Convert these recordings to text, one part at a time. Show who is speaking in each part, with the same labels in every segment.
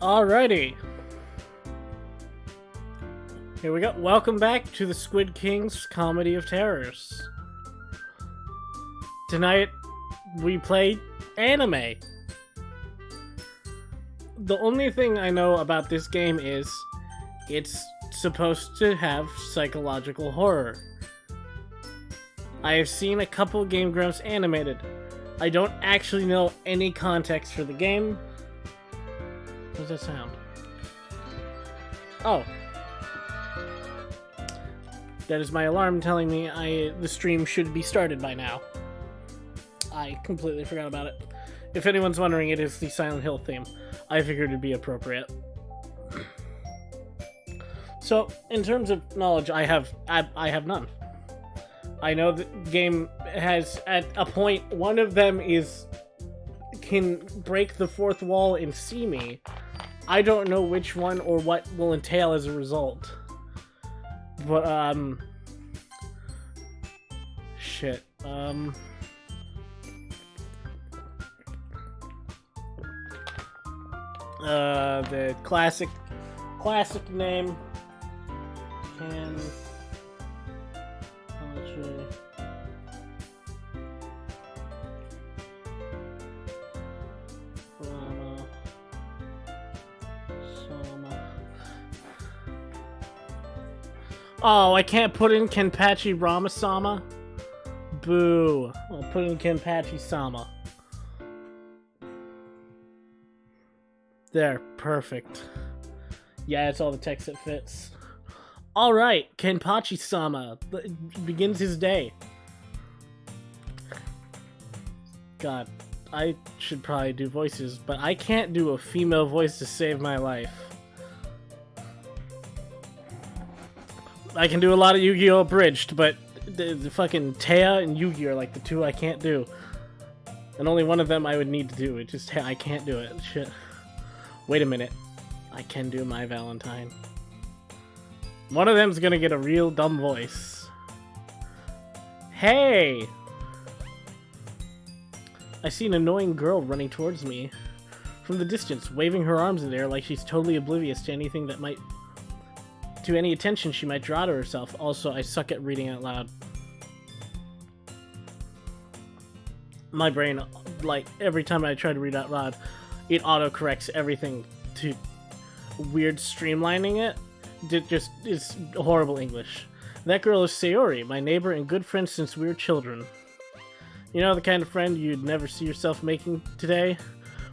Speaker 1: Alrighty. Here we go. Welcome back to the Squid King's Comedy of Terrors. Tonight, we play anime. The only thing I know about this game is it's supposed to have psychological horror. I have seen a couple Game Grumps animated. I don't actually know any context for the game. What does that sound? Oh. That is my alarm telling me the stream should be started by now. I completely forgot about it. If anyone's wondering, it is the Silent Hill theme. I figured it'd be appropriate. So, in terms of knowledge, I have none. I know the game has, at a point, one of them can break the fourth wall and see me. I don't know which one or what will entail as a result. But, shit, the classic name can Oh, I can't put in Kenpachi Ramasama? Boo. I'll put in Kenpachi Sama. There, perfect. Yeah, it's all the text that fits. Alright, Kenpachi Sama begins his day. God, I should probably do voices, but I can't do a female voice to save my life. I can do a lot of Yu-Gi-Oh! Abridged, but the fucking Taya and Yu-Gi are like the two I can't do. And only one of them I would need to do. I can't do it. Shit. Wait a minute. I can do my Valentine. One of them's gonna get a real dumb voice. Hey! I see an annoying girl running towards me from the distance, waving her arms in the air like she's totally oblivious to anything that might... to any attention she might draw to herself. Also, I suck at reading out loud. My brain, like, every time I try to read out loud, it auto-corrects everything to weird streamlining it. It's horrible English. That girl is Sayori, my neighbor and good friend since we were children. You know, the kind of friend you'd never see yourself making today,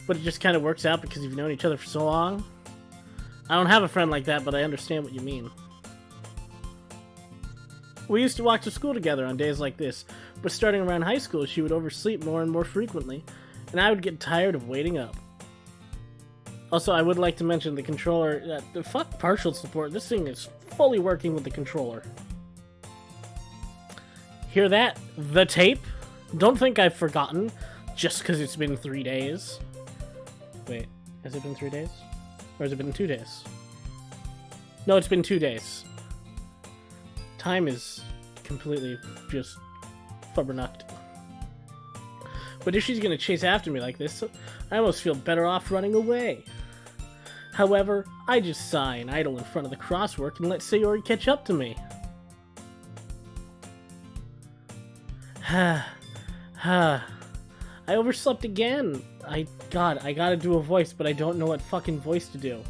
Speaker 1: but it just kind of works out because you've known each other for so long? I don't have a friend like that, but I understand what you mean. We used to walk to school together on days like this, but starting around high school, she would oversleep more and more frequently, and I would get tired of waiting up. Also, I would like to mention the controller. Fuck partial support. This thing is fully working with the controller. Hear that? The tape? Don't think I've forgotten, just because it's been 3 days. Wait, has it been 3 days? Or has it been 2 days? No, it's been 2 days. Time is completely just flubbernucked. But if she's gonna chase after me like this, I almost feel better off running away. However, I just sigh and idle in front of the crosswork and let Sayori catch up to me. I overslept again. God, I gotta do a voice, but I don't know what fucking voice to do.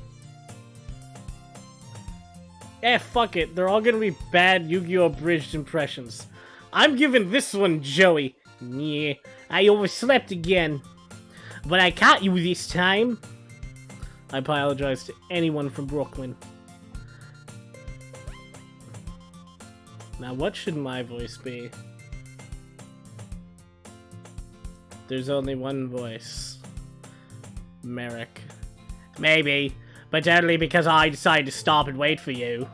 Speaker 1: Fuck it. They're all gonna be bad Yu-Gi-Oh! Abridged impressions. I'm giving this one Joey. Yeah, I overslept again. But I caught you this time. I apologize to anyone from Brooklyn. Now, what should my voice be? There's only one voice. Merrick. Maybe, but only because I decided to stop and wait for you.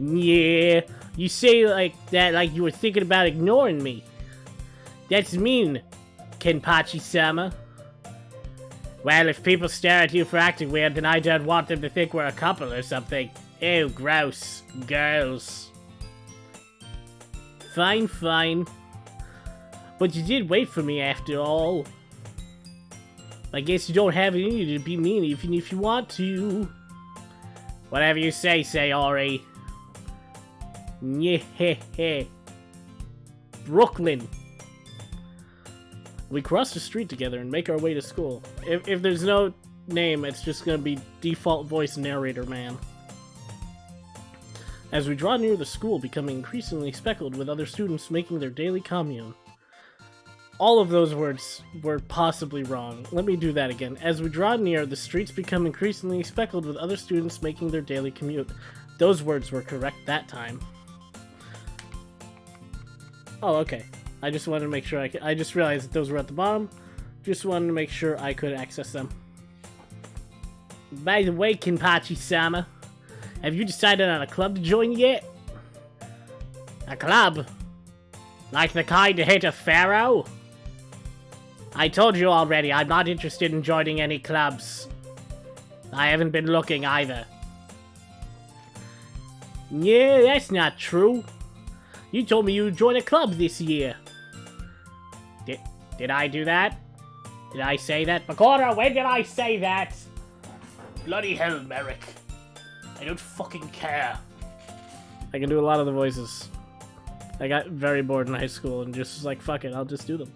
Speaker 1: Yeah, you say like that like you were thinking about ignoring me. That's mean, Kenpachi-sama. Well, if people stare at you for acting weird, then I don't want them to think we're a couple or something. Ew, gross. Girls. Fine, fine. But you did wait for me after all. I guess you don't have it in you to be mean even if you want to. Whatever you say, Sayori. Yeah. Brooklyn. We cross the street together and make our way to school. If there's no name, it's just gonna be default voice narrator man. As we draw near the school, becoming increasingly speckled with other students making their daily commune. All of those words were possibly wrong. Let me do that again. As we draw near, the streets become increasingly speckled with other students making their daily commute. Those words were correct that time. Oh, okay. I just wanted to make sure I just realized that those were at the bottom. Just wanted to make sure I could access them. By the way, Kinpachi-sama, have you decided on a club to join yet? A club? Like the kind to hit a pharaoh? I told you already, I'm not interested in joining any clubs. I haven't been looking either. Yeah, that's not true. You told me you'd join a club this year. Did I do that? Did I say that? Makoto, when did I say that? Bloody hell, Merrick. I don't fucking care. I can do a lot of the voices. I got very bored in high school and just was like, fuck it, I'll just do them.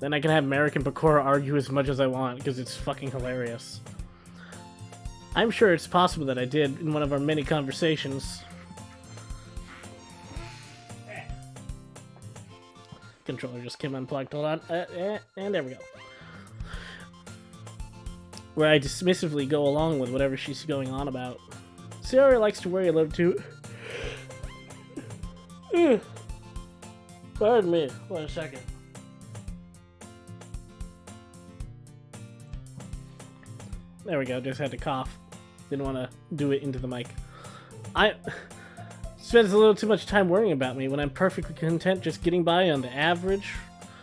Speaker 1: Then I can have Merrick and Bakura argue as much as I want, because it's fucking hilarious. I'm sure it's possible that I did in one of our many conversations. Controller just came unplugged, hold on. And there we go. Where I dismissively go along with whatever she's going on about. Sayori likes to worry a little too. Pardon me. Wait a second. There we go, just had to cough. Didn't want to do it into the mic. I spends a little too much time worrying about me when I'm perfectly content just getting by on the average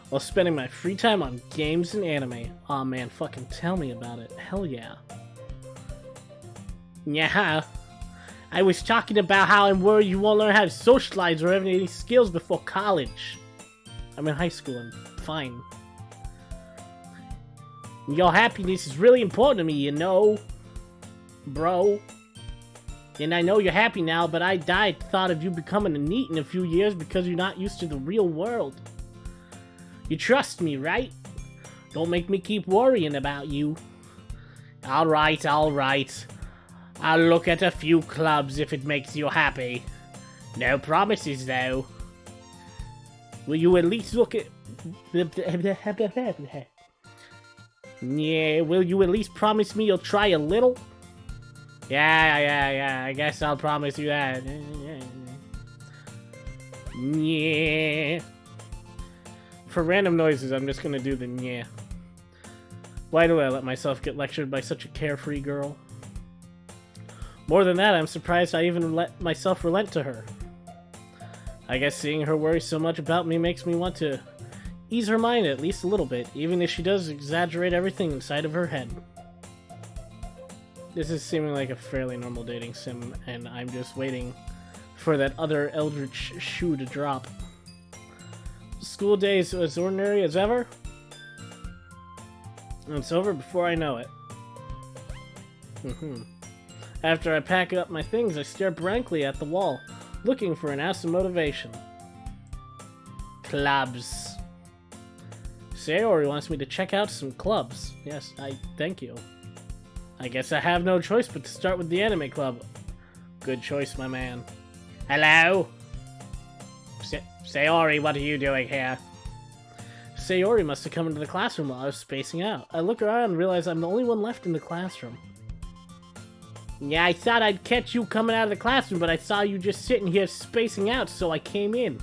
Speaker 1: while spending my free time on games and anime. Aw man, fucking tell me about it. Hell yeah. Yeah. I was talking about how I'm worried you won't learn how to socialize or have any skills before college. I'm in high school and fine. Your happiness is really important to me, you know, bro. And I know you're happy now, but I died thought of you becoming a NEET in a few years because you're not used to the real world. You trust me, right? Don't make me keep worrying about you. Alright. I'll look at a few clubs if it makes you happy. No promises, though. Will you at least look at... Yeah, will you at least promise me you'll try a little? Yeah, I guess I'll promise you that. Yeah. For random noises, I'm just gonna do the yeah. Why do I let myself get lectured by such a carefree girl? More than that, I'm surprised I even let myself relent to her. I guess seeing her worry so much about me makes me want to ease her mind at least a little bit, even if she does exaggerate everything inside of her head. This is seeming like a fairly normal dating sim, and I'm just waiting for that other eldritch shoe to drop. School day is as ordinary as ever, and it's over before I know it. After I pack up my things, I stare blankly at the wall, looking for an ounce of motivation. Clubs. Sayori wants me to check out some clubs. Yes, thank you. I guess I have no choice but to start with the anime club. Good choice, my man. Hello? Sayori, what are you doing here? Sayori must have come into the classroom while I was spacing out. I look around and realize I'm the only one left in the classroom. Yeah, I thought I'd catch you coming out of the classroom, but I saw you just sitting here spacing out, so I came in.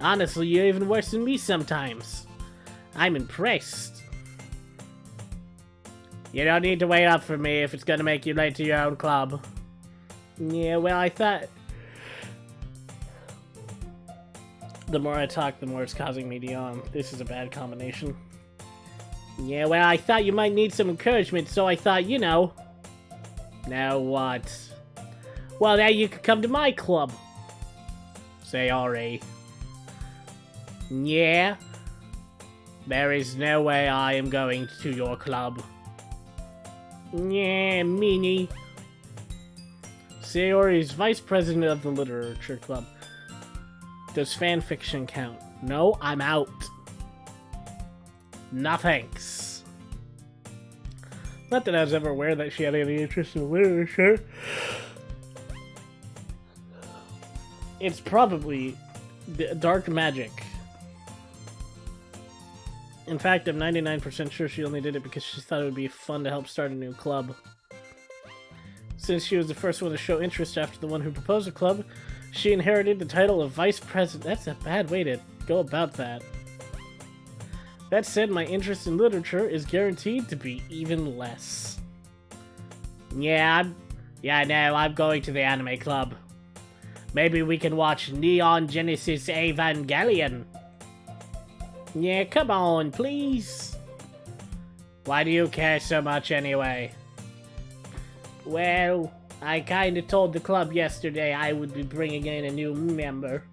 Speaker 1: Honestly, you're even worse than me sometimes. I'm impressed. You don't need to wait up for me if it's gonna make you late to your own club. Yeah, well, I thought... The more I talk, the more it's causing me to yawn. This is a bad combination. Yeah, well, I thought you might need some encouragement, so I thought, you know... Now what? Well, now you could come to my club. Sayori. Yeah? There is no way I am going to your club. Yeah, meanie. Sayori is vice president of the literature club. Does fan fiction count? No, I'm out. No thanks. Not that I was ever aware that she had any interest in literature. It's probably dark magic. In fact, I'm 99% sure she only did it because she thought it would be fun to help start a new club. Since she was the first one to show interest after the one who proposed a club, she inherited the title of vice president. That's a bad way to go about that. That said, my interest in literature is guaranteed to be even less. Yeah, no, I'm going to the anime club. Maybe we can watch Neon Genesis Evangelion. Yeah, come on, please. Why do you care so much anyway? Well, I kinda told the club yesterday I would be bringing in a new member.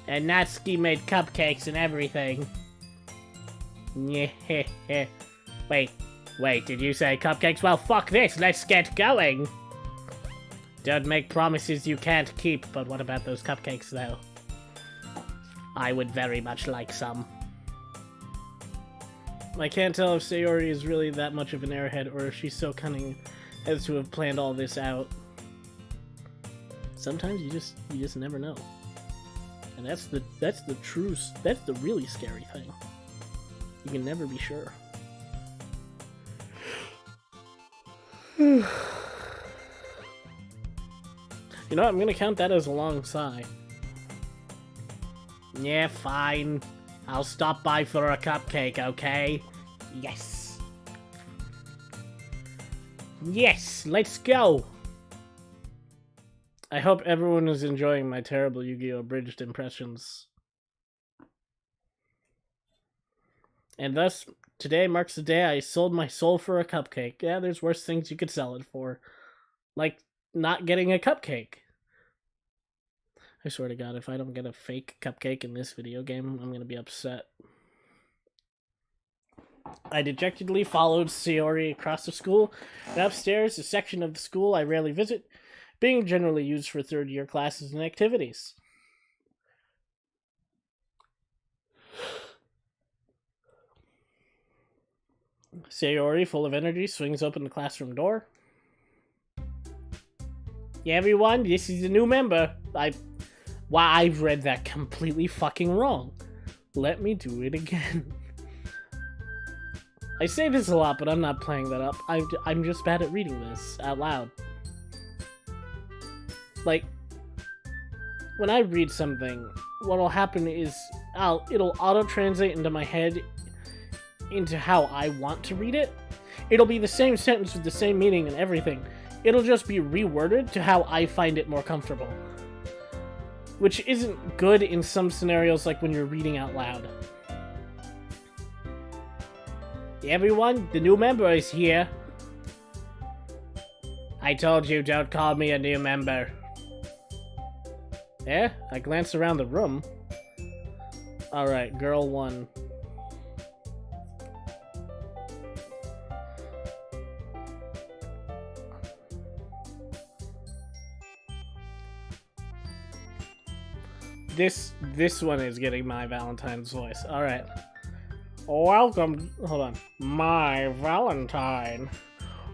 Speaker 1: And Natsuki made cupcakes and everything. Yeah, wait, did you say cupcakes? Well, fuck this, let's get going! Don't make promises you can't keep, but what about those cupcakes, though? I would very much like some. I can't tell if Sayori is really that much of an airhead, or if she's so cunning as to have planned all this out. Sometimes you just never know. And that's the really scary thing. You can never be sure. You know what? I'm gonna count that as a long sigh. Yeah, fine. I'll stop by for a cupcake, okay? Yes. Yes, let's go! I hope everyone is enjoying my terrible Yu-Gi-Oh! Abridged impressions. And thus, today marks the day I sold my soul for a cupcake. Yeah, there's worse things you could sell it for. Like, not getting a cupcake. I swear to God, if I don't get a fake cupcake in this video game, I'm gonna be upset. I dejectedly followed Sayori across the school, and upstairs, a section of the school I rarely visit, being generally used for third-year classes and activities. Sayori, full of energy, swings open the classroom door. Yeah, everyone, this is a new member. I've read that completely fucking wrong. Let me do it again. I say this a lot, but I'm not playing that up. I'm just bad at reading this out loud. Like, when I read something, what'll happen is it'll auto-translate into my head into how I want to read it. It'll be the same sentence with the same meaning and everything. It'll just be reworded to how I find it more comfortable. Which isn't good in some scenarios, like when you're reading out loud. Everyone, the new member is here. I told you, don't call me a new member. Eh? I glanced around the room. Alright, girl 1. This one is getting my Valentine's voice. Alright. Welcome, hold on. My Valentine.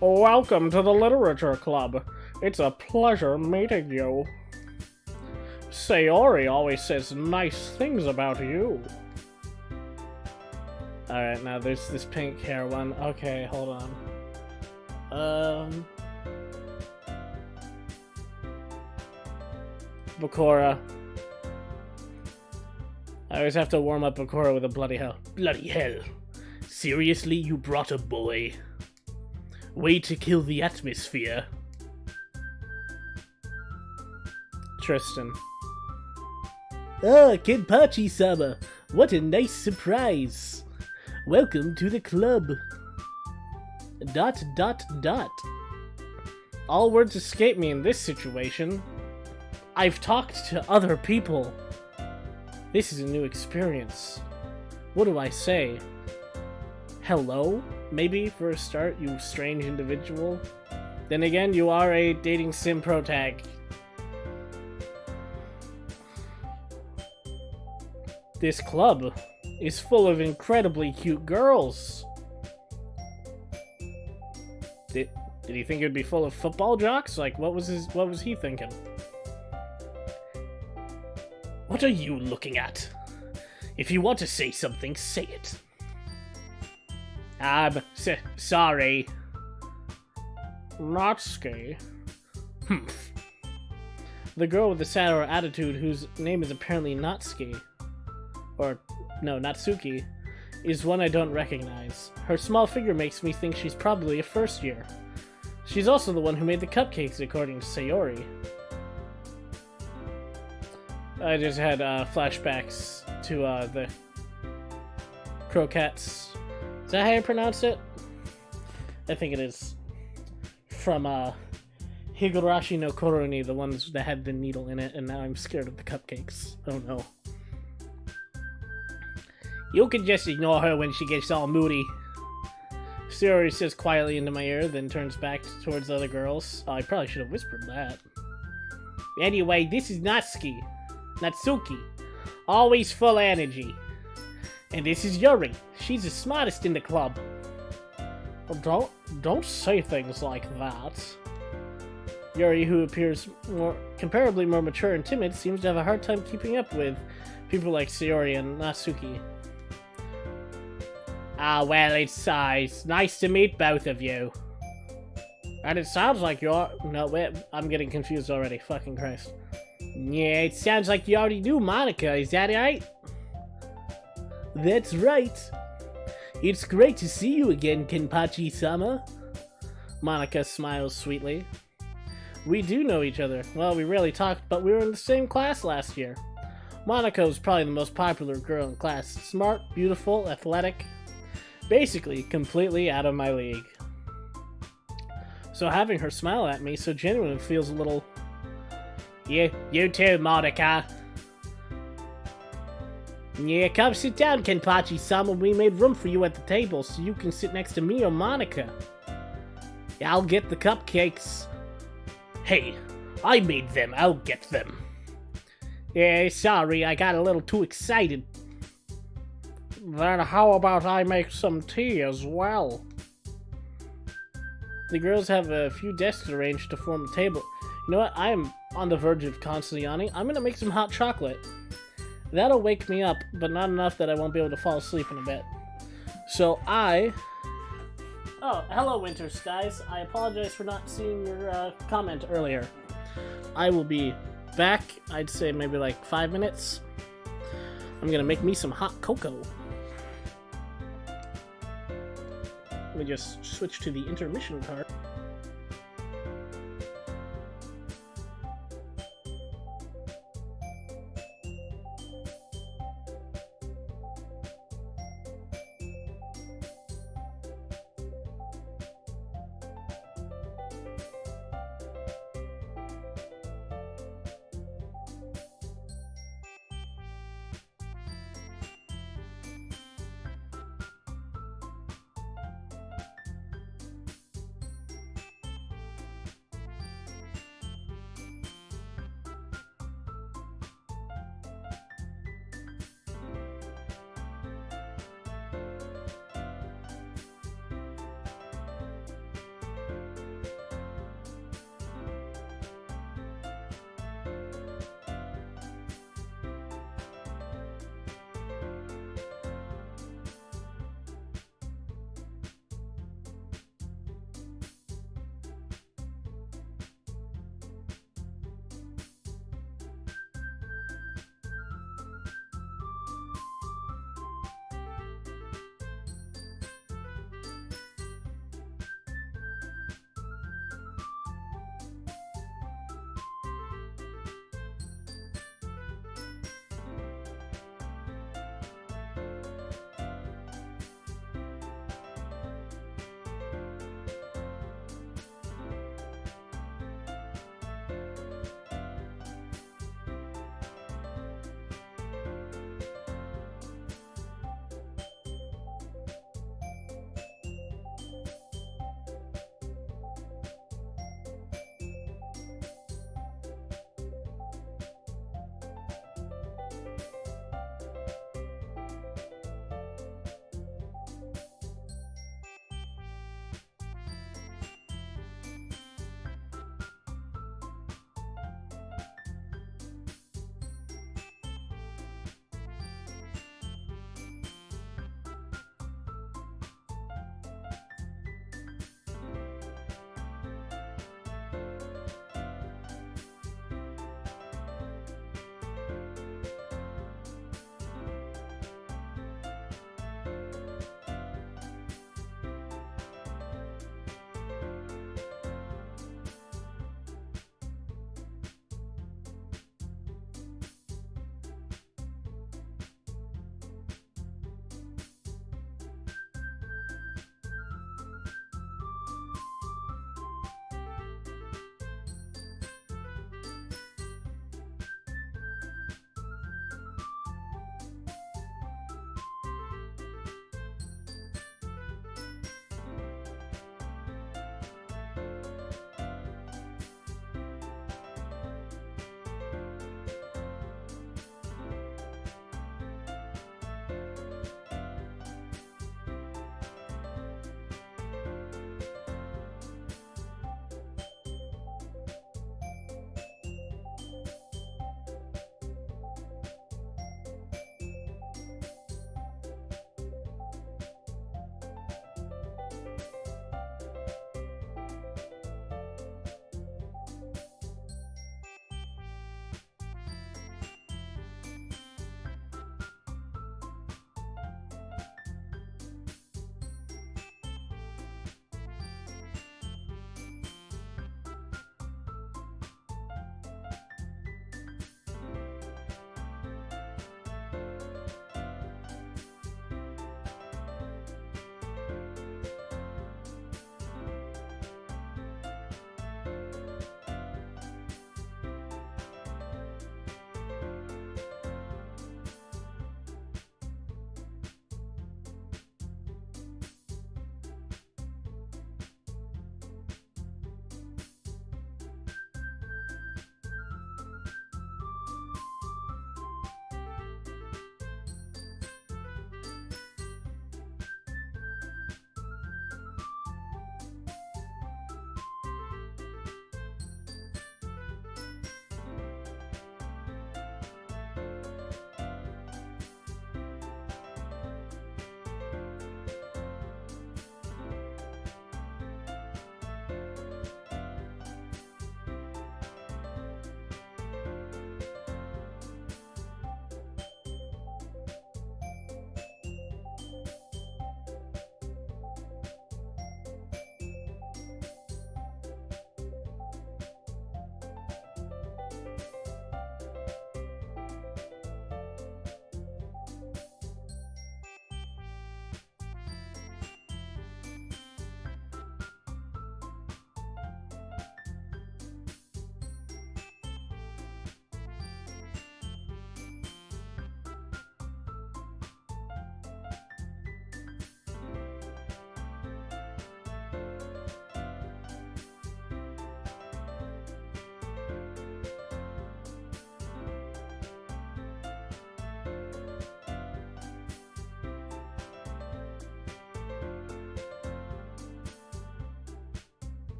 Speaker 1: Welcome to the Literature Club. It's a pleasure meeting you. Sayori always says nice things about you. Alright, now there's this pink hair one. Okay, hold on. Bakura. I always have to warm up Bakura with a bloody hell. Bloody hell. Seriously, you brought a boy? Way to kill the atmosphere. Tristan. Ah, Kenpachi-sama. What a nice surprise. Welcome to the club. ... All words escape me in this situation. I've talked to other people. This is a new experience. What do I say? Hello? Maybe, for a start, you strange individual? Then again, you are a dating sim pro tag. This club is full of incredibly cute girls. Did he think it'd be full of football jocks? Like, what was he thinking? What are you looking at? If you want to say something, say it. Sorry. Natsuki. The girl with the sour attitude, whose name is apparently Natsuki, or no, Natsuki, is one I don't recognize. Her small figure makes me think she's probably a first year. She's also the one who made the cupcakes, according to Sayori. I just had flashbacks to the croquettes. Is that how you pronounce it? I think it is. From Higurashi no Koroni, the ones that had the needle in it, and now I'm scared of the cupcakes. Oh no. You can just ignore her when she gets all moody. Sayori says quietly into my ear, then turns back towards the other girls. Oh, I probably should have whispered that. Anyway, this is Natsuki. Always full energy. And this is Yuri. She's the smartest in the club. Well, don't say things like that. Yuri, who appears comparably more mature and timid, seems to have a hard time keeping up with people like Sayori and Natsuki. Ah, well, it's nice to meet both of you. And it sounds like you're... No, wait, I'm getting confused already. Fucking Christ. Yeah, it sounds like you already knew Monica, is that right? That's right. It's great to see you again, Kenpachi-sama. Monica smiles sweetly. We do know each other. Well, we rarely talked, but we were in the same class last year. Monica was probably the most popular girl in class. Smart, beautiful, athletic. Basically, completely out of my league. So having her smile at me so genuine feels a little... You too, Monica. Yeah, come sit down, Kenpachi-sama. We made room for you at the table so you can sit next to me or Monica. Yeah, I'll get the cupcakes. Hey, I made them. I'll get them. Yeah, sorry, I got a little too excited. Then how about I make some tea as well? The girls have a few desks arranged to form a table. You know what? I am on the verge of constantly yawning. I'm gonna make some hot chocolate. That'll wake me up, but not enough that I won't be able to fall asleep in a bit. So Oh, hello, Winter Skies. I apologize for not seeing your comment earlier. I will be back, I'd say maybe like 5 minutes. I'm gonna make me some hot cocoa. Let me just switch to the intermission part.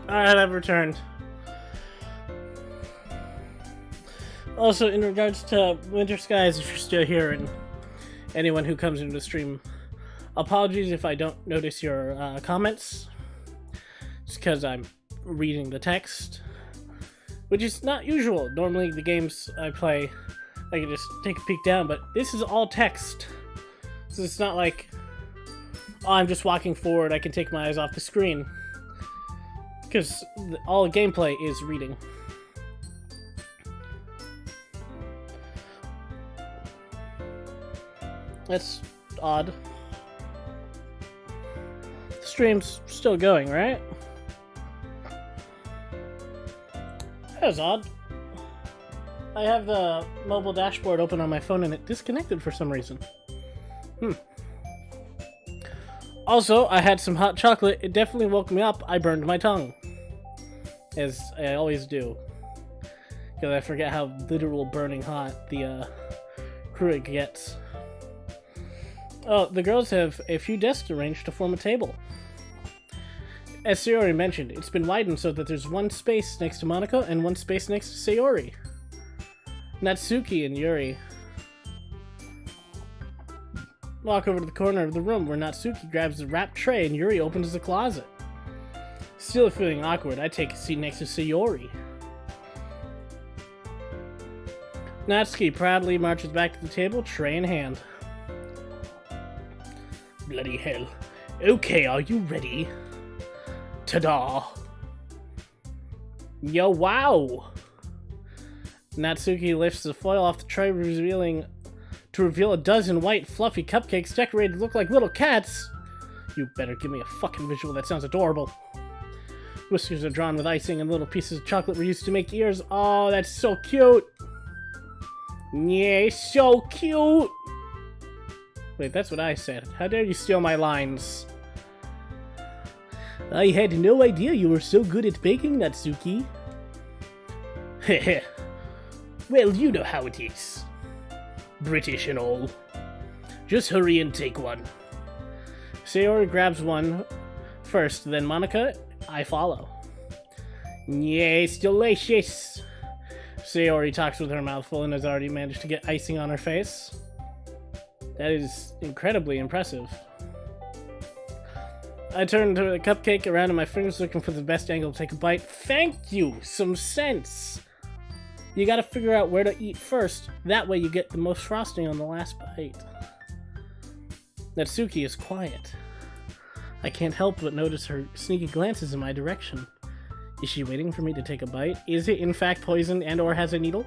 Speaker 1: Alright, I've returned. Also, in regards to Winter Skies, if you're still here, and anyone who comes into the stream, apologies if I don't notice your comments. It's because I'm reading the text, which is not usual. Normally, the games I play, I can just take a peek down, but this is all text. So it's not like, oh, I'm just walking forward, I can take my eyes off the screen. Because all gameplay is reading. That's odd. The stream's still going, right? That's odd. I have the mobile dashboard open on my phone and it disconnected for some reason. Also, I had some hot chocolate. It definitely woke me up. I burned my tongue. As I always do. Because I forget how literal burning hot the Kruig gets. Oh, the girls have a few desks arranged to form a table. As Sayori mentioned, it's been widened so that there's one space next to Monaco and one space next to Sayori. Natsuki and Yuri walk over to the corner of the room where Natsuki grabs the wrapped tray and Yuri opens the closet. Still feeling awkward, I take a seat next to Sayori. Natsuki proudly marches back to the table, tray in hand. Bloody hell. Okay, are you ready? Ta-da! Yo, wow! Natsuki lifts the foil off the tray, to reveal a dozen white, fluffy cupcakes decorated to look like little cats. You better give me a fucking visual, that sounds adorable. Whiskers are drawn with icing and little pieces of chocolate were used to make ears. Oh, that's so cute! Yeah, so cute! Wait, that's what I said. How dare you steal my lines? I had no idea you were so good at baking, Natsuki. Heh. Well, you know how it is. British and all. Just hurry and take one. Sayori grabs one first, then Monica, I follow. Yes, delicious. Sayori talks with her mouth full and has already managed to get icing on her face. That is incredibly impressive. I turn to the cupcake around in my fingers looking for the best angle to take a bite. Thank you! Some sense! You gotta figure out where to eat first. That way you get the most frosting on the last bite. Natsuki is quiet. I can't help but notice her sneaky glances in my direction. Is she waiting for me to take a bite? Is it in fact poisoned and or has a needle?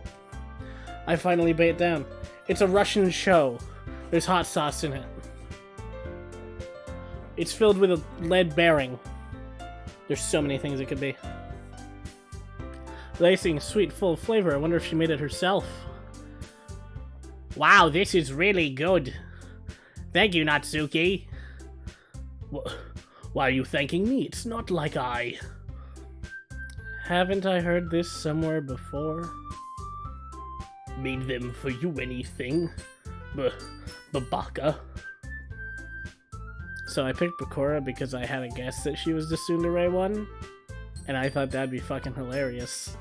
Speaker 1: I finally bite down. It's a Russian show. There's hot sauce in it. It's filled with a lead bearing. There's so many things it could be. The icing is sweet, full of flavor. I wonder if she made it herself. Wow, this is really good. Thank you, Natsuki. Why are you thanking me? It's not like I... Haven't I heard this somewhere before? Made them for you anything. Babaka. So I picked Bakura because I had a guess that she was the tsundere one, and I thought that'd be fucking hilarious.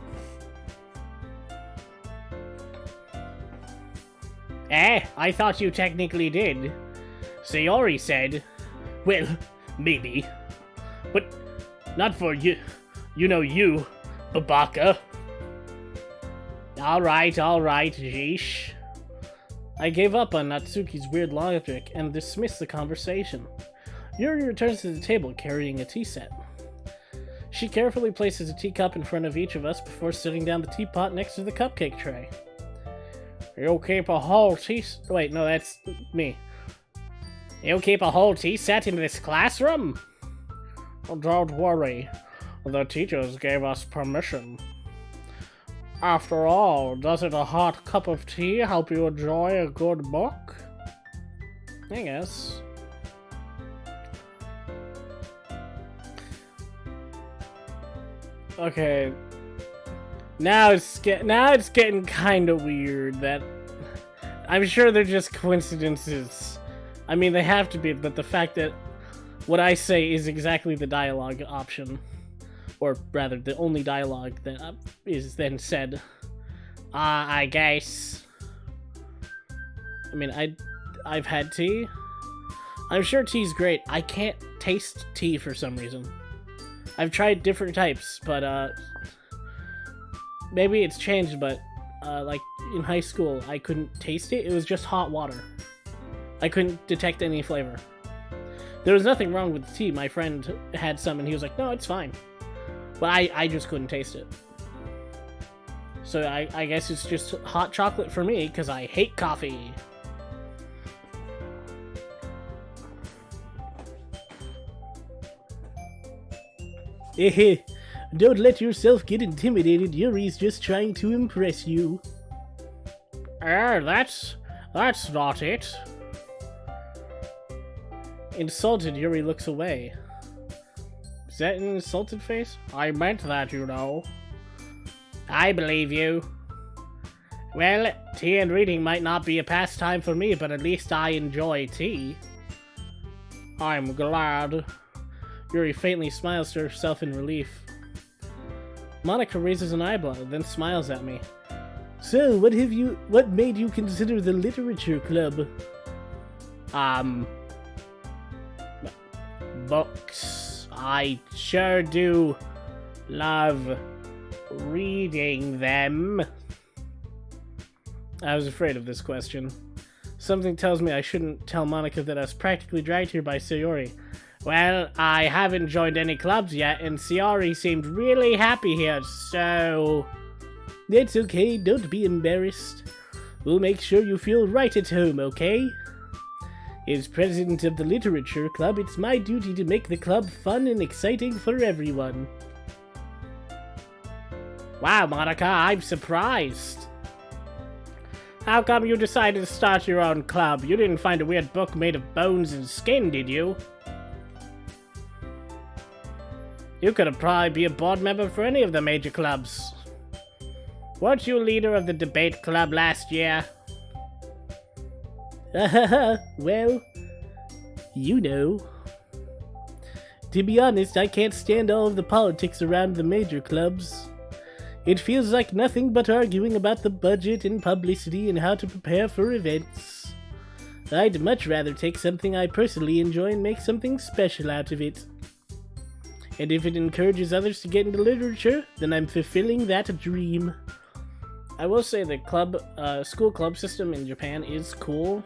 Speaker 1: I thought you technically did. Sayori said, well, maybe. But not for you. You know you, Babaka. Alright, jeesh. I gave up on Natsuki's weird logic and dismissed the conversation. Yuri returns to the table carrying a tea set. She carefully places a teacup in front of each of us before setting down the teapot next to the cupcake tray. You'll keep a whole tea... Wait, no, that's me. You'll keep a whole tea set in this classroom? Oh, don't worry. The teachers gave us permission. After all, doesn't a hot cup of tea help you enjoy a good book? I guess. Okay. Now it's getting kind of weird that I'm sure they're just coincidences. I mean, they have to be, but the fact that what I say is exactly the dialogue option Or rather, the only dialogue that is then said. I guess. I mean, I've had tea. I'm sure tea's great. I can't taste tea for some reason. I've tried different types, but maybe it's changed, but like in high school, I couldn't taste it. It was just hot water. I couldn't detect any flavor. There was nothing wrong with the tea. My friend had some and he was like, no, it's fine. But I just couldn't taste it. So I guess it's just hot chocolate for me, because I hate coffee. Don't let yourself get intimidated. Yuri's just trying to impress you. That's not it. Insulted, Yuri looks away. Is that an insulted face? I meant that, you know. I believe you. Well, tea and reading might not be a pastime for me, but at least I enjoy tea. I'm glad. Yuri faintly smiles to herself in relief. Monika raises an eyebrow, then smiles at me. So, what made you consider the literature club? Books. I sure do love reading them. I was afraid of this question. Something tells me I shouldn't tell Monika that I was practically dragged here by Sayori. Well, I haven't joined any clubs yet, and Sayori seemed really happy here, so... It's okay, don't be embarrassed. We'll make sure you feel right at home, okay? As president of the literature club, it's my duty to make the club fun and exciting for everyone. Wow, Monika, I'm surprised. How come you decided to start your own club? You didn't find a weird book made of bones and skin, did you? You could probably be a board member for any of the major clubs. Weren't you leader of the debate club last year? Well, you know. To be honest, I can't stand all of the politics around the major clubs. It feels like nothing but arguing about the budget and publicity and how to prepare for events. I'd much rather take something I personally enjoy and make something special out of it. And if it encourages others to get into literature, then I'm fulfilling that dream. I will say the school club system in Japan is cool.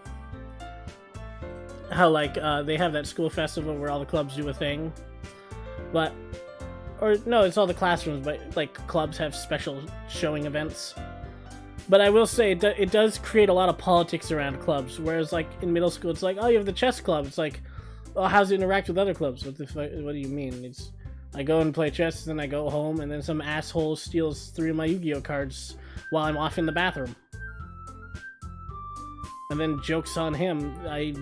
Speaker 1: How, like, they have that school festival where all the clubs do a thing. But, or no, it's all the classrooms, but, like, clubs have special showing events. But I will say, it does create a lot of politics around clubs, whereas, like, in middle school, it's like, oh, you have the chess club. It's like, oh, how's it interact with other clubs? What do you mean? It's, I go and play chess, then I go home, and then some asshole steals 3 of my Yu-Gi-Oh cards while I'm off in the bathroom. And then joke's on him.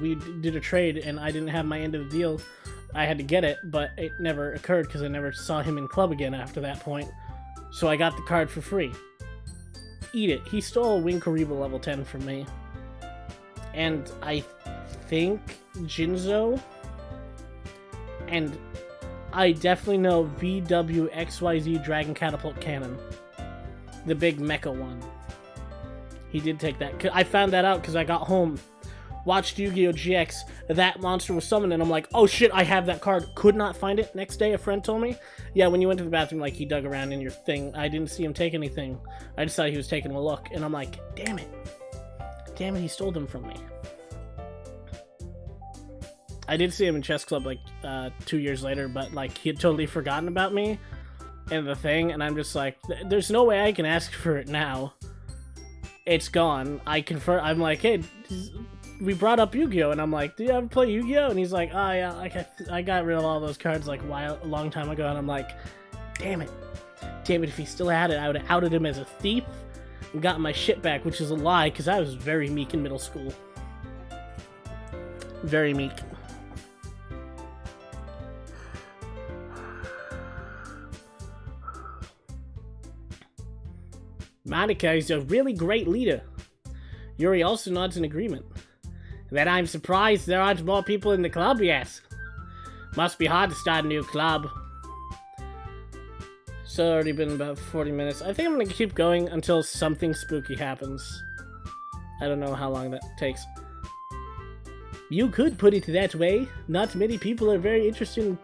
Speaker 1: We did a trade, and I didn't have my end of the deal. I had to get it, but it never occurred because I never saw him in club again after that point. So I got the card for free. Eat it. He stole Wing Kariba level 10 from me. And I think Jinzo. And I definitely know VWXYZ Dragon Catapult Cannon. The big mecha one. He did take that. I found that out because I got home, watched Yu-Gi-Oh! GX, that monster was summoned, and I'm like, oh shit, I have that card. Could not find it. Next day, a friend told me, yeah, when you went to the bathroom, like, he dug around in your thing. I didn't see him take anything. I just thought he was taking a look, and I'm like, damn it. Damn it, he stole them from me. I did see him in chess club, like, 2 years later, but, like, he had totally forgotten about me and the thing, and I'm just like, there's no way I can ask for it now. It's gone. I'm like, hey, we brought up Yu-Gi-Oh! And I'm like, do you ever play Yu-Gi-Oh! And he's like, oh yeah, I got rid of all those cards like a long time ago. And I'm like, damn it. Damn it, if he still had it, I would have outed him as a thief and gotten my shit back, which is a lie, because I was very meek in middle school. Very meek. Monika is a really great leader. Yuri also nods in agreement. That I'm surprised there aren't more people in the club yet. Must be hard to start a new club. So already been about 40 minutes. I think I'm gonna keep going until something spooky happens. I don't know how long that takes. You could put it that way. Not many people are very interested in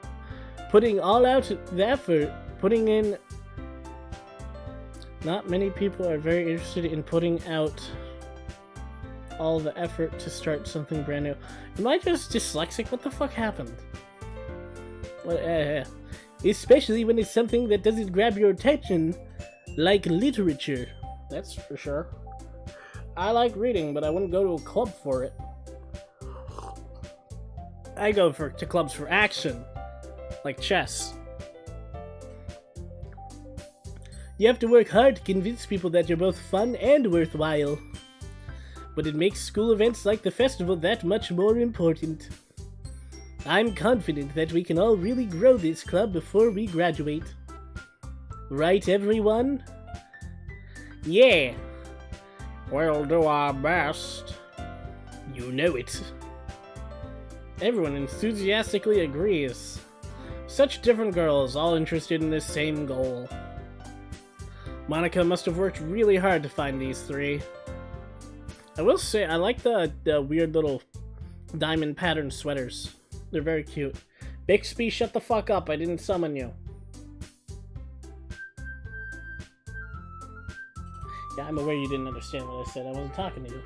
Speaker 1: putting all out the effort. Not many people are very interested in putting out all the effort to start something brand new. Am I just dyslexic? What the fuck happened? Especially when it's something that doesn't grab your attention, like literature. That's for sure. I like reading, but I wouldn't go to a club for it. I go to clubs for action, like chess. You have to work hard to convince people that you're both fun and worthwhile. But it makes school events like the festival that much more important. I'm confident that we can all really grow this club before we graduate. Right, everyone? Yeah. We'll do our best. You know it. Everyone enthusiastically agrees. Such different girls, all interested in the same goal. Monica must have worked really hard to find these three. I will say, I like the weird little diamond pattern sweaters. They're very cute. Bixby, shut the fuck up. I didn't summon you. Yeah, I'm aware you didn't understand what I said. I wasn't talking to you.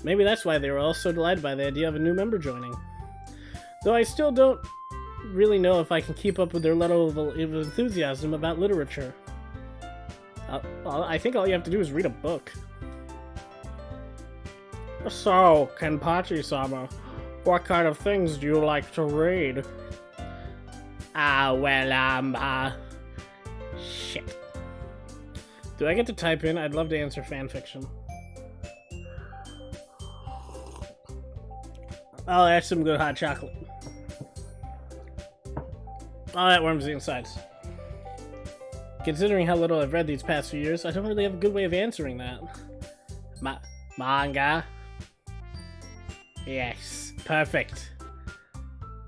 Speaker 1: Maybe that's why they were all so delighted by the idea of a new member joining. Though I still don't really know if I can keep up with their level of enthusiasm about literature. I think all you have to do is read a book. So, Kenpachi-sama, what kind of things do you like to read? Shit. Do I get to type in? I'd love to answer fanfiction. Oh, that's some good hot chocolate. Oh, that warms the insides. Considering how little I've read these past few years, I don't really have a good way of answering that. Manga? Yes, perfect.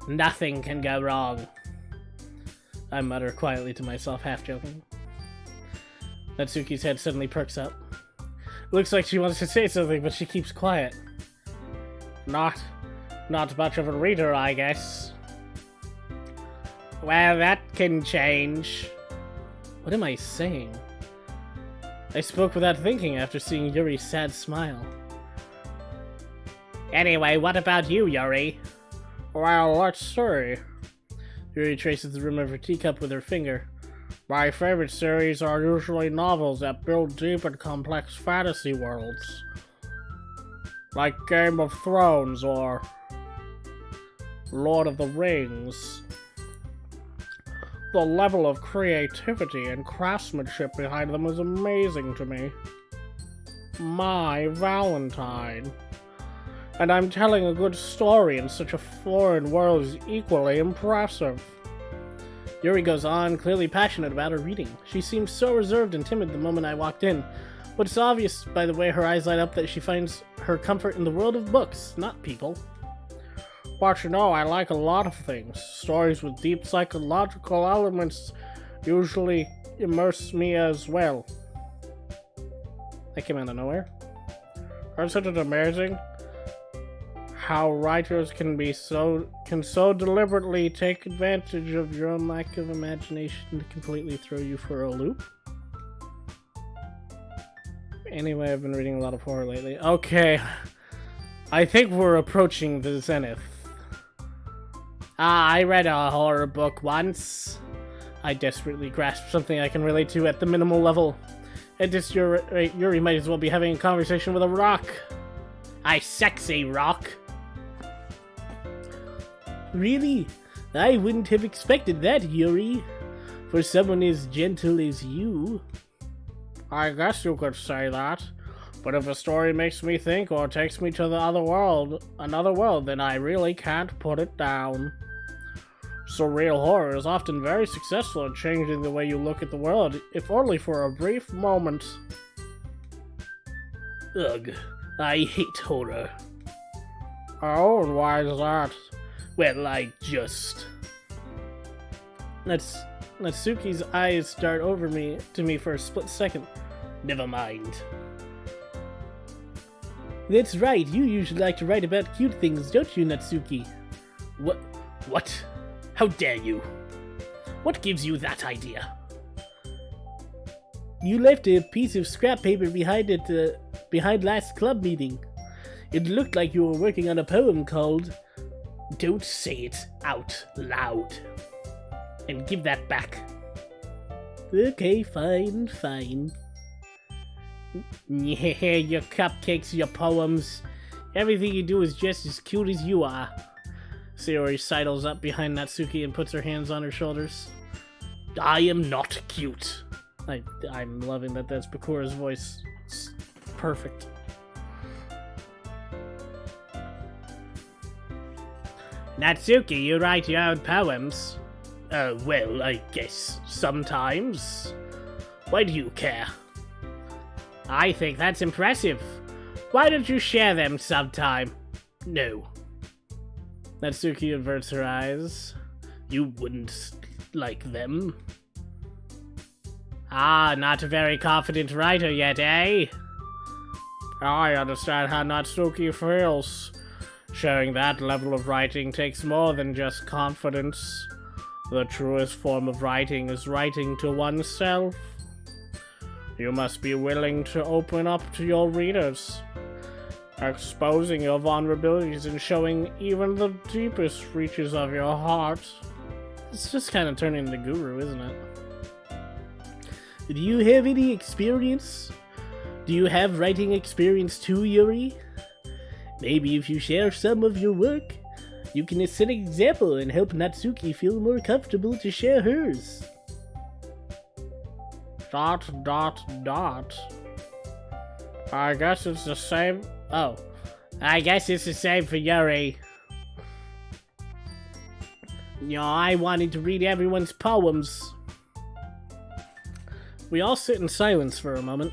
Speaker 1: Nothing can go wrong. I mutter quietly to myself, half joking. Natsuki's head suddenly perks up. Looks like she wants to say something, but she keeps quiet. Not much of a reader, I guess. Well, that can change. What am I saying? I spoke without thinking after seeing Yuri's sad smile. Anyway, what about you, Yuri? Well, let's see. Yuri traces the rim of her teacup with her finger. My favorite series are usually novels that build deep and complex fantasy worlds. Like Game of Thrones or Lord of the Rings. The level of creativity and craftsmanship behind them is amazing to me. My Valentine. And I'm telling a good story in such a foreign world is equally impressive. Yuri goes on, clearly passionate about her reading. She seems so reserved and timid the moment I walked in, but it's obvious by the way her eyes light up that she finds her comfort in the world of books, not people. But you know, I like a lot of things. Stories with deep psychological elements usually immerse me as well. That came out of nowhere. Isn't it amazing how writers can so deliberately take advantage of your own lack of imagination to completely throw you for a loop? Anyway, I've been reading a lot of horror lately. Okay, I think we're approaching the zenith. I read a horror book once. I desperately grasped something I can relate to at the minimal level. At this rate, Yuri might as well be having a conversation with a rock. I sexy rock. Really? I wouldn't have expected that, Yuri. For someone as gentle as you. I guess you could say that. But if a story makes me think or takes me to another world, then I really can't put it down. Surreal horror is often very successful in changing the way you look at the world, if only for a brief moment. Ugh, I hate horror. Oh, and why is that? Well, Natsuki's eyes dart over to me for a split second. Never mind. That's right, you usually like to write about cute things, don't you, Natsuki? What? How dare you? What gives you that idea? You left a piece of scrap paper behind last club meeting. It looked like you were working on a poem called Don't Say It Out Loud. And give that back. Okay, fine. Yeah, your cupcakes, your poems. Everything you do is just as cute as you are. Sayori sidles up behind Natsuki and puts her hands on her shoulders. I am not cute. I'm loving that that's Bakura's voice. It's perfect. Natsuki, you write your own poems? Well, I guess sometimes. Why do you care? I think that's impressive. Why don't you share them sometime? No. Natsuki averts her eyes. You wouldn't like them. Ah, not a very confident writer yet, eh? I understand how Natsuki feels. Sharing that level of writing takes more than just confidence. The truest form of writing is writing to oneself. You must be willing to open up to your readers, exposing your vulnerabilities and showing even the deepest reaches of your heart. It's just kind of turning into Guru, isn't it? Do you have any experience? Do you have writing experience too, Yuri? Maybe if you share some of your work, you can set an example and help Natsuki feel more comfortable to share hers. ... I guess it's the same. Oh, I guess it's the same for Yuri. I wanted to read everyone's poems. We all sit in silence for a moment.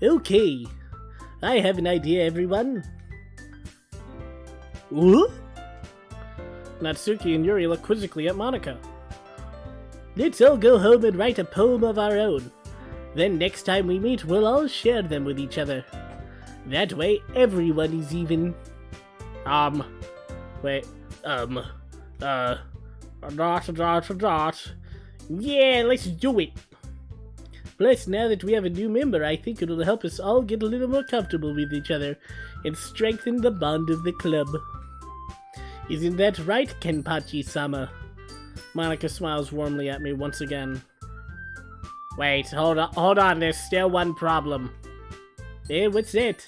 Speaker 1: Okay, I have an idea, everyone. What? Natsuki and Yuri look quizzically at Monika. Let's all go home and write a poem of our own. Then next time we meet, we'll all share them with each other. That way, everyone is even. Yeah, let's do it. Plus, now that we have a new member, I think it'll help us all get a little more comfortable with each other and strengthen the bond of the club. Isn't that right, Kenpachi-sama? Monika smiles warmly at me once again. Wait, hold on, there's still one problem. Eh, what's it?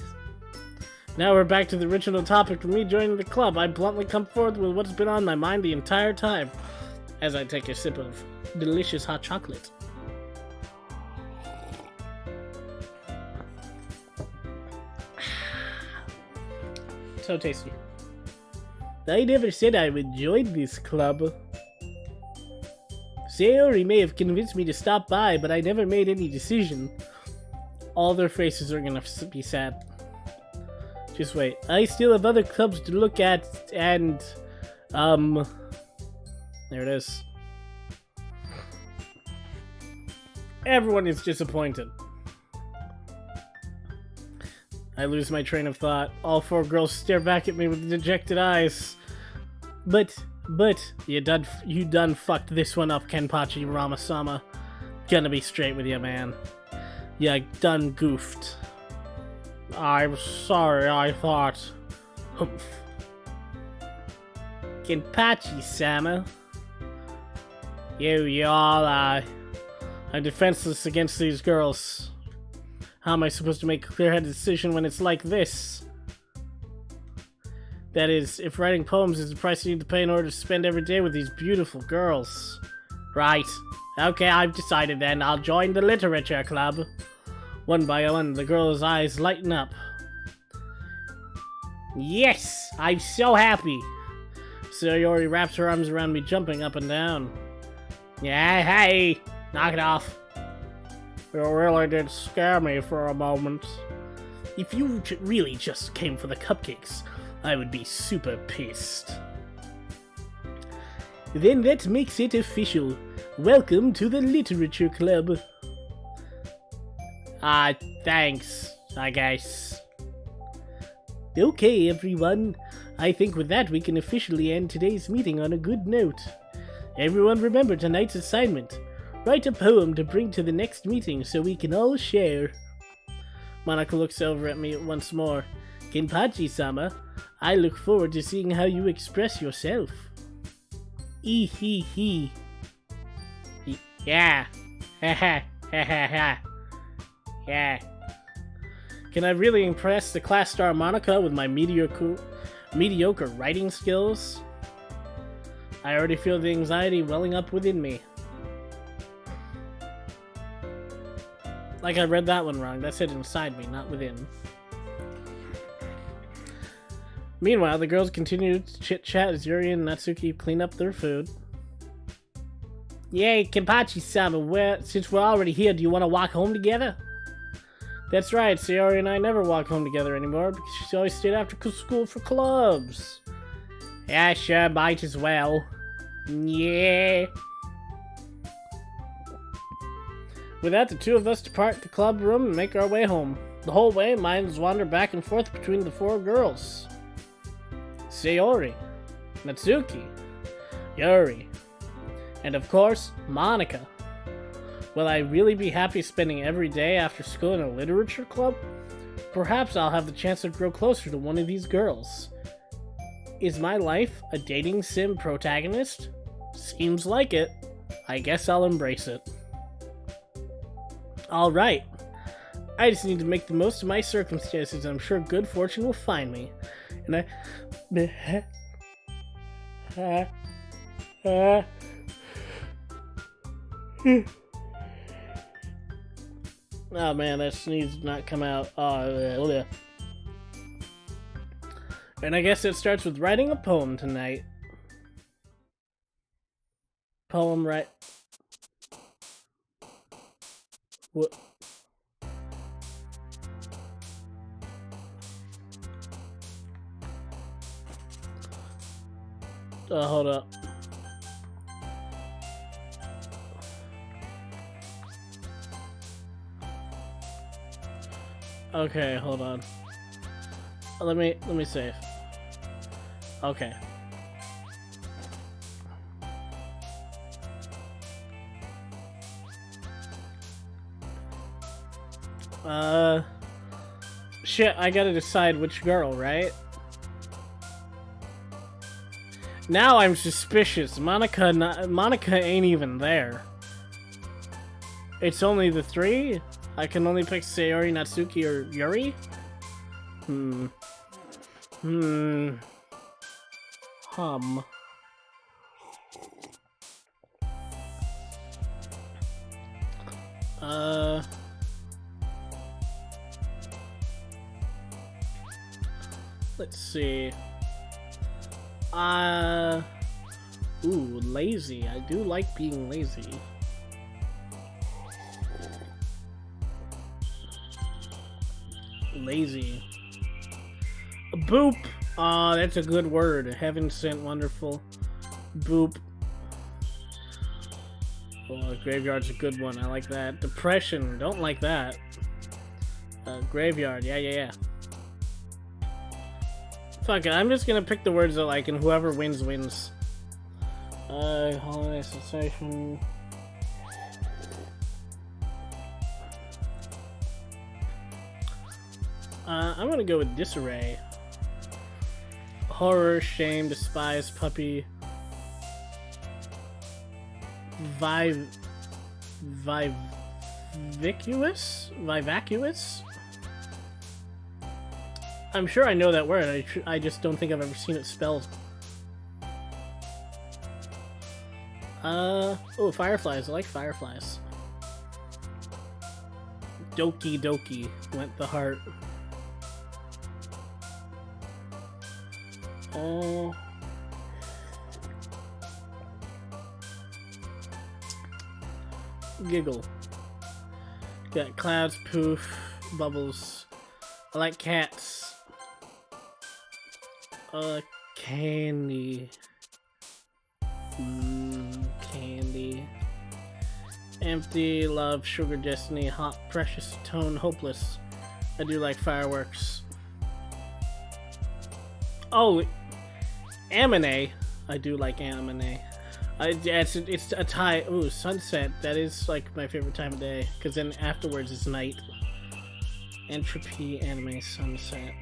Speaker 1: Now we're back to the original topic of me joining the club. I bluntly come forth with what's been on my mind the entire time, as I take a sip of delicious hot chocolate. So tasty. I never said I would join this club. Sayori may have convinced me to stop by, but I never made any decision. All their faces are gonna be sad. Just wait. I still have other clubs to look at, and... There it is. Everyone is disappointed. I lose my train of thought. All four girls stare back at me with dejected eyes. But, you done fucked this one up, Kenpachi Ramasama. Gonna be straight with you, man. You done goofed. I'm sorry, I thought. Humph. Kenpachi-sama. You all are. I'm defenseless against these girls. How am I supposed to make a clear-headed decision when it's like this? That is, if writing poems is the price you need to pay in order to spend every day with these beautiful girls. Right. Okay, I've decided then. I'll join the literature club. One by one, the girl's eyes lighten up. Yes! I'm so happy! Sayori wraps her arms around me, jumping up and down. Yeah, hey! Knock it off. You really did scare me for a moment. If you really just came for the cupcakes, I would be super pissed. Then that makes it official. Welcome to the Literature Club. Thanks, I guess. Okay, everyone. I think with that we can officially end today's meeting on a good note. Everyone remember tonight's assignment. Write a poem to bring to the next meeting so we can all share. Monica looks over at me once more. Kenpachi-sama, I look forward to seeing how you express yourself. Ee-hee-hee. Yeah. Ha ha ha ha ha. Yeah. Can I really impress the class star Monica with my mediocre writing skills? I already feel the anxiety welling up within me. Like I read that one wrong. That said inside me, not within. Meanwhile, the girls continue to chit-chat as Yuri and Natsuki clean up their food. Yay, Kenpachi-sama, since we're already here, do you want to walk home together? That's right, Sayori and I never walk home together anymore because she's always stayed after school for clubs. Yeah, sure, might as well. Yeah. With that, the two of us depart the club room and make our way home. The whole way, minds wander back and forth between the four girls. Sayori, Natsuki, Yuri, and of course, Monica. Will I really be happy spending every day after school in a literature club? Perhaps I'll have the chance to grow closer to one of these girls. Is my life a dating sim protagonist? Seems like it. I guess I'll embrace it. Alright. I just need to make the most of my circumstances, and I'm sure good fortune will find me. And oh man, that sneeze did not come out. Oh, yeah. And I guess it starts with writing a poem tonight. Poem right. What? Hold up. Okay, hold on. Let me save. Okay. Shit, I gotta decide which girl, right? Now I'm suspicious. Monica ain't even there. It's only the three? I can only pick Sayori, Natsuki, or Yuri? Let's see. Ooh, lazy. I do like being lazy. Lazy. Boop! Aw, that's a good word. Heaven sent wonderful. Boop. Oh, graveyard's a good one. I like that. Depression. Don't like that. Graveyard. Yeah. Fuck it, I'm just gonna pick the words I like, and whoever wins, wins. Holiday sensation. I'm gonna go with disarray. Horror, shame, despise, puppy. Vivacuous? I'm sure I know that word, I just don't think I've ever seen it spelled. Oh, fireflies. I like fireflies. Doki went the heart. Giggle. Got clouds, poof, bubbles. I like cats. Candy. Candy. Empty, love, sugar, destiny, hot, precious, tone, hopeless. I do like fireworks. Oh, anime. I do like anime. It's a tie. Ooh, sunset. That is like my favorite time of day. Because then afterwards is night. Entropy, anime, sunset.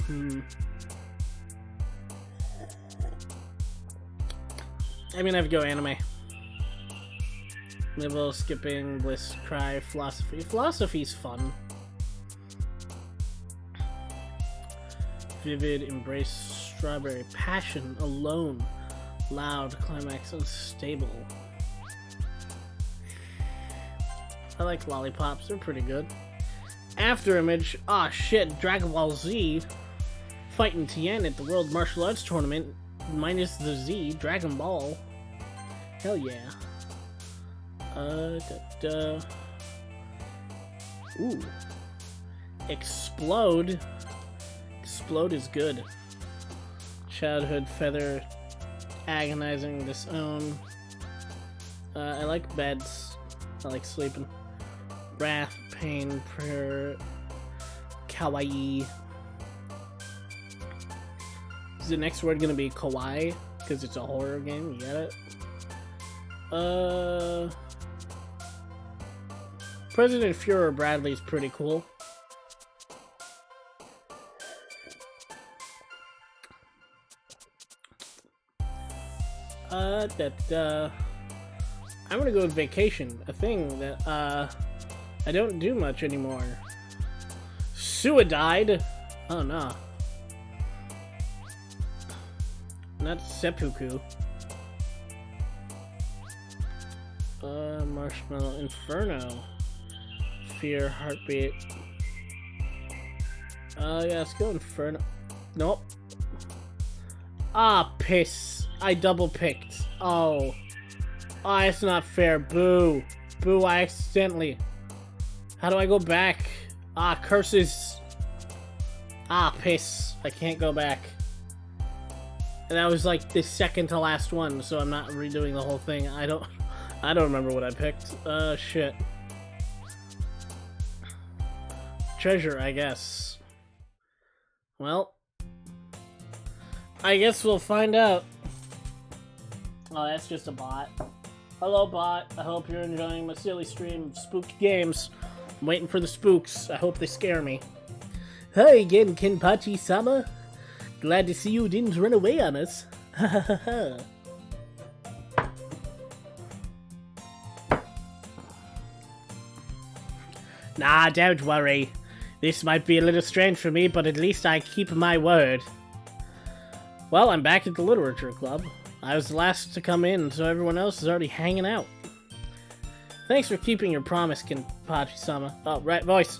Speaker 1: I mean, I would go anime. Nibble, skipping, bliss, cry, philosophy. Philosophy's fun. Vivid, embrace, strawberry, passion, alone, loud, climax, unstable. I like lollipops, they're pretty good. After image, ah shit, Dragon Ball Z, fighting Tien at the World Martial Arts Tournament, minus the Z, Dragon Ball. Hell yeah. Ooh. Explode. Explode is good. Childhood feather. Agonizing, disown. I like beds. I like sleeping. Wrath, pain, prayer. Kawaii. Is the next word gonna be kawaii? Because it's a horror game, you get it? President Fuhrer Bradley's pretty cool. I'm gonna go with vacation, a thing that, I don't do much anymore. Suicide? Oh no. Not seppuku. Marshmallow Inferno. Fear, heartbeat. Yeah, let's go Inferno. Nope. Ah, piss. I double picked. Oh. Oh, it's not fair. Boo. Boo, I accidentally. How do I go back? Ah, curses. Ah, piss. I can't go back. And that was like the second to last one, so I'm not redoing the whole thing. I don't remember what I picked. Shit. Treasure, I guess. Well, I guess we'll find out. Oh, that's just a bot. Hello, bot. I hope you're enjoying my silly stream of spooky games. I'm waiting for the spooks. I hope they scare me. Hi again, Kenpachi-sama. Glad to see you didn't run away on us. Ha ha ha ha. Nah, don't worry. This might be a little strange for me, but at least I keep my word. Well, I'm back at the Literature Club. I was the last to come in, so everyone else is already hanging out. Thanks for keeping your promise, Kenpachi-sama. Oh, right voice.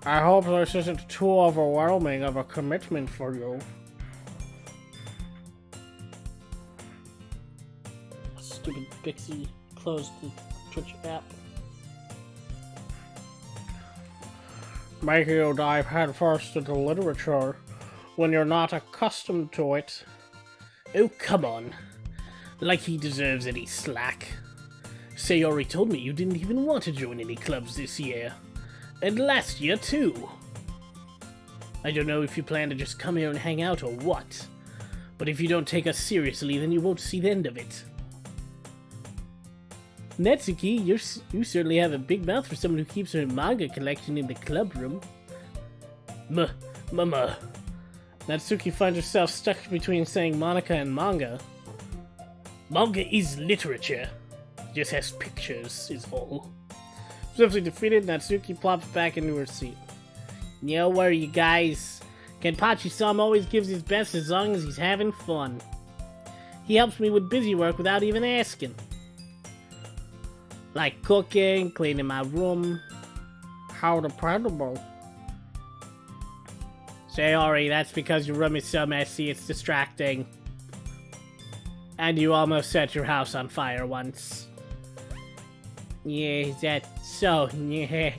Speaker 1: I hope this isn't too overwhelming of a commitment for you. Stupid Pixie closed the Twitch app. Making you dive headfirst into literature when you're not accustomed to it. Oh, come on. Like he deserves any slack. Sayori told me you didn't even want to join any clubs this year. And last year, too. I don't know if you plan to just come here and hang out or what. But if you don't take us seriously, then you won't see the end of it. Natsuki, you certainly have a big mouth for someone who keeps her manga collection in the club room. Mama. Natsuki finds herself stuck between saying Monica and manga. Manga is literature. It just has pictures, is all. Swiftly defeated, Natsuki plops back into her seat. No worry, you guys. Kenpachi-sama always gives his best as long as he's having fun. He helps me with busy work without even asking. Like cooking, cleaning my room. How dependable. Sayori, that's because your room is so messy it's distracting. And you almost set your house on fire once. Yeah, that's so. You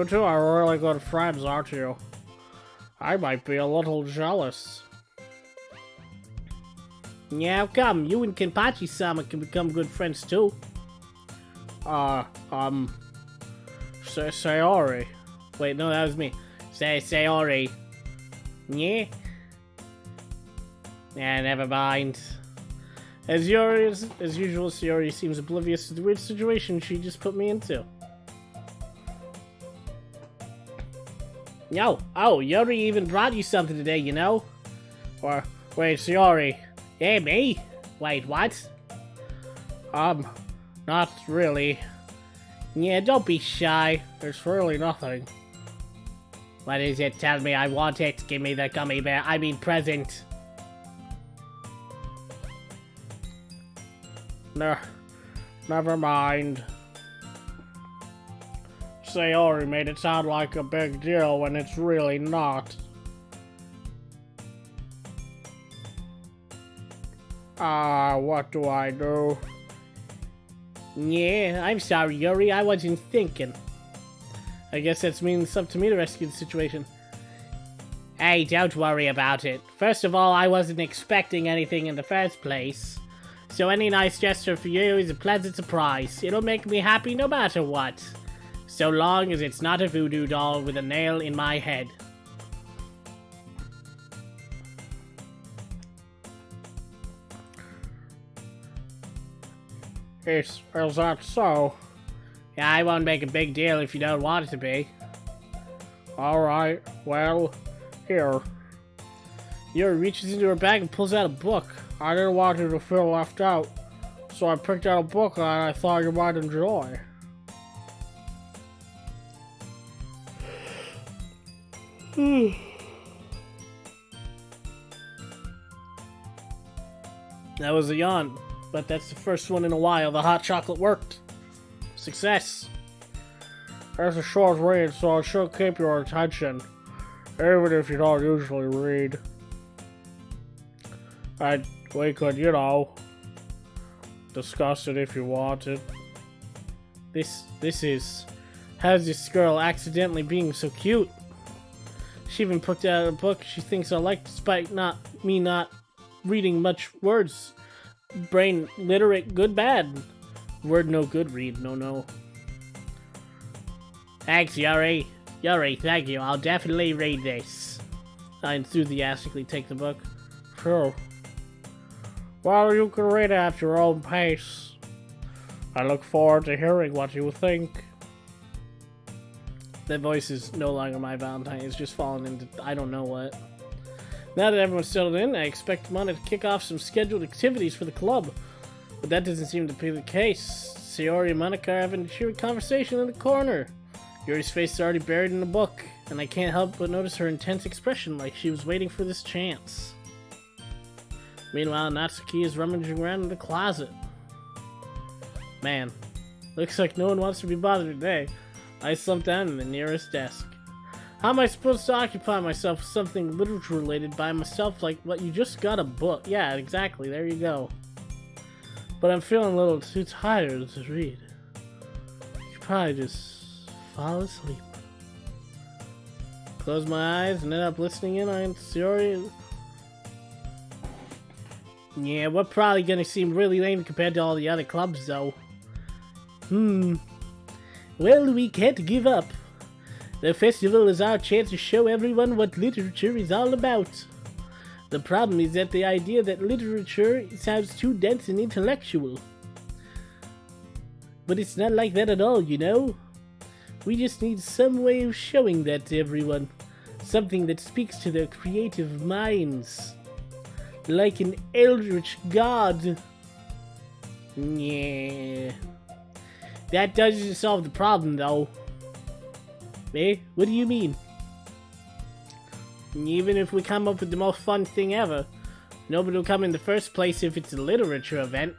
Speaker 1: two are really good friends, aren't you? I might be a little jealous. Yeah, how come? You and Kenpachi-sama can become good friends too. Sayori. Wait, no, that was me. Sayori. Yeah? Yeah, never mind. As usual, Sayori seems oblivious to the weird situation she just put me into. Yo, oh, Yuri even brought you something today, you know? Or, wait, Sayori. Hey, me? Wait, what? Not really. Yeah, don't be shy. There's really nothing. What is it? Tell me, I want it. Give me the gummy bear. I mean present. Never mind. Sayori made it sound like a big deal when it's really not. What do I do? Yeah, I'm sorry, Yuri. I wasn't thinking. I guess that's means up to me to rescue the situation. Hey, don't worry about it. First of all, I wasn't expecting anything in the first place. So any nice gesture for you is a pleasant surprise. It'll make me happy no matter what. So long as it's not a voodoo doll with a nail in my head. Is that so? Yeah, I won't make a big deal if you don't want it to be. Alright, well, here. Yuri reaches into her bag and pulls out a book. I didn't want you to feel left out, so I picked out a book that I thought you might enjoy. That was a yawn, but that's the first one in a while. The hot chocolate worked. Success. It's a short read, so it should keep your attention, even if you don't usually read. And we could, you know, discuss it if you wanted. This is... How's this girl accidentally being so cute? She even picked out a book she thinks I like despite me not reading much words. Brain literate, good, bad. Word no good, read, no. Thanks, Yuri. Yuri, thank you. I'll definitely read this. I enthusiastically take the book. Sure. Well, you can read it at your own pace. I look forward to hearing what you think. That voice is no longer my Valentine. It's just fallen into I don't know what. Now that everyone's settled in, I expect Mana to kick off some scheduled activities for the club. But that doesn't seem to be the case. Sayori and Monica are having a cheery conversation in the corner. Yuri's face is already buried in the book, and I can't help but notice her intense expression like she was waiting for this chance. Meanwhile, Natsuki is rummaging around in the closet. Man, looks like no one wants to be bothered today. I slumped down in the nearest desk. How am I supposed to occupy myself with something literature related by myself like what you just got a book? Yeah, exactly, there you go. But I'm feeling a little too tired to read. You should probably just fall asleep. Close my eyes and end up listening in on Sayori. Yeah, we're probably gonna seem really lame compared to all the other clubs though. Well, we can't give up. The festival is our chance to show everyone what literature is all about. The problem is that the idea that literature sounds too dense and intellectual. But it's not like that at all, you know? We just need some way of showing that to everyone. Something that speaks to their creative minds. Like an eldritch god. Yeah. That doesn't solve the problem, though. Eh? What do you mean? Even if we come up with the most fun thing ever, nobody will come in the first place if it's a literature event.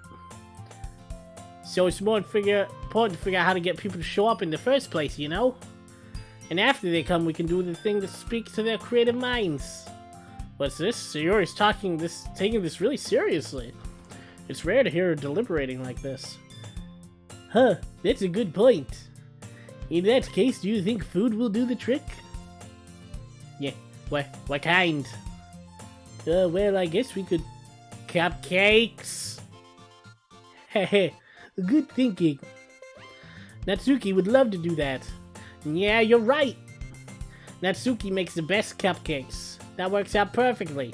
Speaker 1: So it's more important to figure out how to get people to show up in the first place, you know? And after they come, we can do the thing that speaks to their creative minds. What's this? Sayori's taking this really seriously. It's rare to hear her deliberating like this. Huh, that's a good point. In that case, do you think food will do the trick? Yeah, what kind? Well, I guess we could cupcakes. Heh, good thinking. Natsuki would love to do that. Yeah, you're right. Natsuki makes the best cupcakes. That works out perfectly.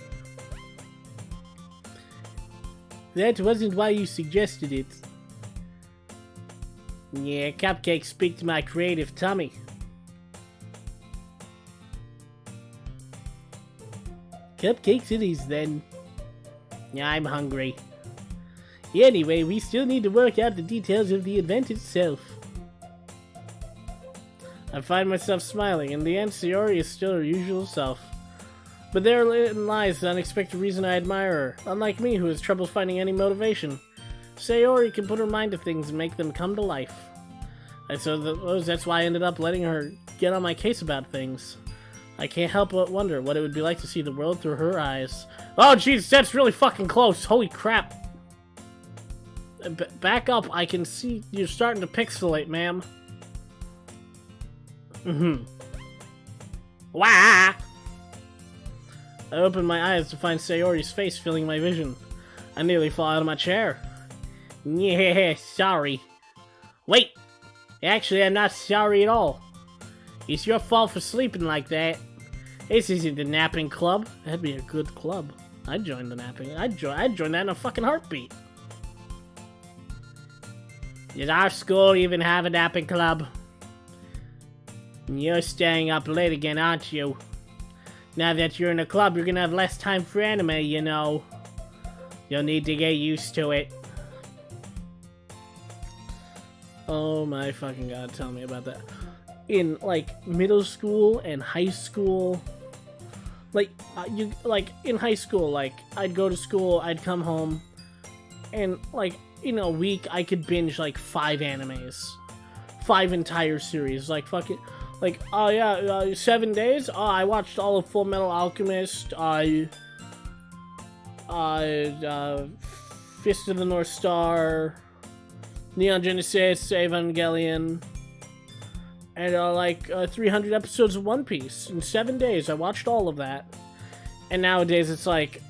Speaker 1: That wasn't why you suggested it. Yeah, cupcakes speak to my creative tummy. Cupcakes it is then. Yeah, I'm hungry. Anyway, we still need to work out the details of the event itself. I find myself smiling. In the end, Sayori is still her usual self. But therein lies the unexpected reason I admire her. Unlike me, who has trouble finding any motivation, Sayori can put her mind to things and make them come to life. I suppose that's why I ended up letting her get on my case about things. I can't help but wonder what it would be like to see the world through her eyes. Oh, jeez, that's really fucking close. Holy crap. Back up. I can see you're starting to pixelate, ma'am. Wah! I opened my eyes to find Sayori's face filling my vision. I nearly fall out of my chair. Yeah, sorry. Wait! Actually, I'm not sorry at all. It's your fault for sleeping like that. This isn't the napping club. That'd be a good club. I'd join the napping. I'd join that in a fucking heartbeat. Does our school even have a napping club? You're staying up late again, aren't you? Now that you're in a club, you're gonna have less time for anime, you know. You'll need to get used to it. Oh my fucking god, tell me about that. In, like, middle school and high school, in high school, like, I'd go to school, I'd come home, and, like, in a week, I could binge, like, 5 animes. 5 entire series, like, fucking, like, oh yeah, 7 days? Oh, I watched all of Full Metal Alchemist, Fist of the North Star, Neon Genesis, Evangelion, and 300 episodes of One Piece in 7 days. I watched all of that. And nowadays it's like,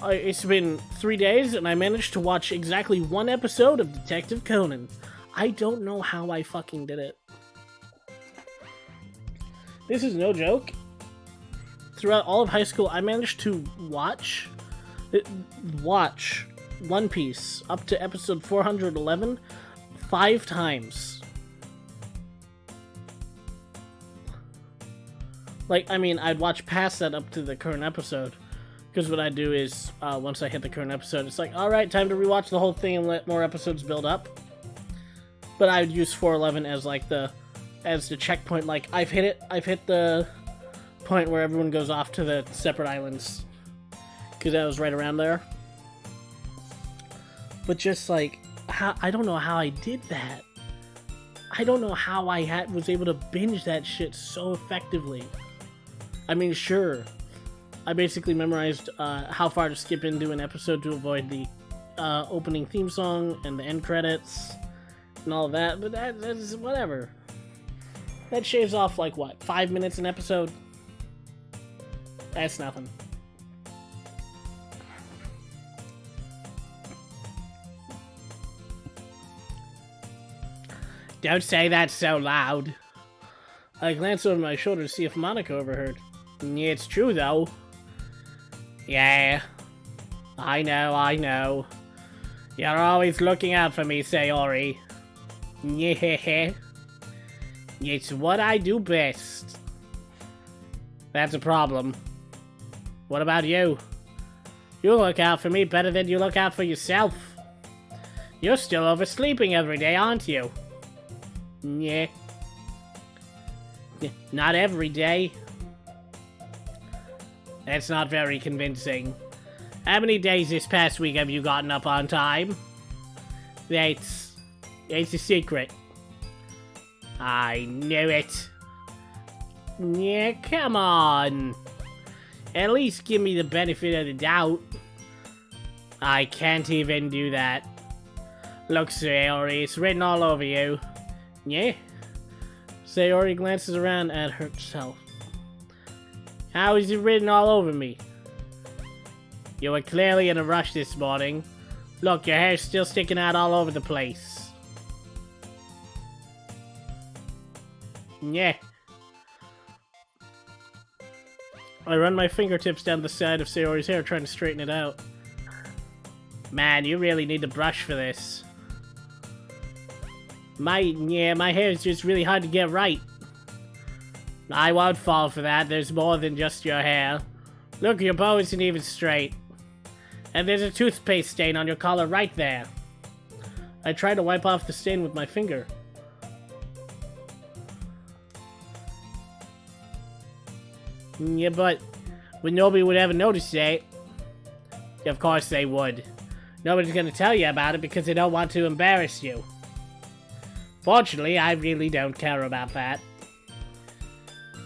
Speaker 1: it's been 3 days and I managed to watch exactly 1 episode of Detective Conan. I don't know how I fucking did it. This is no joke. Throughout all of high school, I managed to watch One Piece up to episode 411 5 times. Like, I mean, I'd watch past that up to the current episode. Because what I do is, once I hit the current episode, it's like, alright, time to rewatch the whole thing and let more episodes build up. But I would use 411 as, like, as the checkpoint. Like, I've hit the point where everyone goes off to the separate islands. Because I was right around there. But just, like, I don't know how I did that. I don't know how I was able to binge that shit so effectively. I mean, sure, I basically memorized how far to skip into an episode to avoid the opening theme song and the end credits and all of that, but that's whatever. That shaves off, like, what, 5 minutes an episode? That's nothing. Don't say that so loud. I glanced over my shoulder to see if Monica overheard. Yeah, it's true, though. Yeah. I know. You're always looking out for me, Sayori. Yeah. It's what I do best. That's a problem. What about you? You look out for me better than you look out for yourself. You're still oversleeping every day, aren't you? Yeah. Not every day. That's not very convincing. How many days this past week have you gotten up on time? It's a secret. I knew it. Yeah, come on. At least give me the benefit of the doubt. I can't even do that. Look, Sayori, it's written all over you. Yeah? Sayori glances around at herself. How is it written all over me? You were clearly in a rush this morning. Look, your hair's still sticking out all over the place. Yeah. I run my fingertips down the side of Sayori's hair trying to straighten it out. Man, you really need to brush for this. My hair is just really hard to get right. I won't fall for that. There's more than just your hair. Look, your bow isn't even straight. And there's a toothpaste stain on your collar right there. I tried to wipe off the stain with my finger. Yeah, but nobody would ever notice it. Of course they would. Nobody's gonna tell you about it because they don't want to embarrass you. Fortunately, I really don't care about that.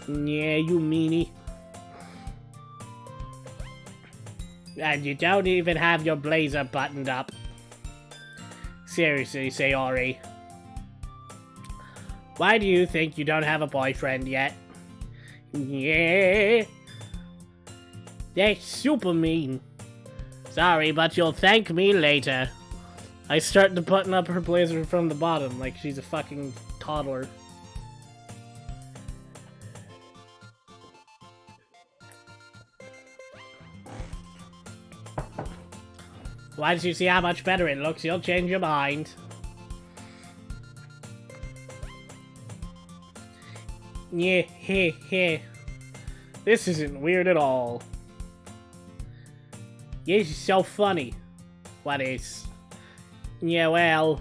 Speaker 1: Yeah, you meanie. And you don't even have your blazer buttoned up. Seriously, Sayori. Why do you think you don't have a boyfriend yet? Yeah. That's super mean. Sorry, but you'll thank me later. I start to button up her blazer from the bottom like she's a fucking toddler. Once you see how much better it looks, you'll change your mind. Yeah, This isn't weird at all. This is so funny. What is? Yeah, well,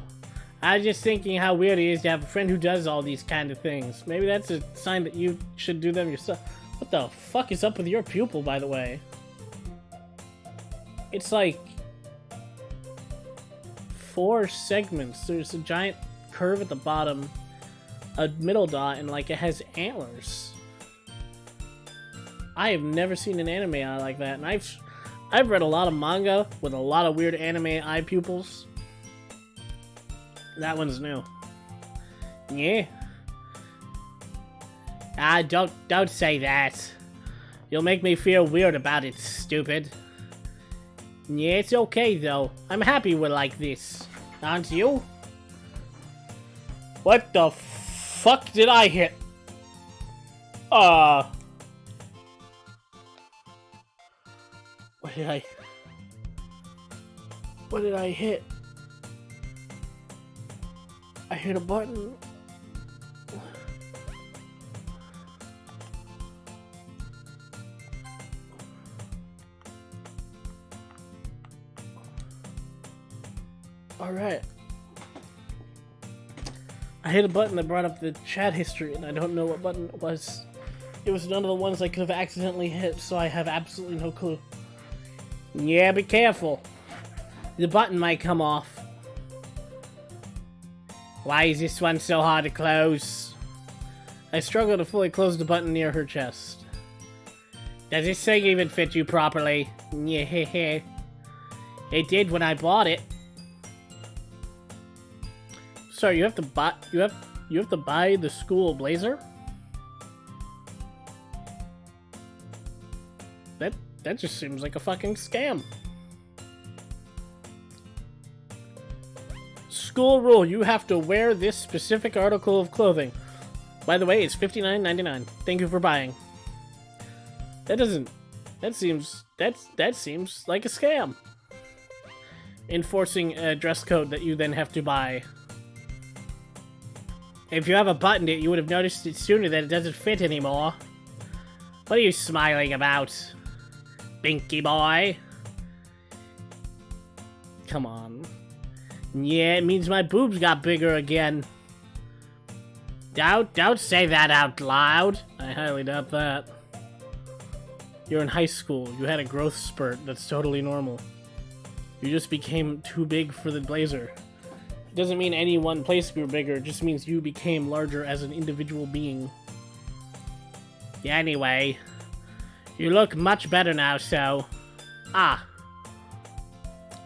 Speaker 1: I was just thinking how weird it is to have a friend who does all these kind of things. Maybe that's a sign that you should do them yourself. What the fuck is up with your pupil, by the way? It's like 4 segments. There's a giant curve at the bottom, a middle dot, and like it has antlers. I have never seen an anime eye like that, and I've read a lot of manga with a lot of weird anime eye pupils. That one's new. Yeah. Don't say that. You'll make me feel weird about it, stupid. Yeah, it's okay though. I'm happy we're like this. Aren't you? What the fuck did I hit? What did I hit? I hit a button. Alright. I hit a button that brought up the chat history, and I don't know what button it was. It was none of the ones I could have accidentally hit, so I have absolutely no clue. Yeah, be careful. The button might come off. Why is this one so hard to close? I struggle to fully close the button near her chest. Does this thing even fit you properly? Yeah, it did when I bought it. Sorry, you have to buy the school blazer? That just seems like a fucking scam. School rule, you have to wear this specific article of clothing. By the way, it's $59.99. Thank you for buying. That seems like a scam. Enforcing a dress code that you then have to buy. If you haven't buttoned it, you would have noticed it sooner that it doesn't fit anymore. What are you smiling about? Binky boy? Come on. Yeah, it means my boobs got bigger again. Don't say that out loud. I highly doubt that. You're in high school. You had a growth spurt. That's totally normal. You just became too big for the blazer. It doesn't mean any one place grew bigger. It just means you became larger as an individual being. Yeah, anyway. You look much better now, so...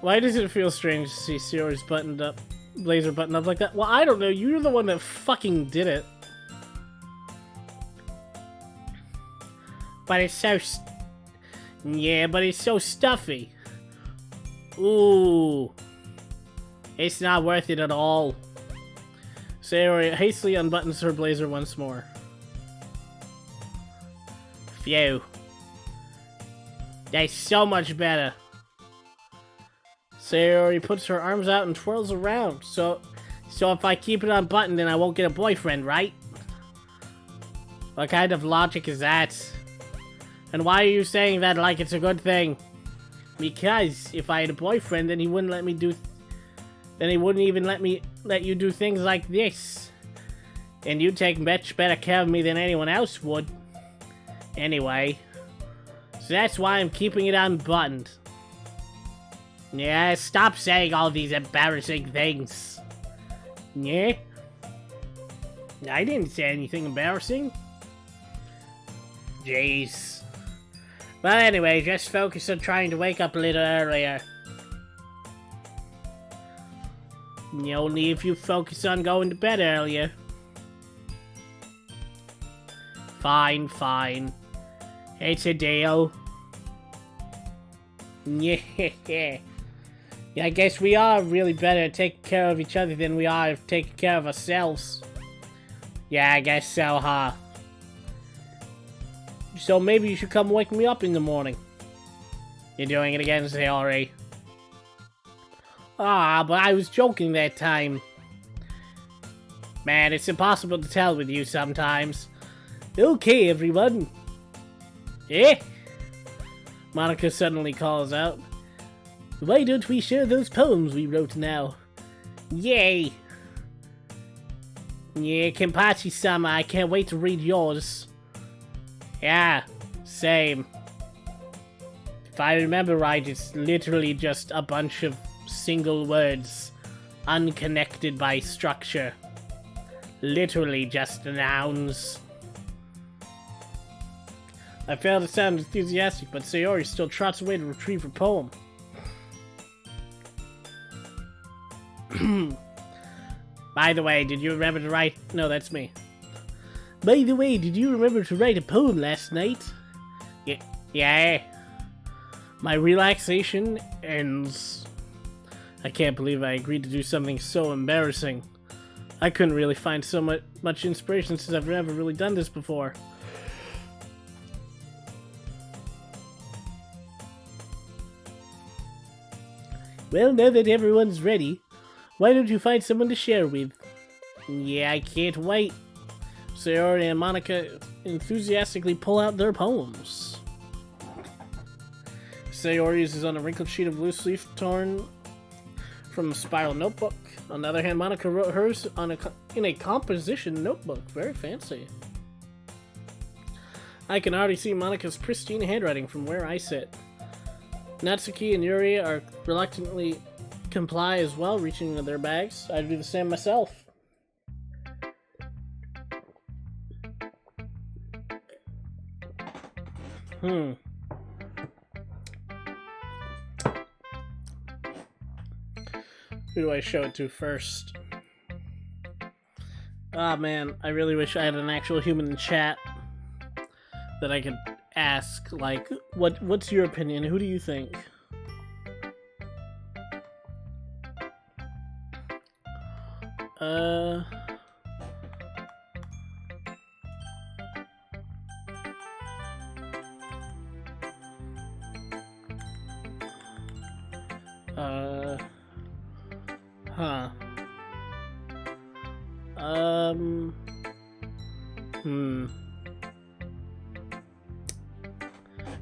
Speaker 1: Why does it feel strange to see Sayori's blazer buttoned up like that? Well, I don't know. You're the one that fucking did it. But it's so... Yeah, but it's so stuffy. Ooh. It's not worth it at all. Sayori hastily unbuttons her blazer once more. Phew. That's so much better. Sayori puts her arms out and twirls around. So if I keep it unbuttoned, then I won't get a boyfriend, right? What kind of logic is that? And why are you saying that like it's a good thing? Because if I had a boyfriend, then he wouldn't let me do... Then he wouldn't even let you do things like this. And you take much better care of me than anyone else would. Anyway. So that's why I'm keeping it unbuttoned. Yeah, stop saying all these embarrassing things. Yeah? I didn't say anything embarrassing. Jeez. But anyway, just focus on trying to wake up a little earlier. Only if you focus on going to bed earlier. Fine, fine. It's a deal. Yeah. I guess we are really better at taking care of each other than we are at taking care of ourselves. Yeah, I guess so, huh? So maybe you should come wake me up in the morning. You're doing it again, Sayori. Ah, but I was joking that time. Man, it's impossible to tell with you sometimes. Okay, everyone. Eh? Monica suddenly calls out. Why don't we share those poems we wrote now? Yay! Yeah, Kenpachi-sama, I can't wait to read yours. Yeah, same. If I remember right, it's literally just a bunch of single words, unconnected by structure. Literally just nouns. I failed to sound enthusiastic, but Sayori still trots away to retrieve her poem. By the way, did you remember to write... No, that's me. By the way, did you remember to write a poem last night? Yeah. My relaxation ends. I can't believe I agreed to do something so embarrassing. I couldn't really find so much inspiration since I've never really done this before. Well, now that everyone's ready, why don't you find someone to share with? Yeah, I can't wait. Sayori and Monica enthusiastically pull out their poems. Sayori's is on a wrinkled sheet of loose leaf torn from a spiral notebook. On the other hand, Monica wrote hers in a composition notebook. Very fancy. I can already see Monica's pristine handwriting from where I sit. Natsuki and Yuri are reluctantly comply as well, reaching into their bags. I'd do the same myself. Who do I show it to first? Ah, man, I really wish I had an actual human in chat that I could ask, like, what's your opinion? Who do you think?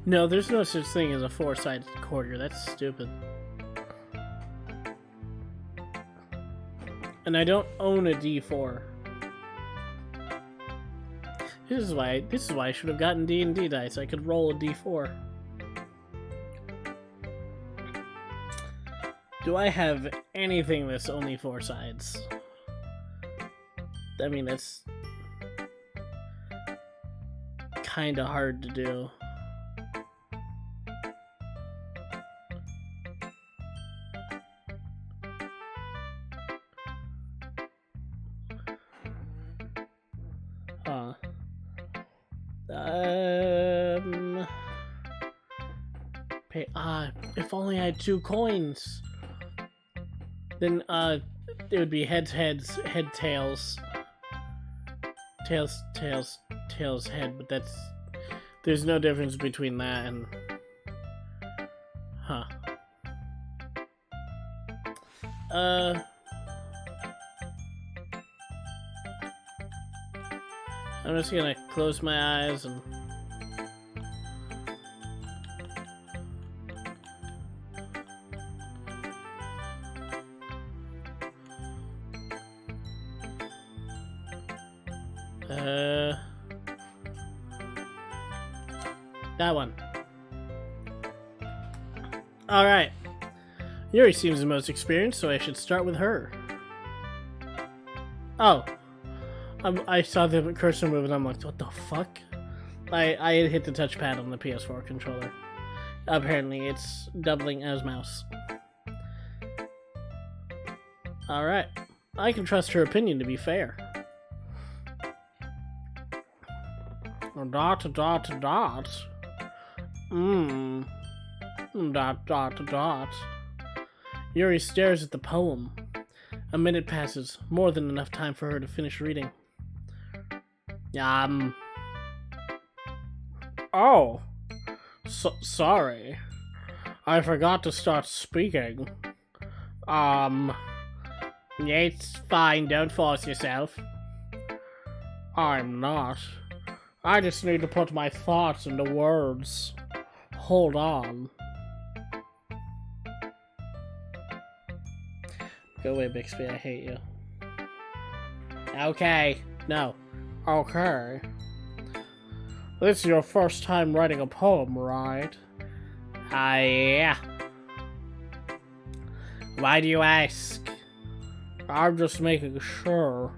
Speaker 1: No, there's no such thing as a four-sided quarter. That's stupid. And I don't own a D4. This is why I should have gotten D&D dice. I could roll a D4. Do I have anything that's only 4 sides? I mean, that's kind of hard to do. Hey, if only I had 2 coins. Then, it would be heads, head, tails. Tails, head, but there's no difference between that and... Huh. I'm just gonna close my eyes and... That one. Alright. Yuri seems the most experienced, so I should start with her. Oh. I saw the cursor move and I'm like, what the fuck? I had hit the touchpad on the PS4 controller. Apparently it's doubling as mouse. Alright. I can trust her opinion to be fair. Dot. Dot. Yuri stares at the poem. A minute passes, more than enough time for her to finish reading. Oh. Sorry. I forgot to start speaking. It's fine, don't force yourself. I'm not. I just need to put my thoughts into words. Hold on. Go away, Bixby, I hate you. Okay. No. Okay. This is your first time writing a poem, right? Yeah. Why do you ask? I'm just making sure.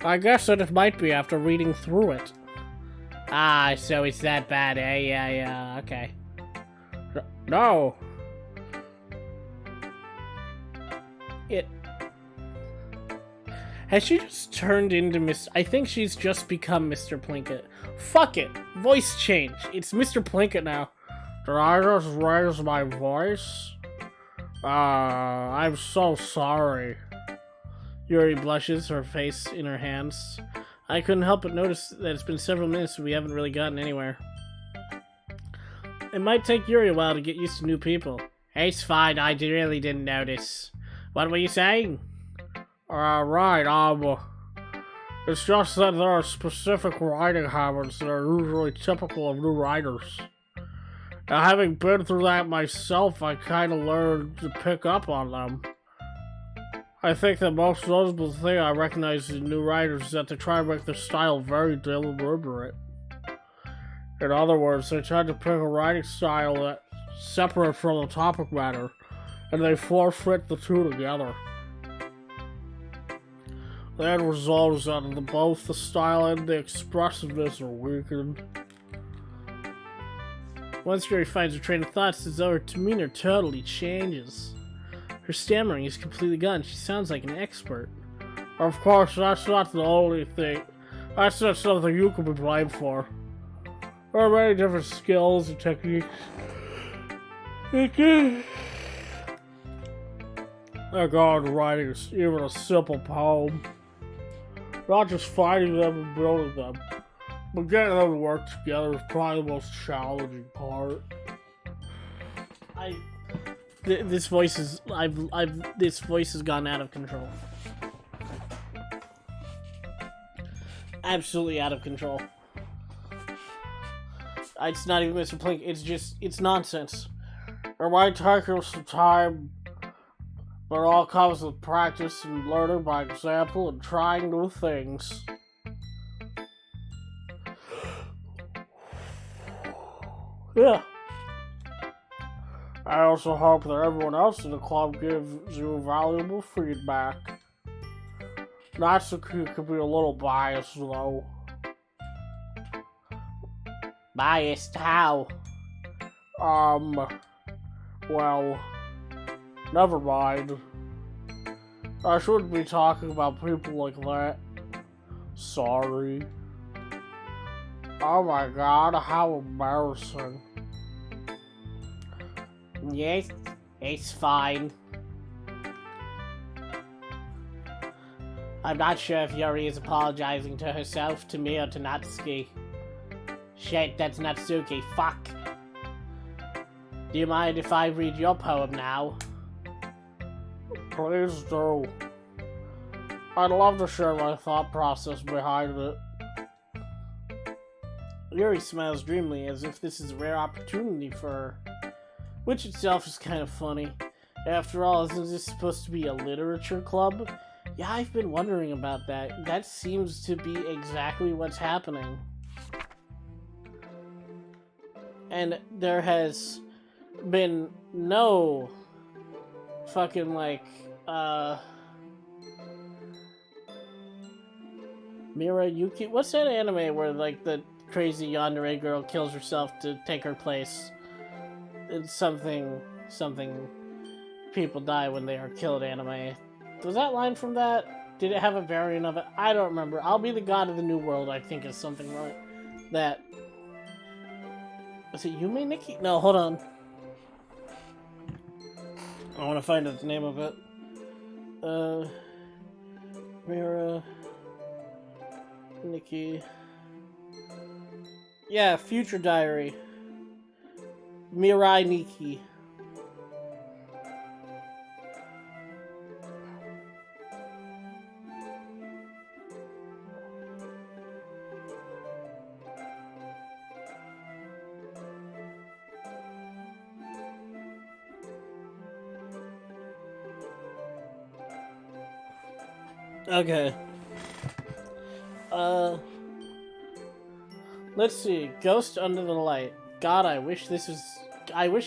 Speaker 1: I guess that it might be after reading through it. So it's that bad, eh? Yeah, okay. No! Has she just turned into I think she's just become Mr. Plinkett. Fuck it! Voice change! It's Mr. Plinkett now. Did I just raise my voice? I'm so sorry. Yuri blushes, her face in her hands. I couldn't help but notice that it's been several minutes and we haven't really gotten anywhere. It might take Yuri a while to get used to new people. It's fine, I really didn't notice. What were you saying? Right, it's just that there are specific writing habits that are usually typical of new writers. Now, having been through that myself, I kinda learned to pick up on them. I think the most notable thing I recognize in new writers is that they try to make their style very deliberate. In other words, they try to pick a writing style that's separate from the topic matter, and they force-fit the two together. The end result is that both the style and the expressiveness are weakened. Once Yuri finds her train of thoughts, her demeanor totally changes. Her stammering is completely gone. She sounds like an expert. Of course, that's not the only thing. That's not something you can be blamed for. There are many different skills and techniques. That go into writing even a simple poem. Not just finding them and building them, but getting them to work together is probably the most challenging part. This voice has gone out of control. Absolutely out of control. It's not even Mr. Plink, it's nonsense. It might take you some time, but it all comes with practice and learning by example and trying new things. Yeah. I also hope that everyone else in the club gives you valuable feedback. Natsuki could be a little biased, though. Biased? How? Well, never mind. I shouldn't be talking about people like that. Sorry. Oh my god, how embarrassing. Yes, it's fine. I'm not sure if Yuri is apologizing to herself, to me, or to Natsuki. Shit, that's Natsuki. Fuck. Do you mind if I read your poem now? Please do. I'd love to share my thought process behind it. Yuri smiles dreamily as if this is a rare opportunity for her, which itself is kind of funny. After all, isn't this supposed to be a literature club? Yeah, I've been wondering about that. That seems to be exactly what's happening. And there has been no fucking, like, Mira Yuki? What's that anime where, like, the crazy yandere girl kills herself to take her place? It's something people die when they are killed anime. Was that line from that? Did it have a variant of it? I don't remember. I'll be the god of the new world, I think, is something like that. Was it Yume Nikki? No, hold on. I want to find out the name of it. Mira Nikki. Yeah, Future Diary. Mirai Nikki. Okay. Let's see. Ghost Under the Light. God, I wish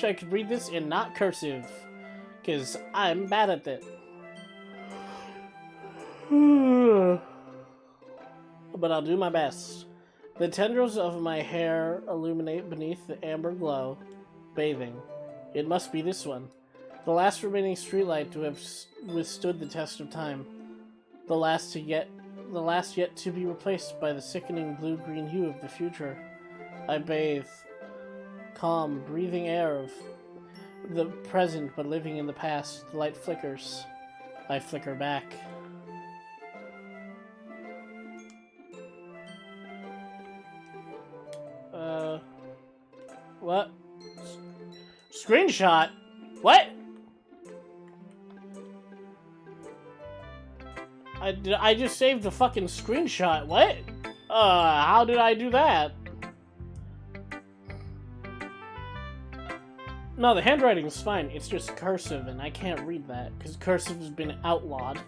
Speaker 1: I could read this in not cursive, because I'm bad at it. But I'll do my best. The tendrils of my hair illuminate beneath the amber glow, bathing. It must be this one. The last remaining streetlight to have withstood the test of time. The last yet to be replaced by the sickening blue-green hue of the future. I bathe, calm, breathing air of the present but living in the past. The light flickers. I flicker back. What? Screenshot? What? I just saved the fucking screenshot. What? How did I do that? No, the handwriting's fine. It's just cursive, and I can't read that, because cursive has been outlawed.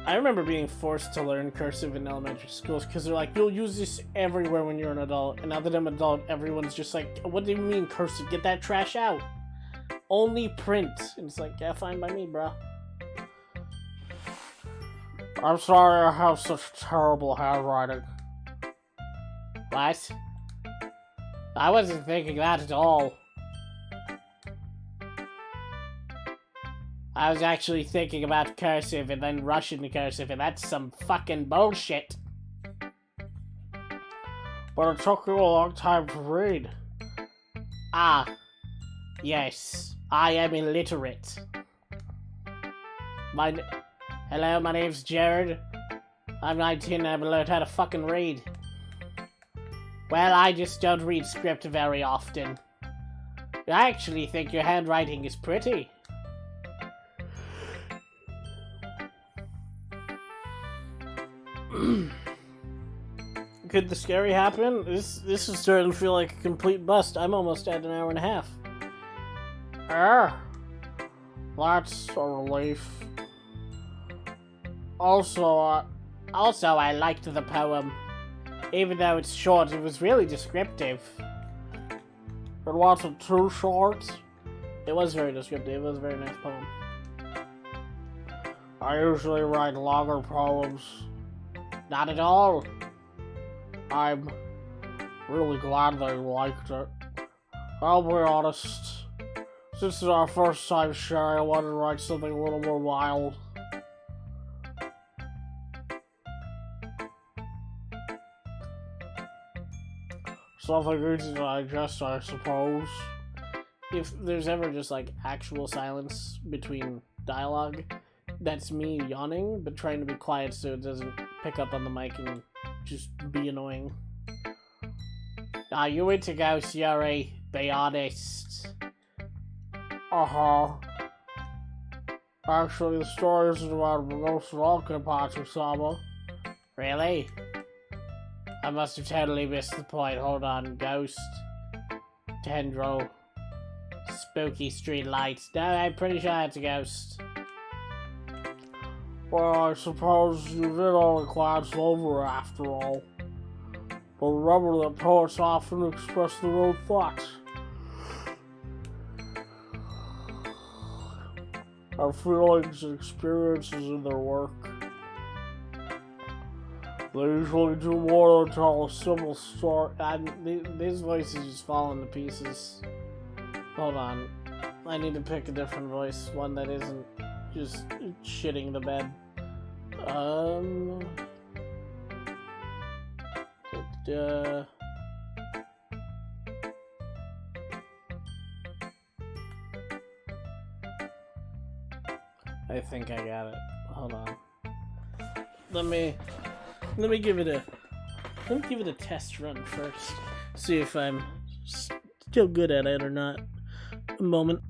Speaker 1: I remember being forced to learn cursive in elementary schools, because they're like, you'll use this everywhere when you're an adult. And now that I'm an adult, everyone's just like, what do you mean cursive? Get that trash out. Only print. And it's like, yeah, fine by me, bro. I'm sorry I have such terrible handwriting. What? I wasn't thinking that at all. I was actually thinking about cursive and then Russian cursive, and that's some fucking bullshit. But it took you a long time to read. Ah. Yes. I am illiterate. Hello, my name's Jared. I'm 19 and I haven't learned how to fucking read. Well, I just don't read script very often. I actually think your handwriting is pretty. Could the scary happen? This is starting to feel like a complete bust. I'm almost at an hour and a half. That's a relief. Also, I liked the poem. Even though it's short, it was really descriptive. It wasn't too short. It was very descriptive. It was a very nice poem. I usually write longer poems. Not at all. I'm really glad they liked it. I'll be honest. Since it's our first time sharing, I wanted to write something a little more wild. something easy to digest, I suppose. If there's ever just like actual silence between dialogue, that's me yawning, but trying to be quiet so it doesn't pick up on the mic and just be annoying. Are you into ghosts, Yuri? Be honest. Uh-huh. Actually, the story isn't about ghosts at all, Kenpachi-sama. Really? I must have totally missed the point. Hold on. Ghost. Tendril. Spooky street lights. No, I'm pretty sure it's a ghost. Well, I suppose you did only glance over after all. But remember that poets often express their own thoughts. Our feelings and experiences in their work. They usually do more than tell a simple story. These voices just fall into pieces. Hold on. I need to pick a different voice. One that isn't just shitting the bed. I think I got it. Hold on. Let me give it a test run first. See if I'm still good at it or not. A moment.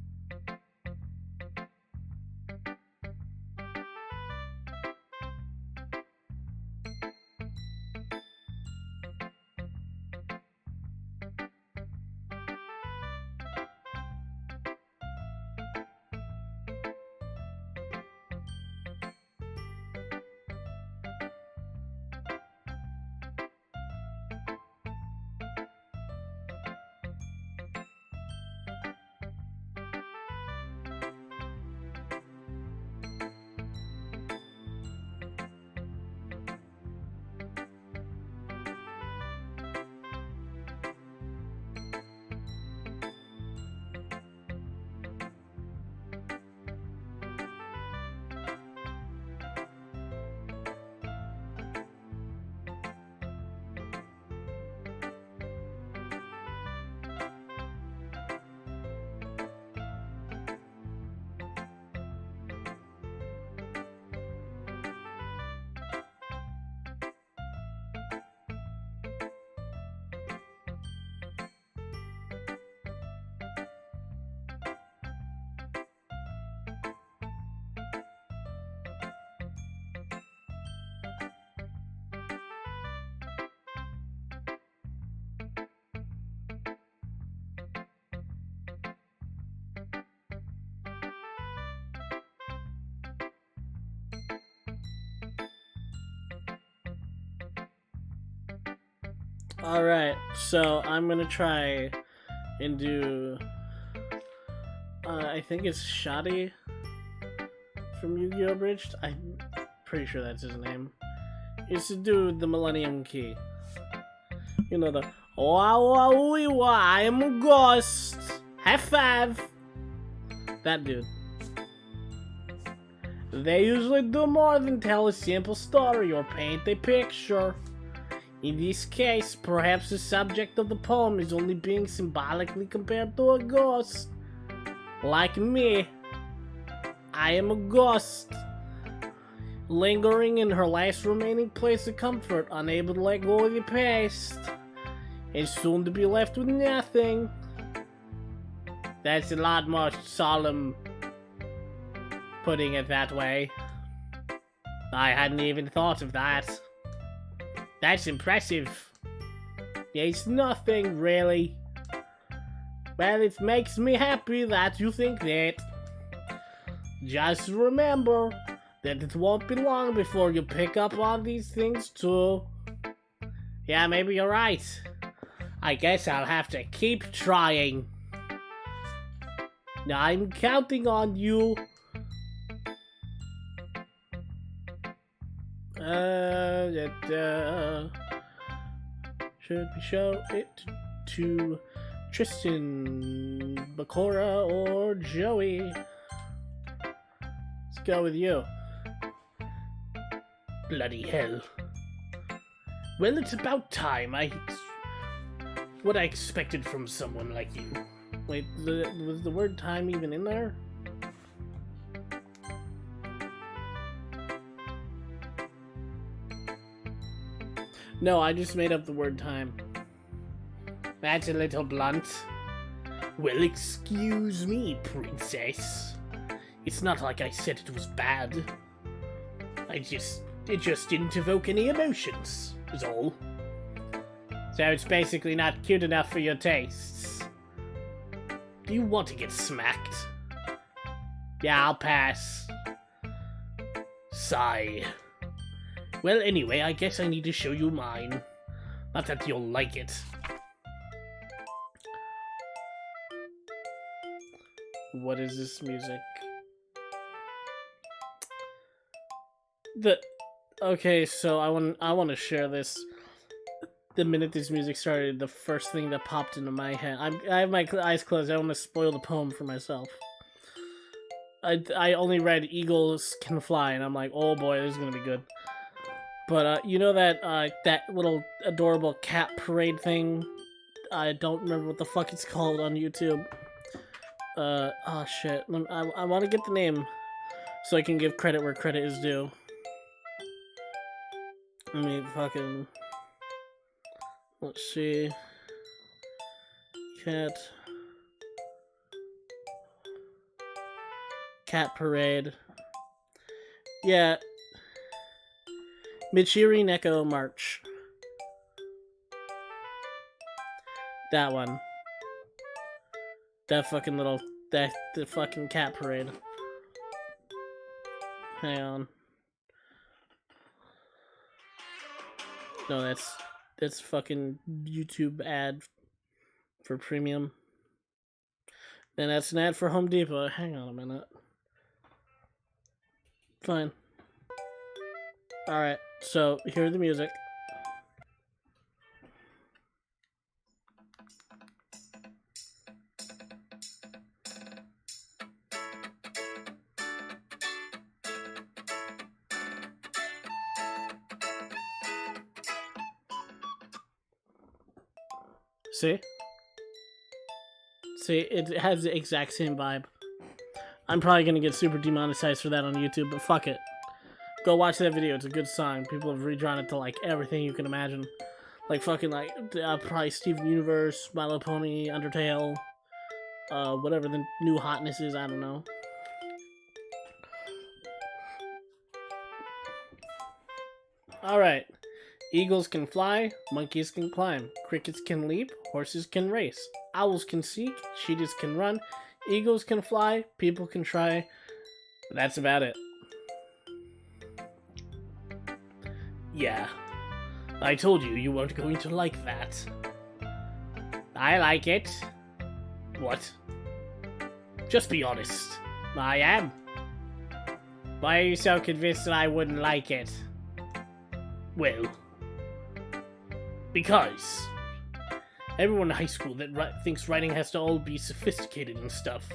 Speaker 1: Alright, so I'm gonna try and do, I think it's Shadi from Yu-Gi-Oh! Abridged. I'm pretty sure that's his name. It's to do the Millennium Key. You know, the I am a ghost. High five. That dude. They usually do more than tell a simple story or paint a picture. In this case, perhaps the subject of the poem is only being symbolically compared to a ghost. Like me, I am a ghost, lingering in her last remaining place of comfort, unable to let go of the past, and soon to be left with nothing. That's a lot more solemn, putting it that way. I hadn't even thought of that. That's impressive. It's nothing, really. Well, it makes me happy that you think that. Just remember that it won't be long before you pick up on these things too. Yeah, maybe you're right. I guess I'll have to keep trying. I'm counting on you. Should we show it to Tristan, Bakura, or Joey? Let's go with you. Bloody hell. Well, it's about time. what I expected from someone like you. Wait, was the word time even in there? No, I just made up the word time. That's a little blunt. Well, excuse me, princess. It's not like I said it was bad. It just didn't evoke any emotions, is all. So it's basically not cute enough for your tastes. Do you want to get smacked? Yeah, I'll pass. Sigh. Well, anyway, I guess I need to show you mine. Not that you'll like it. What is this music? Okay, so I want to share this. The minute this music started, the first thing that popped into my head. I have my eyes closed. I don't want to spoil the poem for myself. I only read "Eagles Can Fly" and I'm like, oh boy, this is gonna be good. But you know that that little adorable cat parade thing? I don't remember what the fuck it's called on YouTube. Oh shit. I want to get the name so I can give credit where credit is due. Let me fucking... Let's see. Cat parade. Yeah. Michiri Neko March. That one. That fucking little... the fucking cat parade. Hang on. No, that's fucking YouTube ad for premium. Then that's an ad for Home Depot. Hang on a minute. Fine. Alright, so hear the music. See? See, it has the exact same vibe. I'm probably gonna get super demonetized for that on YouTube, but fuck it. Go watch that video, it's a good song. People have redrawn it to, like, everything you can imagine. Like, fucking, like, probably Steven Universe, My Little Pony, Undertale, whatever the new hotness is, I don't know. Alright. Eagles can fly, monkeys can climb, crickets can leap, horses can race, owls can seek, cheetahs can run, eagles can fly, people can try. That's about it. Yeah, I told you you weren't going to like that. I like it. What? Just be honest. I am. Why are you so convinced that I wouldn't like it? Well... because everyone in high school that thinks writing has to all be sophisticated and stuff.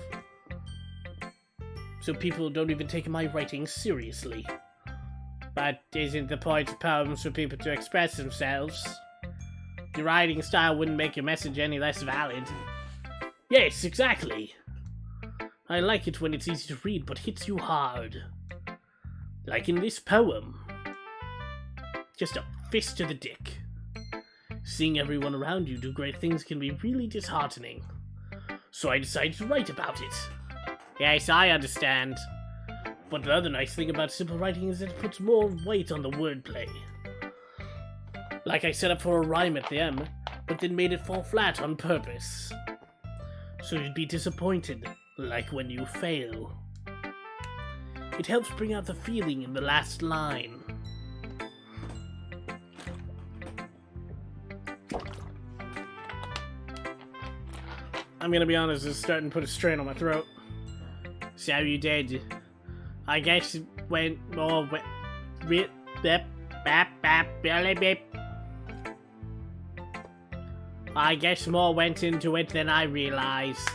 Speaker 1: So people don't even take my writing seriously. But isn't the point of poems for people to express themselves? Your writing style wouldn't make your message any less valid. Yes, exactly. I like it when it's easy to read but hits you hard. Like in this poem. Just a fist to the dick. Seeing everyone around you do great things can be really disheartening. So I decided to write about it. Yes, I understand. But the other nice thing about simple writing is that it puts more weight on the wordplay. Like I set up for a rhyme at the end, but then made it fall flat on purpose. So you'd be disappointed, like when you fail. It helps bring out the feeling in the last line. I'm gonna be honest, this is starting to put a strain on my throat. So you did. I guess it went more I guess more went into it than I realized.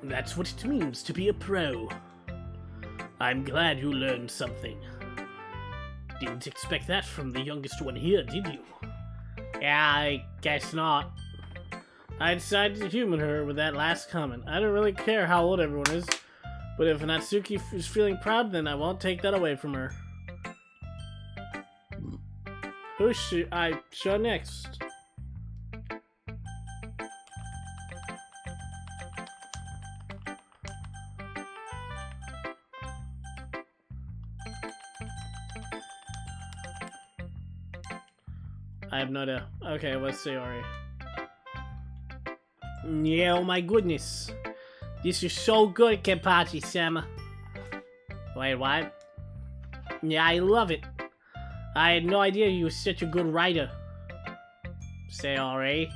Speaker 1: That's what it means to be a pro. I'm glad you learned something. Didn't expect that from the youngest one here, did you? Yeah, I guess not. I decided to humor her with that last comment. I don't really care how old everyone is, but if Natsuki is feeling proud, then I won't take that away from her. Who should I show next? I have no idea. Okay, let's see, Ori. Yeah, oh my goodness. This is so good, Kenpachi-sama. Wait, what? Yeah, I love it. I had no idea you were such a good writer. Sayori.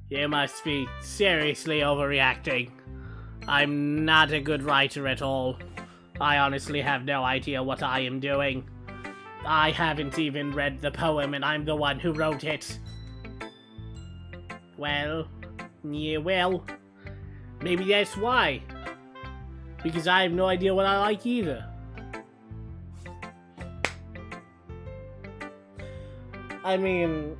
Speaker 1: You must be seriously overreacting. I'm not a good writer at all. I honestly have no idea what I am doing. I haven't even read the poem and I'm the one who wrote it. Well, yeah, well, maybe that's why. Because I have no idea what I like either. I mean,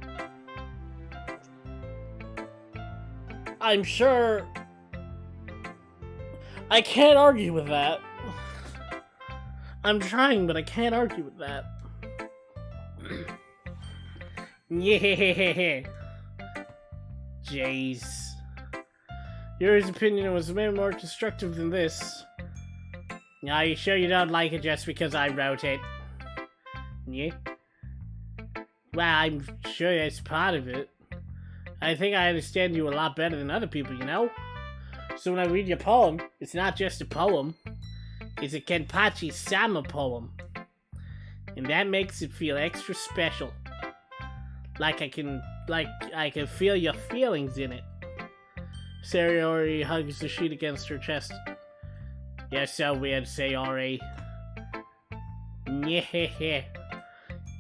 Speaker 1: I'm sure I can't argue with that. I'm trying, but I can't argue with that. Yeah. Jeez. Yuri's opinion was way more constructive than this. Are you sure you don't like it just because I wrote it? Yeah. Well, I'm sure that's part of it. I think I understand you a lot better than other people, you know? So when I read your poem, it's not just a poem. It's a Kenpachi-sama poem. And that makes it feel extra special. Like I can feel your feelings in it. Sayori hugs the sheet against her chest. You're so weird, Sayori. Yeah.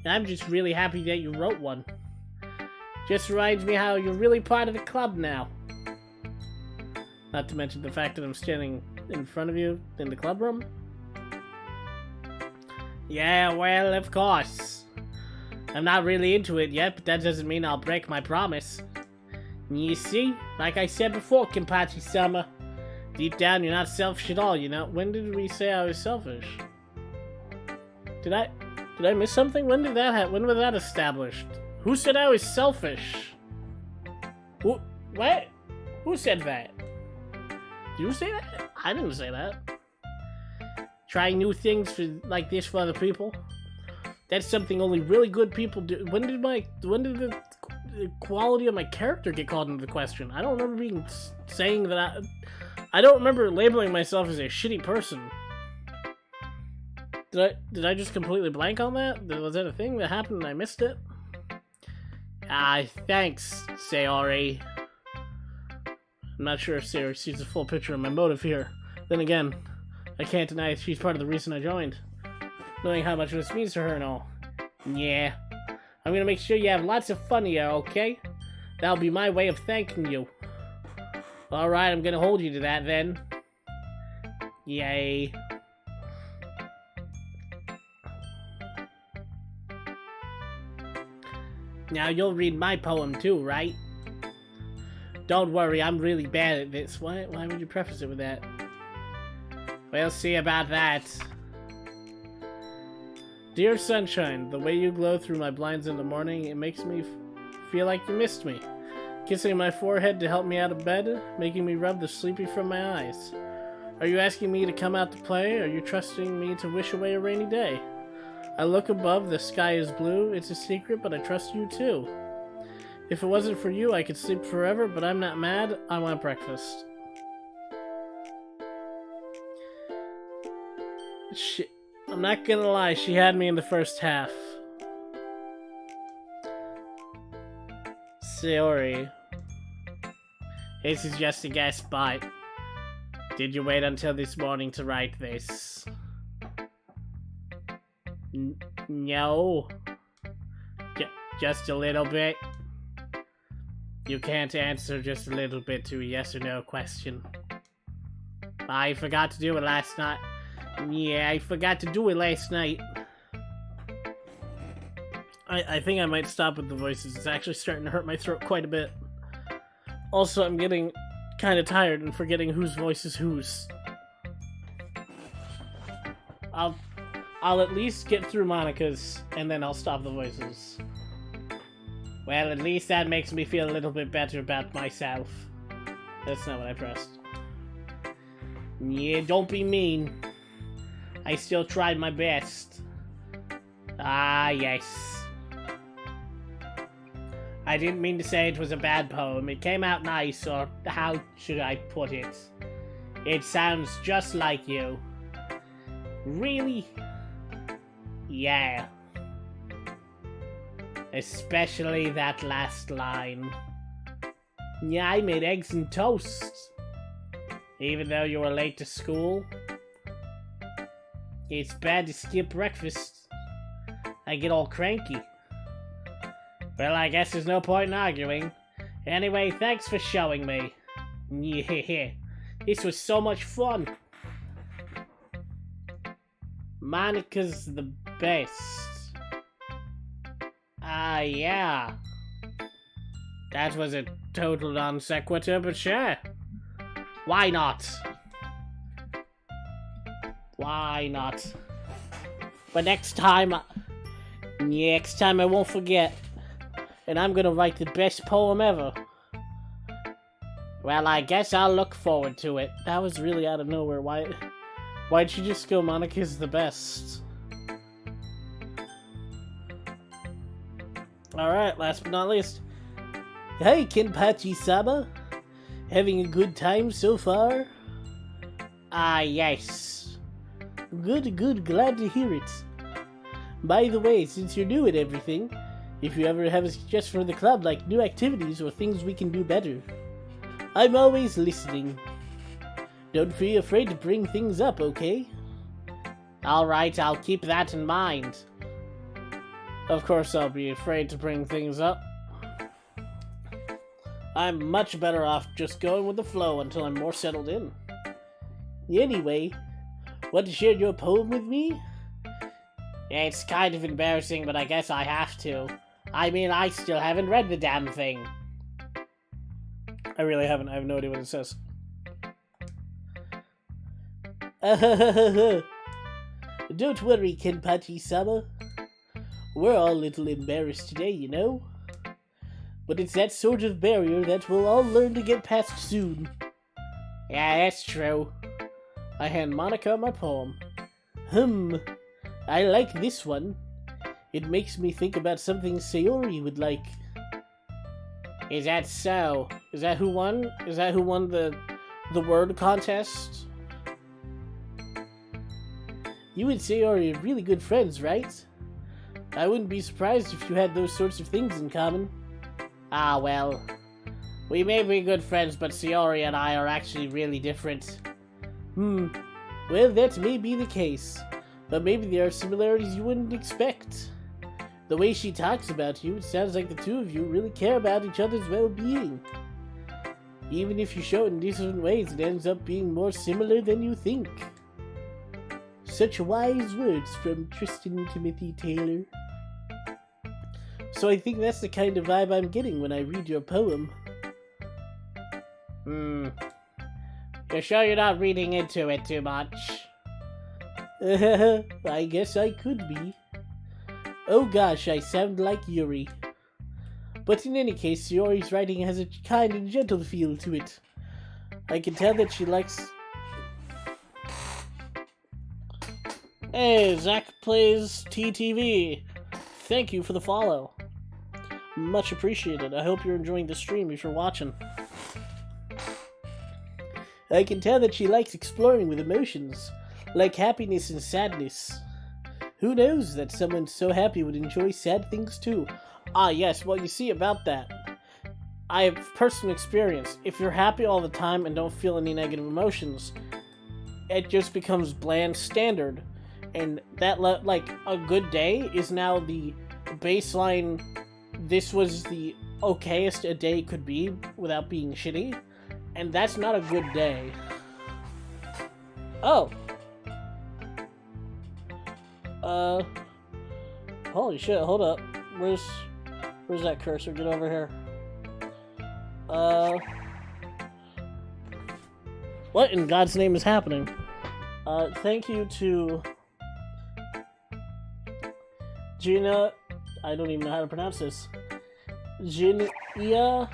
Speaker 1: I'm just really happy that you wrote one. Just reminds me how you're really part of the club now. Not to mention the fact that I'm standing in front of you in the club room. Yeah, well, of course. I'm not really into it yet, but that doesn't mean I'll break my promise. You see, like I said before, Kenpachi-sama, deep down you're not selfish at all, you know? When did we say I was selfish? Did I miss something? When did that happen? When was that established? Who said I was selfish? What? Who said that? Did you say that? I didn't say that. Trying new things like this for other people? That's something only really good people do. When did the quality of my character get called into question? I don't remember saying that. I don't remember labeling myself as a shitty person. Did I just completely blank on that? Was that a thing that happened and I missed it? Thanks, Sayori. I'm not sure if Sayori sees the full picture of my motive here. Then again, I can't deny she's part of the reason I joined. Knowing how much this means to her and all. Yeah. I'm gonna make sure you have lots of fun here, okay? That'll be my way of thanking you. Alright, I'm gonna hold you to that then. Yay. Now you'll read my poem too, right? Don't worry, I'm really bad at this. Why would you preface it with that? We'll see about that. Dear sunshine, the way you glow through my blinds in the morning, it makes me feel like you missed me. Kissing my forehead to help me out of bed, making me rub the sleepy from my eyes. Are you asking me to come out to play, or are you trusting me to wish away a rainy day? I look above, the sky is blue, it's a secret, but I trust you too. If it wasn't for you, I could sleep forever, but I'm not mad, I want breakfast. Shit. I'm not gonna lie, she had me in the first half. Sayori. This is just a guess, but did you wait until this morning to write this? No. Just a little bit? You can't answer just a little bit to a yes or no question. I forgot to do it last night. Yeah, I forgot to do it last night. I think I might stop with the voices. It's actually starting to hurt my throat quite a bit. Also, I'm getting kind of tired and forgetting whose voice is whose. I'll at least get through Monica's, and then I'll stop the voices. Well, at least that makes me feel a little bit better about myself. That's not what I pressed. Yeah, don't be mean. I still tried my best. Ah, yes. I didn't mean to say it was a bad poem. It came out nice, or how should I put it? It sounds just like you. Really? Yeah. Especially that last line. Yeah, I made eggs and toast. Even though you were late to school. It's bad to skip breakfast. I get all cranky. Well, I guess there's no point in arguing. Anyway, thanks for showing me. Yeah, this was so much fun. Monica's the best. Ah, yeah. That was a total non sequitur, but sure. Why not? Why not? But next time I won't forget. And I'm gonna write the best poem ever. Well, I guess I'll look forward to it. That was really out of nowhere. Why'd you just go Monica's the best? Alright, last but not least. Hey, Kenpachi-sama. Having a good time so far? Ah, yes. Good, glad to hear it. By the way, since you're new at everything, if you ever have a suggestion for the club, like new activities or things we can do better, I'm always listening. Don't be afraid to bring things up, okay? Alright, I'll keep that in mind. Of course I'll be afraid to bring things up. I'm much better off just going with the flow until I'm more settled in. Anyway, want to share your poem with me? It's kind of embarrassing, but I guess I have to. I mean, I still haven't read the damn thing. I really haven't. I have no idea what it says. Don't worry, Kenpachi-sama. We're all a little embarrassed today, you know? But it's that sort of barrier that we'll all learn to get past soon. Yeah, that's true. I hand Monica my poem. I like this one. It makes me think about something Sayori would like. Is that so? Is that who won? Is that who won the word contest? You and Sayori are really good friends, right? I wouldn't be surprised if you had those sorts of things in common. Ah, well. We may be good friends, but Sayori and I are actually really different. Well, that may be the case. But maybe there are similarities you wouldn't expect. The way she talks about you, it sounds like the two of you really care about each other's well-being. Even if you show it in different ways, it ends up being more similar than you think. Such wise words from Tristan Timothy Taylor. So I think that's the kind of vibe I'm getting when I read your poem. You're sure you're not reading into it too much? I guess I could be. Oh gosh, I sound like Yuri. But in any case, Yuri's writing has a kind and gentle feel to it. I can tell that she likes... Hey, Zach Plays TTV. Thank you for the follow. Much appreciated. I hope you're enjoying the stream if you're watching. I can tell that she likes exploring with emotions, like happiness and sadness. Who knows that someone so happy would enjoy sad things too? Ah yes, well you see about that. I have personal experience. If you're happy all the time and don't feel any negative emotions, it just becomes bland standard. And that, like, a good day is now the baseline, this was the okayest a day could be without being shitty. And that's not a good day. Oh. Holy shit, hold up. Where's that cursor? Get over here. What in God's name is happening? Thank you to Gina. I don't even know how to pronounce this. Ginia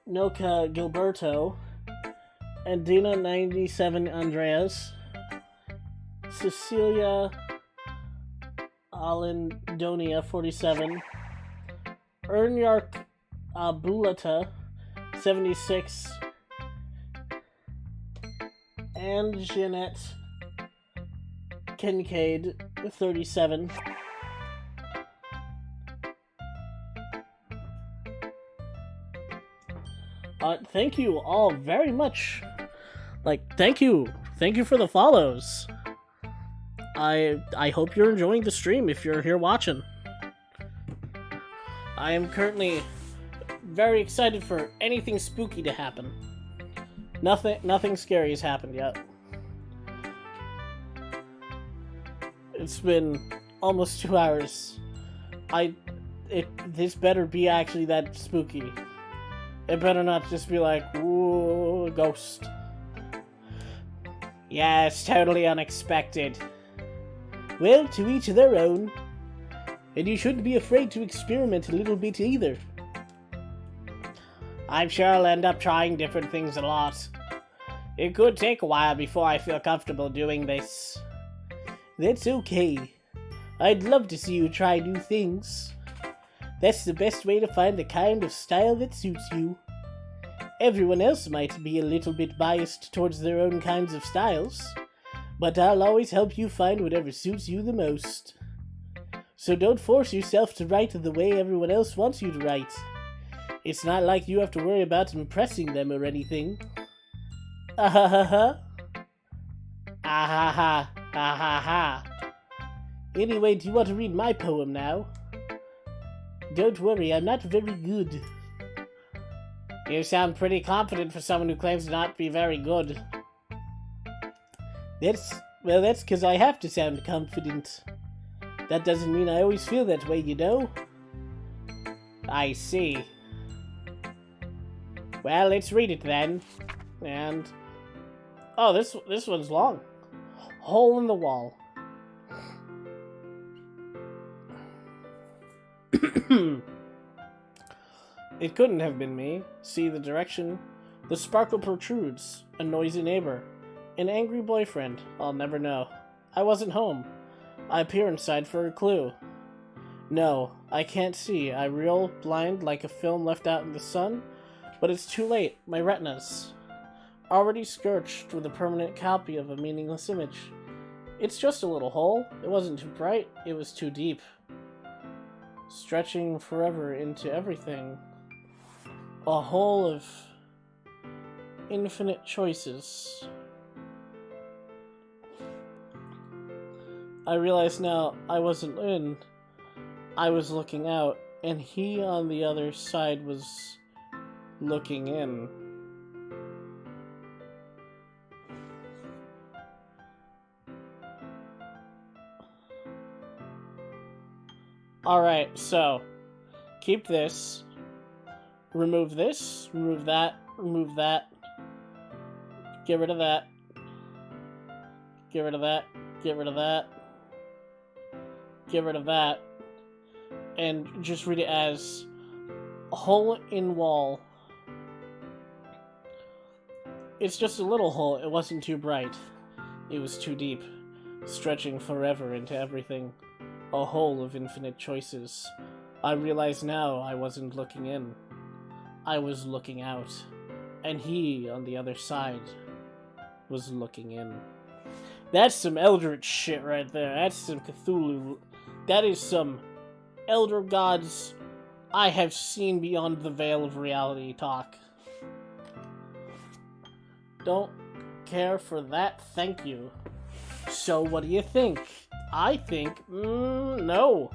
Speaker 1: Noka Gilberto, and Dina 97 Andreas, Cecilia Alendonia 47, Ernyark Bulata 76, and Jeanette Kincaid 37. Thank you all very much. Thank you for the follows. I hope you're enjoying the stream if you're here watching. I am currently very excited for anything spooky to happen. Nothing scary has happened yet. It's been almost 2 hours. This better be actually that spooky. It better not just be like, ooh, a ghost. Yeah, it's totally unexpected. Well, to each their own. And you shouldn't be afraid to experiment a little bit either. I'm sure I'll end up trying different things a lot. It could take a while before I feel comfortable doing this. That's okay. I'd love to see you try new things. That's the best way to find the kind of style that suits you. Everyone else might be a little bit biased towards their own kinds of styles, but I'll always help you find whatever suits you the most. So don't force yourself to write the way everyone else wants you to write. It's not like you have to worry about impressing them or anything. Ah-ha-ha-ha. Ah-ha-ha. Ah-ha-ha. Anyway, do you want to read my poem now? Don't worry, I'm not very good. You sound pretty confident for someone who claims to not be very good. That's because I have to sound confident. That doesn't mean I always feel that way, you know? I see. Well, let's read it then. And... oh, this one's long. Hole in the wall. It couldn't have been me. See the direction? The sparkle protrudes. A noisy neighbor. An angry boyfriend. I'll never know. I wasn't home. I peer inside for a clue. No, I can't see. I reel blind like a film left out in the sun. But it's too late. My retinas. Already scorched with a permanent copy of a meaningless image. It's just a little hole. It wasn't too bright. It was too deep. Stretching forever into everything. A hole of infinite choices. I realize now I wasn't in. I was looking out, and he on the other side was looking in. Alright, so keep this. Remove this, remove that, remove that. Get rid of that. Get rid of that, get rid of that. Get rid of that. And just read it as hole in wall. It's just a little hole. It wasn't too bright. It was too deep, stretching forever into everything. A hole of infinite choices. I realize now I wasn't looking in. I was looking out. And he, on the other side, was looking in. That's some Eldritch shit right there. That's some Cthulhu. That is some Elder Gods I have seen beyond the veil of reality talk. Don't care for that, thank you. So what do you think? I think, no.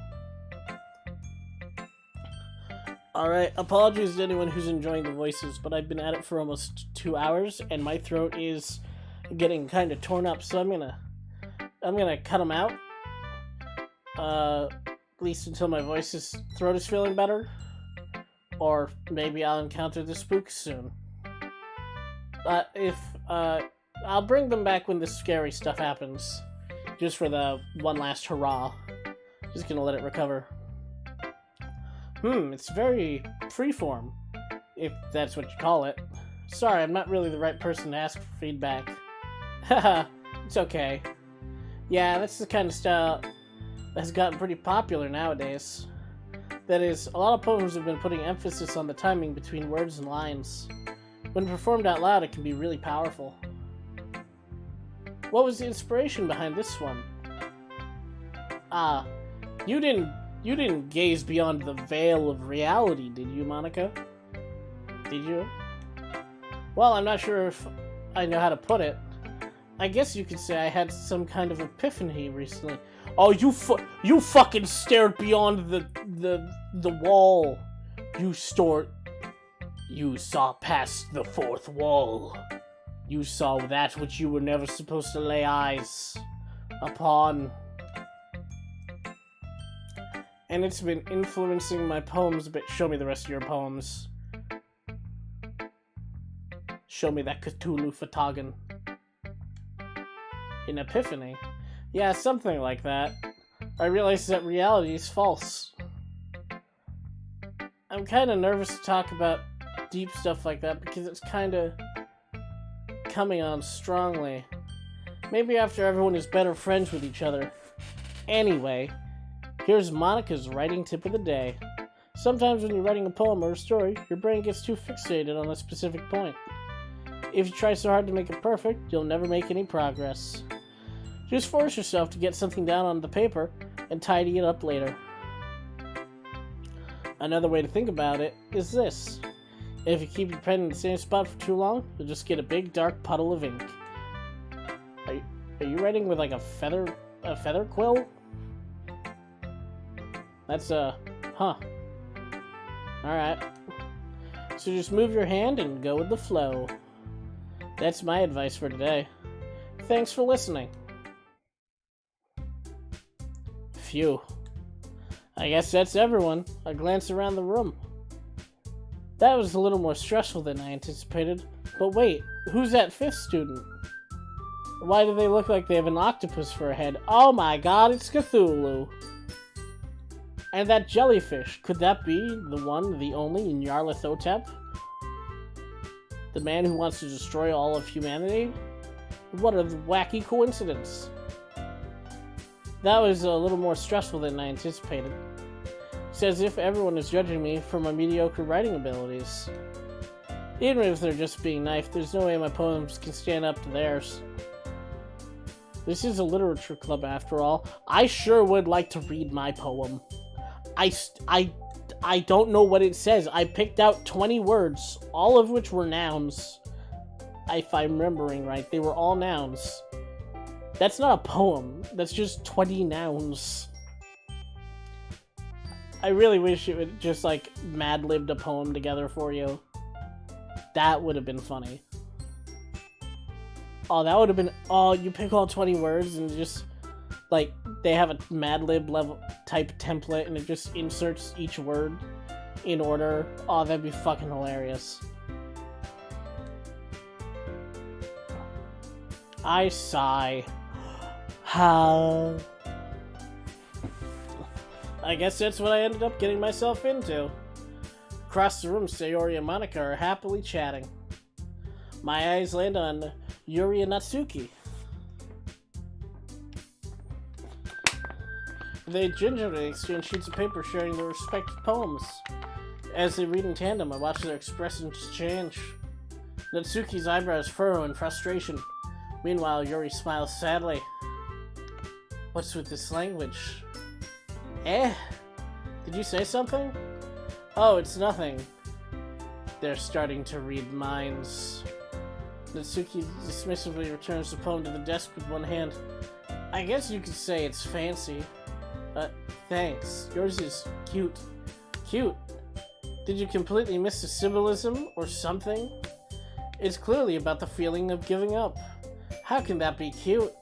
Speaker 1: Alright, apologies to anyone who's enjoying the voices, but I've been at it for almost 2 hours, and my throat is getting kind of torn up, so I'm gonna cut them out. At least until my throat is feeling better. Or maybe I'll encounter the spooks soon. I'll bring them back when the scary stuff happens. Just for the one last hurrah. Just gonna let it recover. It's very freeform, if that's what you call it. Sorry, I'm not really the right person to ask for feedback. Haha, it's okay. Yeah, that's the kind of style that has gotten pretty popular nowadays. That is, a lot of poems have been putting emphasis on the timing between words and lines. When performed out loud, it can be really powerful. What was the inspiration behind this one? You didn't gaze beyond the veil of reality, did you, Monica? Did you? Well, I'm not sure if I know how to put it. I guess you could say I had some kind of epiphany recently. Oh, you fucking stared beyond the wall. You saw past the fourth wall. You saw that which you were never supposed to lay eyes upon. And it's been influencing my poems a bit. Show me the rest of your poems. Show me that Cthulhu Fatagan. An epiphany? Yeah, something like that. I realized that reality is false. I'm kind of nervous to talk about deep stuff like that because it's kind of coming on strongly. Maybe after everyone is better friends with each other. Anyway, here's Monica's writing tip of the day. Sometimes when you're writing a poem or a story, your brain gets too fixated on a specific point. If you try so hard to make it perfect, you'll never make any progress. Just force yourself to get something down on the paper and tidy it up later. Another way to think about it is this. If you keep your pen in the same spot for too long, you'll just get a big dark puddle of ink. Are you writing with like a feather quill? That's huh. Alright. So just move your hand and go with the flow. That's my advice for today. Thanks for listening. Phew. I guess that's everyone. I glance around the room. That was a little more stressful than I anticipated. But wait, who's that fifth student? Why do they look like they have an octopus for a head? Oh my god, it's Cthulhu! And that jellyfish, could that be the one, the only, Nyarlathotep? The man who wants to destroy all of humanity? What a wacky coincidence. That was a little more stressful than I anticipated. It's as if everyone is judging me for my mediocre writing abilities. Even if they're just being nice, there's no way my poems can stand up to theirs. This is a literature club after all. I sure would like to read my poem. I don't know what it says. I picked out 20 words, all of which were nouns. If I'm remembering right, they were all nouns. That's not a poem. That's just 20 nouns. I really wish it would just, like, mad-libbed a poem together for you. That would have been funny. Oh, that would have been... Oh, you pick all 20 words and just... Like, they have a Mad Lib level type template and it just inserts each word in order. Oh, that'd be fucking hilarious. I sigh. I guess that's what I ended up getting myself into. Across the room, Sayori and Monica are happily chatting. My eyes land on Yuri and Natsuki. They gingerly exchange sheets of paper sharing their respective poems. As they read in tandem, I watch their expressions change. Natsuki's eyebrows furrow in frustration. Meanwhile, Yuri smiles sadly. What's with this language? Eh? Did you say something? Oh, it's nothing. They're starting to read minds. Natsuki dismissively returns the poem to the desk with one hand. I guess you could say it's fancy. Thanks. Yours is cute. Cute? Did you completely miss the symbolism or something? It's clearly about the feeling of giving up. How can that be cute?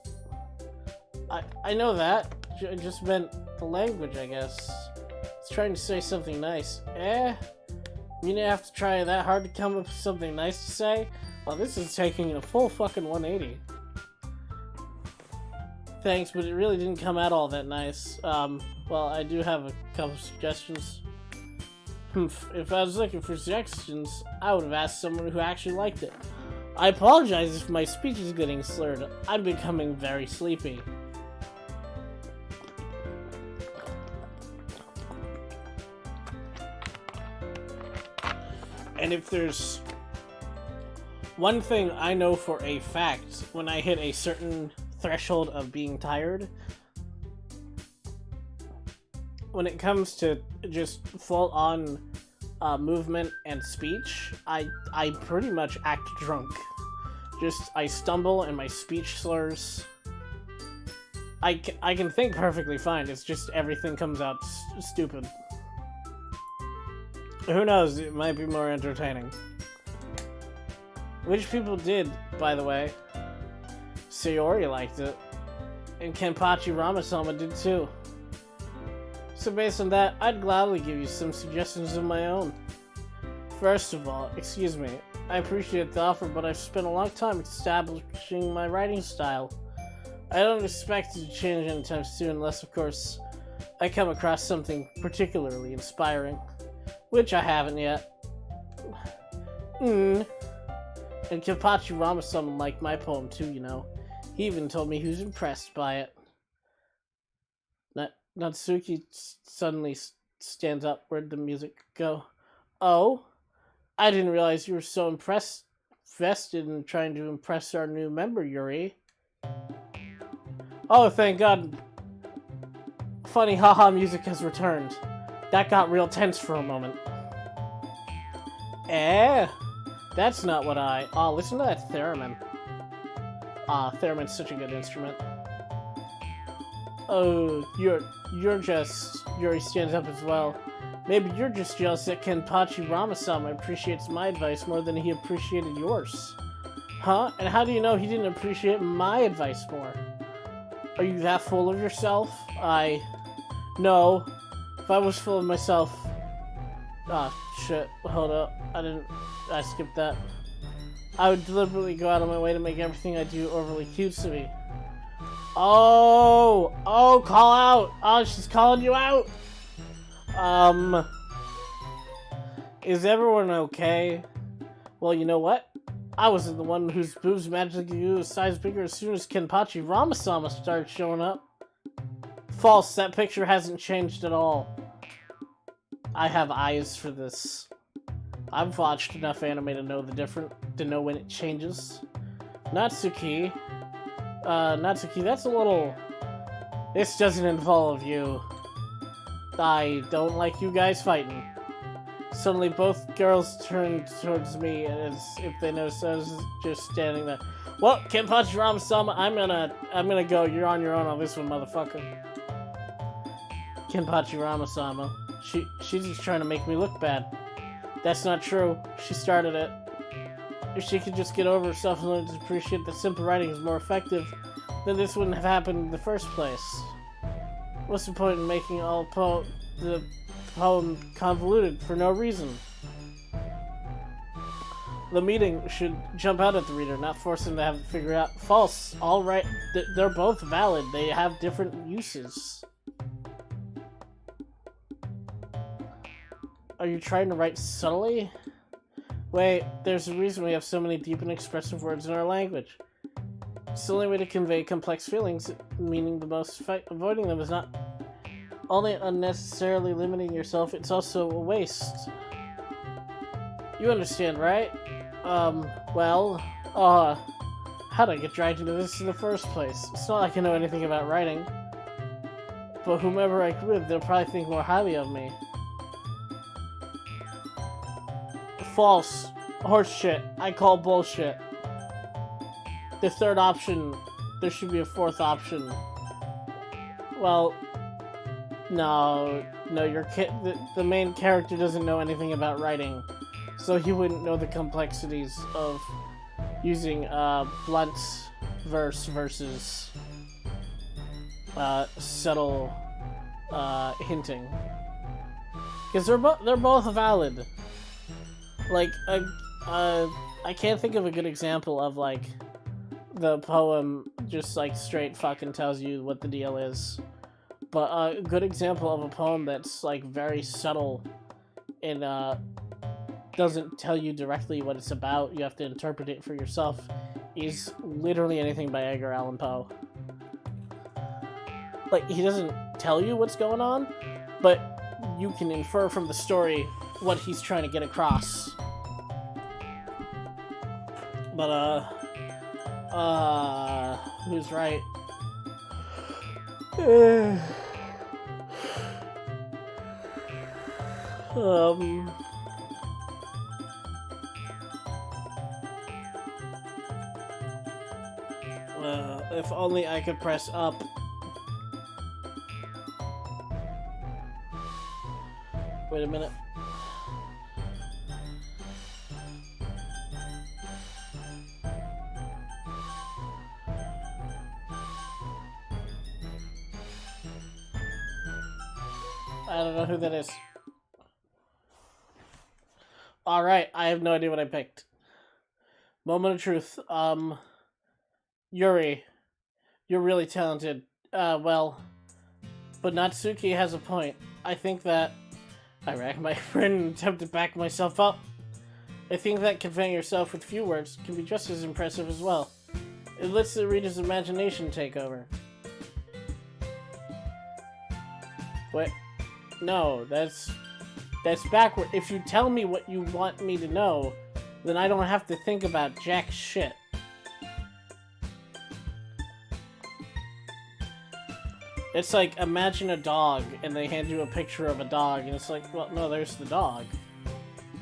Speaker 1: I know that. I just meant the language, I guess. It's trying to say something nice. You didn't have to try that hard to come up with something nice to say? Well, this is taking a full fucking 180. Thanks, but it really didn't come out all that nice. Well, I do have a couple suggestions. If I was looking for suggestions, I would have asked someone who actually liked it. I apologize if my speech is getting slurred. I'm becoming very sleepy. And if there's one thing I know for a fact, when I hit a certain threshold of being tired, when it comes to just full-on movement and speech, I pretty much act drunk. I stumble and my speech slurs. I can think perfectly fine, it's just everything comes out stupid. Who knows, it might be more entertaining. Which people did, by the way. Sayori liked it. And Kenpachi Ramasama did too. So based on that, I'd gladly give you some suggestions of my own. First of all, excuse me, I appreciate the offer, but I've spent a long time establishing my writing style. I don't expect it to change anytime soon, unless, of course, I come across something particularly inspiring. Which I haven't yet. And Kenpachi Ramasama liked my poem too, you know. He even told me he was impressed by it. Natsuki suddenly stands up. Where'd the music go? Oh? I didn't realize you were so vested in trying to impress our new member, Yuri. Oh, thank God. Funny haha music has returned. That got real tense for a moment. That's not what I... Oh, listen to that theremin. Theremin's such a good instrument. Oh, you're just... Yuri stands up as well. Maybe you're just jealous that Kenpachi Ramasama appreciates my advice more than he appreciated yours. Huh? And how do you know he didn't appreciate my advice more? Are you that full of yourself? No. If I was full of myself... shit. Hold up. I skipped that. I would deliberately go out of my way to make everything I do overly cutesy. Oh, call out! Oh, she's calling you out! Is everyone okay? Well, you know what? I wasn't the one whose boobs magically grew a size bigger as soon as Kenpachi Ramasama started showing up. False, that picture hasn't changed at all. I have eyes for this. I've watched enough anime to know when it changes. Natsuki, that's a little... This doesn't involve you. I don't like you guys fighting. Suddenly both girls turned towards me as if they noticed I was just standing there. Well, Kenpachi Ramasama, I'm gonna go. You're on your own on this one, motherfucker. Kenpachi Ramasama. She's just trying to make me look bad. That's not true. She started it. If she could just get over herself and learn to appreciate that simple writing is more effective, then this wouldn't have happened in the first place. What's the point in making the poem convoluted for no reason? The meaning should jump out at the reader, not force them to have it figured out. False. All right. They're both valid. They have different uses. Are you trying to write subtly? Wait, there's a reason we have so many deep and expressive words in our language. It's the only way to convey complex feelings, meaning the most avoiding them is not only unnecessarily limiting yourself, it's also a waste. You understand, right? How'd I get dragged into this in the first place? It's not like I know anything about writing. But whomever I with, they'll probably think more highly of me. False. Horse shit. I call bullshit. The third option, there should be a fourth option. Well, no, the main character doesn't know anything about writing, so he wouldn't know the complexities of using blunt verse versus subtle hinting. Because they're both valid. Like, I can't think of a good example of, like, the poem just, like, straight fucking tells you what the deal is. But a good example of a poem that's, like, very subtle and, doesn't tell you directly what it's about, you have to interpret it for yourself, is literally anything by Edgar Allan Poe. Like, he doesn't tell you what's going on, but you can infer from the story what he's trying to get across. But, who's right? If only I could press up. Wait a minute. I don't know who that is. Alright, I have no idea what I picked. Moment of truth. Yuri. You're really talented. Well, but Natsuki has a point. I think that I racked my brain and attempted to back myself up. I think that conveying yourself with few words can be just as impressive as well. It lets the reader's imagination take over. What? No, that's backward. If you tell me what you want me to know, then I don't have to think about jack shit. It's like, imagine a dog, and they hand you a picture of a dog, and it's like, well, no, there's the dog.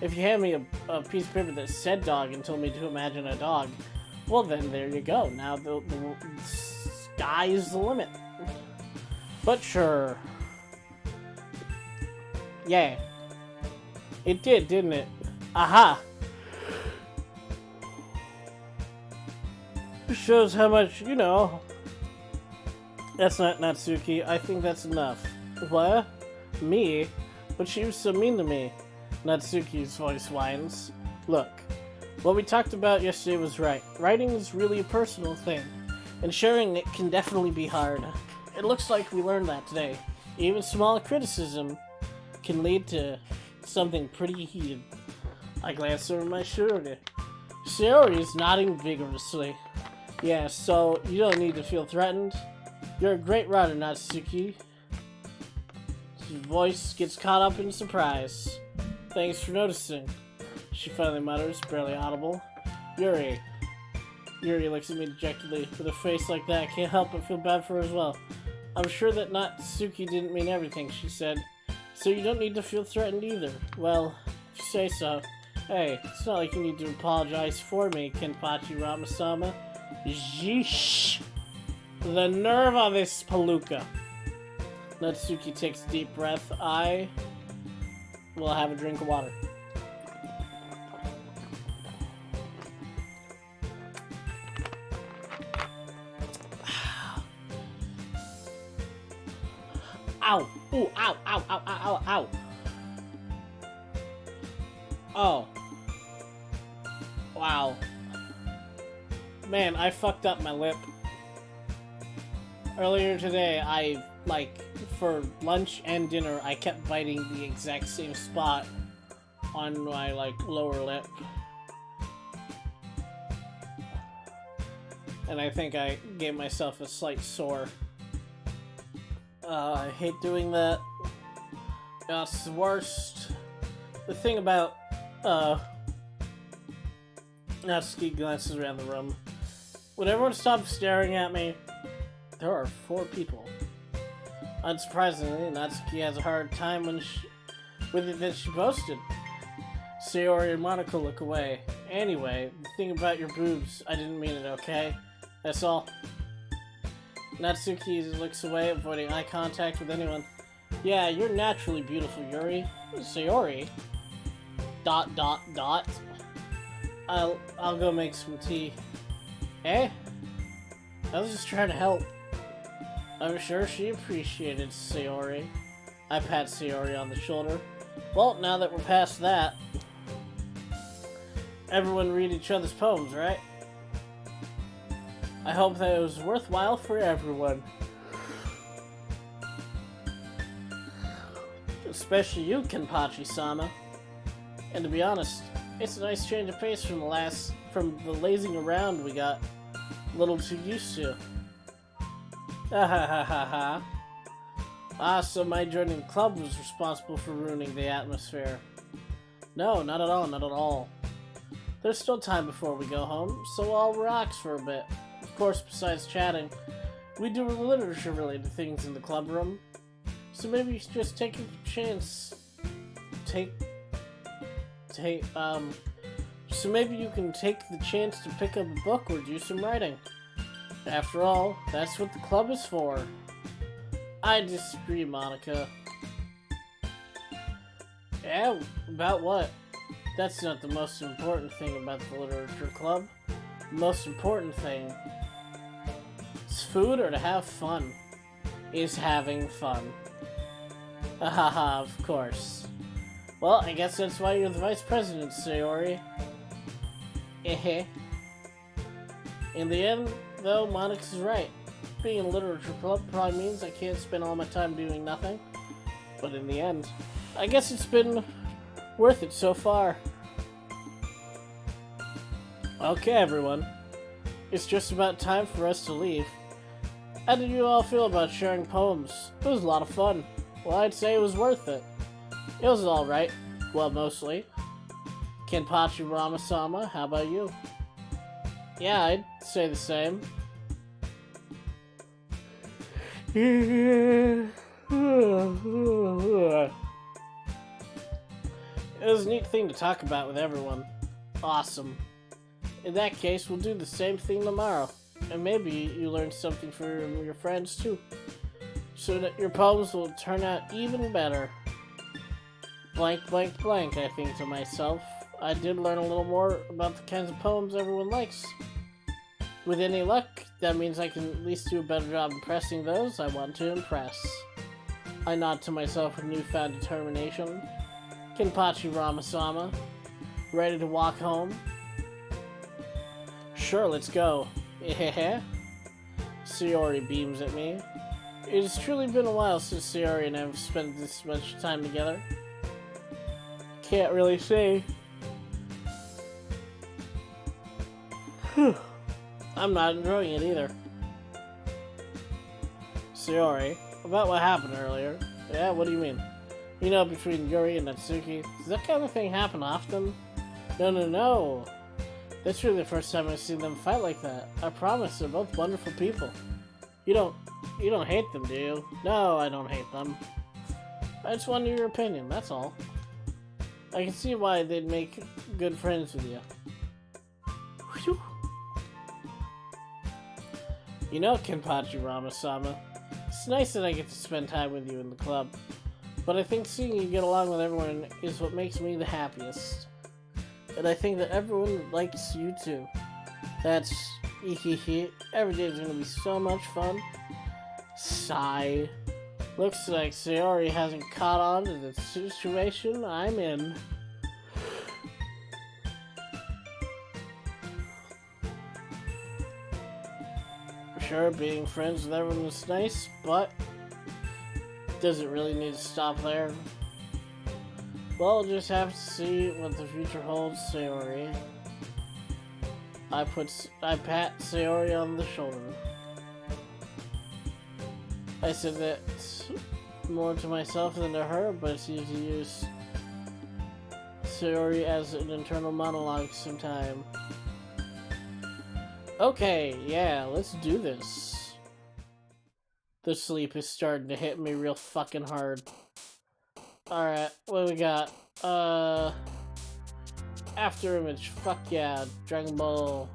Speaker 1: If you hand me a piece of paper that said dog and told me to imagine a dog, well, then there you go. Now the sky is the limit. But sure. Yeah. It did, didn't it? Aha! Shows how much, you know. That's not Natsuki. I think that's enough. What? Me? But she was so mean to me. Natsuki's voice whines. Look, what we talked about yesterday was right. Writing is really a personal thing, and sharing it can definitely be hard. It looks like we learned that today. Even small criticism can lead to something pretty heated. I glanced over my shoulder. Sayori is nodding vigorously. Yeah, so you don't need to feel threatened. You're a great writer, Natsuki. His voice gets caught up in surprise. Thanks for noticing. She finally mutters, barely audible. Yuri. Yuri looks at me dejectedly. With a face like that, I can't help but feel bad for her as well. I'm sure that Natsuki didn't mean everything she said, so you don't need to feel threatened either. Well, if you say so. Hey, it's not like you need to apologize for me, Kenpachi Ramasama. Yeesh! The nerve of this palooka. Natsuki takes a deep breath. I will have a drink of water. Ow! Ooh, ow, ow, ow, ow, ow, ow. Oh. Wow. Man, I fucked up my lip. Earlier today, for lunch and dinner, I kept biting the exact same spot on my, lower lip. And I think I gave myself a slight sore. I hate doing that. It's the worst. The thing about, Natsuki glances around the room. Would everyone stop staring at me? There are 4 people. Unsurprisingly, Natsuki has a hard time with it that she boasted. Sayori and Monaco look away. Anyway, the thing about your boobs, I didn't mean it, okay? That's all. Natsuki looks away, avoiding eye contact with anyone. Yeah, you're naturally beautiful, Yuri. Sayori. ... I'll go make some tea. Eh? I was just trying to help. I'm sure she appreciated Sayori. I pat Sayori on the shoulder. Well, now that we're past that, everyone read each other's poems, right? I hope that it was worthwhile for everyone. Especially you, Kenpachi-sama. And to be honest, it's a nice change of pace from the lazing around we got a little too used to. Ah ha ha ha ha. Ah, so my joining the club was responsible for ruining the atmosphere. No, not at all, not at all. There's still time before we go home, so I'll relax for a bit. Of course, besides chatting, we do literature-related things in the club room. So maybe you should just take a chance. So maybe you can take the chance to pick up a book or do some writing. After all, that's what the club is for. I disagree, Monica. Yeah, about what? That's not the most important thing about the literature club. The most important thing is food or to have fun. Is having fun. Haha, of course. Well, I guess that's why you're the vice president, Sayori. In the end, though, Monica's right. Being in a literature club probably means I can't spend all my time doing nothing. But in the end, I guess it's been worth it so far. Okay, everyone. It's just about time for us to leave. How did you all feel about sharing poems? It was a lot of fun. Well, I'd say it was worth it. It was alright. Well, mostly. Kenpachi Ramasama, how about you? Yeah, I'd say the same. It was a neat thing to talk about with everyone. Awesome. In that case, we'll do the same thing tomorrow. And maybe you learn something from your friends too. So that your poems will turn out even better. Blank, blank, blank, I think to myself. I did learn a little more about the kinds of poems everyone likes. With any luck, that means I can at least do a better job impressing those I want to impress. I nod to myself with newfound determination. Kenpachi Ramasama, ready to walk home? Sure, let's go. Sayori beams at me. It has truly been a while since Sayori and I have spent this much time together. Can't really say. I'm not enjoying it either. Sayori, about what happened earlier. Yeah, what do you mean? You know, between Yuri and Natsuki, does that kind of thing happen often? No. That's really the first time I've seen them fight like that. I promise, they're both wonderful people. You don't hate them, do you? No, I don't hate them. I just wanted your opinion, that's all. I can see why they'd make good friends with you. Whew. You know, Kenpachi Ramasama, it's nice that I get to spend time with you in the club, but I think seeing you get along with everyone is what makes me the happiest. And I think that everyone likes you too. That's every day is gonna be so much fun. Sigh. Looks like Sayori hasn't caught on to the situation I'm in. Sure, being friends with everyone is nice, but does it really need to stop there? Well, we'll just have to see what the future holds, Sayori. I pat Sayori on the shoulder. I said that more to myself than to her, but it's easy to use Sayori as an internal monologue sometime. Okay, yeah, let's do this. The sleep is starting to hit me real fucking hard. Alright, what do we got? After image, fuck yeah, Dragon Ball.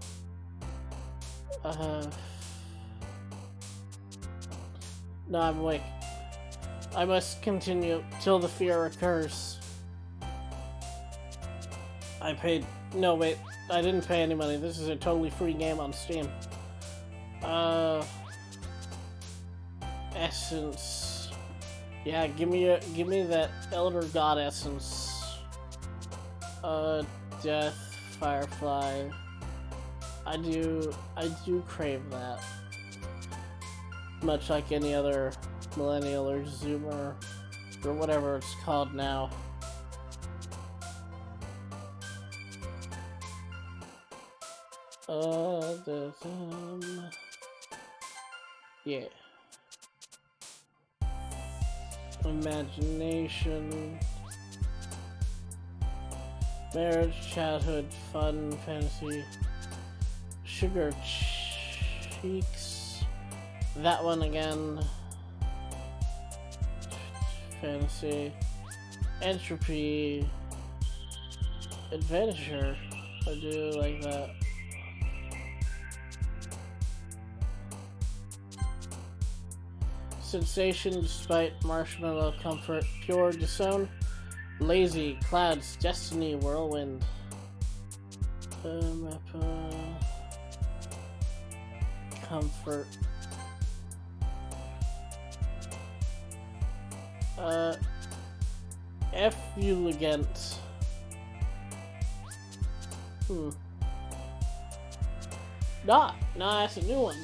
Speaker 1: No, I'm awake. I must continue till the fear occurs. No, wait. I didn't pay any money. This is a totally free game on Steam. essence. Yeah, give me that Elder God essence. Death, Firefly. I do crave that. Much like any other millennial or zoomer or whatever it's called now. Yeah. Imagination. Marriage, childhood, fun, fantasy. Sugar cheeks. That one again. Fantasy. Entropy. Adventure. I do like that. Sensation, despite marshmallow, comfort, pure, disown, lazy, clouds, destiny, whirlwind. Comfort. Effulgent. Nah, that's a new one.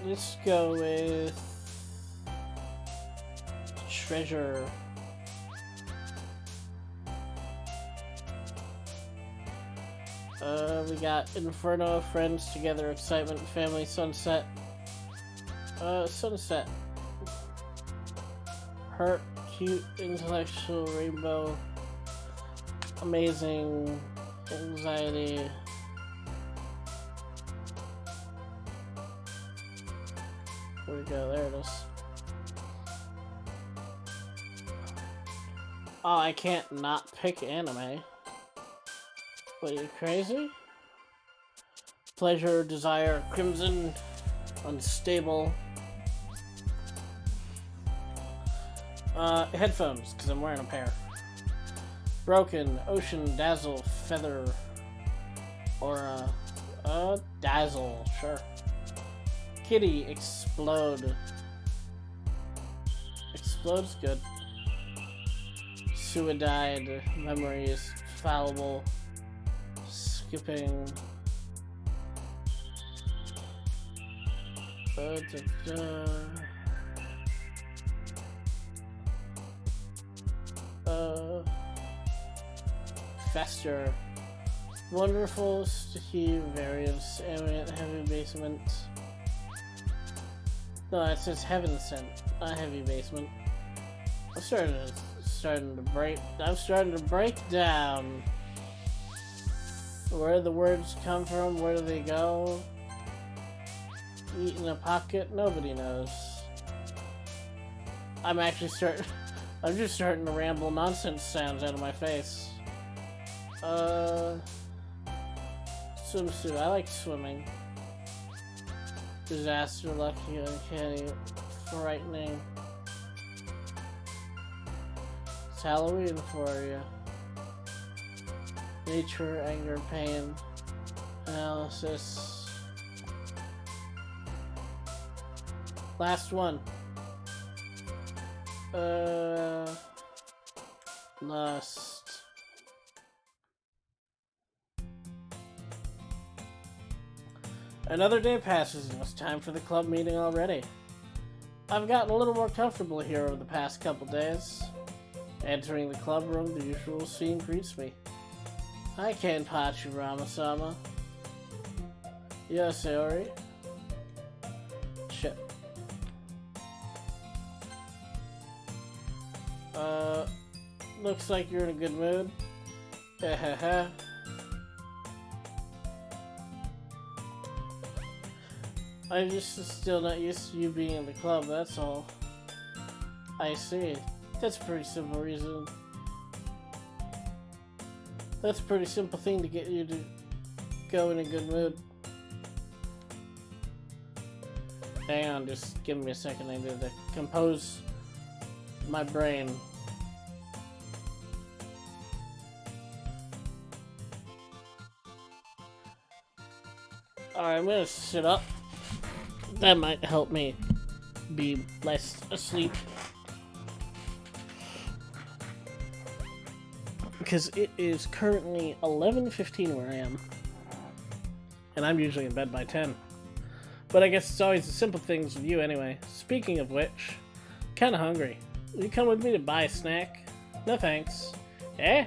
Speaker 1: Let's go with treasure. We got Inferno, friends together, excitement, family, sunset. Sunset. Hurt, cute, intellectual, rainbow, amazing, anxiety. Where'd it go? There it is. Oh, I can't not pick anime. What, are you crazy? Pleasure, desire, crimson, unstable. Headphones, because I'm wearing a pair. Broken, ocean, dazzle, feather, or dazzle, sure. Kitty, explode. Explode's good. Suicide, memories, fallible, skipping. Fester. Wonderful, sticky, variance, ambient, heavy basement. No, it says heaven sent, not heavy basement. I'm starting to break down. Where the words come from, where do they go? Eat in a pocket, nobody knows. I'm just starting to ramble nonsense sounds out of my face. Swimsuit, I like swimming. Disaster, lucky, uncanny, frightening. It's Halloween for you. Nature, anger, pain, analysis. Last one. Lust. Another day passes and it's time for the club meeting already. I've gotten a little more comfortable here over the past couple days. Entering the club room, the usual scene greets me. Hi, Kenpachi Ramasama. Yes, Sayori. Shit. Looks like you're in a good mood. Hehehe. I'm just still not used to you being in the club, that's all. I see. That's a pretty simple reason. That's a pretty simple thing to get you to go in a good mood. Hang on, just give me a second. I need to compose my brain. Alright, I'm gonna sit up That might help me be less asleep. Because it is currently 11:15 where I am. And I'm usually in bed by 10. But I guess it's always the simple things with you anyway. Speaking of which, kinda hungry. Will you come with me to buy a snack? No thanks. Eh?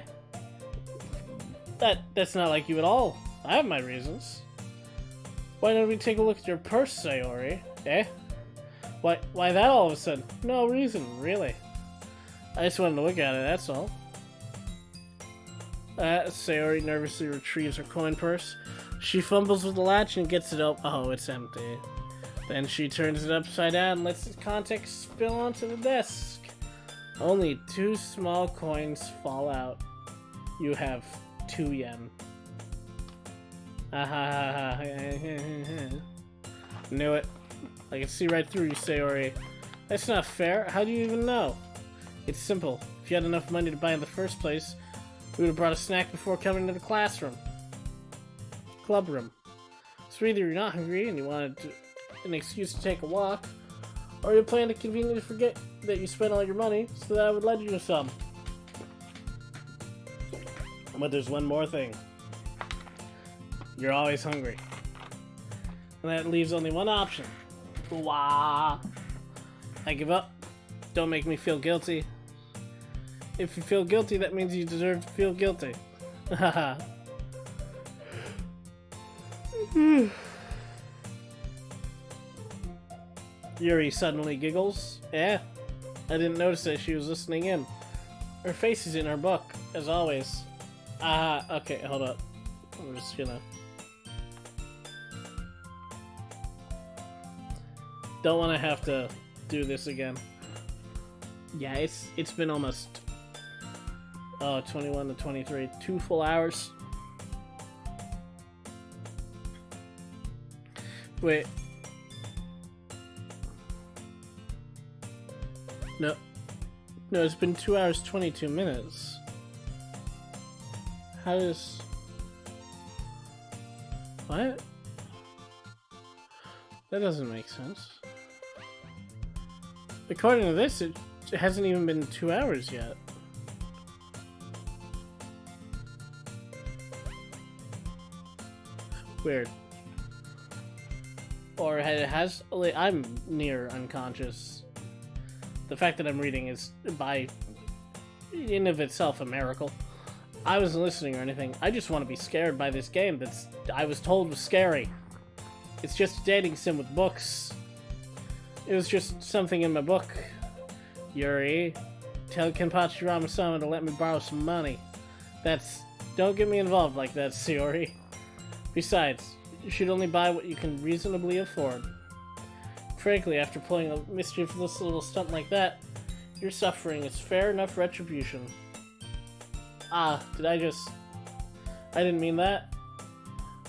Speaker 1: That's not like you at all. I have my reasons. Why don't we take a look at your purse, Sayori? Eh? Why that all of a sudden? No reason, really. I just wanted to look at it, that's all. Sayori nervously retrieves her coin purse. She fumbles with the latch and gets it open. Oh, it's empty. Then she turns it upside down and lets its contents spill onto the desk. Only 2 small coins fall out. You have 2 yen. Knew it. I can see right through you, Sayori. That's not fair. How do you even know? It's simple. If you had enough money to buy in the first place, we would have brought a snack before coming to the classroom. Club room. So either you're not hungry and you wanted an excuse to take a walk, or you plan to conveniently forget that you spent all your money so that I would lend you some. But there's one more thing. You're always hungry. And that leaves only one option. Wah! I give up. Don't make me feel guilty. If you feel guilty, that means you deserve to feel guilty. Haha. Yuri suddenly giggles. Yeah, I didn't notice that she was listening in. Her face is in her book, as always. Okay, hold up. I'm just gonna... Don't want to have to do this again. Yeah, it's been almost... 21 to 23. 2 full hours. Wait. No. No, it's been 2 hours, 22 minutes. How does... What? That doesn't make sense. According to this, it hasn't even been 2 hours yet. Weird. Or it has... I'm near unconscious. The fact that I'm reading is, by in of itself, a miracle. I wasn't listening or anything. I just want to be scared by this game that's I was told was scary. It's just a dating sim with books. It was just something in my book. Yuri, tell Kenpachi Ramasama to let me borrow some money. That's... Don't get me involved like that, Sayori. Besides, you should only buy what you can reasonably afford. Frankly, after pulling a mischievous little stunt like that, your suffering is fair enough retribution. Ah, did I just... I didn't mean that.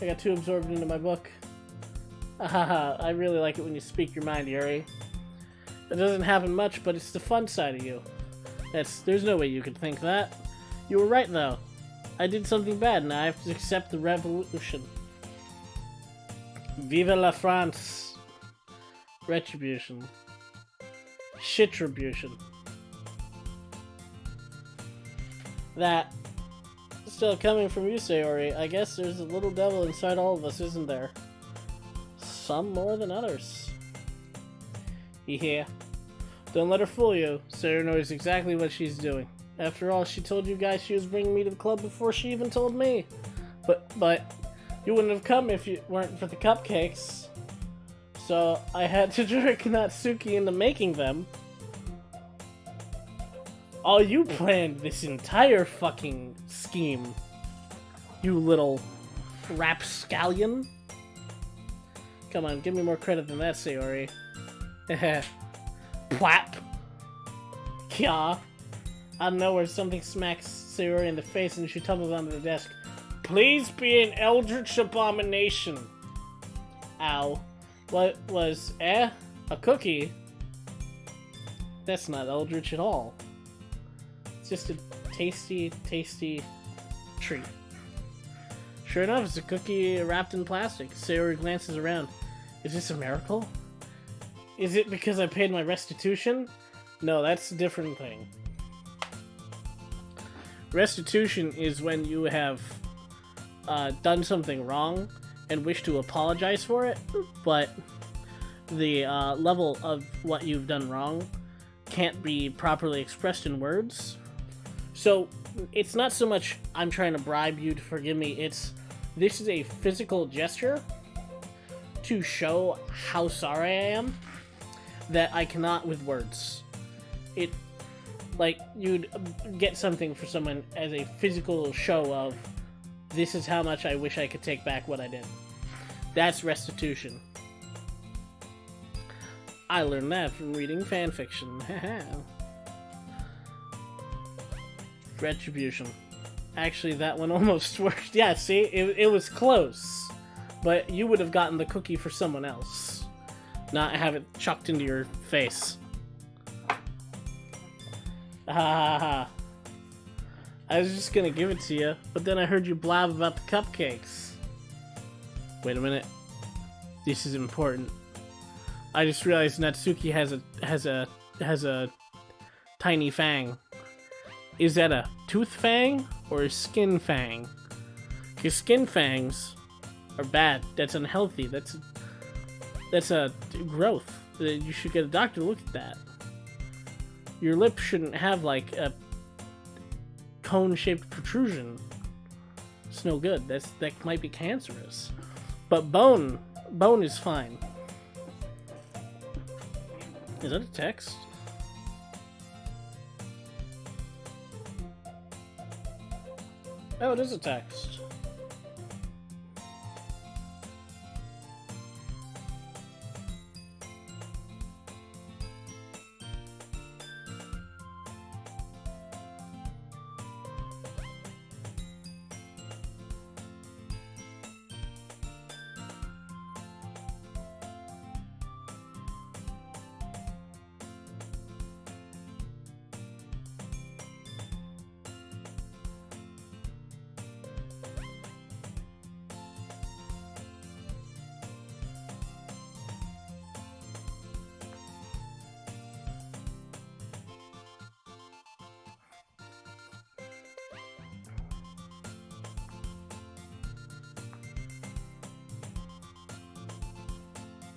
Speaker 1: I got too absorbed into my book. Haha, I really like it when you speak your mind, Yuri. It doesn't happen much, but it's the fun side of you. There's no way you could think that. You were right, though. I did something bad, and I have to accept the revolution. Vive la France! Retribution. Shitribution. That. Still coming from you, Sayori. I guess there's a little devil inside all of us, isn't there? Some more than others. Yeah. Don't let her fool you. Sayori knows exactly what she's doing. After all, she told you guys she was bringing me to the club before she even told me. But you wouldn't have come if you weren't for the cupcakes. So I had to trick Natsuki into making them. Oh, you planned this entire fucking scheme. You little rapscallion. Come on, give me more credit than that, Sayori. Plap. Kya. Out of nowhere, something smacks Sayori in the face and she tumbles onto the desk. Please be an eldritch abomination. Ow. What was, a cookie? That's not eldritch at all. It's just a tasty, tasty treat. Sure enough, it's a cookie wrapped in plastic. Sayori glances around. Is this a miracle? Is it because I paid my restitution? No, that's a different thing. Restitution is when you have done something wrong and wish to apologize for it, but the level of what you've done wrong can't be properly expressed in words. So it's not so much I'm trying to bribe you to forgive me, it's this is a physical gesture to show how sorry I am that I cannot with words. It, like, you'd get something for someone as a physical show of this is how much I wish I could take back what I did. That's restitution. I learned that from reading fanfiction. Retribution. Actually, that one almost worked. Yeah, see? It was close. But you would have gotten the cookie for someone else. Not have it chucked into your face. I was just gonna give it to you, but then I heard you blab about the cupcakes. Wait a minute. This is important. I just realized Natsuki has a tiny fang. Is that a tooth fang or a skin fang? Because skin fangs are bad. That's unhealthy. That's a growth. You should get a doctor to look at that. Your lip shouldn't have like a cone-shaped protrusion. It's no good. That might be cancerous. But bone is fine. Is that a text? Oh, it is a text.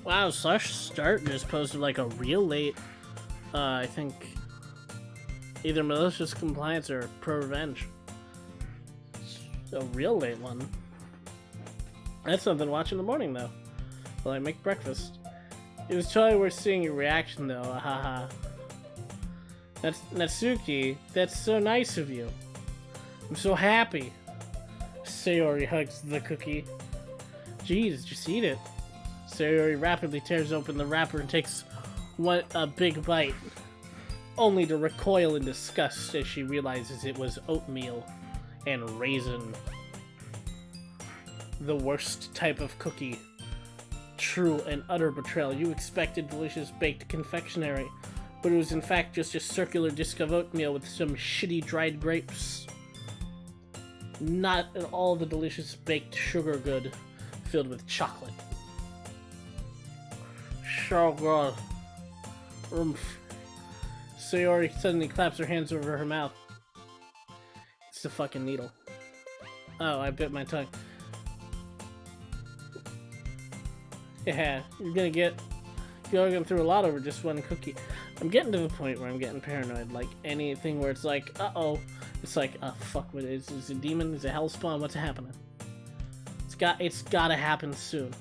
Speaker 1: Wow, Slash Start just posted like a real late, I think, either malicious compliance or pro revenge. It's a real late one. That's something to watch in the morning though, while I make breakfast. It was totally worth seeing your reaction though, haha. That's Natsuki, that's so nice of you. I'm so happy. Sayori hugs the cookie. Jeez, just eat it. Sayori rapidly tears open the wrapper and takes a big bite, only to recoil in disgust as she realizes it was oatmeal and raisin. The worst type of cookie. True and utter betrayal. You expected delicious baked confectionery, but it was in fact just a circular disc of oatmeal with some shitty dried grapes. Not at all the delicious baked sugar good filled with chocolate. So good. Oomph. Sayori suddenly claps her hands over her mouth. It's the fucking needle. Oh, I bit my tongue. Yeah, you're going through a lot over just one cookie. I'm getting to the point where I'm getting paranoid. Like anything where it's like, uh-oh. It's like, fuck, what is it a demon? Is it hellspawn? What's happening? It's gotta happen soon.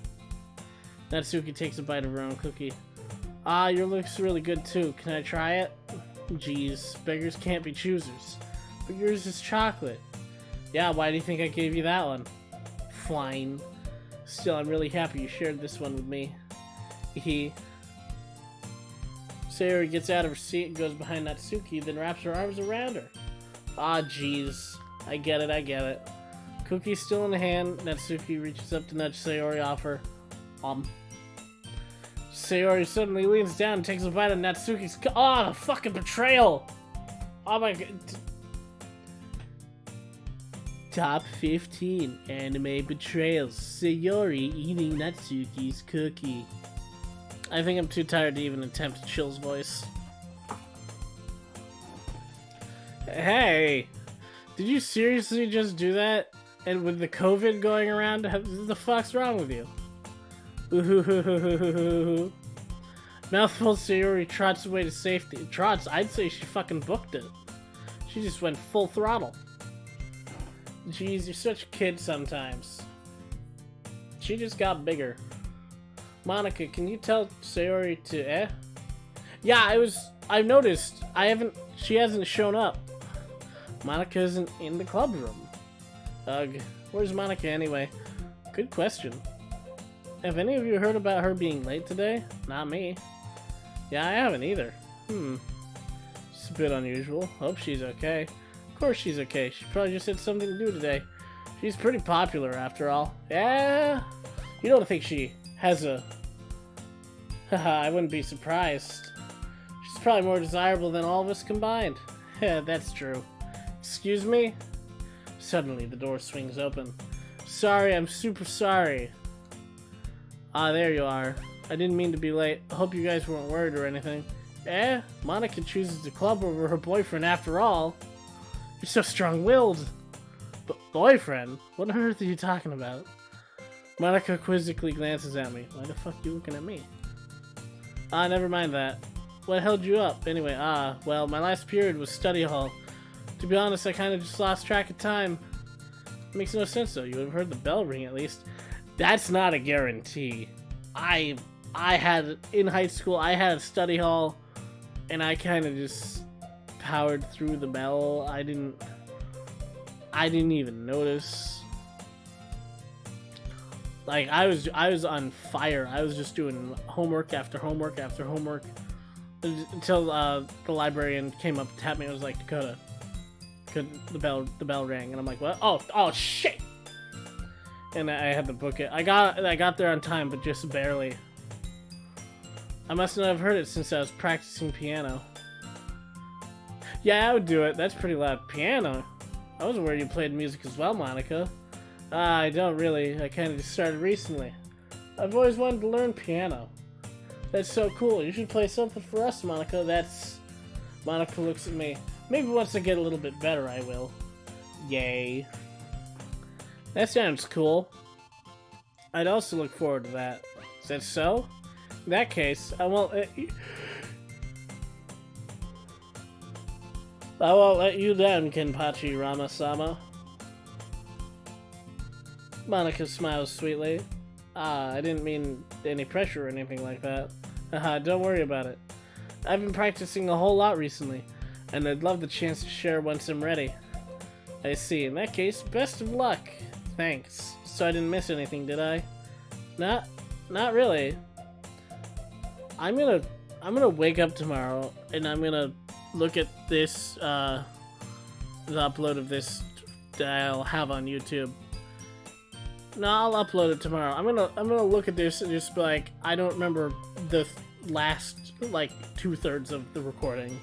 Speaker 1: Natsuki takes a bite of her own cookie. Ah, your looks really good too. Can I try it? Jeez, beggars can't be choosers. But yours is chocolate. Yeah, why do you think I gave you that one? Fine. Still, I'm really happy you shared this one with me. He. Sayori gets out of her seat and goes behind Natsuki, then wraps her arms around her. Ah, jeez. I get it. Cookie's still in the hand. Natsuki reaches up to nudge Sayori off her. Sayori suddenly leans down and takes a bite of Natsuki's the fucking betrayal! Oh my god. Top 15 anime betrayals. Sayori eating Natsuki's cookie. I think I'm too tired to even attempt Chill's voice. Hey! Did you seriously just do that? And with the COVID going around, what the fuck's wrong with you? Ooh. Mouthful Sayori trots away to safety. Trots? I'd say she fucking booked it. She just went full throttle. Jeez, you're such a kid sometimes. She just got bigger. Monica, can you tell Sayori to Yeah, I've noticed. She hasn't shown up. Monica isn't in the club room. Ugh, where's Monica anyway? Good question. Have any of you heard about her being late today? Not me. Yeah, I haven't either. It's a bit unusual. Hope she's okay. Of course she's okay. She probably just had something to do today. She's pretty popular after all. Yeah? You don't think she has a... Haha, I wouldn't be surprised. She's probably more desirable than all of us combined. Yeah, that's true. Excuse me? Suddenly, the door swings open. Sorry, I'm super sorry. Ah, there you are. I didn't mean to be late. I hope you guys weren't worried or anything. Monica chooses the club over her boyfriend after all. You're so strong-willed. Boyfriend? What on earth are you talking about? Monica quizzically glances at me. Why the fuck are you looking at me? Never mind that. What held you up? Anyway, well, my last period was study hall. To be honest, I kind of just lost track of time. It makes no sense, though. You would have heard the bell ring, at least. That's not a guarantee. I had, in high school, I had a study hall, and I kind of just powered through the bell. I didn't even notice. Like, I was on fire. I was just doing homework after homework after homework until the librarian came up and tapped me. I was like, Dakota, the bell rang, and I'm like, what? Oh shit! And I had to book it. I got there on time, but just barely. I must not have heard it since I was practicing piano. Yeah, I would do it. That's pretty loud. Piano? I wasn't aware you played music as well, Monica. I don't really. I kind of just started recently. I've always wanted to learn piano. That's so cool. You should play something for us, Monica. Monica looks at me. Maybe once I get a little bit better, I will. Yay. That sounds cool. I'd also look forward to that. Is that so? In that case, I won't let you down, Kenpachi Ramasama. Monica smiles sweetly. I didn't mean any pressure or anything like that. Haha, don't worry about it. I've been practicing a whole lot recently, and I'd love the chance to share once I'm ready. I see. In that case, best of luck. Thanks. So I didn't miss anything, did I? Not really. I'm gonna wake up tomorrow, and I'm gonna look at this, the upload of this that I'll have on YouTube. No, I'll upload it tomorrow. I'm gonna look at this and just be like, I don't remember the last, like, 2/3 of the recording.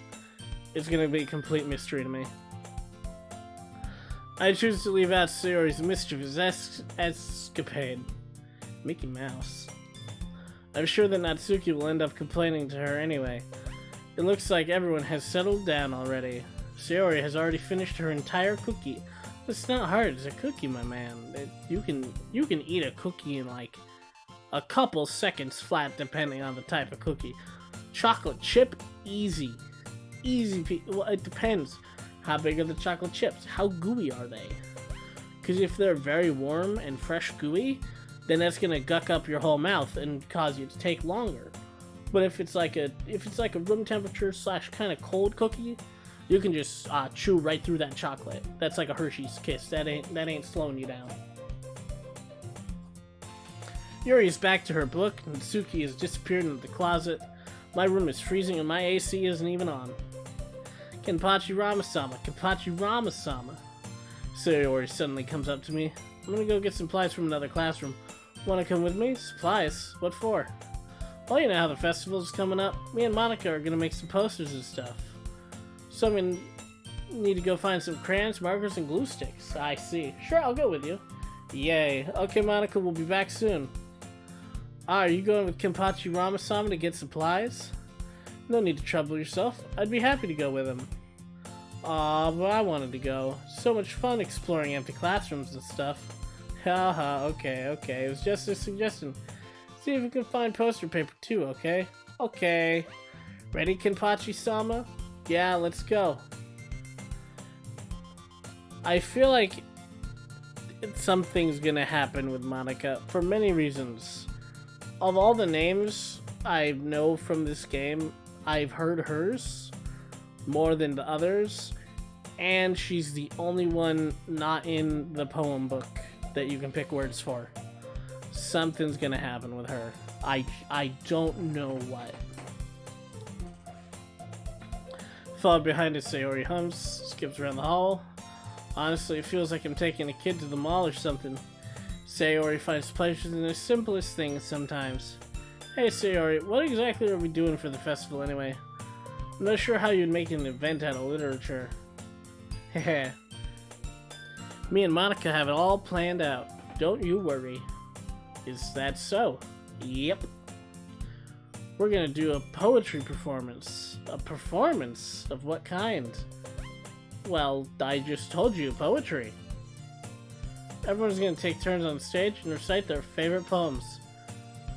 Speaker 1: It's gonna be a complete mystery to me. I choose to leave out Sayori's mischievous escapade. Mickey Mouse. I'm sure that Natsuki will end up complaining to her anyway. It looks like everyone has settled down already. Sayori has already finished her entire cookie. It's not hard, it's a cookie, my man. You can eat a cookie in like a couple seconds flat, depending on the type of cookie. Chocolate chip, easy. Well, it depends. How big are the chocolate chips? How gooey are they? Because if they're very warm and fresh gooey, then that's gonna guck up your whole mouth and cause you to take longer. But if it's like a room temperature / kind of cold cookie, you can just chew right through that chocolate. That's like a Hershey's Kiss. That ain't slowing you down. Yuri is back to her book, and Natsuki has disappeared into the closet. My room is freezing and my AC isn't even on. Kenpachi Ramasama, Kenpachi Ramasama. Sayori suddenly comes up to me. I'm gonna go get supplies from another classroom. Wanna come with me? Supplies? What for? Well, you know how the festival's coming up. Me and Monica are gonna make some posters and stuff. So I'm gonna need to go find some crayons, markers, and glue sticks. I see. Sure, I'll go with you. Yay. Okay, Monica, we'll be back soon. Ah, are you going with Kenpachi Ramasama to get supplies? No need to trouble yourself. I'd be happy to go with him. Aw, but I wanted to go. So much fun exploring empty classrooms and stuff. Haha, okay. It was just a suggestion. See if we can find poster paper too, okay? Okay. Ready, Kenpachi-sama? Yeah, let's go. I feel like something's gonna happen with Monica for many reasons. Of all the names I know from this game, I've heard hers more than the others, and she's the only one not in the poem book that you can pick words for. Something's gonna happen with her. I don't know what. Followed behind it, Sayori hums, skips around the hall. Honestly, it feels like I'm taking a kid to the mall or something. Sayori finds pleasure in the simplest things sometimes. Hey Sayori, what exactly are we doing for the festival anyway? I'm not sure how you'd make an event out of literature. Heh. Me and Monica have it all planned out. Don't you worry. Is that so? Yep. We're gonna do a poetry performance. A performance? Of what kind? Well, I just told you, poetry. Everyone's gonna take turns on stage and recite their favorite poems.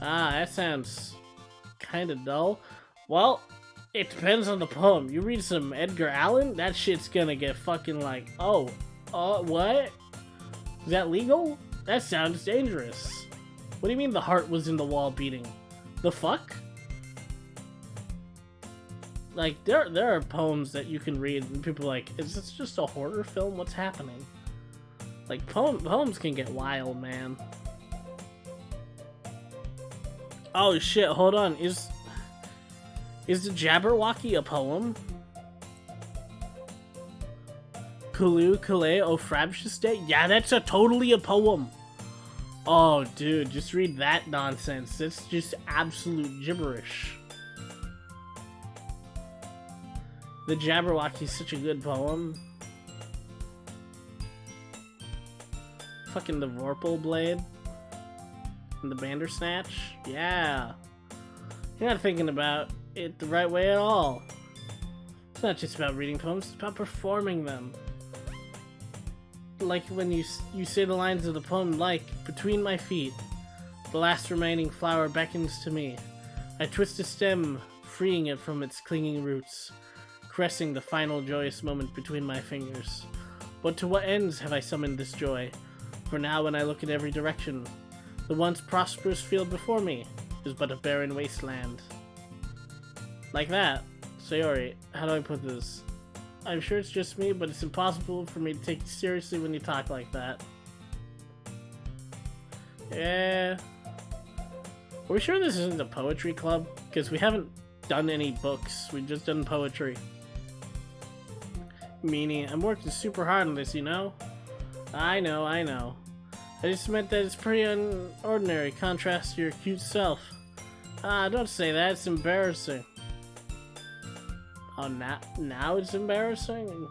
Speaker 1: Ah, that sounds kinda dull. Well, it depends on the poem. You read some Edgar Allan, that shit's gonna get fucking like, what? Is that legal? That sounds dangerous. What do you mean the heart was in the wall beating? The fuck? Like, there are poems that you can read and people are like, is this just a horror film? What's happening? Like, poems can get wild, man. Oh shit, hold on. Is the Jabberwocky a poem? Kulu Kule O Frabshiste? Yeah, that's totally a poem. Oh, dude, just read that nonsense. It's just absolute gibberish. The Jabberwocky is such a good poem. Fucking the Vorpal Blade. And the Bandersnatch. Yeah. You're not thinking about it the right way at all. It's not just about reading poems, it's about performing them. Like when you say the lines of the poem like, between my feet, the last remaining flower beckons to me. I twist a stem, freeing it from its clinging roots, caressing the final joyous moment between my fingers. But to what ends have I summoned this joy? For now when I look in every direction, the once prosperous field before me is but a barren wasteland. Like that. Sayori, how do I put this? I'm sure it's just me, but it's impossible for me to take you seriously when you talk like that. Yeah. Are we sure this isn't a poetry club? Because we haven't done any books, we've just done poetry. Meanie, I'm working super hard on this, you know? I know. I just meant that it's pretty ordinary contrast to your cute self. Ah, don't say that, it's embarrassing. Oh, now it's embarrassing?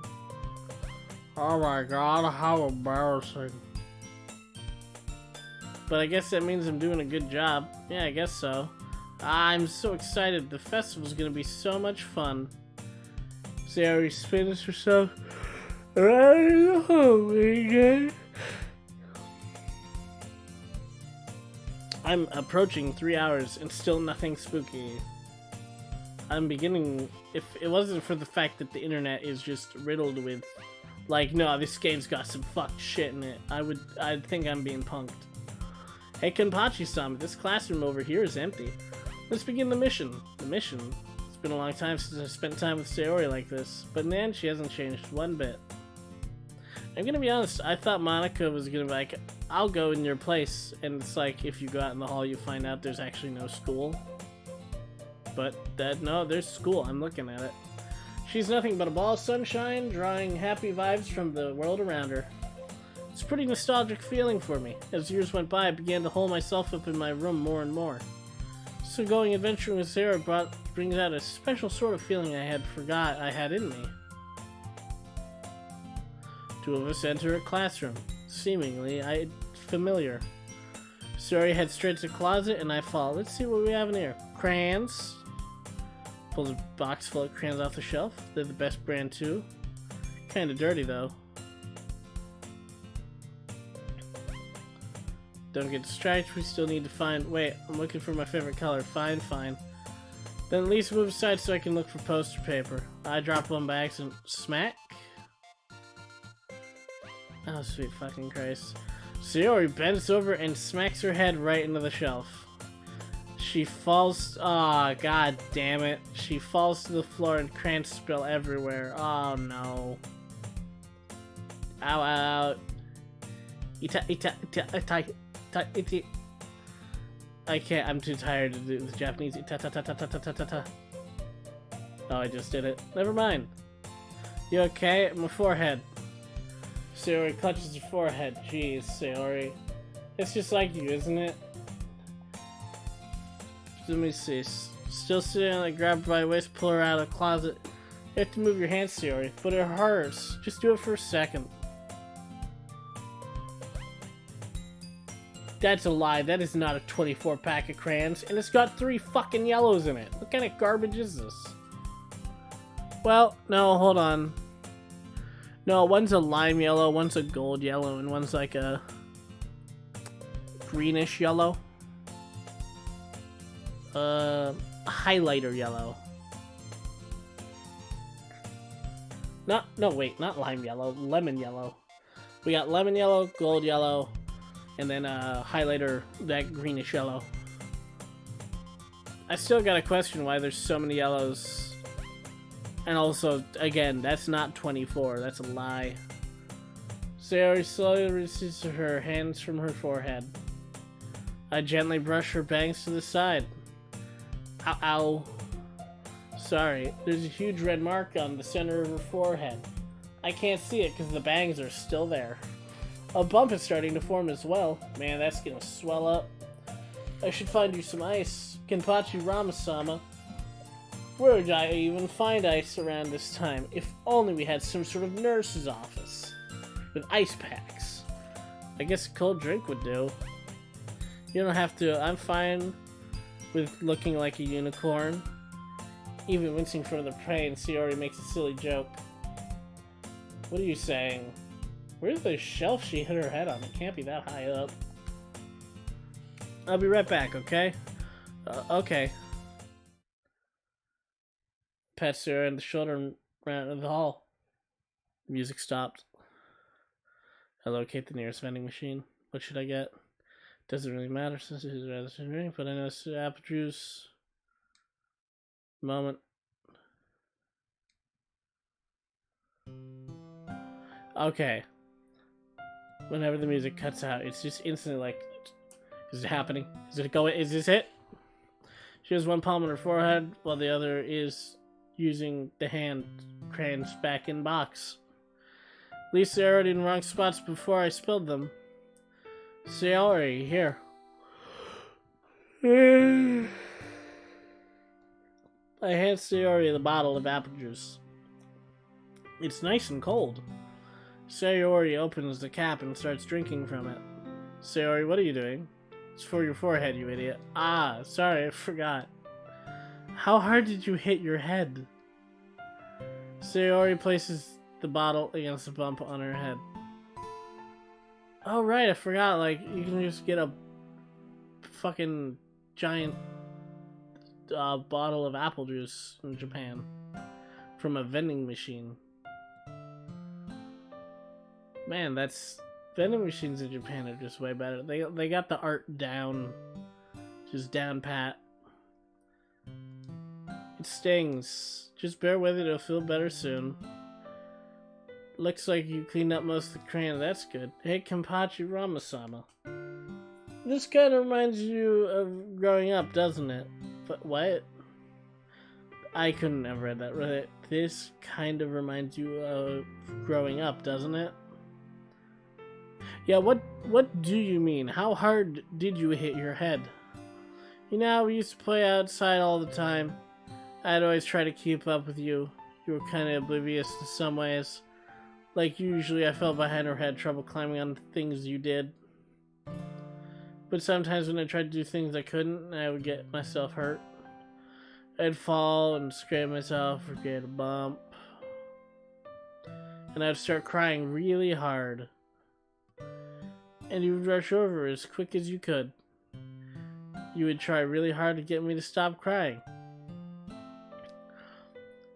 Speaker 1: Oh my god, how embarrassing. But I guess that means I'm doing a good job. Yeah, I guess so. I'm so excited. The festival's gonna be so much fun. Sayori spins herself around the hallway again. I'm approaching 3 hours and still nothing spooky. I'm beginning, if it wasn't for the fact that the internet is just riddled with, like, no, this game's got some fucked shit in it, I'd think I'm being punked. Hey Kenpachi-sama, this classroom over here is empty. Let's begin the mission. The mission? It's been a long time since I spent time with Sayori like this, but man, she hasn't changed one bit. I'm gonna be honest, I thought Monica was gonna be like, I'll go in your place, and it's like, if you go out in the hall, you find out there's actually no school. But no, there's school, I'm looking at it. She's nothing but a ball of sunshine, drawing happy vibes from the world around her. It's a pretty nostalgic feeling for me. As years went by, I began to hole myself up in my room more and more. So going adventuring with Sarah brings out a special sort of feeling I had forgot I had in me. Two of us enter a classroom, seemingly familiar. Sayori heads straight to the closet, and I follow. Let's see what we have in here. Crayons. Pulls a box full of crayons off the shelf. They're the best brand, too. Kinda dirty, though. Don't get distracted. We still need to find... Wait, I'm looking for my favorite color. Fine. Then at least move aside so I can look for poster paper. I drop one by accident. Smack? Oh, sweet fucking Christ. Sayori bends over and smacks her head right into the shelf. She falls... Aw, god damn it. She falls to the floor and crayons spill everywhere. Oh, no. Ow. Ita. I can't, I'm too tired to do the Japanese. Oh, I just did it. Never mind. You okay? My forehead. Sayori clutches her forehead. Jeez, Sayori. It's just like you, isn't it? Let me see. Still sitting on the grab by waist, pull her out of the closet. You have to move your hands, Sayori, but it hurts. Just do it for a second. That's a lie. That is not a 24 pack of crayons, and it's got 3 fucking yellows in it. What kind of garbage is this? Well, no, hold on. No, one's a lime yellow, one's a gold yellow, and one's like a greenish yellow. Highlighter yellow. No, wait, not lime yellow, lemon yellow. We got lemon yellow, gold yellow, and then highlighter, that greenish yellow. I still got a question why there's so many yellows. And also, again, that's not 24, that's a lie. Sayori slowly releases her hands from her forehead. I gently brush her bangs to the side. Ow. Sorry, there's a huge red mark on the center of her forehead. I can't see it because the bangs are still there. A bump is starting to form as well. Man, that's gonna swell up. I should find you some ice. Kenpachi Ramasama. Where would I even find ice around this time? If only we had some sort of nurse's office with ice packs. I guess a cold drink would do. You don't have to. I'm fine with looking like a unicorn. Even wincing from the prey, and Sayori makes a silly joke. What are you saying? Where's the shelf she hit her head on? It can't be that high up. I'll be right back, okay? Okay. Pat Sarah in the shoulder and ran out of the hall. Music stopped. I locate the nearest vending machine. What should I get? Doesn't really matter since it's rather to drink, but I know it's apple juice. Moment. Okay. Whenever the music cuts out, it's just instantly like, is it happening? Is it going? Is this it? She has one palm on her forehead, while the other is using the hand crayons back in box. At least they're already in the wrong spots before I spilled them. Sayori, here. I hand Sayori the bottle of apple juice. It's nice and cold. Sayori opens the cap and starts drinking from it. Sayori, what are you doing? It's for your forehead, you idiot. Ah, sorry, I forgot. How hard did you hit your head? Sayori places the bottle against the bump on her head. Oh, right, I forgot, like, you can just get a fucking giant bottle of apple juice in Japan from a vending machine. Man, vending machines in Japan are just way better. They got the art down, just down pat. It stings. Just bear with it, it'll feel better soon. Looks like you cleaned up most of the crayon. That's good. Hey, Kenpachi Ramasama. This kind of reminds you of growing up, doesn't it? But what? I couldn't have read that. Right? This kind of reminds you of growing up, doesn't it? Yeah, what do you mean? How hard did you hit your head? You know, we used to play outside all the time. I'd always try to keep up with you. You were kind of oblivious in some ways. Like usually I fell behind or had trouble climbing on things you did. But sometimes when I tried to do things I couldn't, I would get myself hurt. I'd fall and scrape myself or get a bump. And I'd start crying really hard. And you would rush over as quick as you could. You would try really hard to get me to stop crying.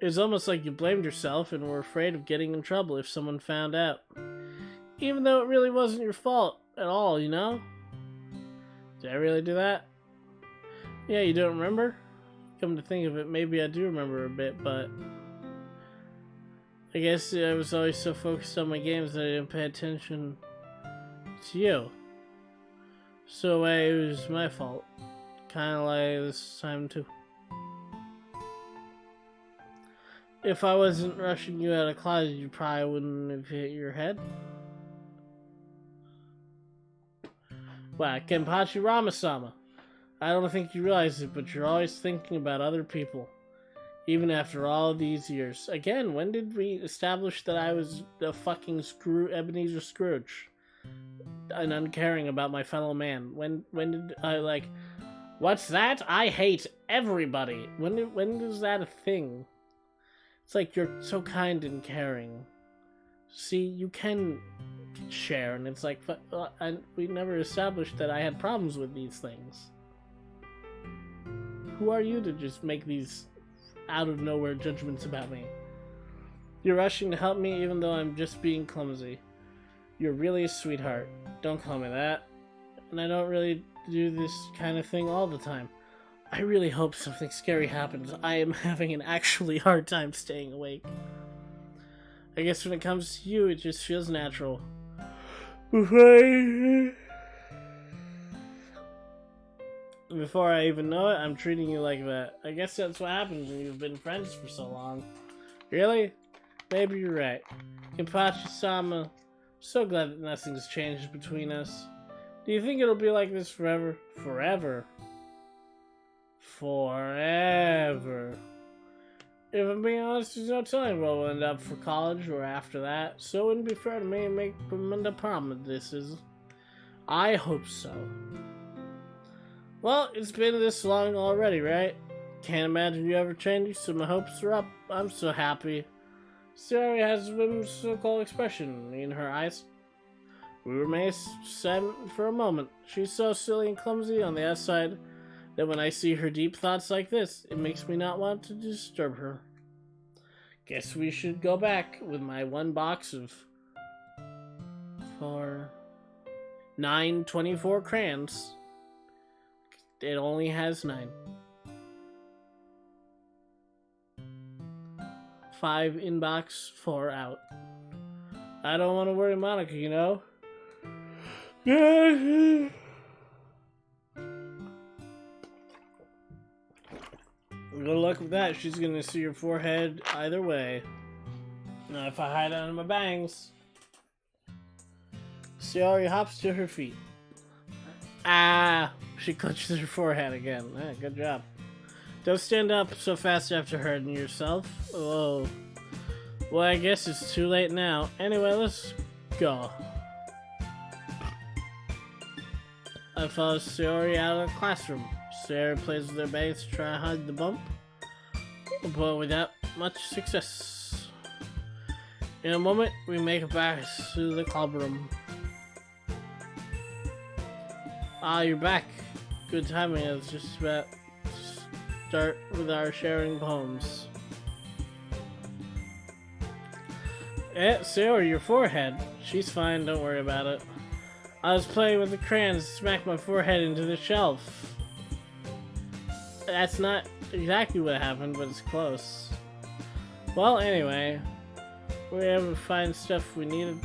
Speaker 1: It was almost like you blamed yourself and were afraid of getting in trouble if someone found out. Even though it really wasn't your fault at all, you know? Did I really do that? Yeah, you don't remember? Come to think of it, maybe I do remember a bit, but I guess I was always so focused on my games that I didn't pay attention to you. So it was my fault. Kinda like this time too. If I wasn't rushing you out of closet, you probably wouldn't have hit your head. Wow, Kenpachi Ramasama. I don't think you realize it, but you're always thinking about other people. Even after all these years. Again, when did we establish that I was the fucking Ebenezer Scrooge? And uncaring about my fellow man. When did I, like... What's that? I hate everybody. When is that a thing? It's like you're so kind and caring. See, you can share, and it's like, and we never established that I had problems with these things. Who are you to just make these out of nowhere judgments about me? You're rushing to help me even though I'm just being clumsy. You're really a sweetheart. Don't call me that. And I don't really do this kind of thing all the time. I really hope something scary happens. I am having an actually hard time staying awake. I guess when it comes to you, it just feels natural. Before I even know it, I'm treating you like that. I guess that's what happens when you've been friends for so long. Really? Maybe you're right. Kenpachi-sama, so glad that nothing's changed between us. Do you think it'll be like this forever? Forever? Forever. If I'm being honest, there's no telling where we'll end up for college or after that, so it wouldn't be fair to me to make a promise. I hope so. Well, it's been this long already, right? Can't imagine you ever changing, so my hopes are up. I'm so happy. Sayori has a whimsical expression in her eyes. We remain silent for a moment. She's so silly and clumsy on the outside that when I see her deep thoughts like this, it makes me not want to disturb her. Guess we should go back with my one box of 924 crayons. It only has 9. 5 in box, 4 out. I don't want to worry Monica, you know? Good luck with that. She's gonna see your forehead either way. Now if I hide it under my bangs. Sayori hops to her feet. Ah! She clutches her forehead again. Ah, good job. Don't stand up so fast after hurting yourself. Oh. Well, I guess it's too late now. Anyway, let's go. I follow Sayori out of the classroom. Sayori plays with their bags to try to hide the bump, but without much success. In a moment, we make it back to the clubroom. Ah, you're back. Good timing. I was just about to start with our sharing poems. Sayori, your forehead. She's fine, don't worry about it. I was playing with the crayons and smacked my forehead into the shelf. That's not exactly what happened, but it's close. Well, anyway, we were able to find stuff we needed.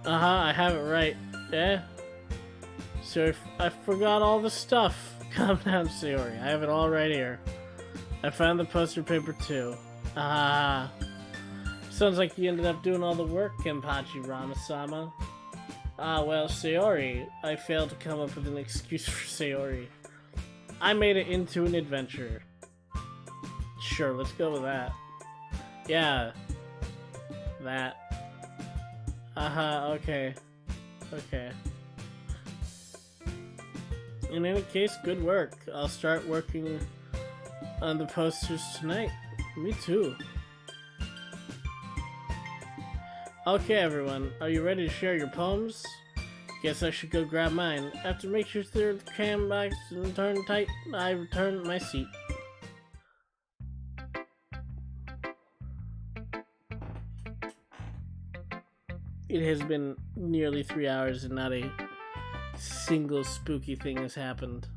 Speaker 1: I have it right. Yeah? So I forgot all the stuff. Calm down, Sayori. I have it all right here. I found the poster paper too. Sounds like you ended up doing all the work, Kenpachi Ramasama. Well, Sayori. I failed to come up with an excuse for Sayori. I made it into an adventure. Sure, let's go with that. Yeah. That. Okay. Okay. In any case, good work. I'll start working on the posters tonight. Me too. Okay, everyone, are you ready to share your poems? Guess I should go grab mine. After make sure the cam box and turn tight, I return my seat. It has been nearly 3 hours and not a single spooky thing has happened.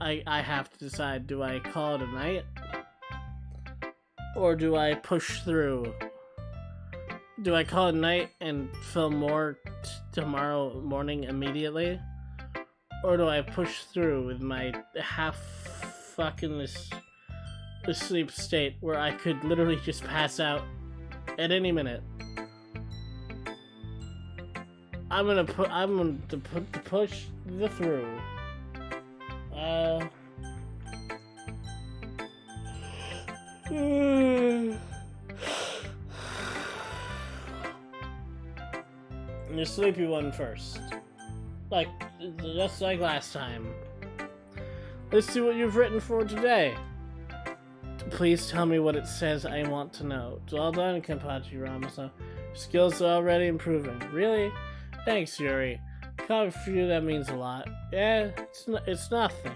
Speaker 1: I have to decide, do I call it a night? Or do I push through? Do I call it a night and film more tomorrow morning immediately? Or do I push through with my half fucking asleep state where I could literally just pass out at any minute? I'm gonna push the through. The sleepy one first. Just like last time. Let's see what you've written for today. Please tell me what it says. I want to know. Well done, Kenpachi Ramasa. Skills are already improving. Really? Thanks, Yuri. Coming for you, that means a lot. Yeah, it's nothing.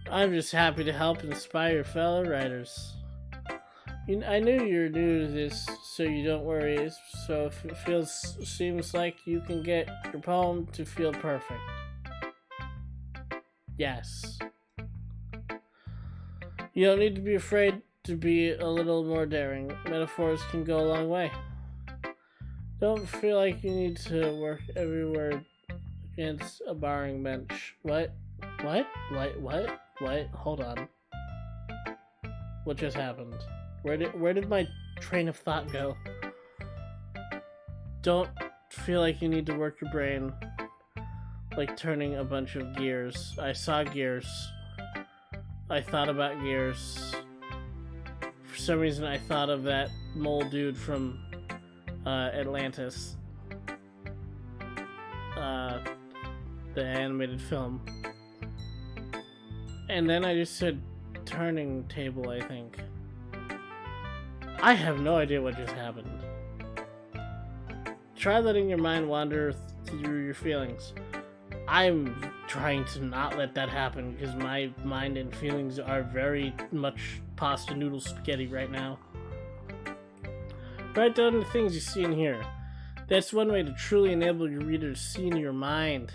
Speaker 1: I'm just happy to help inspire your fellow writers. I knew you were new to this, so you don't worry. So if it seems like you can get your poem to feel perfect. Yes. You don't need to be afraid to be a little more daring. Metaphors can go a long way. Don't feel like you need to work every word against a barring bench. What? Hold on. What just happened? Where did my train of thought go? Don't feel like you need to work your brain like turning a bunch of gears. I saw gears. I thought about gears. For some reason I thought of that mole dude from Atlantis. The animated film. And then I just said turning table, I think. I have no idea what just happened. Try letting your mind wander through your feelings. I'm trying to not let that happen because my mind and feelings are very much pasta noodle spaghetti right now. Write down the things you see and hear. That's one way to truly enable your reader to see in your mind.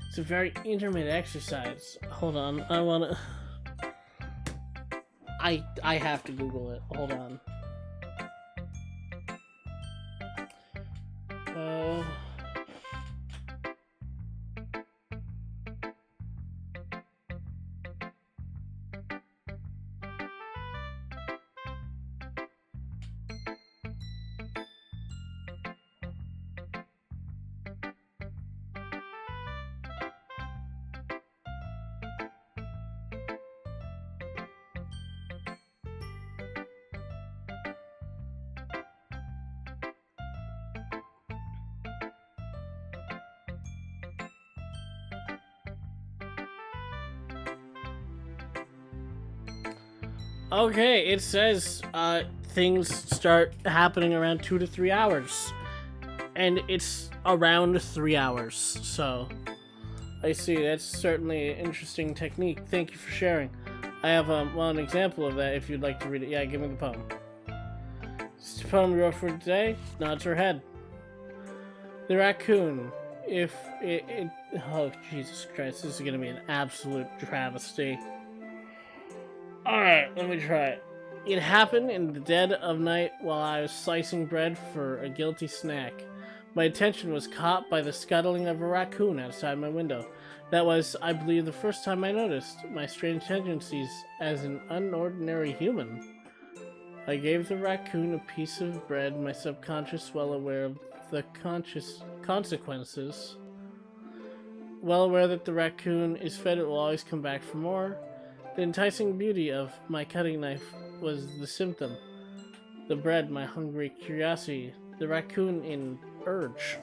Speaker 1: It's a very intimate exercise. Hold on, I have to Google it. Hold on. Okay, it says things start happening around 2 to 3 hours. And it's around 3 hours, so I see. That's certainly an interesting technique. Thank you for sharing. I have an example of that if you'd like to read it. Yeah, give me the poem. This is the poem we wrote for today. Nods her head. The raccoon. Oh, Jesus Christ, this is going to be an absolute travesty. Alright, let me try it. It happened in the dead of night while I was slicing bread for a guilty snack. My attention was caught by the scuttling of a raccoon outside my window. That was, I believe, the first time I noticed my strange tendencies as an unordinary human. I gave the raccoon a piece of bread, my subconscious well aware of the conscious consequences. Well aware that the raccoon is fed, it will always come back for more. The enticing beauty of my cutting knife was the symptom. The bread, my hungry curiosity. The raccoon in urge.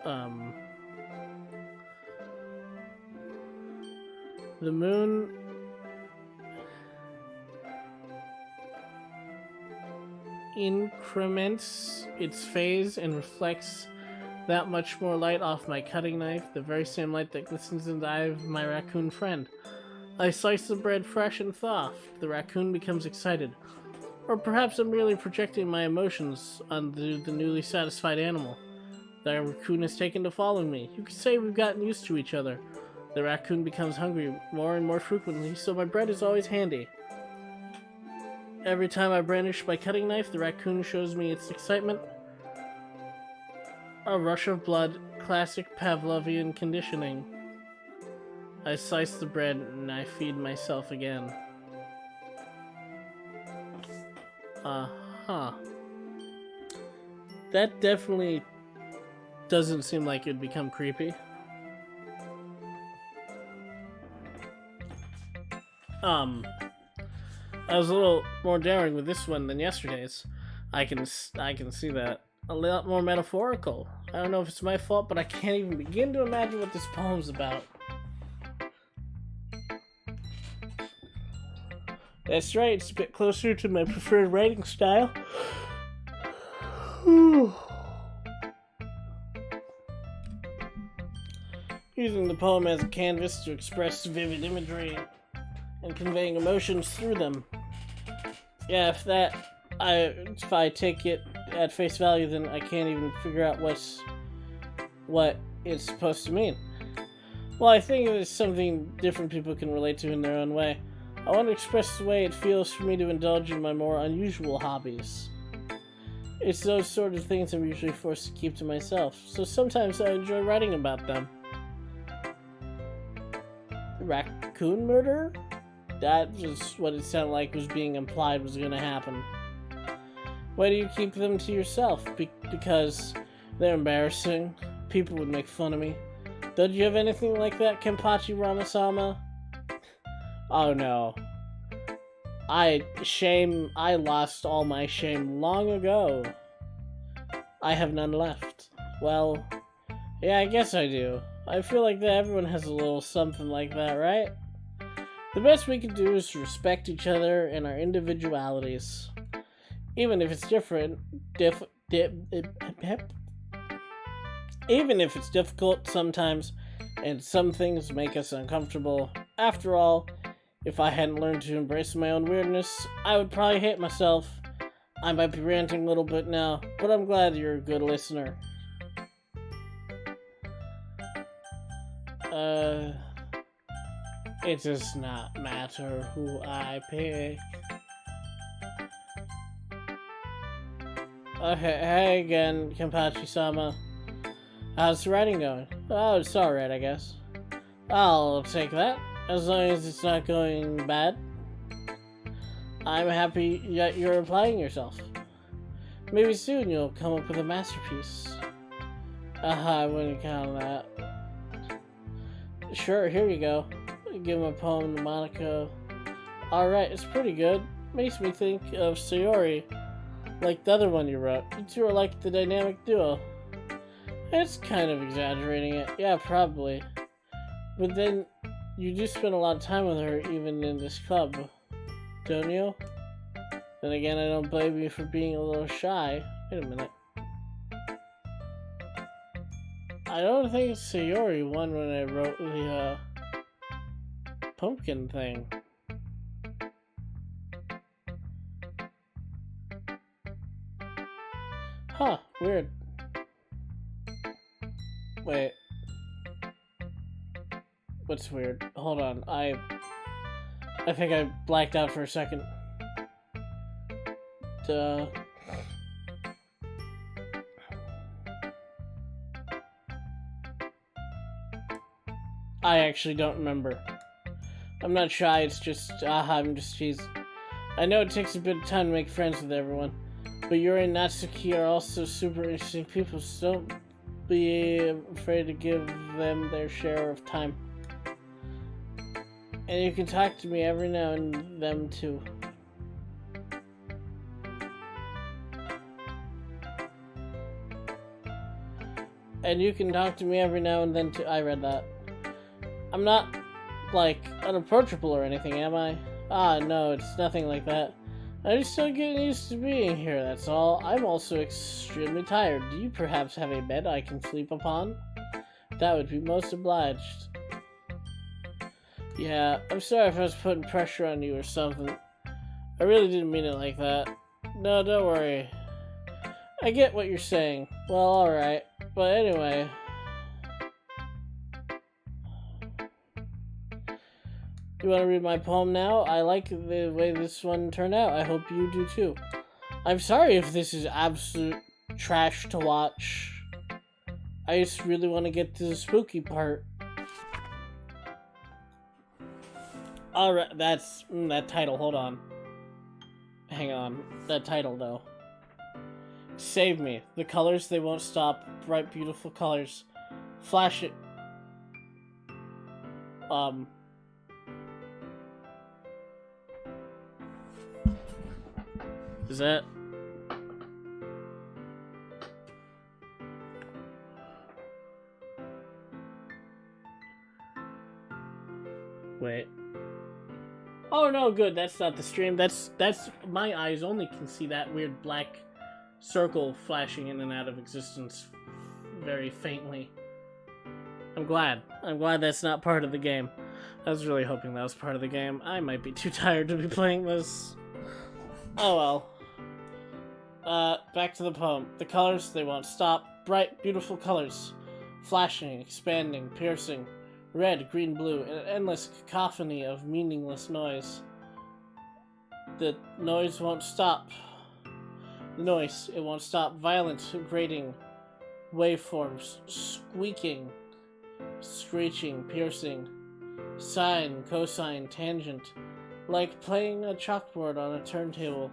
Speaker 1: Um, the moon increments its phase and reflects that much more light off my cutting knife, the very same light that glistens in the eye of my raccoon friend. I slice the bread fresh and soft. The raccoon becomes excited. Or perhaps I'm merely projecting my emotions onto the newly satisfied animal. The raccoon has taken to following me. You could say we've gotten used to each other. The raccoon becomes hungry more and more frequently, so my bread is always handy. Every time I brandish my cutting knife, the raccoon shows me its excitement. A rush of blood, classic Pavlovian conditioning. I slice the bread and I feed myself again. Uh-huh. That definitely doesn't seem like it'd become creepy. I was a little more daring with this one than yesterday's. I can see that. A lot more metaphorical. I don't know if it's my fault, but I can't even begin to imagine what this poem's about. That's right, it's a bit closer to my preferred writing style. Using the poem as a canvas to express vivid imagery and conveying emotions through them. Yeah, if I take it at face value, then I can't even figure out what it's supposed to mean. Well, I think it's something different people can relate to in their own way. I want to express the way it feels for me to indulge in my more unusual hobbies. It's those sort of things I'm usually forced to keep to myself, so sometimes I enjoy writing about them. Raccoon murder? That was what it sounded like was being implied was going to happen. Why do you keep them to yourself? Because they're embarrassing. People would make fun of me. Don't you have anything like that, Kenpachi Ramasama? Oh no. I lost all my shame long ago. I have none left. Well, yeah, I guess I do. I feel like that everyone has a little something like that, right? The best we can do is to respect each other and our individualities. Even if it's even if it's difficult sometimes, and some things make us uncomfortable. After all, if I hadn't learned to embrace my own weirdness, I would probably hate myself. I might be ranting a little bit now, but I'm glad you're a good listener. It does not matter who I pick. Okay, hey again, Kenpachi-sama. How's the writing going? Oh, it's alright, I guess. I'll take that, as long as it's not going bad. I'm happy that you're applying yourself. Maybe soon you'll come up with a masterpiece. I wouldn't count on that. Sure, here you go. Give my poem to Monaco. Alright, it's pretty good. Makes me think of Sayori, like the other one you wrote. You two are like the dynamic duo. It's kind of exaggerating it. Yeah, probably. But then, you do spend a lot of time with her even in this club, don't you? Then again, I don't blame you for being a little shy. Wait a minute. I don't think Sayori won when I wrote the, pumpkin thing. Huh, weird. Wait. What's weird? Hold on, I think I blacked out for a second. Duh. I actually don't remember. I'm not shy, it's just, I'm just cheesy. I know it takes a bit of time to make friends with everyone, but Yuri and Natsuki are also super interesting people, so don't be afraid to give them their share of time. And you can talk to me every now and then too. And you can talk to me every now and then too. I read that. I'm not, like, unapproachable or anything, am I? Ah, no, it's nothing like that. I'm just still getting used to being here, that's all. I'm also extremely tired. Do you perhaps have a bed I can sleep upon? That would be most obliged. Yeah, I'm sorry if I was putting pressure on you or something. I really didn't mean it like that. No, don't worry. I get what you're saying. Well, alright. But anyway... You want to read my poem now? I like the way this one turned out. I hope you do too. I'm sorry if this is absolute trash to watch. I just really want to get to the spooky part. Alright, that's... that title, hold on. Hang on. That title, though. Save me. The colors, they won't stop. Bright, beautiful colors. Flash it. Is that... Wait. Oh no, good. That's not the stream. That's my eyes only can see that weird black circle flashing in and out of existence very faintly. I'm glad. I'm glad that's not part of the game. I was really hoping that was part of the game. I might be too tired to be playing this. Oh well. Back to the poem. The colors, they won't stop. Bright, beautiful colors. Flashing, expanding, piercing. Red, green, blue. An endless cacophony of meaningless noise. The noise won't stop. The noise, it won't stop. Violent, grating. Waveforms. Squeaking. Screeching, piercing. Sine, cosine, tangent. Like playing a chalkboard on a turntable.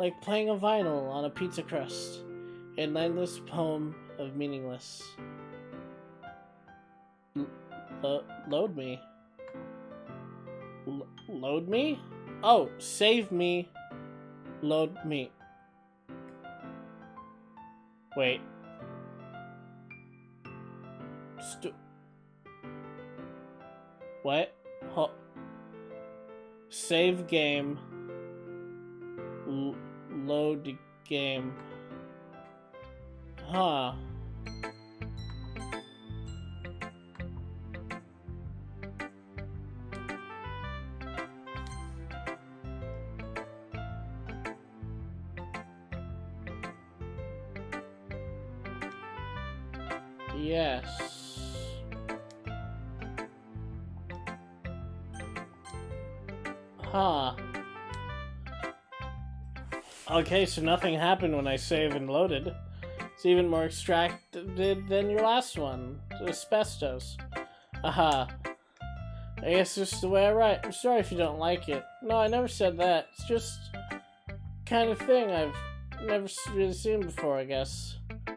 Speaker 1: Like playing a vinyl on a pizza crust. An endless poem of meaningless. Load me. Load me? Oh, save me. Load me. Wait. What? Save game. Load game. Huh. Yes. Huh. Okay, so nothing happened when I saved and loaded. It's even more extracted than your last one. Asbestos. Aha. I guess it's just the way I write. I'm sorry if you don't like it. No, I never said that. It's just kind of thing I've never really seen before, I guess. I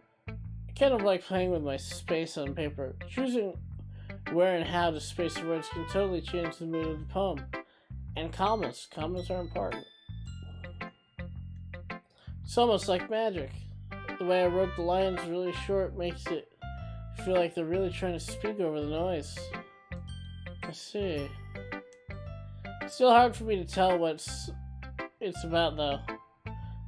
Speaker 1: kind of like playing with my space on paper. Choosing where and how to space the words can totally change the mood of the poem. And commas. Commas are important. It's almost like magic. The way I wrote the lines really short makes it feel like they're really trying to speak over the noise. I see. It's still hard for me to tell what it's about, though.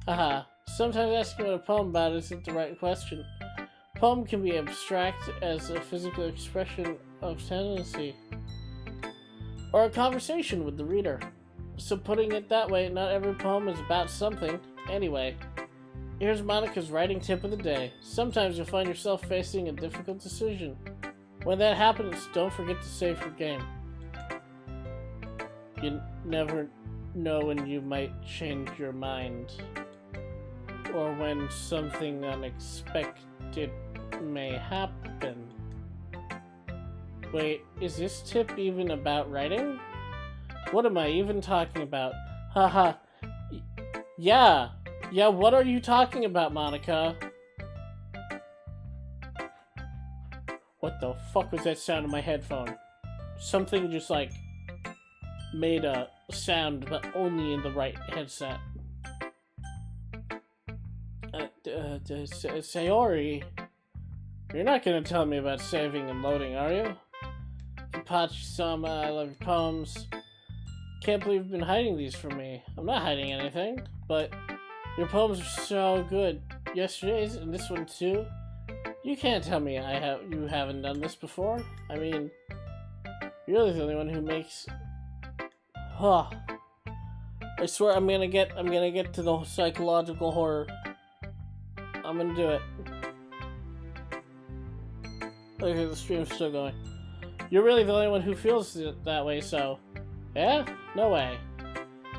Speaker 1: Haha. Sometimes asking what a poem about isn't the right question. A poem can be abstract as a physical expression of tendency, or a conversation with the reader. So putting it that way, not every poem is about something. Anyway, here's Monica's writing tip of the day. Sometimes you'll find yourself facing a difficult decision. When that happens, don't forget to save your game. You never know when you might change your mind, or when something unexpected may happen. Wait, is this tip even about writing? What am I even talking about? Haha. Yeah, what are you talking about, Monica? What the fuck was that sound in my headphone? Something just like made a sound, but only in the right headset. Sayori. You're not gonna tell me about saving and loading, are you? Kapachi-sama, I love your poems. Can't believe you've been hiding these from me. I'm not hiding anything, but your poems are so good. Yesterday's and this one too. You can't tell me you haven't done this before. I mean, you're really the only one who makes. Huh. I swear I'm gonna get to the psychological horror. I'm gonna do it. Okay, the stream's still going. You're really the only one who feels it that way, so... Yeah? No way.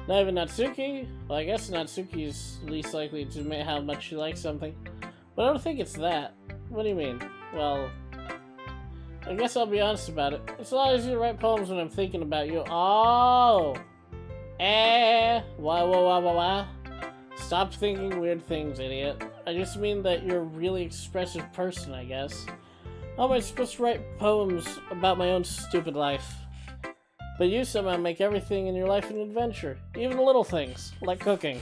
Speaker 1: Not even Natsuki? Well, I guess Natsuki is least likely to admit how much she likes something. But I don't think it's that. What do you mean? Well... I guess I'll be honest about it. It's a lot easier to write poems when I'm thinking about you. Oh! Wah. Stop thinking weird things, idiot. I just mean that you're a really expressive person, I guess. How am I supposed to write poems about my own stupid life? But you somehow make everything in your life an adventure. Even the little things, like cooking.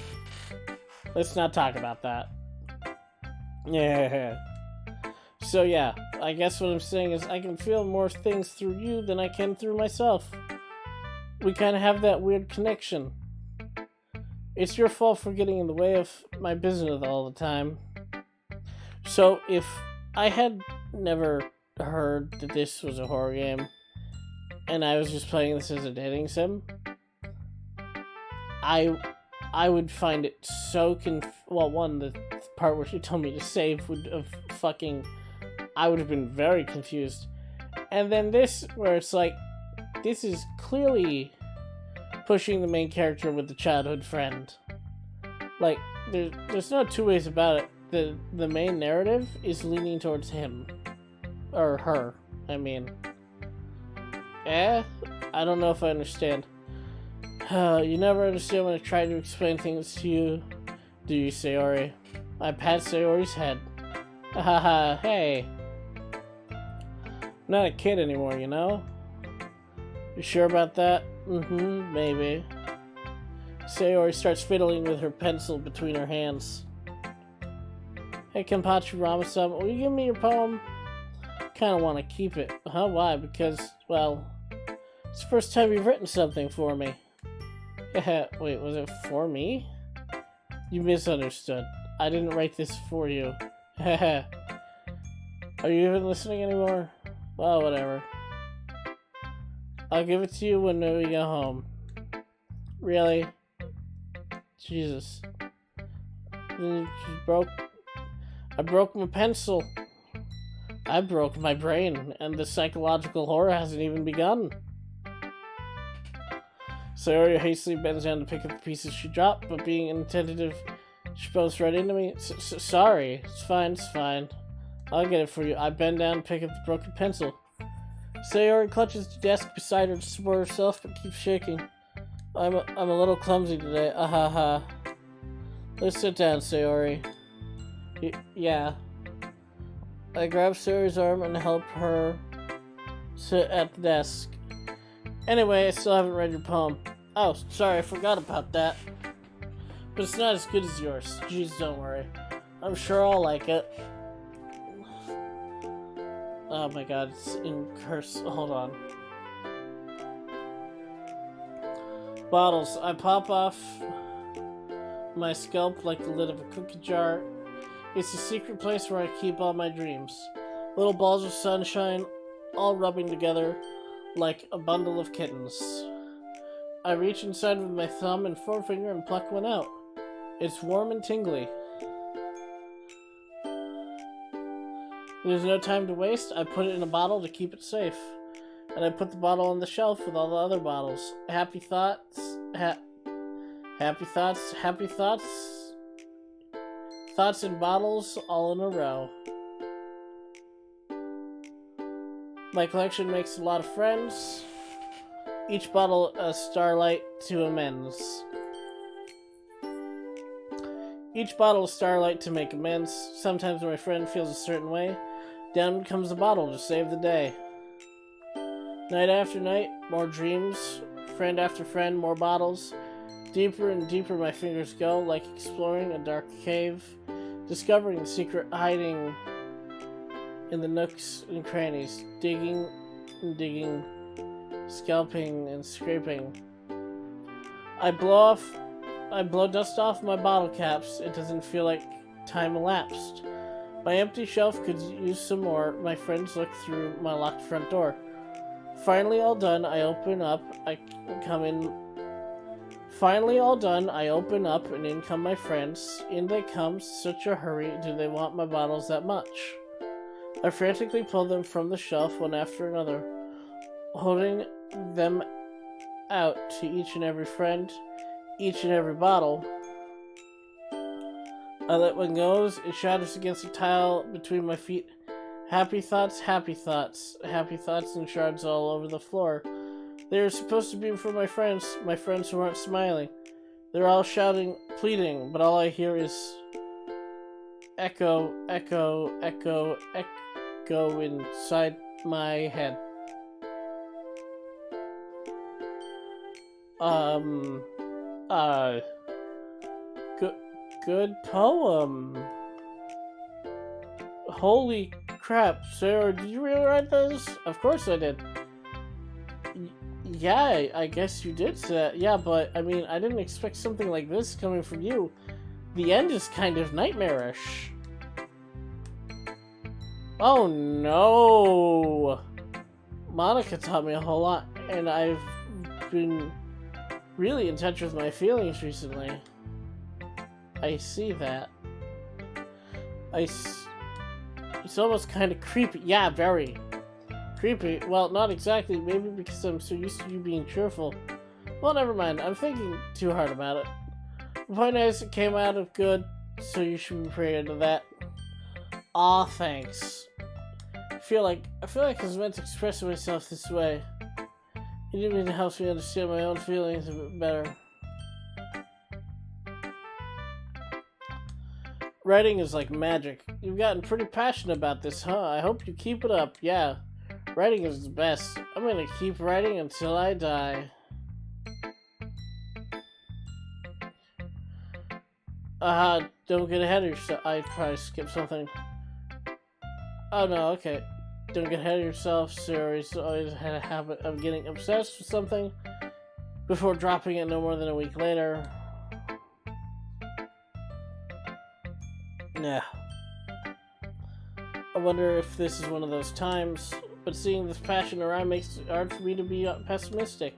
Speaker 1: Let's not talk about that. Yeah. So yeah, I guess what I'm saying is I can feel more things through you than I can through myself. We kind of have that weird connection. It's your fault for getting in the way of my business all the time. So if I had never heard that this was a horror game, and I was just playing this as a dating sim, I would find it so well, one, the part where she told me to save would have I would have been very confused. And then this, where it's like, this is clearly pushing the main character with the childhood friend. Like, there's no two ways about it. The main narrative is leaning towards him. Or her, I mean. I don't know if I understand. You never understand when I try to explain things to you, do you, Sayori? I pat Sayori's head. Haha, hey. I'm not a kid anymore, you know? You sure about that? Maybe. Sayori starts fiddling with her pencil between her hands. Hey, Kenpachi Ramasama, will you give me your poem? Kinda want to keep it. Huh? Why? Because, well, it's the first time you've written something for me. Wait, was it for me? You misunderstood. I didn't write this for you. Are you even listening anymore? Well, whatever. I'll give it to you when we go home. Really? Jesus. I broke my pencil. I broke my brain, and the psychological horror hasn't even begun. Sayori hastily bends down to pick up the pieces she dropped, but being inattentive, she bumps right into me. Sorry. It's fine. I'll get it for you. I bend down and pick up the broken pencil. Sayori clutches the desk beside her to support herself, but keeps shaking. I'm a little clumsy today. Ahaha. Let's sit down, Sayori. Yeah. I grab Sayori's arm and help her sit at the desk. Anyway, I still haven't read your poem. Oh, sorry, I forgot about that. But it's not as good as yours. Jeez, don't worry. I'm sure I'll like it. Oh my god, it's in curse. Hold on. Bottles. I pop off my scalp like the lid of a cookie jar. It's a secret place where I keep all my dreams. Little balls of sunshine, all rubbing together like a bundle of kittens. I reach inside with my thumb and forefinger and pluck one out. It's warm and tingly. There's no time to waste. I put it in a bottle to keep it safe. And I put the bottle on the shelf with all the other bottles. Happy thoughts. Happy thoughts. Thoughts in bottles all in a row. My collection makes a lot of friends. Each bottle a starlight to amends. Each bottle a starlight to make amends. Sometimes when my friend feels a certain way, down comes the bottle to save the day. Night after night, more dreams. Friend after friend, more bottles. Deeper and deeper my fingers go, like exploring a dark cave, discovering the secret hiding in the nooks and crannies, digging and digging, scalping and scraping. I blow dust off my bottle caps. It doesn't feel like time elapsed. My empty shelf could use some more. My friends look through my locked front door. Finally all done, I open up. Finally all done, I open up and in come my friends. In they come, such a hurry. Do they want my bottles that much? I frantically pull them from the shelf one after another, holding them out to each and every friend, each and every bottle. I let one go, it shatters against the tile between my feet. Happy thoughts, happy thoughts, happy thoughts and shards all over the floor. They were supposed to be for my friends who aren't smiling. They're all shouting, pleading, but all I hear is echo, echo, echo, echo inside my head. Good poem. Holy crap, Sarah, did you really write this? Of course I did. Yeah, I guess you did say that. Yeah, but, I mean, I didn't expect something like this coming from you. The end is kind of nightmarish. Oh no! Monica taught me a whole lot, and I've been really in touch with my feelings recently. I see that. It's almost kind of creepy. Yeah, very creepy. Well, not exactly. Maybe because I'm so used to you being cheerful. Well, never mind. I'm thinking too hard about it. The point is, it came out of good, so you should be proud of that. Aw, thanks. I feel like I was meant to express myself this way. It even helps me understand my own feelings a bit better. Writing is like magic. You've gotten pretty passionate about this, huh? I hope you keep it up. Yeah, writing is the best. I'm gonna keep writing until I die. Don't get ahead of yourself. I probably skipped something. Oh no, okay. Don't get ahead of yourself. Sarah's always had a habit of getting obsessed with something before dropping it no more than a week later. Yeah. I wonder if this is one of those times, but seeing this passion around makes it hard for me to be pessimistic.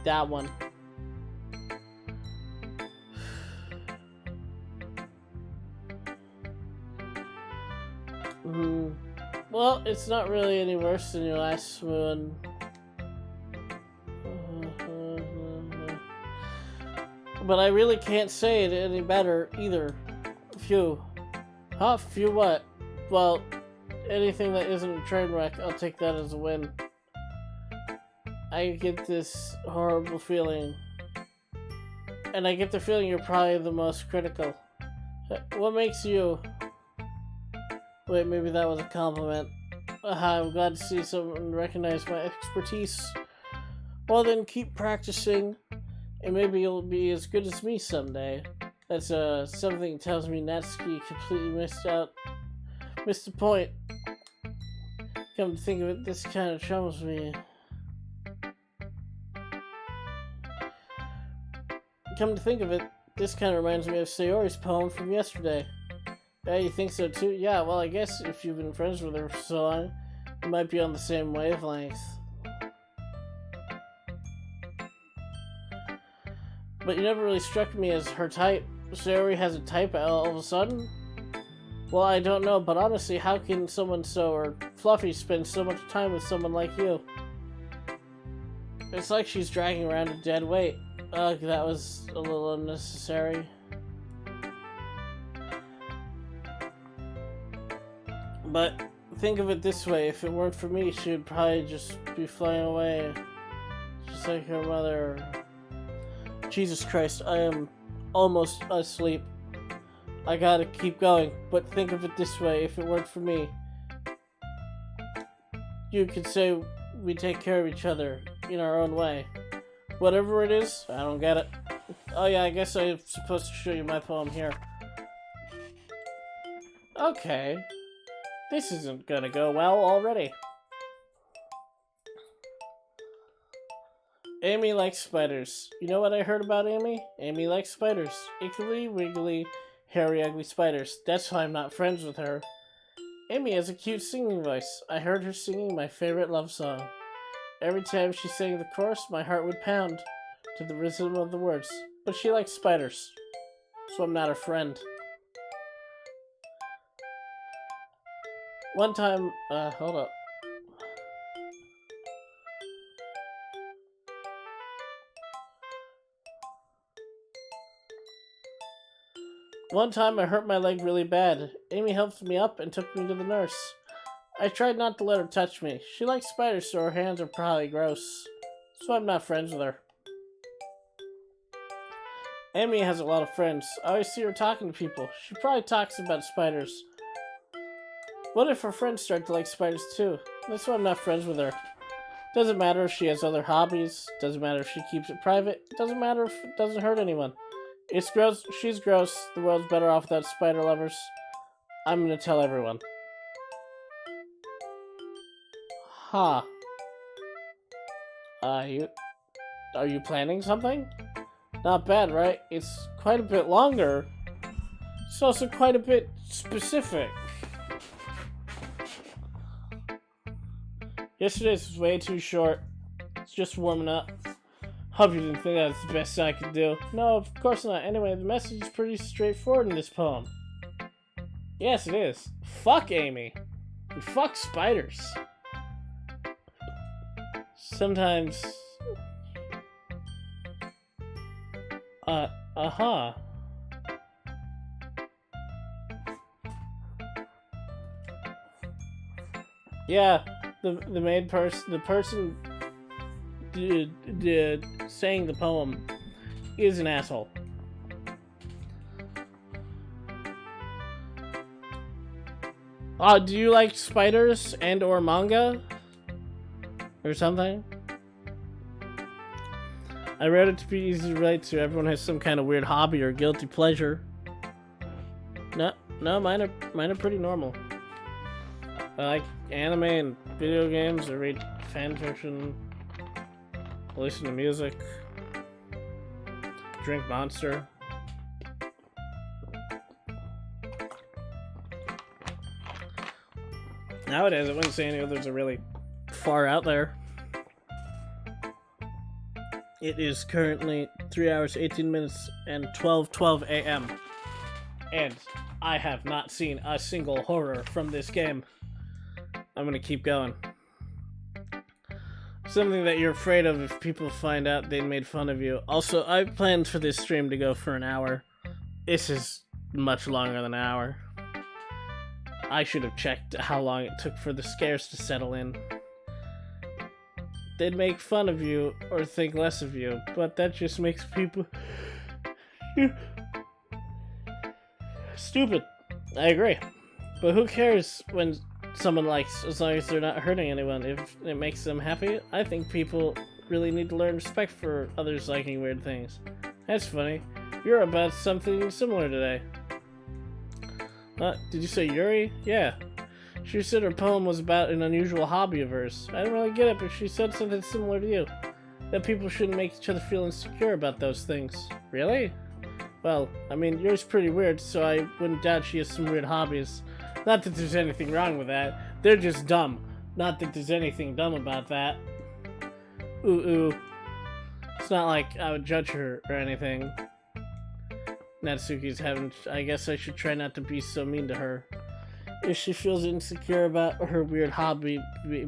Speaker 1: That one. Well, it's not really any worse than your last one. But I really can't say it any better either. Phew. Huh? Phew what? Well, anything that isn't a train wreck, I'll take that as a win. I get this horrible feeling. And I get the feeling you're probably the most critical. What makes you... Wait, maybe that was a compliment. I'm glad to see someone recognize my expertise. Well then, keep practicing. And maybe you'll be as good as me someday. That's something tells me Natsuki completely missed the point. Come to think of it, this kind of troubles me. Come to think of it, this kind of reminds me of Sayori's poem from yesterday. Yeah, you think so too? Yeah, well I guess if you've been friends with her for so long, you might be on the same wavelength. But you never really struck me as her type. Sayori has a type all of a sudden? Well, I don't know, but honestly, how can someone so fluffy spend so much time with someone like you? It's like she's dragging around a dead weight. Ugh, that was a little unnecessary. But think of it this way, if it weren't for me, she would probably just be flying away. Just like her mother. Jesus Christ, I am almost asleep. I gotta keep going, but think of it this way, if it weren't for me, you could say we take care of each other in our own way. Whatever it is, I don't get it. Oh yeah, I guess I'm supposed to show you my poem here. Okay. This isn't gonna go well already. Amy likes spiders. You know what I heard about Amy? Amy likes spiders. Ickly, wiggly, hairy, ugly spiders. That's why I'm not friends with her. Amy has a cute singing voice. I heard her singing my favorite love song. Every time she sang the chorus, my heart would pound to the rhythm of the words. But she likes spiders, so I'm not her friend. One time, hold up. One time I hurt my leg really bad. Amy helped me up and took me to the nurse. I tried not to let her touch me. She likes spiders, so her hands are probably gross. So I'm not friends with her. Amy has a lot of friends. I always see her talking to people. She probably talks about spiders. What if her friends start to like spiders too? That's why I'm not friends with her. Doesn't matter if she has other hobbies. Doesn't matter if she keeps it private. Doesn't matter if it doesn't hurt anyone. It's gross. She's gross. The world's better off without spider lovers. I'm gonna tell everyone. Huh. Are you planning something? Not bad, right? It's quite a bit longer. It's also quite a bit specific. Yesterday's was way too short. It's just warming up. Hope you didn't think that was the best I could do. No, of course not. Anyway, the message is pretty straightforward in this poem. Yes, it is. Fuck Amy. And fuck spiders. Sometimes... uh-huh. Yeah, the main person, the person saying the poem is an asshole. Do you like spiders and or manga? Or something? I wrote it to be easy to relate to. Everyone has some kind of weird hobby or guilty pleasure. No, mine are pretty normal. I like anime and video games. I read fan fiction. I listen to music. Drink Monster. Nowadays, I wouldn't say any others are really far out there. It is currently 3 hours, 18 minutes, and 12:12 a.m. And I have not seen a single horror from this game. I'm gonna keep going. Something that you're afraid of if people find out they made fun of you. Also, I planned for this stream to go for an hour. This is much longer than an hour. I should have checked how long it took for the scares to settle in. They'd make fun of you or think less of you, but that just makes people stupid. I agree. But who cares when someone likes, as long as they're not hurting anyone? If it makes them happy, I think people really need to learn respect for others liking weird things. That's funny. You're about something similar today. Did you say Yuri? Yeah. She said her poem was about an unusual hobby of hers. I didn't really get it, but she said something similar to you. That people shouldn't make each other feel insecure about those things. Really? Well, I mean, yours pretty weird, so I wouldn't doubt she has some weird hobbies. Not that there's anything wrong with that. They're just dumb. Not that there's anything dumb about that. Ooh. It's not like I would judge her or anything. Natsuki's having... I guess I should try not to be so mean to her. If she feels insecure about her weird hobby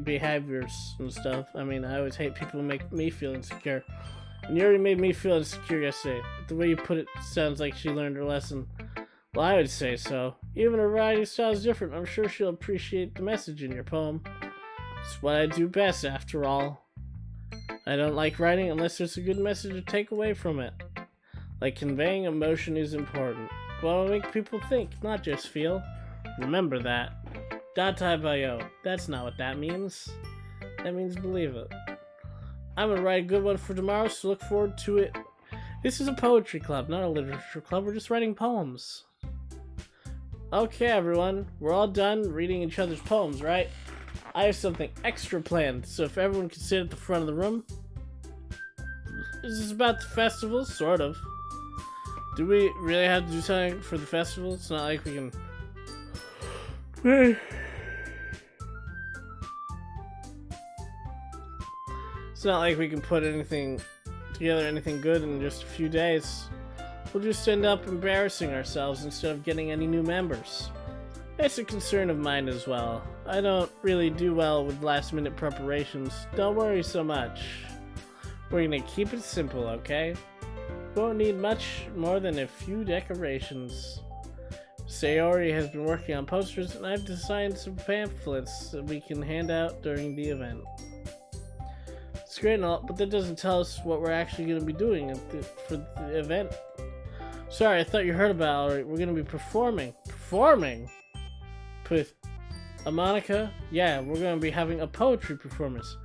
Speaker 1: behaviors and stuff. I mean, I always hate people who make me feel insecure. And you already made me feel insecure yesterday. But the way you put it sounds like she learned her lesson. Well, I would say so. Even her writing style is different. I'm sure she'll appreciate the message in your poem. It's what I do best, after all. I don't like writing unless there's a good message to take away from it. Like conveying emotion is important. Well, make people think, not just feel. Remember that. Databayo. That's not what that means. That means believe it. I'm gonna write a good one for tomorrow, so look forward to it. This is a poetry club, not a literature club. We're just writing poems. Okay, everyone, we're all done reading each other's poems, right? I have something extra planned, so if everyone can sit at the front of the room. Is this about the festival? Sort of. Do we really have to do something for the festival? It's not like we can... It's not like we can put anything together, anything good in just a few days. We'll just end up embarrassing ourselves instead of getting any new members. It's a concern of mine as well. I don't really do well with last-minute preparations. Don't worry so much. We're gonna keep it simple, okay? Won't need much more than a few decorations. Sayori has been working on posters, and I've designed some pamphlets that we can hand out during the event. It's great and all, but that doesn't tell us what we're actually going to be doing for the event. Sorry, I thought you heard about it. We're going to be performing. Performing? With a Monica? Yeah, we're going to be having a poetry performance.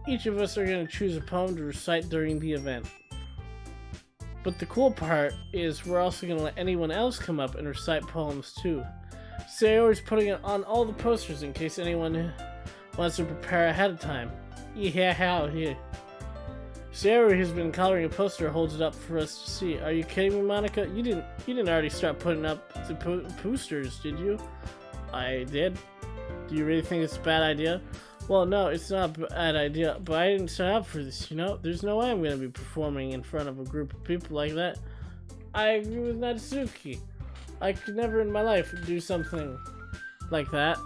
Speaker 1: Each of us are going to choose a poem to recite during the event. But the cool part is we're also going to let anyone else come up and recite poems too. Sayori's putting it on all the posters in case anyone wants to prepare ahead of time. Yeah, here. Sayori has been coloring a poster, holds it up for us to see. Are you kidding me, Monica? You didn't already start putting up the posters, did you? I did. Do you really think it's a bad idea? Well, no, it's not a bad idea, but I didn't sign up for this, you know? There's no way I'm gonna be performing in front of a group of people like that. I agree with Natsuki. I could never in my life do something like that.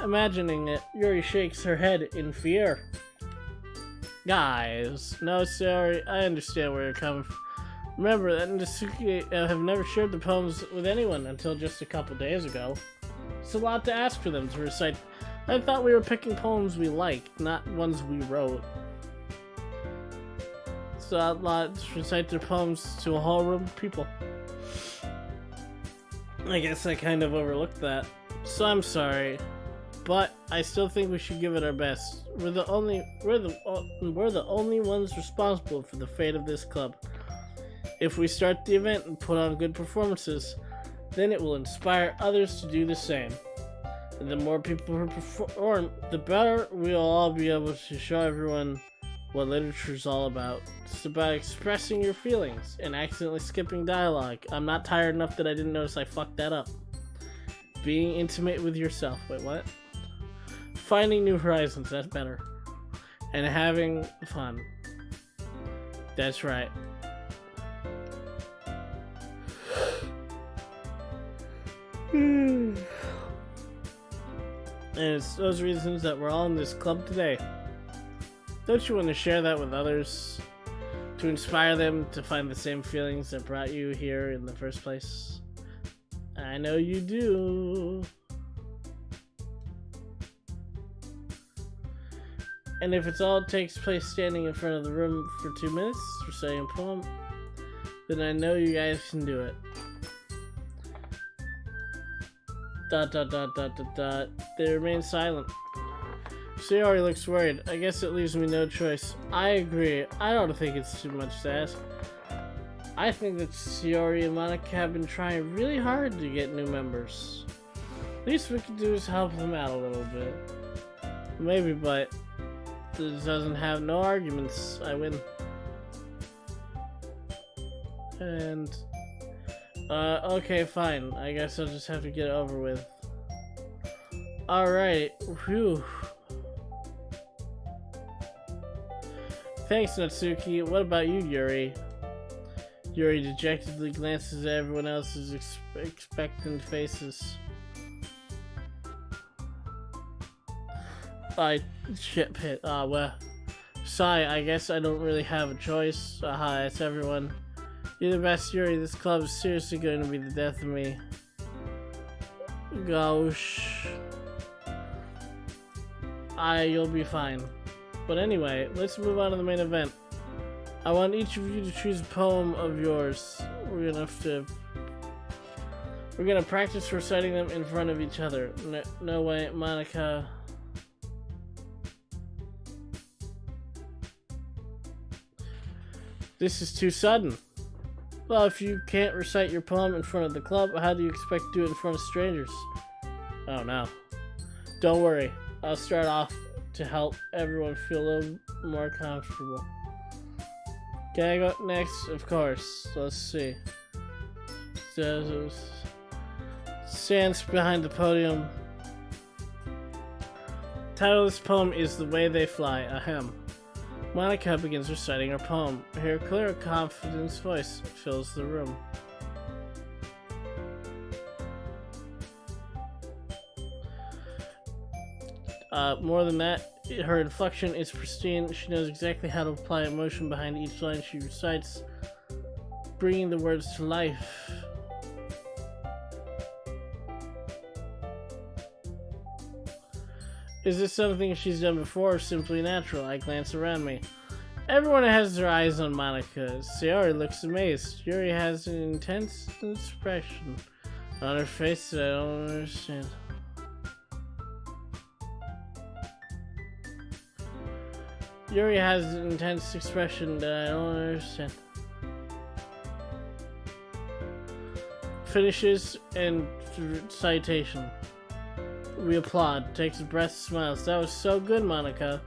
Speaker 1: Imagining it, Yuri shakes her head in fear. Guys, no, sorry, I understand where you're coming from. Remember that Natsuki have never shared the poems with anyone until just a couple days ago. It's a lot to ask for them to recite. I thought we were picking poems we liked, not ones we wrote. It's a lot to recite their poems to a whole room of people. I guess I kind of overlooked that, so I'm sorry. But I still think we should give it our best. We're the only ones responsible for the fate of this club. If we start the event and put on good performances, then it will inspire others to do the same. And the more people who perform, the better we'll all be able to show everyone what literature's all about. It's about expressing your feelings and accidentally skipping dialogue. I'm not tired enough that I didn't notice I fucked that up. Being intimate with yourself. Wait, what? Finding new horizons, that's better. And having fun. That's right. And it's those reasons that we're all in this club today. Don't you want to share that with others? To inspire them to find the same feelings that brought you here in the first place? I know you do. And if it all takes place standing in front of the room for 2 minutes, reciting a poem, then I know you guys can do it. ... They remain silent. Sayori looks worried. I guess it leaves me no choice. I agree. I don't think it's too much to ask. I think that Sayori and Monica have been trying really hard to get new members. Least we can do is help them out a little bit. Maybe, but this doesn't have no arguments. I win. And okay, fine. I guess I'll just have to get it over with. Alright. Whew. Thanks, Natsuki. What about you, Yuri? Yuri dejectedly glances at everyone else's expectant faces. Shit pit. Well. Sigh, I guess I don't really have a choice. Aha, it's everyone. You're the best, Yuri. This club is seriously going to be the death of me. Gosh. You'll be fine. But anyway, let's move on to the main event. I want each of you to choose a poem of yours. We're gonna practice reciting them in front of each other. No way, Monica. This is too sudden. Well, if you can't recite your poem in front of the club, how do you expect to do it in front of strangers? Oh no. Don't worry. I'll start off to help everyone feel a little more comfortable. Can I go next? Of course. Let's see. Stands behind the podium. Title of this poem is The Way They Fly, Ahem. Monica begins reciting her poem. Her clear, confident voice fills the room. More than that, her inflection is pristine. She knows exactly how to apply emotion behind each line she recites, bringing the words to life. Is this something she's done before or simply natural? I glance around me. Everyone has their eyes on Monica. Sayori looks amazed. Yuri has an intense expression on her face that I don't understand. Yuri has an intense expression that I don't understand. Finishes and citation. We applaud. Takes a breath, smiles. That was so good, Monica.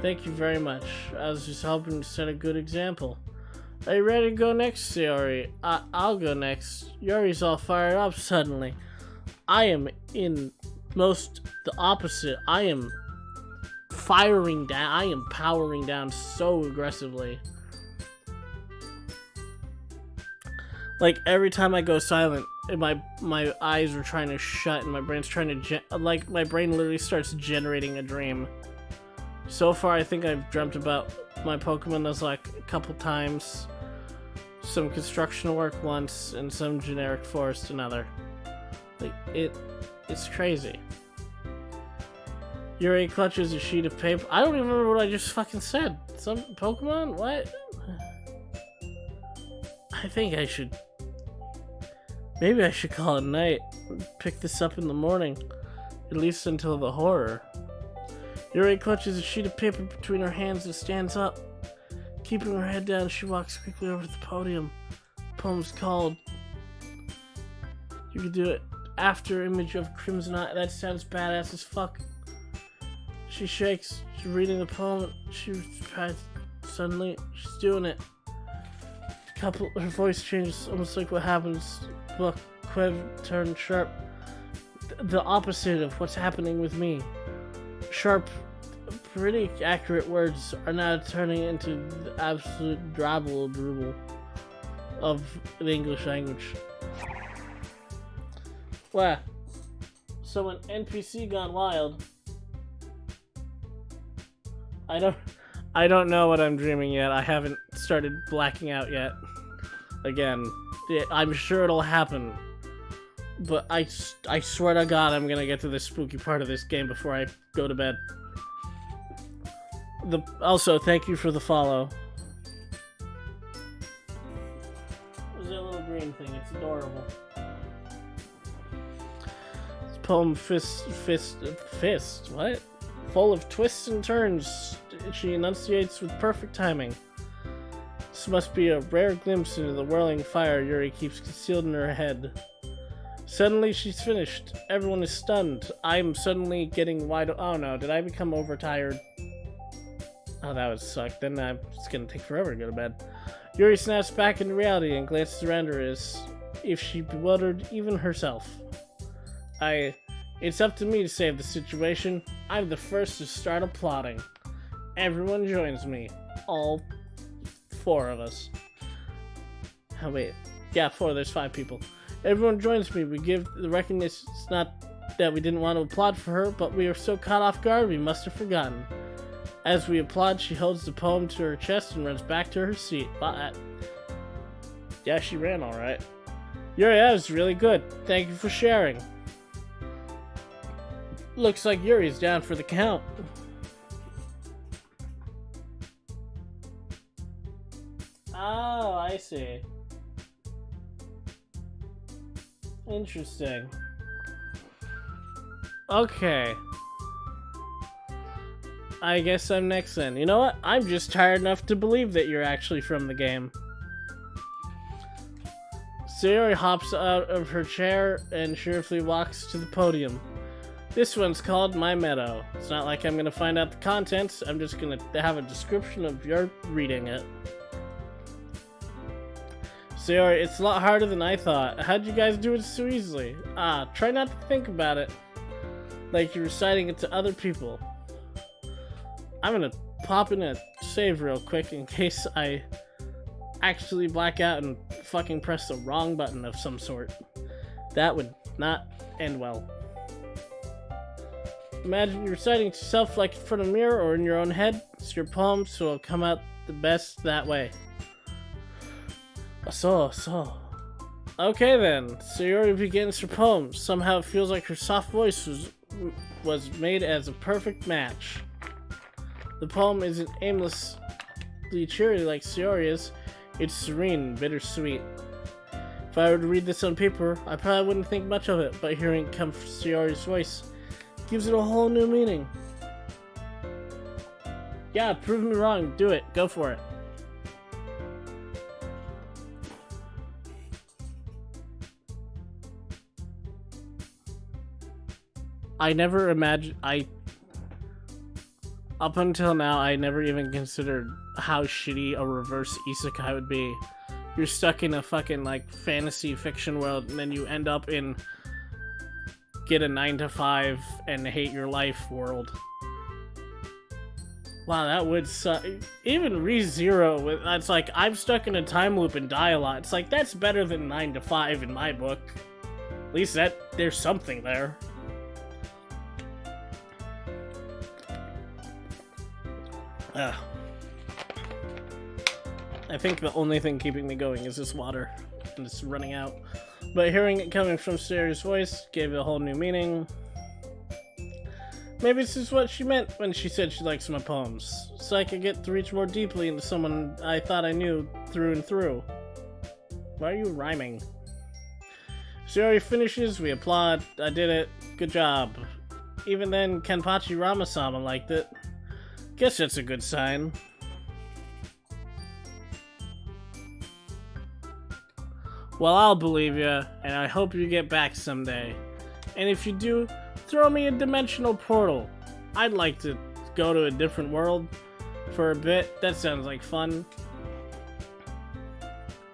Speaker 1: Thank you very much. I was just hoping to set a good example. Are you ready to go next, Sayori? I'll go next. Yuri's all fired up suddenly. I am in the opposite. I am firing down. I am powering down so aggressively. Like, every time I go silent, my eyes are trying to shut and my brain's trying to my brain literally starts generating a dream. So far, I think I've dreamt about my Pokemon Nuzlocke a couple times, some construction work once, and some generic forest another. Like, it's crazy. Yuri clutches a sheet of paper. I don't even remember what I just fucking said. Some Pokemon? What? I think I should... Maybe I should call it night. Pick this up in the morning. At least until the horror. Yuri clutches a sheet of paper between her hands and stands up. Keeping her head down, she walks quickly over to the podium. The poem's called... You can do it. After image of Crimson Eye. That sounds badass as fuck. She shakes. She's reading the poem. Suddenly, she's doing it. Her voice changes, almost like what happens. Look, Quiv turned sharp. The opposite of what's happening with me. Sharp, pretty accurate words are now turning into the absolute drabble of the English language. Wow. So an NPC gone wild. I don't know what I'm dreaming yet. I haven't started blacking out yet. Again, I'm sure it'll happen. But I swear to God I'm gonna get to this spooky part of this game before I go to bed. Also, thank you for the follow. There's a little green thing. It's adorable. This poem fist, what? Full of twists and turns, she enunciates with perfect timing. This must be a rare glimpse into the whirling fire Yuri keeps concealed in her head. Suddenly she's finished. Everyone is stunned. I'm suddenly getting wide... Oh no, did I become overtired? Oh, that would suck. Then it's gonna take forever to go to bed. Yuri snaps back into reality and glances around her as if she bewildered even herself. It's up to me to save the situation. I'm the first to start applauding. Everyone joins me. All 4 of us. Oh wait. Yeah, 4. There's 5 people. Everyone joins me. We give the recognition. It's not that we didn't want to applaud for her, but we are so caught off guard we must have forgotten. As we applaud, she holds the poem to her chest and runs back to her seat. Yeah, she ran alright. Yuri, that was really good. Thank you for sharing. Looks like Yuri's down for the count. Oh, I see. Interesting. Okay. I guess I'm next then. You know what? I'm just tired enough to believe that you're actually from the game. Sayori hops out of her chair and cheerfully walks to the podium. This one's called My Meadow. It's not like I'm gonna find out the contents, I'm just gonna have a description of your reading it. Sayori, it's a lot harder than I thought. How'd you guys do it so easily? Try not to think about it like you're reciting it to other people. I'm gonna pop in a save real quick in case I actually black out and fucking press the wrong button of some sort. That would not end well. Imagine you're reciting to yourself like in front of a mirror or in your own head. It's your poem, so it'll come out the best that way. So. Okay then, Sayori begins her poem. Somehow it feels like her soft voice was made as a perfect match. The poem isn't aimlessly cheery like Sayori is. It's serene and bittersweet. If I were to read this on paper, I probably wouldn't think much of it, but hearing it come from Sayori's voice gives it a whole new meaning. Yeah, prove me wrong. Do it. Go for it. I never imagined... Up until now, I never even considered how shitty a reverse isekai would be. You're stuck in a fucking, like, fantasy fiction world, and then you end up in get a 9-to-5 and hate your life world. Wow, that would suck. Even ReZero, that's like, I'm stuck in a time loop and die a lot. It's like, that's better than 9-to-5 in my book. At least there's something there. I think the only thing keeping me going is this water, and it's running out. But hearing it coming from Sayori's voice gave it a whole new meaning. Maybe this is what she meant when she said she likes my poems, so I could get to reach more deeply into someone I thought I knew through and through. Why are you rhyming? Sayori finishes, we applaud. I did it. Good job. Even then, Kenpachi Ramasama liked it. Guess that's a good sign. Well, I'll believe you, and I hope you get back someday. And if you do, throw me a dimensional portal. I'd like to go to a different world for a bit. That sounds like fun.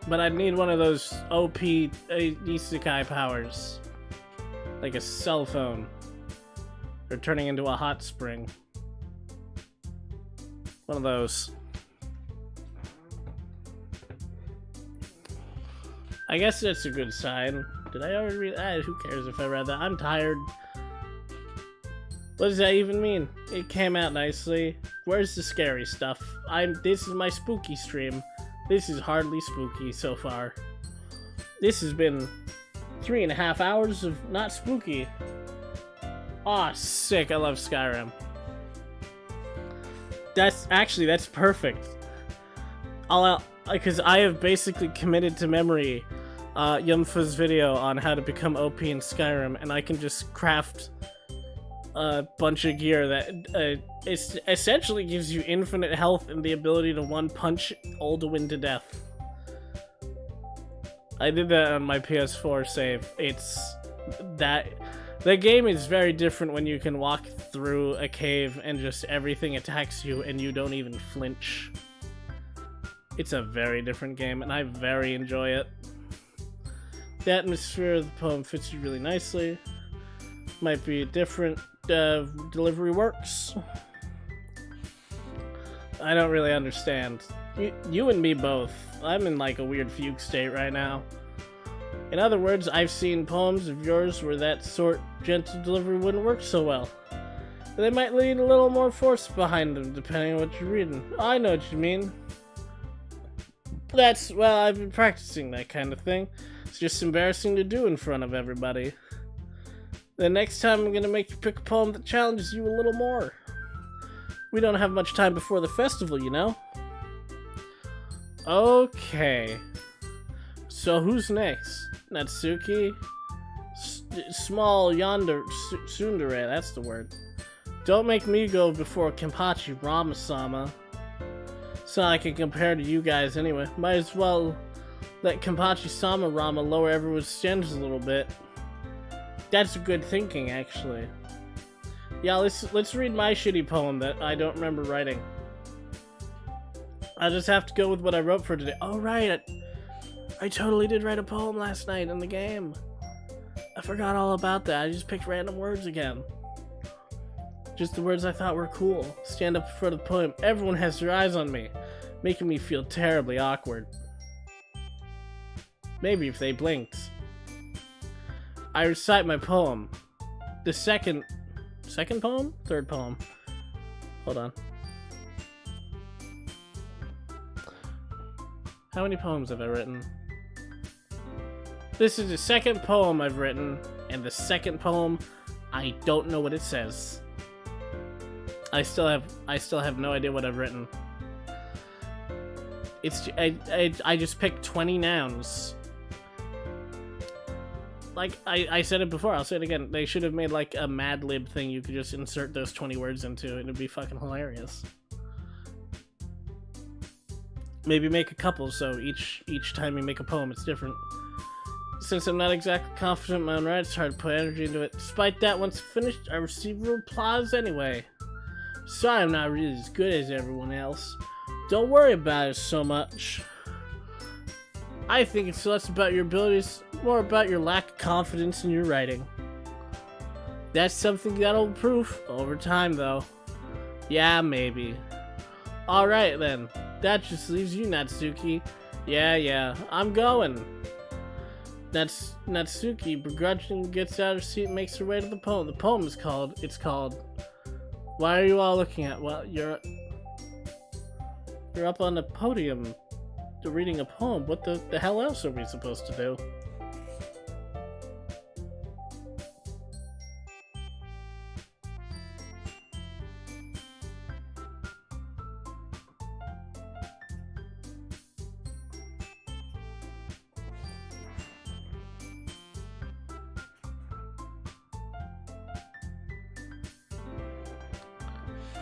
Speaker 1: But I'd need one of those OP isekai powers. Like a cell phone. Or turning into a hot spring. One of those. I guess that's a good sign. Did I already read? Who cares if I read that? I'm tired. What does that even mean? It came out nicely. Where's the scary stuff? This is my spooky stream. This is hardly spooky so far. This has been 3.5 hours of not spooky. Aw, sick. I love Skyrim. That's perfect. Because I have basically committed to memory Yumfa's video on how to become OP in Skyrim, and I can just craft a bunch of gear that essentially gives you infinite health and the ability to one-punch Alduin to death. I did that on my PS4 save. The game is very different when you can walk through a cave and just everything attacks you and you don't even flinch. It's a very different game, and I very enjoy it. The atmosphere of the poem fits you really nicely. Might be a different delivery works. I don't really understand. You and me both. I'm in like a weird fugue state right now. In other words, I've seen poems of yours where that sort gentle delivery wouldn't work so well. They might need a little more force behind them, depending on what you're reading. I know what you mean. Well, I've been practicing that kind of thing. It's just embarrassing to do in front of everybody. The next time I'm gonna make you pick a poem that challenges you a little more. We don't have much time before the festival, you know? Okay. So who's next? Natsuki? Small yonder tsundere, that's the word. Don't make me go before Kenpachi Ramasama. So I can compare to you guys anyway. Might as well Let Kenpachi-sama Rama lower everyone's standards a little bit. That's good thinking, actually. Yeah, let's read my shitty poem that I don't remember writing. I just have to go with what I wrote for today. Oh, right. I totally did write a poem last night in the game. I forgot all about that. I just picked random words again. Just the words I thought were cool. Stand up in front of the poem. Everyone has their eyes on me, making me feel terribly awkward. Maybe if they blinked. I recite my poem. The second poem? Third poem. Hold on. How many poems have I written? This is the second poem I've written, and the second poem, I don't know what it says. I still have no idea what I've written. I just picked 20 nouns. Like, I said it before, I'll say it again. They should have made, like, a Mad Lib thing you could just insert those 20 words into, and it'd be fucking hilarious. Maybe make a couple, so each time you make a poem, it's different. Since I'm not exactly confident in my own writing, it's hard to put energy into it. Despite that, once finished, I receive applause anyway. Sorry I'm not really as good as everyone else. Don't worry about it so much. I think it's less about your abilities, more about your lack of confidence in your writing. That's something that'll improve over time, though. Yeah, maybe. Alright then, that just leaves you, Natsuki. Yeah, I'm going. Natsuki begrudgingly gets out of her seat and makes her way to the poem. The poem is called, Why Are You All Looking At? Well, you're up on the podium reading a poem. What the hell else are we supposed to do?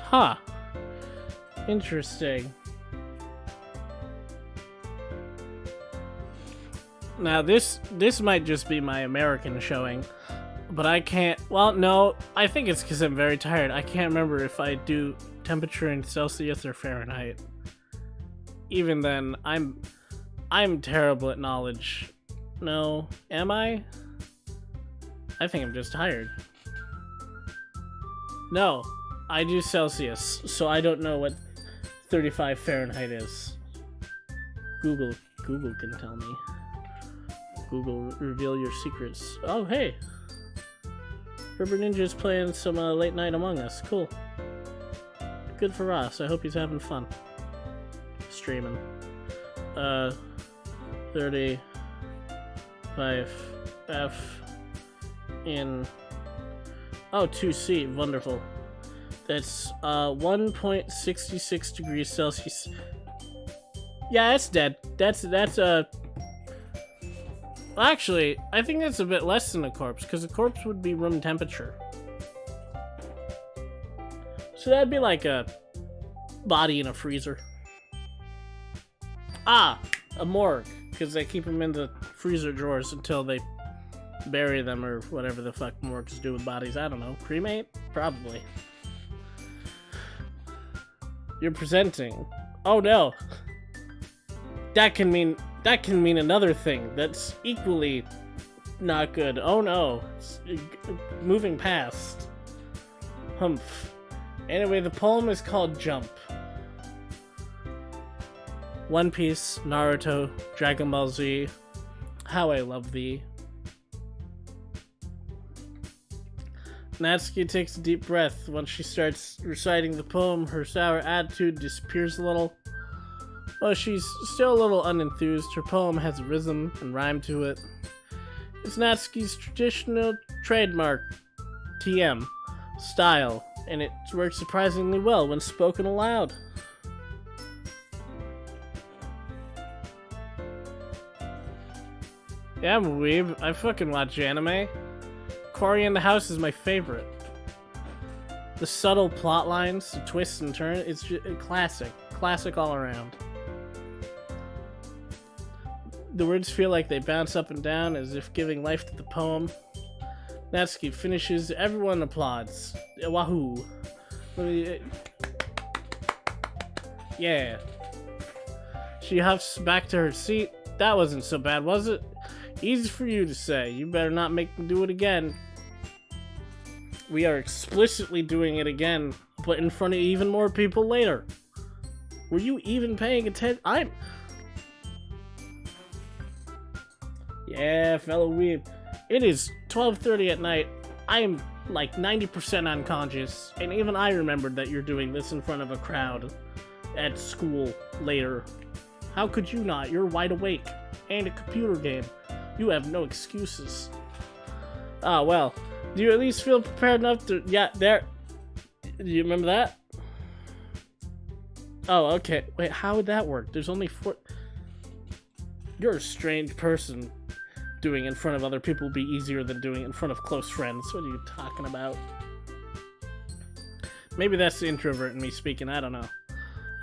Speaker 1: Huh. Interesting. Now this might just be my American showing, but I can't, well, no, I think it's because I'm very tired. I can't remember if I do temperature in Celsius or Fahrenheit. Even then, I'm terrible at knowledge. No, am I? I think I'm just tired. No, I do Celsius, so I don't know what 35 Fahrenheit is. Google can tell me. Google, reveal your secrets. Oh, hey! Rubber Ninja's playing some late night Among Us. Cool. Good for Ross. I hope he's having fun. Streaming. 35 F in... Oh, 2C. Wonderful. That's 1.66 degrees Celsius. Yeah, that's dead. That's actually, I think that's a bit less than a corpse, because a corpse would be room temperature. So that'd be like a body in a freezer. Ah, a morgue, because they keep them in the freezer drawers until they bury them, or whatever the fuck morgues do with bodies. I don't know. Cremate? Probably. You're presenting. Oh no. That can mean another thing that's equally not good. Oh no. It's moving past. Humph. Anyway, the poem is called Jump. One Piece, Naruto, Dragon Ball Z. How I love thee. Natsuki takes a deep breath. Once she starts reciting the poem, her sour attitude disappears a little. While she's still a little unenthused, her poem has a rhythm and rhyme to it. It's Natsuki's traditional trademark TM style, and it works surprisingly well when spoken aloud. Yeah, I'm a weeb. I fucking watch anime. Cory in the House is my favorite. The subtle plot lines, the twists and turns, it's just a classic. Classic all around. The words feel like they bounce up and down as if giving life to the poem. Natsuki finishes. Everyone applauds. Wahoo. Yeah. She huffs back to her seat. That wasn't so bad, was it? Easy for you to say. You better not make them do it again. We are explicitly doing it again, but in front of even more people later. Were you even paying attention? Yeah, fellow weeb. It is 12:30 at night. I am like 90% unconscious, and even I remembered that you're doing this in front of a crowd at school later. How could you not? You're wide awake. And a computer game. You have no excuses. Ah, well. Do you at least feel prepared enough to... Yeah, there. Do you remember that? Oh, okay. Wait, how would that work? There's only 4... You're a strange person. Doing it in front of other people would be easier than doing it in front of close friends. What are you talking about? Maybe that's the introvert in me speaking. I don't know.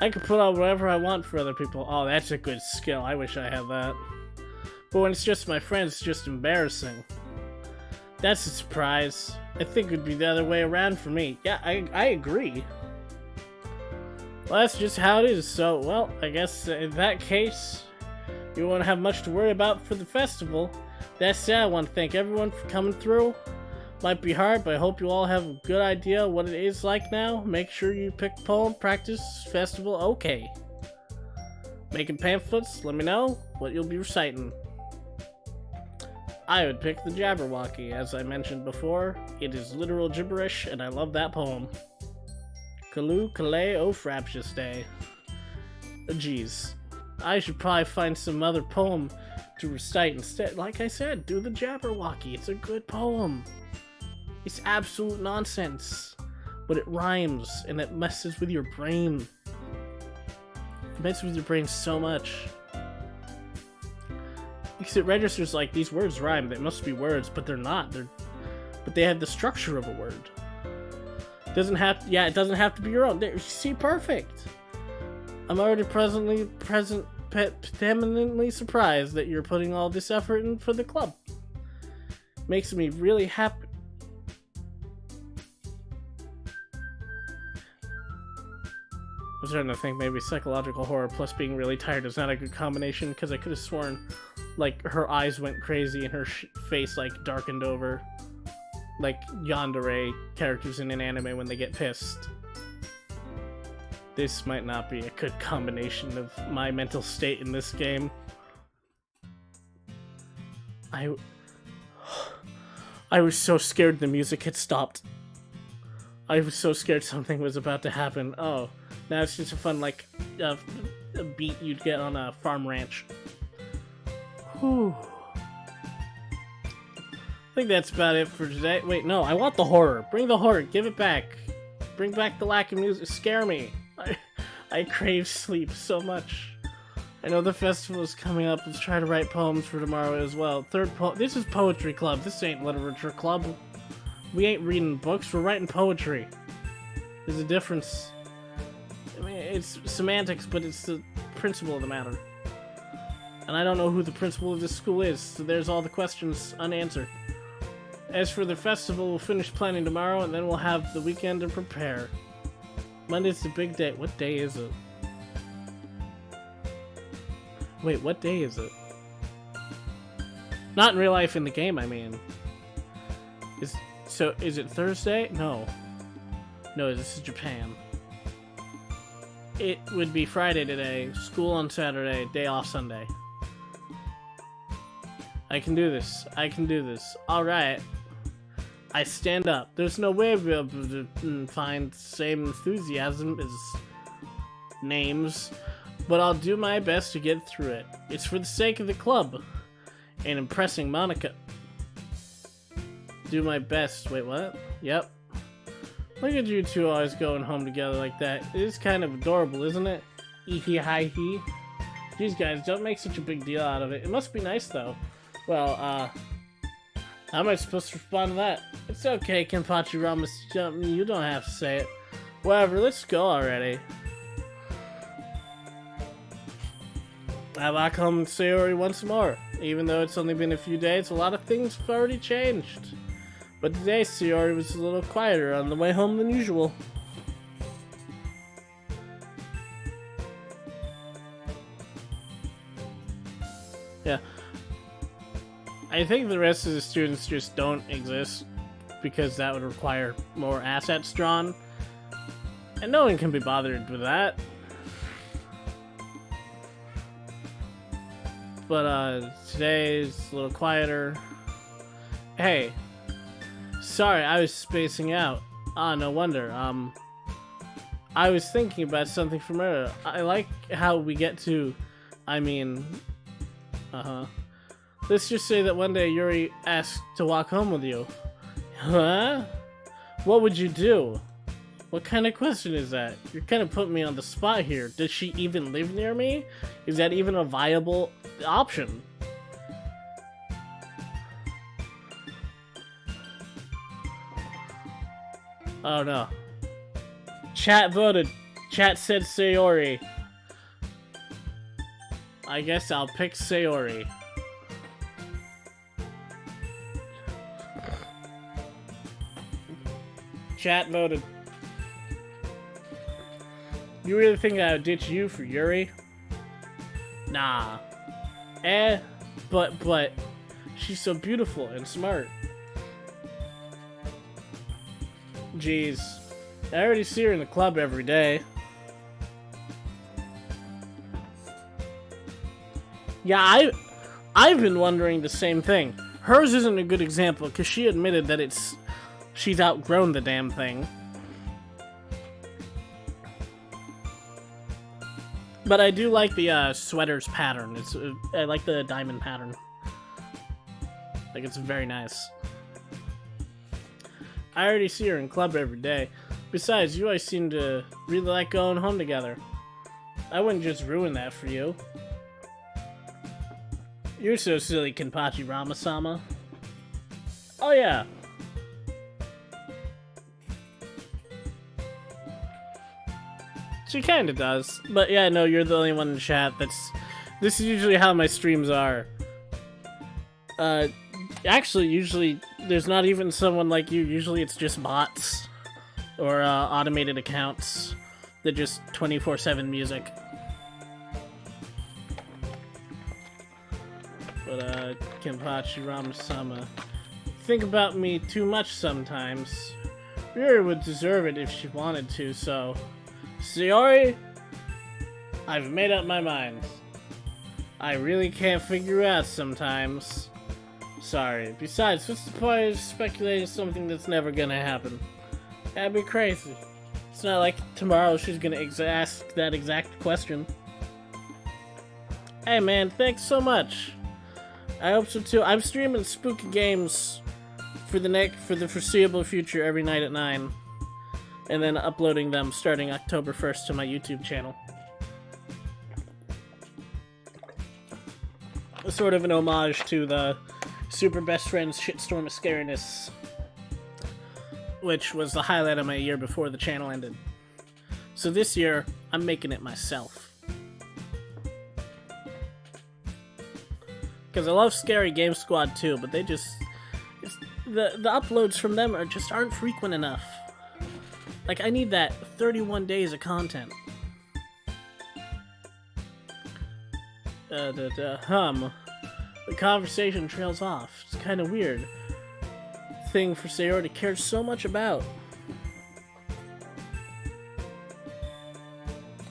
Speaker 1: I can put out whatever I want for other people. Oh, that's a good skill. I wish I had that. But when it's just my friends, it's just embarrassing. That's a surprise. I think it would be the other way around for me. Yeah, I agree. Well, that's just how it is. So, well, I guess in that case, you won't have much to worry about for the festival. That said, I want to thank everyone for coming through. Might be hard, but I hope you all have a good idea what it is like now. Make sure you pick a poem, practice, festival, okay. Making pamphlets, let me know what you'll be reciting. I would pick the Jabberwocky, as I mentioned before. It is literal gibberish, and I love that poem. Kalu Kale O Fraptious Day. Jeez. I should probably find some other poem to recite instead. Like I said, do the Jabberwocky. It's a good poem. It's absolute nonsense. But it rhymes, and it messes with your brain. It messes with your brain so much. Because it registers like these words rhyme. They must be words, but they're not. But they have the structure of a word. It doesn't have to be your own. There, see, perfect. I'm already eminently surprised that you're putting all this effort in for the club. Makes me really happy. I was starting to think maybe psychological horror plus being really tired is not a good combination, because I could have sworn like her eyes went crazy and her face like darkened over, like yandere characters in an anime when they get pissed. This might not be a good combination of my mental state in this game. I was so scared the music had stopped. I was so scared something was about to happen. Oh, now it's just a fun, like, a beat you'd get on a farm ranch. Whew. I think that's about it for today. Wait, no, I want the horror. Bring the horror. Give it back. Bring back the lack of music. Scare me. I crave sleep so much. I know the festival is coming up. Let's try to write poems for tomorrow as well. This is poetry club. This ain't literature club. We ain't reading books. We're writing poetry. There's a difference. I mean, it's semantics, but it's the principle of the matter. And I don't know who the principal of this school is, so there's all the questions unanswered. As for the festival, we'll finish planning tomorrow, and then we'll have the weekend to prepare. Monday's the big day. What day is it? Wait, what day is it? Not in real life, in the game, I mean. Is it Thursday? No. No, this is Japan. It would be Friday today, school on Saturday, day off Sunday. I can do this. I can do this. Alright. I stand up. There's no way we'll be able to find the same enthusiasm as names, but I'll do my best to get through it. It's for the sake of the club and impressing Monica. Do my best. Wait, what? Yep. Look at you two always going home together like that. It is kind of adorable, isn't it? Ee-hee-hi-hee. Jeez, guys, don't make such a big deal out of it. It must be nice, though. Well, how am I supposed to respond to that? It's okay, Kenpachi Ramas. You don't have to say it. Whatever, let's go already. I walk home with Sayori once more. Even though it's only been a few days, a lot of things have already changed. But today, Sayori was a little quieter on the way home than usual. Yeah. I think the rest of the students just don't exist because that would require more assets drawn. And no one can be bothered with that. But today's a little quieter. Hey. Sorry, I was spacing out. Ah, no wonder. I was thinking about something from earlier. I like how we get to, let's just say that one day Yuri asked to walk home with you. Huh? What would you do? What kind of question is that? You're kind of putting me on the spot here. Does she even live near me? Is that even a viable option? Oh no. Chat voted. Chat said Sayori. I guess I'll pick Sayori. Chat voted. You really think I would ditch you for Yuri? Nah. But she's so beautiful and smart. Jeez. I already see her in the club every day. Yeah, I've been wondering the same thing. Hers isn't a good example because she admitted that she's outgrown the damn thing. But I do like the sweater's pattern. I like the diamond pattern. Like, it's very nice. I already see her in club every day. Besides, you always seem to really like going home together. I wouldn't just ruin that for you. You're so silly, Kenpachi Ramasama. Oh yeah. She kinda does. But yeah, no, you're the only one in chat this is usually how my streams are. Actually, usually, there's not even someone like you. Usually it's just bots. Or, automated accounts. That just 24/7 music. But, Kenpachi Ramasama. Think about me too much sometimes. Riri would deserve it if she wanted to, so... Sayori, I've made up my mind. I really can't figure out sometimes. Sorry. Besides, what's the point of speculating something that's never gonna happen? That'd be crazy. It's not like tomorrow she's gonna ask that exact question. Hey man, thanks so much. I hope so too. I'm streaming spooky games for the foreseeable future every night at 9. And then uploading them starting October 1st to my YouTube channel. Sort of an homage to the Super Best Friends Shitstorm of Scariness, which was the highlight of my year before the channel ended. So this year, I'm making it myself. Because I love Scary Game Squad too, but they just... the uploads from them aren't frequent enough. Like, I need that 31 days of content. The conversation trails off. It's kind of weird. Thing for Sayori to care so much about.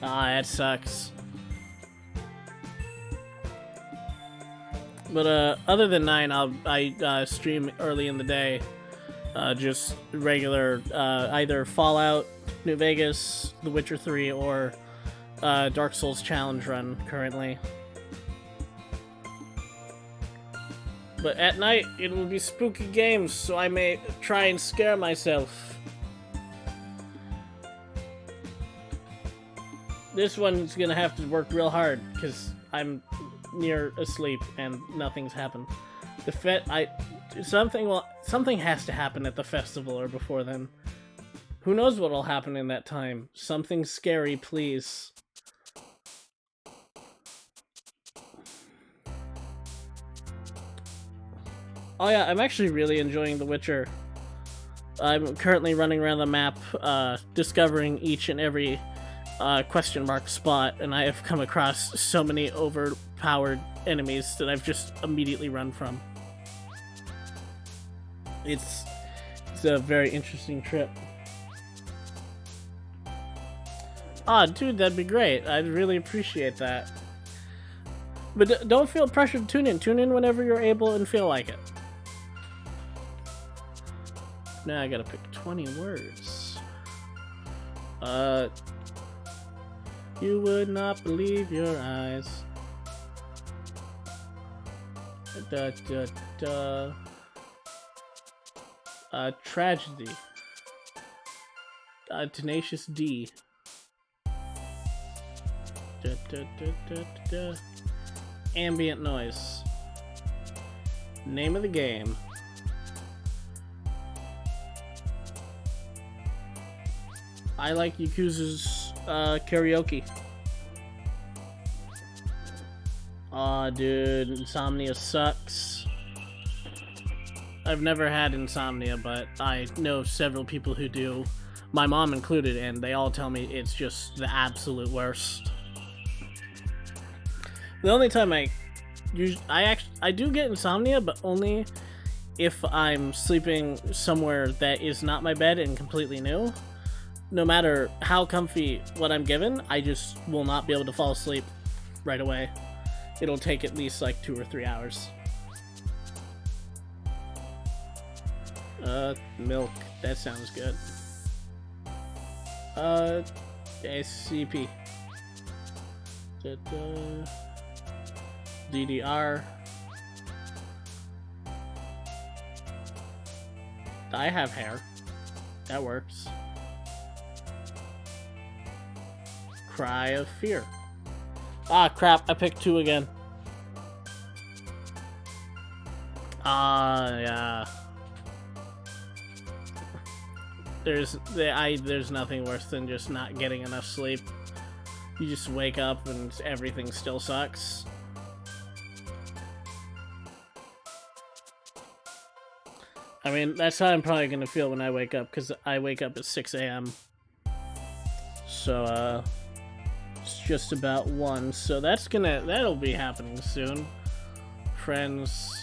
Speaker 1: Ah, that sucks. But, other than 9, I stream early in the day. Just regular, either Fallout, New Vegas, The Witcher 3, or Dark Souls Challenge Run currently. But at night, it will be spooky games, so I may try and scare myself. This one's gonna have to work real hard, because I'm near asleep and nothing's happened. Something has to happen at the festival or before then. Who knows what'll happen in that time? Something scary, please. Oh yeah, I'm actually really enjoying The Witcher. I'm currently running around the map, discovering each and every question mark spot, and I have come across so many overpowered enemies that I've just immediately run from. It's a very interesting trip. Ah, dude, that'd be great. I'd really appreciate that. But don't feel pressured to tune in. Tune in whenever you're able and feel like it. Now I gotta pick 20 words. You would not believe your eyes. Tragedy. Tenacious D. Ambient noise. Name of the game. I like Yakuza's karaoke. Aw, dude, insomnia sucks. I've never had insomnia, but I know several people who do, my mom included, and they all tell me it's just the absolute worst. The only time I do get insomnia, but only if I'm sleeping somewhere that is not my bed and completely new. No matter how comfy what I'm given, I just will not be able to fall asleep right away. It'll take at least like 2 or 3 hours. Milk. That sounds good. SCP. DDR. I have hair. That works. Cry of fear. Ah, crap. I picked 2 again. Ah, yeah. There's nothing worse than just not getting enough sleep. You just wake up and everything still sucks. I mean, that's how I'm probably gonna feel when I wake up, because I wake up at 6 a.m. So, it's just about 1, so that'll be happening soon. Friends,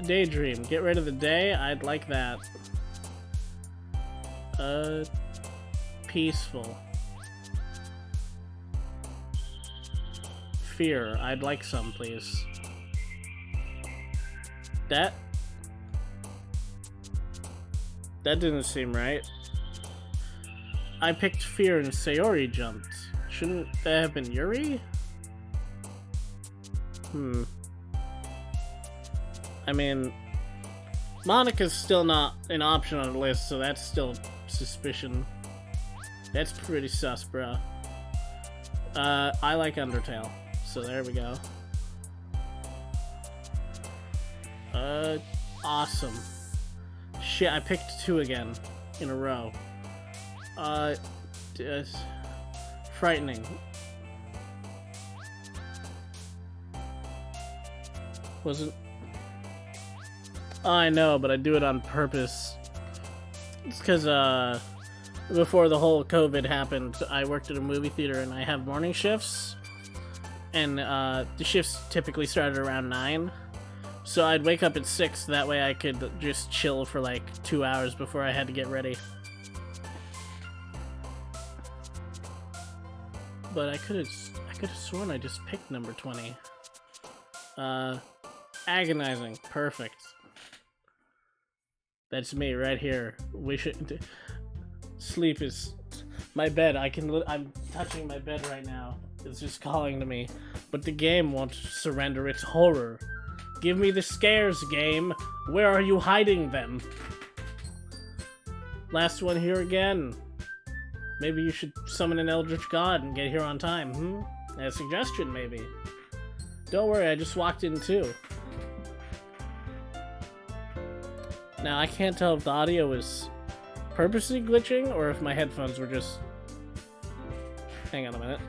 Speaker 1: daydream. Get rid of the day? I'd like that. Peaceful. Fear. I'd like some, please. That didn't seem right. I picked fear and Sayori jumped. Shouldn't that have been Yuri? I mean, Monica's still not an option on the list, so that's still suspicion. That's pretty sus, bruh. I like Undertale, so there we go. Awesome. Shit, I picked 2 again in a row. Frightening. Wasn't... Oh, I know, but I do it on purpose. It's because, before the whole COVID happened, I worked at a movie theater and I have morning shifts. And, the shifts typically started around 9. So I'd wake up at 6, that way I could just chill for like 2 hours before I had to get ready. But I could have sworn I just picked number 20. Agonizing. Perfect. That's me right here. We should... Sleep is... My bed, I'm touching my bed right now. It's just calling to me. But the game won't surrender its horror. Give me the scares, game. Where are you hiding them? Last one here again. Maybe you should summon an eldritch god and get here on time, A suggestion, maybe. Don't worry, I just walked in too. Now, I can't tell if the audio is purposely glitching or if my headphones were just... Hang on a minute.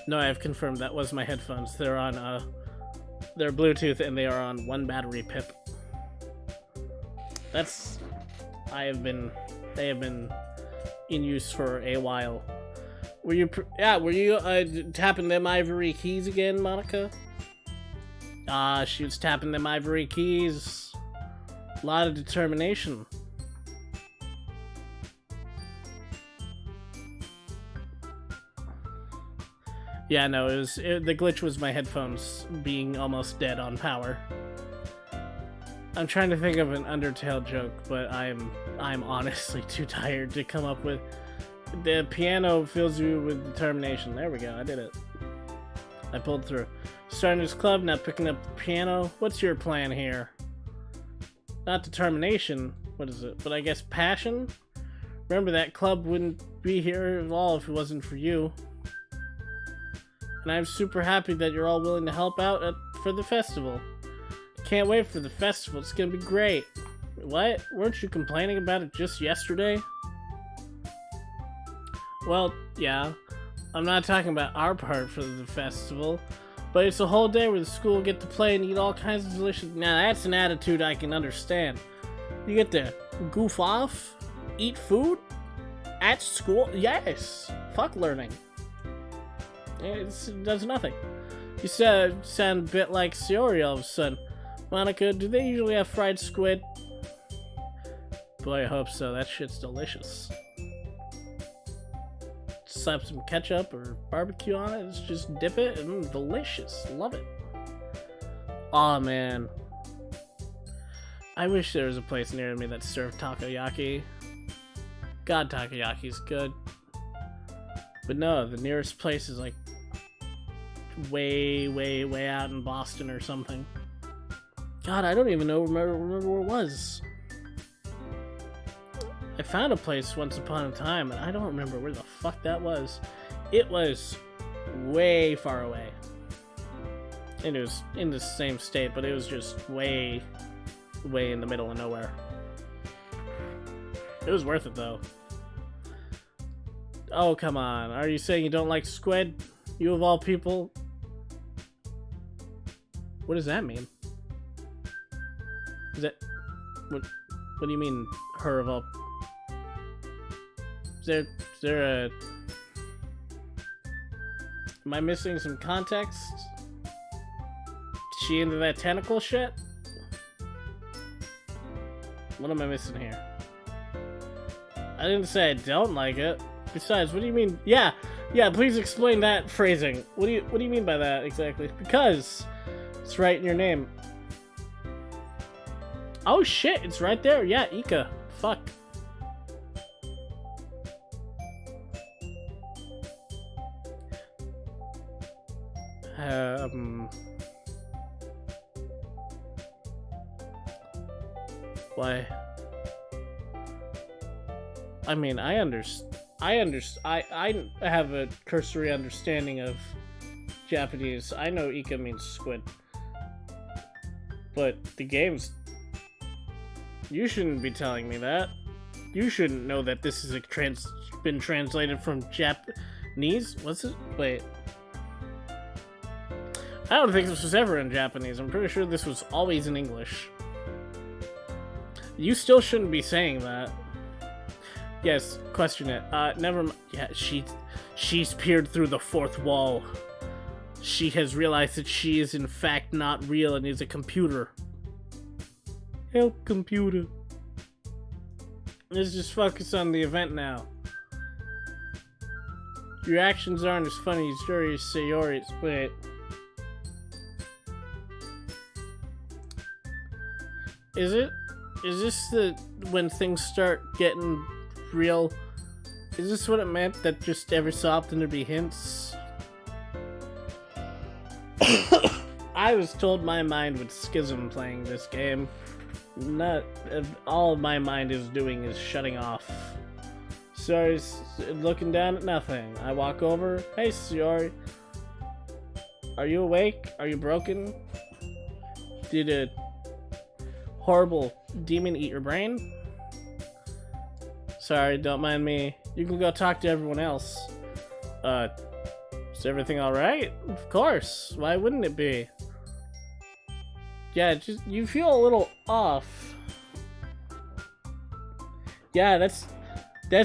Speaker 1: No, I've confirmed that was my headphones. They're on, they're Bluetooth and they are on 1 battery pip. They have been in use for a while. Were you tapping them ivory keys again, Monica? She was tapping them ivory keys. A lot of determination. Yeah, no, the glitch was my headphones being almost dead on power. I'm trying to think of an Undertale joke, but I'm honestly too tired to come up with. The piano fills you with determination. There we go, I did it. I pulled through. Starting this club, now picking up the piano. What's your plan here? Not determination, what is it? But I guess passion? Remember, that club wouldn't be here at all if it wasn't for you. And I'm super happy that you're all willing to help out for the festival. Can't wait for the festival, it's gonna be great. What? Weren't you complaining about it just yesterday? Well, yeah. I'm not talking about our part for the festival, but it's a whole day where the school will get to play and eat all kinds of delicious... Now that's an attitude I can understand. You get to goof off, eat food, at school? Yes! Fuck learning. It does nothing. You sound a bit like Sayori all of a sudden. Monica, do they usually have fried squid? Boy, I hope so. That shit's delicious. Slap some ketchup or barbecue on it. Just dip it. Delicious. Love it. Aw, man. I wish there was a place near me that served takoyaki. God, takoyaki's good. But no, the nearest place is like way out in Boston or something. God, I don't even remember where it was. I found a place once upon a time, and I don't remember where the fuck that was. It was way far away. And it was in the same state, but it was just way in the middle of nowhere. It was worth it, though. Oh, come on. Are you saying you don't like Squid? You of all people? What does that mean? Is that... What do you mean, her of all... Is there a... Am I missing some context? Is she into that tentacle shit? What am I missing here? I didn't say I don't like it. Besides, what do you mean? Yeah, please explain that phrasing. What do you mean by that exactly? Because it's right in your name. Oh shit, it's right there. Yeah, Ika. Fuck. Why? I mean, I have a cursory understanding of Japanese. I know Ika means squid. But the game's... You shouldn't be telling me that. You shouldn't know that this is been translated from Japanese? What's it? Wait. I don't think this was ever in Japanese. I'm pretty sure this was always in English. You still shouldn't be saying that. Yes, question it. Never mind. Yeah, she's peered through the fourth wall. She has realized that she is in fact not real and is a computer. Help, computer. Let's just focus on the event now. Your actions aren't as funny as Sayori's. Wait. Is it? Is this when things start getting real? Is this what it meant, that just every so often there'd be hints? I was told my mind would schism playing this game. Not all my mind is doing is shutting off. Sayori's looking down at nothing. I walk over. Hey, Sayori. Are you awake? Are you broken? Did a horrible demon eat your brain? Sorry, don't mind me. You can go talk to everyone else. Is everything alright? Of course. Why wouldn't it be? Yeah, just you feel a little off. Yeah, that's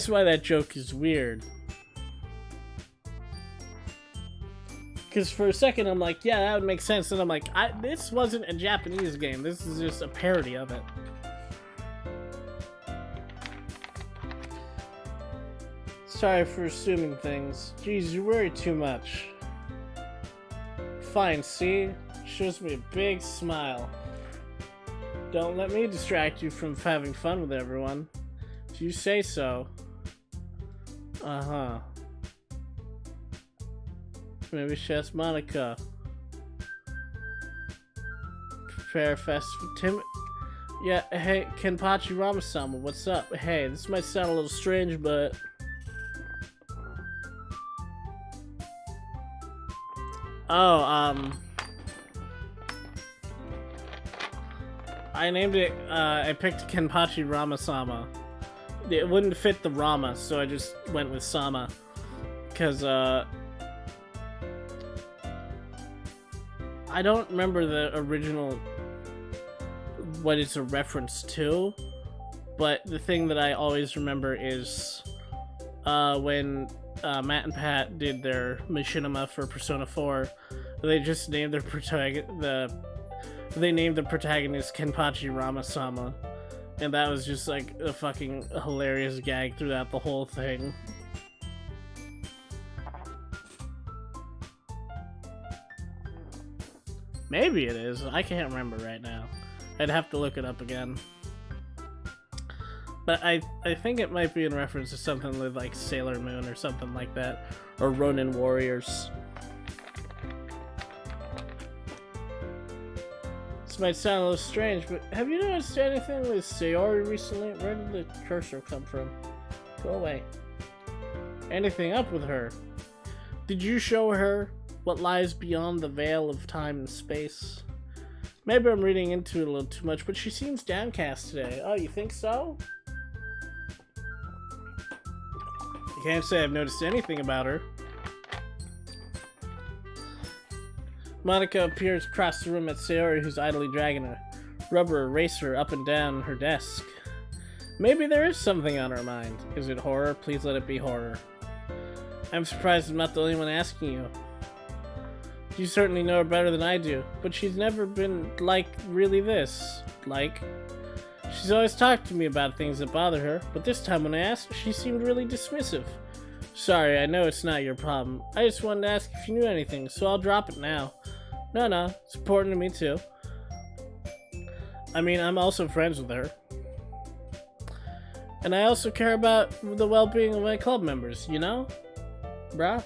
Speaker 1: why that joke is weird. Because for a second I'm like, yeah, that would make sense, and I'm like, this wasn't a Japanese game. This is just a parody of it. Sorry for assuming things. Jeez, you worry too much. Fine, see? Shows me a big smile. Don't let me distract you from having fun with everyone. If you say so. Uh-huh. Maybe she asked Monica. Prepare fest for Tim. Yeah, hey, Kenpachi Ramasama, what's up? Hey, this might sound a little strange, but... Oh, I named it, I picked Kenpachi Ramasama. It wouldn't fit the Rama, so I just went with Sama. Because, I don't remember the original, what it's a reference to, but the thing that I always remember is, when Matt and Pat did their machinima for Persona 4, they just named their named the protagonist Kenpachi Ramasama, and that was just like a fucking hilarious gag throughout the whole thing. Maybe it is. I can't remember right now. I'd have to look it up again. But I think it might be in reference to something with like Sailor Moon or something like that. Or Ronin Warriors. This might sound a little strange, but have you noticed anything with Sayori recently? Where did the cursor come from? Go away. Anything up with her? Did you show her what lies beyond the veil of time and space? Maybe I'm reading into it a little too much, but she seems downcast today. Oh, you think so? I can't say I've noticed anything about her. Monica appears across the room at Sayori, who's idly dragging a rubber eraser up and down her desk. Maybe there is something on her mind. Is it horror? Please let it be horror. I'm surprised I'm not the only one asking you. You certainly know her better than I do, but she's never been, like, really this. Like, she's always talked to me about things that bother her, but this time when I asked, she seemed really dismissive. Sorry, I know it's not your problem. I just wanted to ask if you knew anything, so I'll drop it now. No, it's important to me too. I mean, I'm also friends with her. And I also care about the well-being of my club members, you know? Bruh?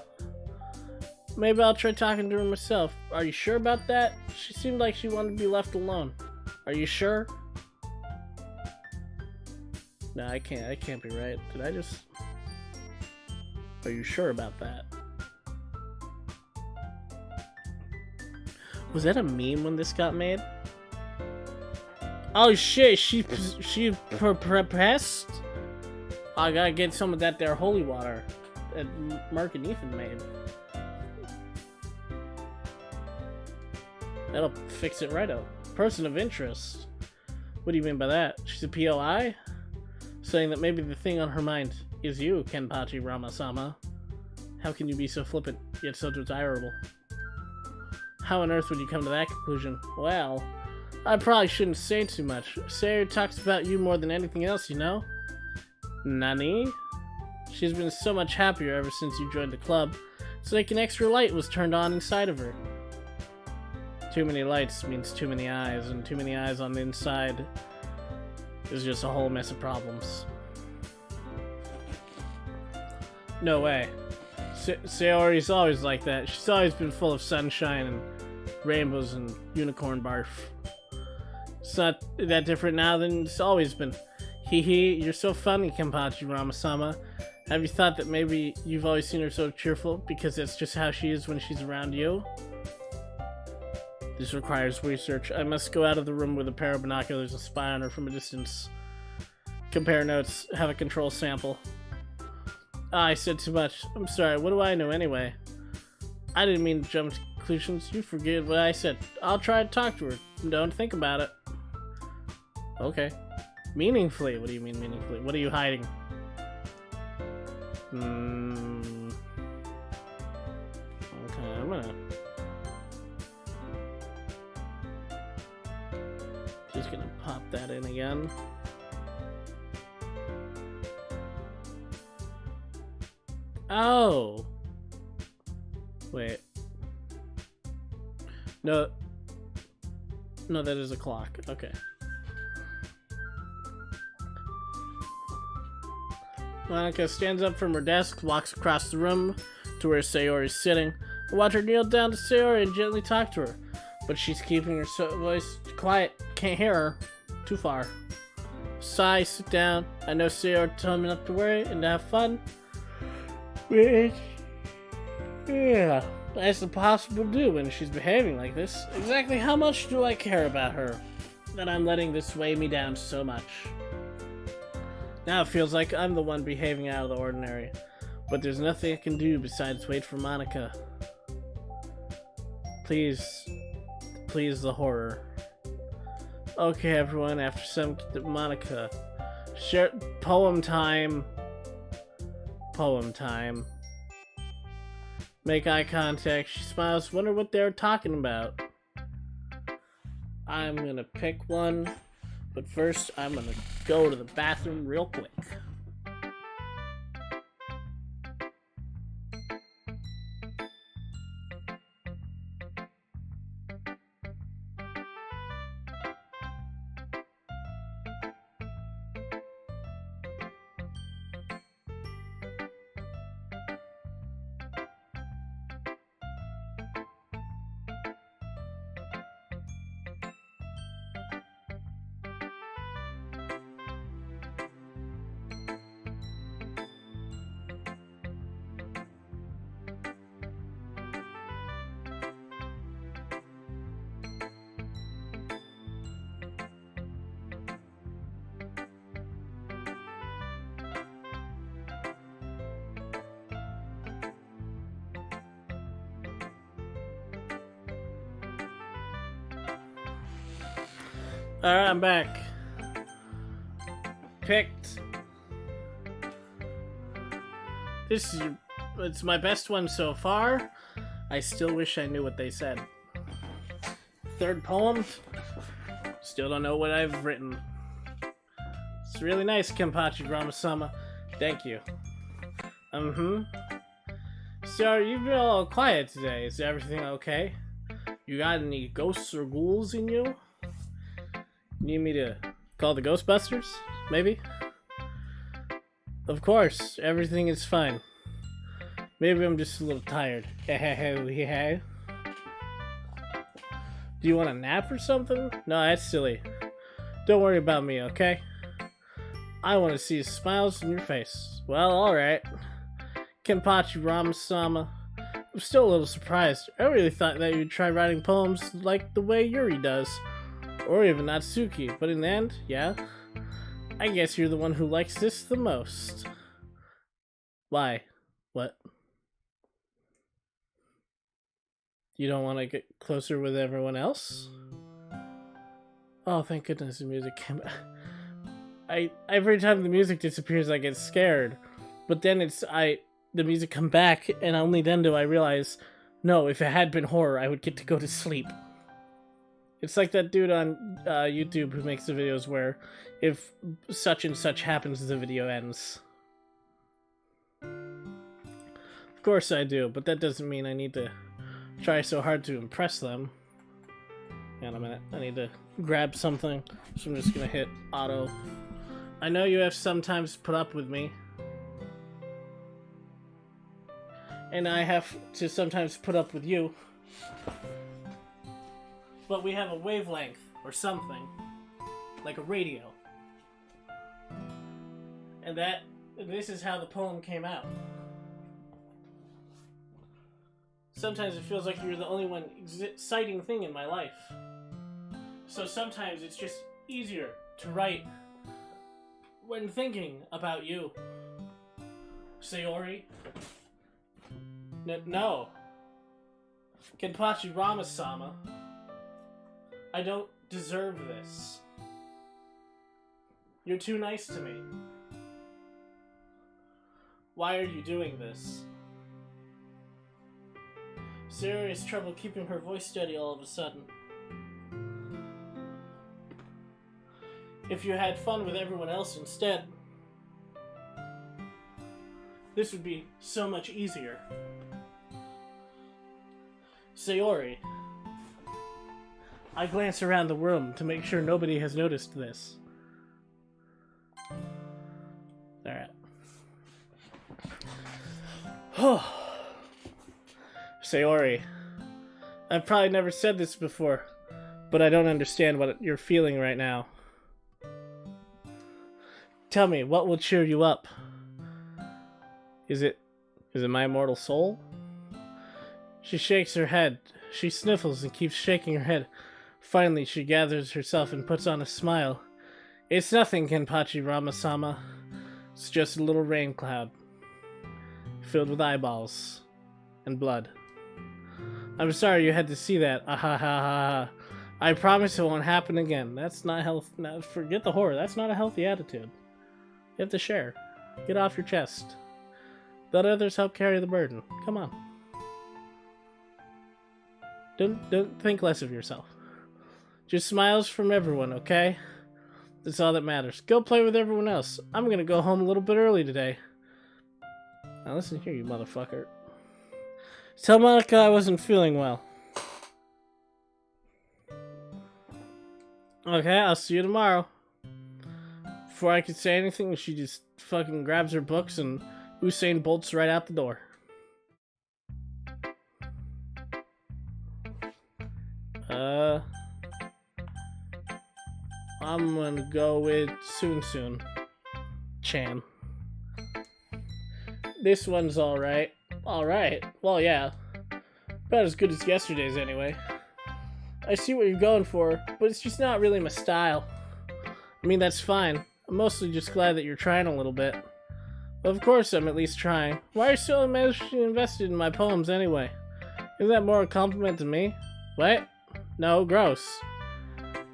Speaker 1: Maybe I'll try talking to her myself. Are you sure about that? She seemed like she wanted to be left alone. Are you sure? No, I can't be right. Did I just... Are you sure about that? Was that a meme when this got made? Oh shit, she pressed? I gotta get some of that there holy water that Mark and Ethan made. That'll fix it right up. Person of interest. What do you mean by that? She's a POI? Saying that maybe the thing on her mind is you, Kenpachi Ramasama. How can you be so flippant, yet so desirable? How on earth would you come to that conclusion? Well, I probably shouldn't say too much. Sayori talks about you more than anything else, you know? Nani? She's been so much happier ever since you joined the club. It's like an extra light was turned on inside of her. Too many lights means too many eyes, and too many eyes on the inside is just a whole mess of problems. No way. Sayori's always like that. She's always been full of sunshine and rainbows and unicorn barf. It's not that different now than it's always been. Hee hee, you're so funny, Kenpachi Ramasama. Have you thought that maybe you've always seen her so cheerful because that's just how she is when she's around you? This requires research. I must go out of the room with a pair of binoculars and spy on her from a distance. Compare notes. Have a control sample. Ah, I said too much. I'm sorry. What do I know anyway? I didn't mean to jump to conclusions. You forget what I said. I'll try to talk to her. Don't think about it. Okay. Meaningfully? What do you mean meaningfully? What are you hiding? Okay, I'm gonna... Just gonna pop that in again. Oh! Wait. No. No, that is a clock. Okay. Monica stands up from her desk, walks across the room to where Sayori is sitting. I watch her kneel down to Sayori and gently talk to her, but she's keeping her voice quiet. Can't hear her. Too far. Sigh, sit down. I know Sayori told me not to worry and to have fun. Which, yeah, that's impossible to do when she's behaving like this. Exactly how much do I care about her that I'm letting this weigh me down so much? Now it feels like I'm the one behaving out of the ordinary, but there's nothing I can do besides wait for Monica. Please, please, the horror. Okay, everyone, after some Monica, share poem time. Poem time. Make eye contact. She smiles. Wonder what they're talking about. I'm gonna pick one, but first I'm gonna go to the bathroom real quick. Alright, I'm back. Picked. It's my best one so far. I still wish I knew what they said. Third poem. Still don't know what I've written. It's really nice, Kenpachi Ramasama. Thank you. So, you've been all quiet today. Is everything okay? You got any ghosts or ghouls in you? Need me to call the Ghostbusters? Maybe? Of course, everything is fine. Maybe I'm just a little tired. Do you want a nap or something? No, that's silly. Don't worry about me, okay? I want to see smiles on your face. Well, alright. Kenpachi Ramasama. I'm still a little surprised. I really thought that you'd try writing poems like the way Yuri does. Or even Natsuki, but in the end, yeah. I guess you're the one who likes this the most. Why? What? You don't want to get closer with everyone else? Oh, thank goodness the music came back. Every time the music disappears, I get scared. But then the music come back, and only then do I realize, no, if it had been horror, I would get to go to sleep. It's like that dude on YouTube who makes the videos where if such and such happens, the video ends. Of course I do, but that doesn't mean I need to try so hard to impress them. Hang on a minute, I need to grab something, so I'm just gonna hit auto. I know you have sometimes put up with me. And I have to sometimes put up with you. But we have a wavelength, or something. Like a radio. And this is how the poem came out. Sometimes it feels like you're the only one exciting thing in my life. So sometimes it's just easier to write when thinking about you. Sayori? No. Kenpachi Ramasama, I don't deserve this. You're too nice to me. Why are you doing this? Sayori has trouble keeping her voice steady all of a sudden. If you had fun with everyone else instead, this would be so much easier. Sayori. I glance around the room to make sure nobody has noticed this. Alright. Sayori. I've probably never said this before, but I don't understand what you're feeling right now. Tell me, what will cheer you up? Is it my immortal soul? She shakes her head. She sniffles and keeps shaking her head. Finally, she gathers herself and puts on a smile. It's nothing, Kenpachi Ramasama. It's just a little rain cloud, filled with eyeballs and blood. I'm sorry you had to see that. Ah ha ha ha. I promise it won't happen again. That's not health. No, forget the horror. That's not a healthy attitude. You have to share. Get off your chest. Let others help carry the burden. Come on. Don't think less of yourself. Just smiles from everyone, okay? That's all that matters. Go play with everyone else. I'm gonna go home a little bit early today. Now listen here, you motherfucker. Tell Monica I wasn't feeling well. Okay, I'll see you tomorrow. Before I could say anything, she just fucking grabs her books and Usain bolts right out the door. I'm gonna go with Soon Chan. This one's alright. Alright? Well, yeah. About as good as yesterday's anyway. I see what you're going for, but it's just not really my style. I mean, that's fine. I'm mostly just glad that you're trying a little bit. But of course I'm at least trying. Why are you so emotionally invested in my poems anyway? Isn't that more a compliment to me? What? No, gross.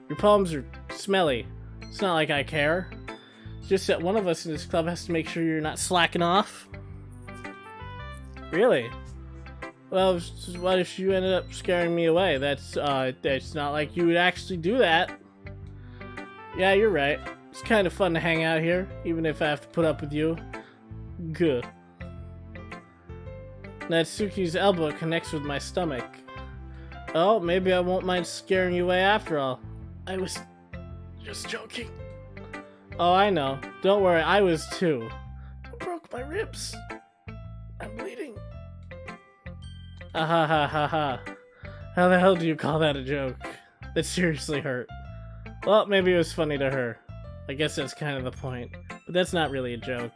Speaker 1: Your poems are smelly. It's not like I care. It's just that one of us in this club has to make sure you're not slacking off. Really? Well, what if you ended up scaring me away? That's not like you would actually do that. Yeah, you're right. It's kind of fun to hang out here, even if I have to put up with you. Good. Natsuki's elbow connects with my stomach. Oh, maybe I won't mind scaring you away after all. I was just joking. Oh, I know. Don't worry, I was too. I broke my ribs. I'm bleeding. Ah ha ha ha ha. How the hell do you call that a joke? That seriously hurt. Well, maybe it was funny to her. I guess that's kind of the point. But that's not really a joke.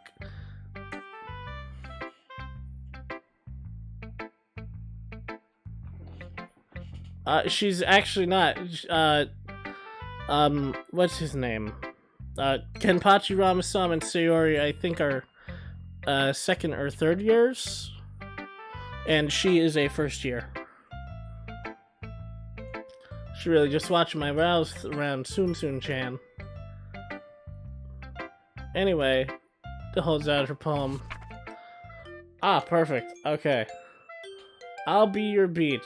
Speaker 1: She's actually not. What's his name? Kenpachi Ramasama and Sayori, I think, are second or third years. And she is a first year. She really just watching my browse around Soon-Chan. Anyway, that holds out her poem. Ah, perfect. Okay. I'll be your beach.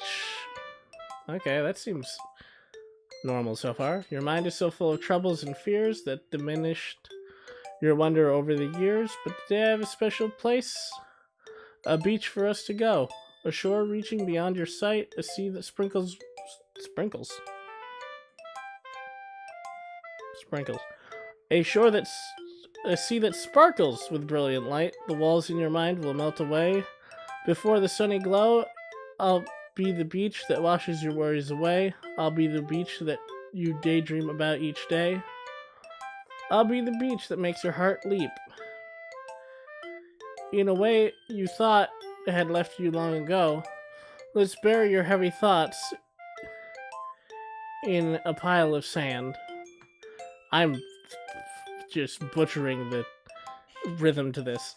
Speaker 1: Okay, that seems normal so far. Your mind is so full of troubles and fears that diminished your wonder over the years, but today I have a special place. A beach for us to go. A shore reaching beyond your sight. A sea that sprinkles. A shore that's. A sea that sparkles with brilliant light. The walls in your mind will melt away. Before the sunny glow, I'll be the beach that washes your worries away. I'll be the beach that you daydream about each day. I'll be the beach that makes your heart leap. In a way you thought had left you long ago, let's bury your heavy thoughts in a pile of sand. I'm just butchering the rhythm to this.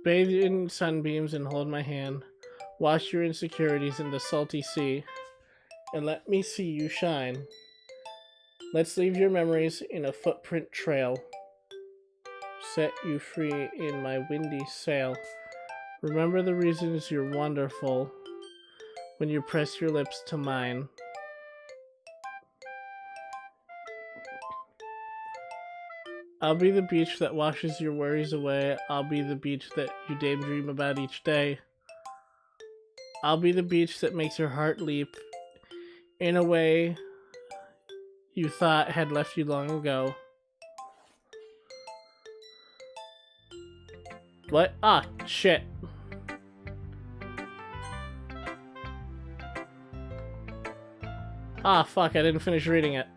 Speaker 1: Bathe in sunbeams and hold my hand. Wash your insecurities in the salty sea, and let me see you shine. Let's leave your memories in a footprint trail. Set you free in my windy sail. Remember the reasons you're wonderful when you press your lips to mine. I'll be the beach that washes your worries away. I'll be the beach that you daydream about each day. I'll be the beach that makes your heart leap in a way you thought had left you long ago. What? Ah, shit. Ah, fuck, I didn't finish reading it.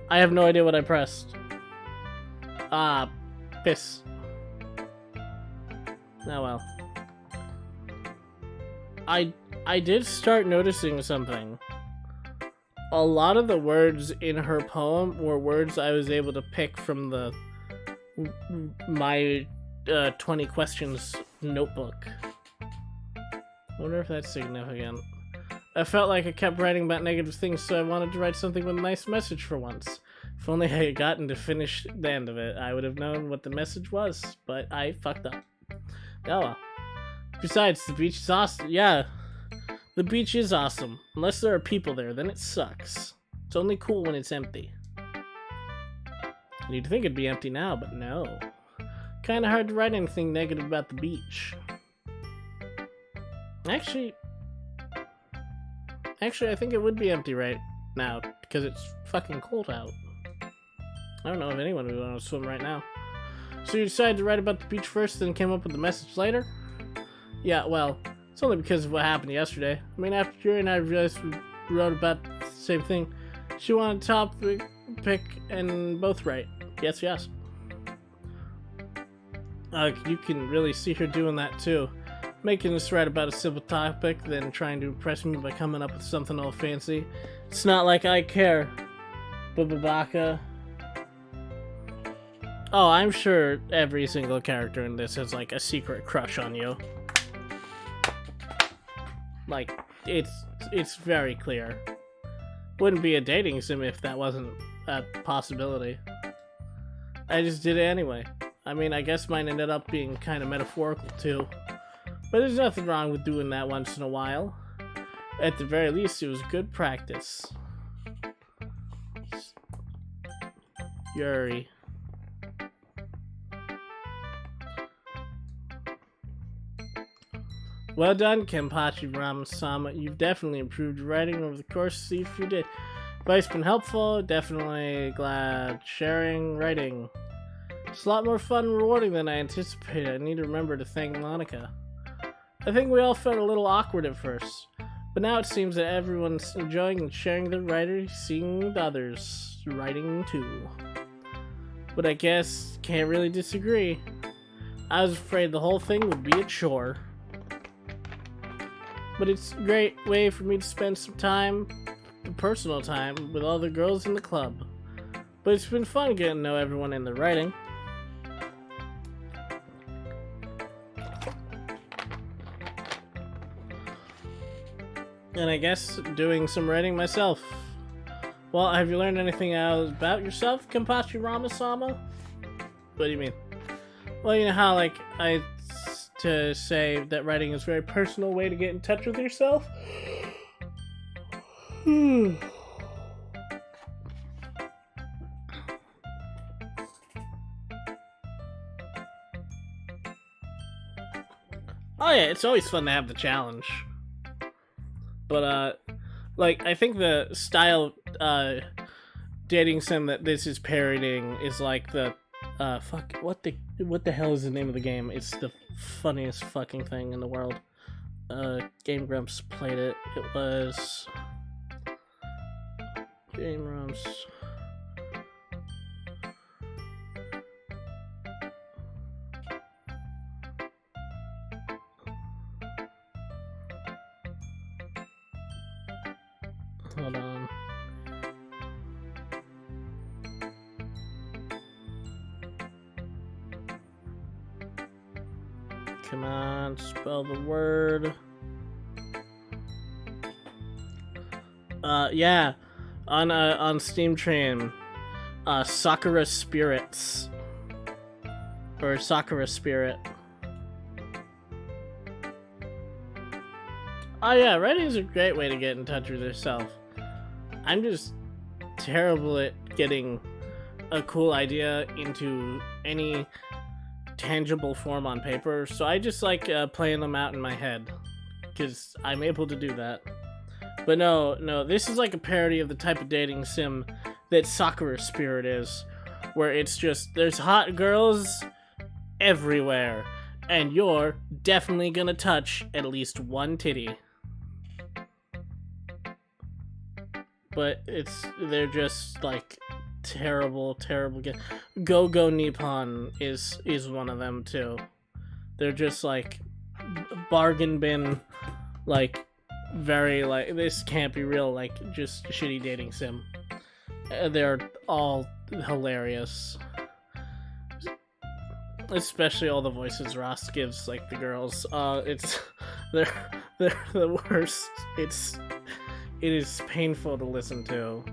Speaker 1: I have no idea what I pressed. Ah, piss. Oh well. I did start noticing something. A lot of the words in her poem were words I was able to pick from the my 20 questions notebook. I wonder if that's significant. I felt like I kept writing about negative things, so I wanted to write something with a nice message for once. If only I had gotten to finish the end of it, I would have known what the message was, but I fucked up. Oh well. Besides, the beach is awesome. Yeah, the beach is awesome. Unless there are people there, then it sucks. It's only cool when it's empty. You'd think it'd be empty now, but no. Kinda hard to write anything negative about the beach. Actually, I think it would be empty right now, because it's fucking cold out. I don't know if anyone would want to swim right now. So you decided to write about the beach first, then came up with the message later? Yeah, well, it's only because of what happened yesterday. I mean, after Yuri and I realized we wrote about the same thing, she wanted a topic pick and both write. Yes, yes. You can really see her doing that too. Making us write about a simple topic, then trying to impress me by coming up with something all fancy. It's not like I care. Bubabaka. Oh, I'm sure every single character in this has like a secret crush on you. Like, it's very clear. Wouldn't be a dating sim if that wasn't a possibility. I just did it anyway. I mean, I guess mine ended up being kind of metaphorical too. But there's nothing wrong with doing that once in a while. At the very least, it was good practice. Yuri. Well done, Kenpachi Ramasama. You've definitely improved your writing over the course. See if you did. Advice been helpful. Definitely glad sharing writing. It's a lot more fun and rewarding than I anticipated. I need to remember to thank Monica. I think we all felt a little awkward at first, but now it seems that everyone's enjoying and sharing their writing, seeing the others writing too. But I guess can't really disagree. I was afraid the whole thing would be a chore. But it's a great way for me to spend some time, personal time, with all the girls in the club. But it's been fun getting to know everyone in the writing. And I guess doing some writing myself. Well, have you learned anything else about yourself, Kenpachi Ramasama? What do you mean? Well, you know how, like, to say that writing is a very personal way to get in touch with yourself? Oh yeah, it's always fun to have the challenge. But, like, I think the style, dating sim that this is parodying is like the, fuck, what the hell is the name of the game? It's the funniest fucking thing in the world. Game Grumps played it. It was... Game Grumps... Hold on. Come on, spell the word. Yeah, on Steam Train, Sakura Spirits, or Sakura Spirit. Oh yeah, writing is a great way to get in touch with yourself. I'm just terrible at getting a cool idea into any tangible form on paper, so I just like playing them out in my head, because I'm able to do that. But no, this is like a parody of the type of dating sim that Sakura Spirit is, where it's just, there's hot girls everywhere, and you're definitely gonna touch at least one titty. But they're just like terrible. Go Nippon is one of them too. They're just like bargain bin, like very like, this can't be real, like just shitty dating sim. They're all hilarious, especially all the voices Ross gives like the girls. They're the worst. It is painful to listen to,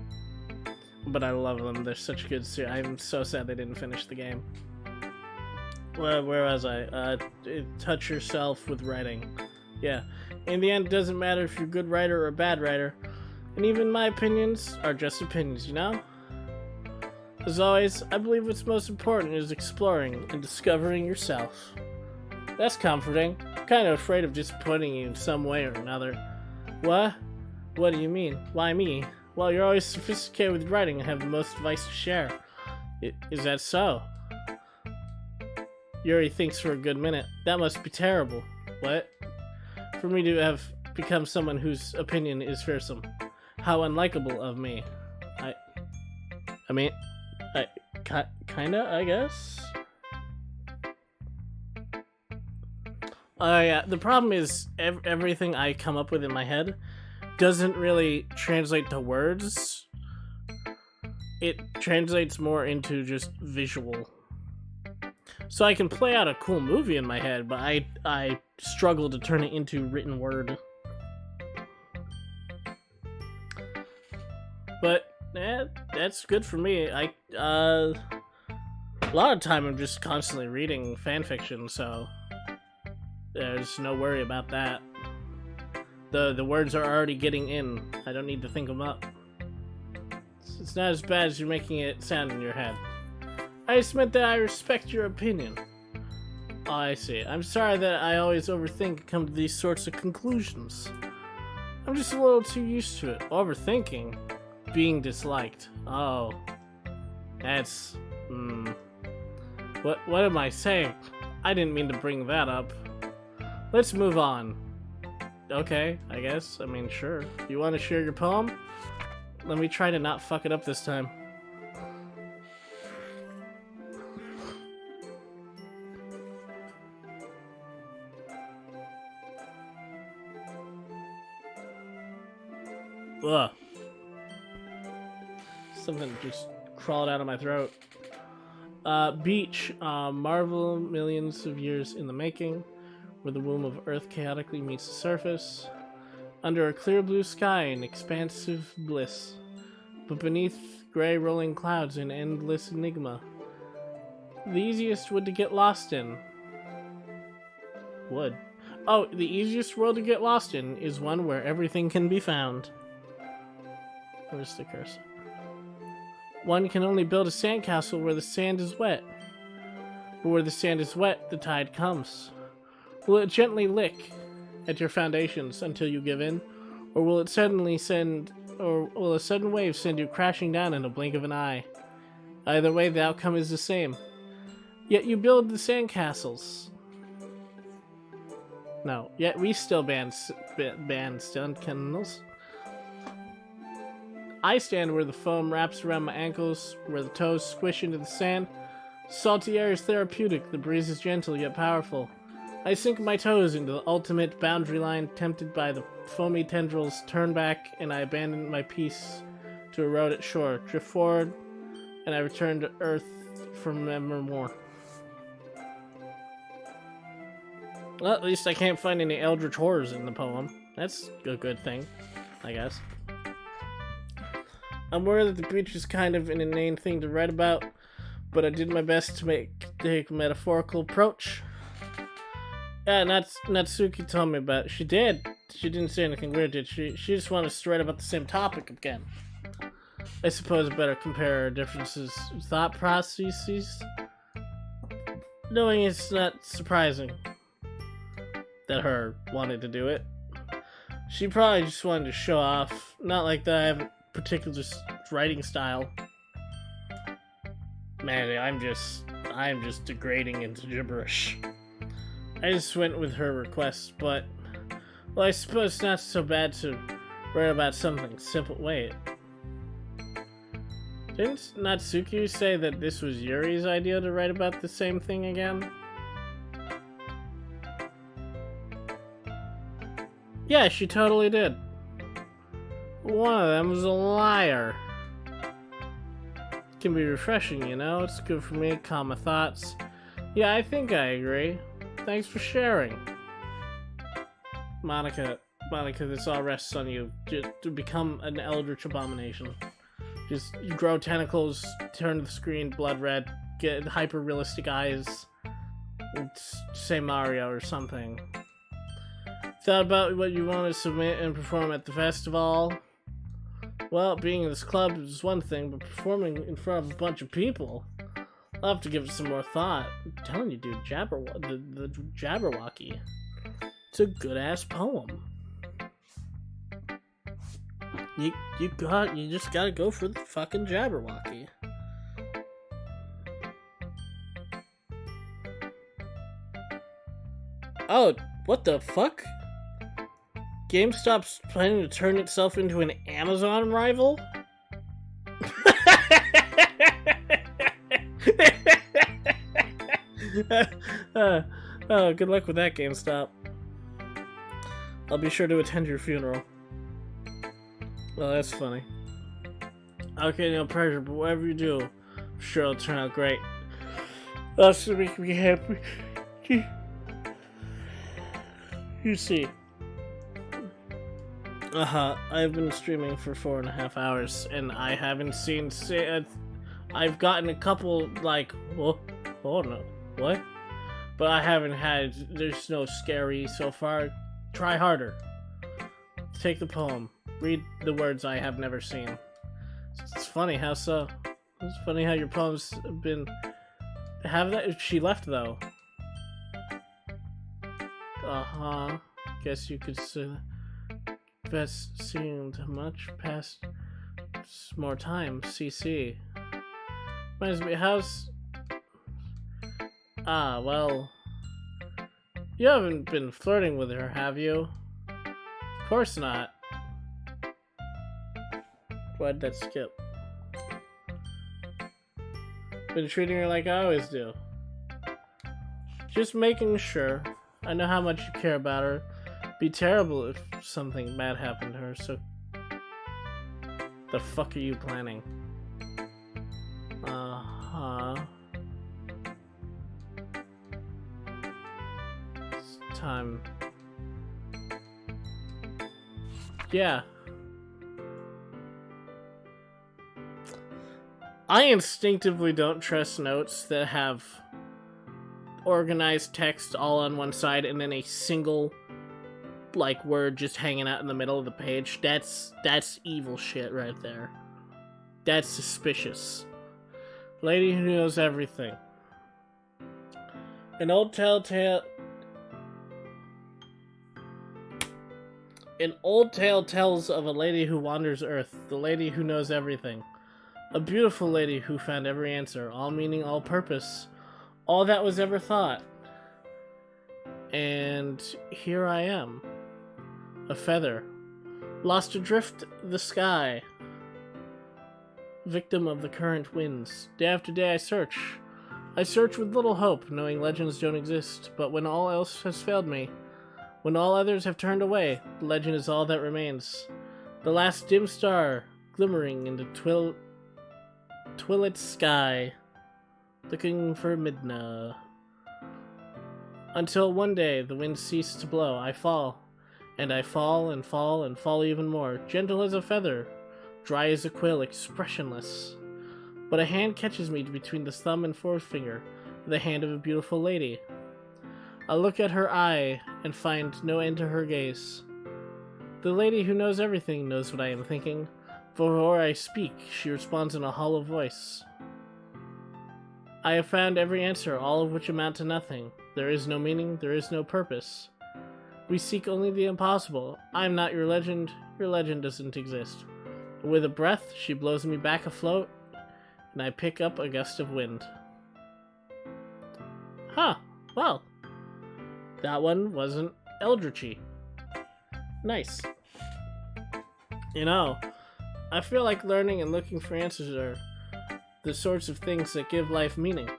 Speaker 1: but I love them. They're such good series. I'm so sad they didn't finish the game. Where was I? Touch yourself with writing. Yeah. In the end, it doesn't matter if you're a good writer or a bad writer. And even my opinions are just opinions, you know? As always, I believe what's most important is exploring and discovering yourself. That's comforting. I'm kind of afraid of disappointing you in some way or another. What? What do you mean? Why me? Well, you're always sophisticated with writing and have the most advice to share. Is that so? Yuri thinks for a good minute. That must be terrible. What? For me to have become someone whose opinion is fearsome. How unlikable of me. Kinda, I guess? Yeah, the problem is everything I come up with in my head doesn't really translate to words. It translates more into just visual. So I can play out a cool movie in my head, but I struggle to turn it into written word. But that's good for me. A lot of time I'm just constantly reading fanfiction, so there's no worry about that. The words are already getting in. I don't need to think them up. It's not as bad as you're making it sound in your head. I just meant that I respect your opinion. Oh, I see. I'm sorry that I always overthink and come to these sorts of conclusions. I'm just a little too used to it. Overthinking. Being disliked. Oh. That's... What am I saying? I didn't mean to bring that up. Let's move on. Okay, I guess. I mean, sure. You want to share your poem? Let me try to not fuck it up this time. Ugh. Something just crawled out of my throat. Beach. Marvel millions of years in the making, where the womb of Earth chaotically meets the surface. Under a clear blue sky in expansive bliss, but beneath gray rolling clouds in endless enigma. The easiest wood to get lost in. Wood. Oh, the easiest world to get lost in is one where everything can be found. Where's the cursor? One can only build a sandcastle where the sand is wet. But where the sand is wet, the tide comes. Will it gently lick at your foundations until you give in? Or will a sudden wave send you crashing down in a blink of an eye? Either way, the outcome is the same. Yet you build the sandcastles. No, yet we still ban stunt kennels. I stand where the foam wraps around my ankles, where the toes squish into the sand. Salty air is therapeutic, the breeze is gentle yet powerful. I sink my toes into the ultimate boundary line, tempted by the foamy tendrils, turn back, and I abandon my peace to erode at shore, drift forward, and I return to earth for nevermore. Well, at least I can't find any eldritch horrors in the poem. That's a good thing, I guess. I'm aware that the beach is kind of an inane thing to write about, but I did my best to take a metaphorical approach. Yeah, Natsuki told me about it. She did. She didn't say anything weird, did she? She just wanted us to write about the same topic again. I suppose I better compare our differences of thought processes. Knowing it's not surprising that her wanted to do it. She probably just wanted to show off. Not like that I have a particular writing style. Man, I'm just degrading into gibberish. I just went with her request, but well, I suppose it's not so bad to write about something simple. Wait. Didn't Natsuki say that this was Yuri's idea to write about the same thing again? Yeah, she totally did. One of them was a liar. It can be refreshing, you know? It's good for me to calm my thoughts. Yeah, I think I agree. Thanks for sharing. Monica, this all rests on you. Just to become an eldritch abomination. Just grow tentacles, turn the screen blood red, get hyper-realistic eyes, say Mario or something. Thought about what you want to submit and perform at the festival? Well, being in this club is one thing, but performing in front of a bunch of people, I'll have to give it some more thought. I'm telling you, dude, the Jabberwocky. It's a good-ass poem. You just gotta go for the fucking Jabberwocky. Oh, what the fuck? GameStop's planning to turn itself into an Amazon rival? Good luck with that, GameStop. I'll be sure to attend your funeral. Well, that's funny. Okay, no pressure, but whatever you do, I'm sure it'll turn out great. That's to make me happy. You see. I've been streaming for 4.5 hours, and I haven't seen... I've gotten a couple, like... Oh no. What? But I haven't had... There's no scary so far. Try harder. Take the poem. Read the words I have never seen. It's funny how so. It's funny how your poems have been... Have that... She left, though. Guess you could say... Best seemed much past more time. CC. Reminds me, how's... well... You haven't been flirting with her, have you? Of course not. Why'd that skip? Been treating her like I always do. Just making sure. I know how much you care about her. Be terrible if something bad happened to her, so... The fuck are you planning? It's time. Yeah. I instinctively don't trust notes that have organized text all on one side and then a single like word just hanging out in the middle of the page. That's evil shit right there. That's suspicious. Lady who knows everything. An old tale tells of a lady who wanders Earth, the lady who knows everything. A beautiful lady who found every answer, all meaning, all purpose, all that was ever thought. And here I am. A feather, lost adrift the sky, victim of the current winds. Day after day I search with little hope, knowing legends don't exist, but when all else has failed me, when all others have turned away, the legend is all that remains. The last dim star, glimmering in the twilit sky, looking for Midna. Until one day the wind ceased to blow. I fall, and I fall and fall and fall even more, gentle as a feather, dry as a quill, expressionless. But a hand catches me between the thumb and forefinger, the hand of a beautiful lady. I look at her eye and find no end to her gaze. The lady who knows everything knows what I am thinking. Before I speak, she responds in a hollow voice. I have found every answer, all of which amount to nothing. There is no meaning, there is no purpose. We seek only the impossible. I am not your legend doesn't exist. With a breath, she blows me back afloat, and I pick up a gust of wind. Huh, well, that one wasn't eldritchy. Nice. You know, I feel like learning and looking for answers are the sorts of things that give life meaning.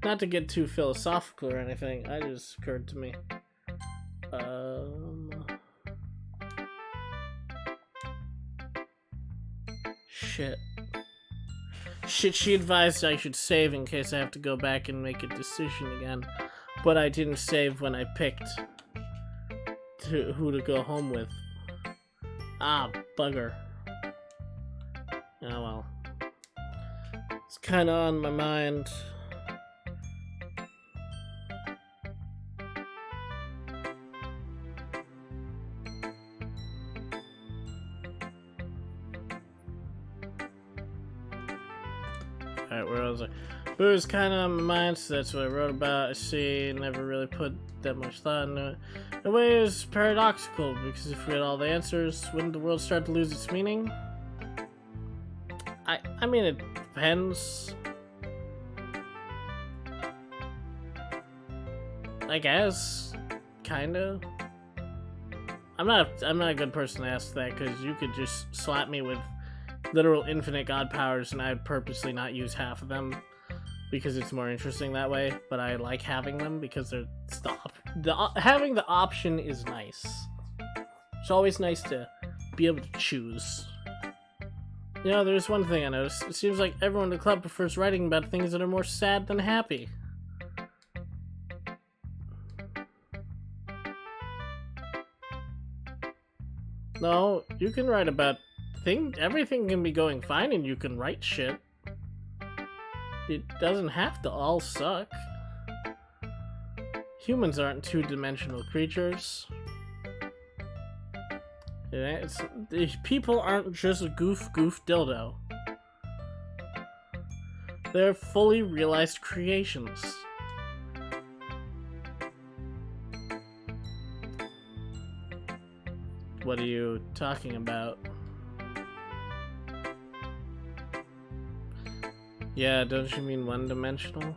Speaker 1: Not to get too philosophical or anything, that just occurred to me. Shit, she advised I should save in case I have to go back and make a decision again. But I didn't save when I picked who to go home with. Ah, bugger. Oh well. It's kinda on my mind. Alright, where was I? But it was kind of on my mind, so that's what I wrote about. I see, never really put that much thought into it. In a way, it was paradoxical, because if we had all the answers, wouldn't the world start to lose its meaning? I mean, it depends. I guess. Kinda. I'm not a good person to ask that, because you could just slap me with literal infinite god powers and I'd purposely not use half of them because it's more interesting that way, but I like having them because they're having the option is nice. It's always nice to be able to choose. You know, there's one thing I noticed. It seems like everyone in the club prefers writing about things that are more sad than happy. No, you can write about everything can be going fine and you can write shit. It doesn't have to all suck. Humans aren't two-dimensional creatures. People aren't just goof dildo. They're fully realized creations. What are you talking about? Yeah, don't you mean one-dimensional?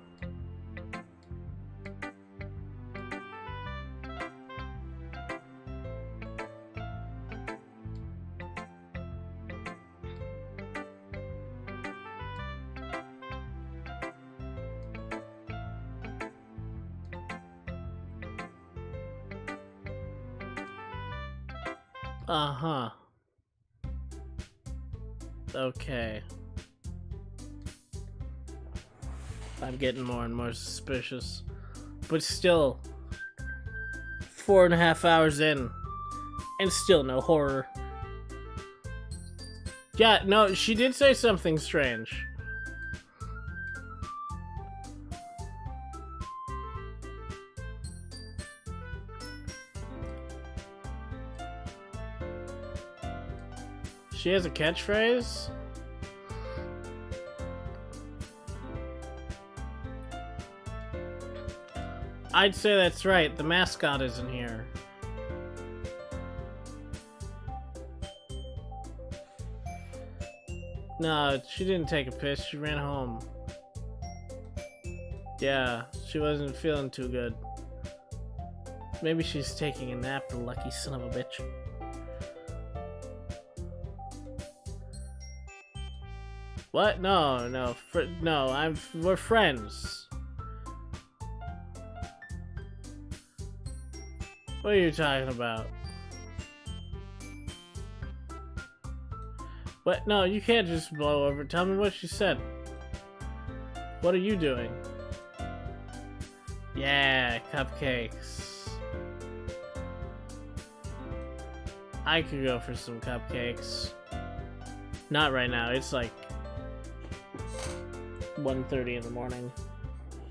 Speaker 1: Uh-huh. Okay. I'm getting more and more suspicious. But still, 4.5 hours in, and still no horror. Yeah, no, she did say something strange. She has a catchphrase? I'd say that's right. The mascot isn't here. No, she didn't take a piss. She ran home. Yeah, she wasn't feeling too good. Maybe she's taking a nap, the lucky son of a bitch. What? No, no, no, we're friends. What are you talking about? What? No, you can't just blow over. Tell me what she said. What are you doing? Yeah, cupcakes. I could go for some cupcakes. Not right now, it's like 1:30 in the morning.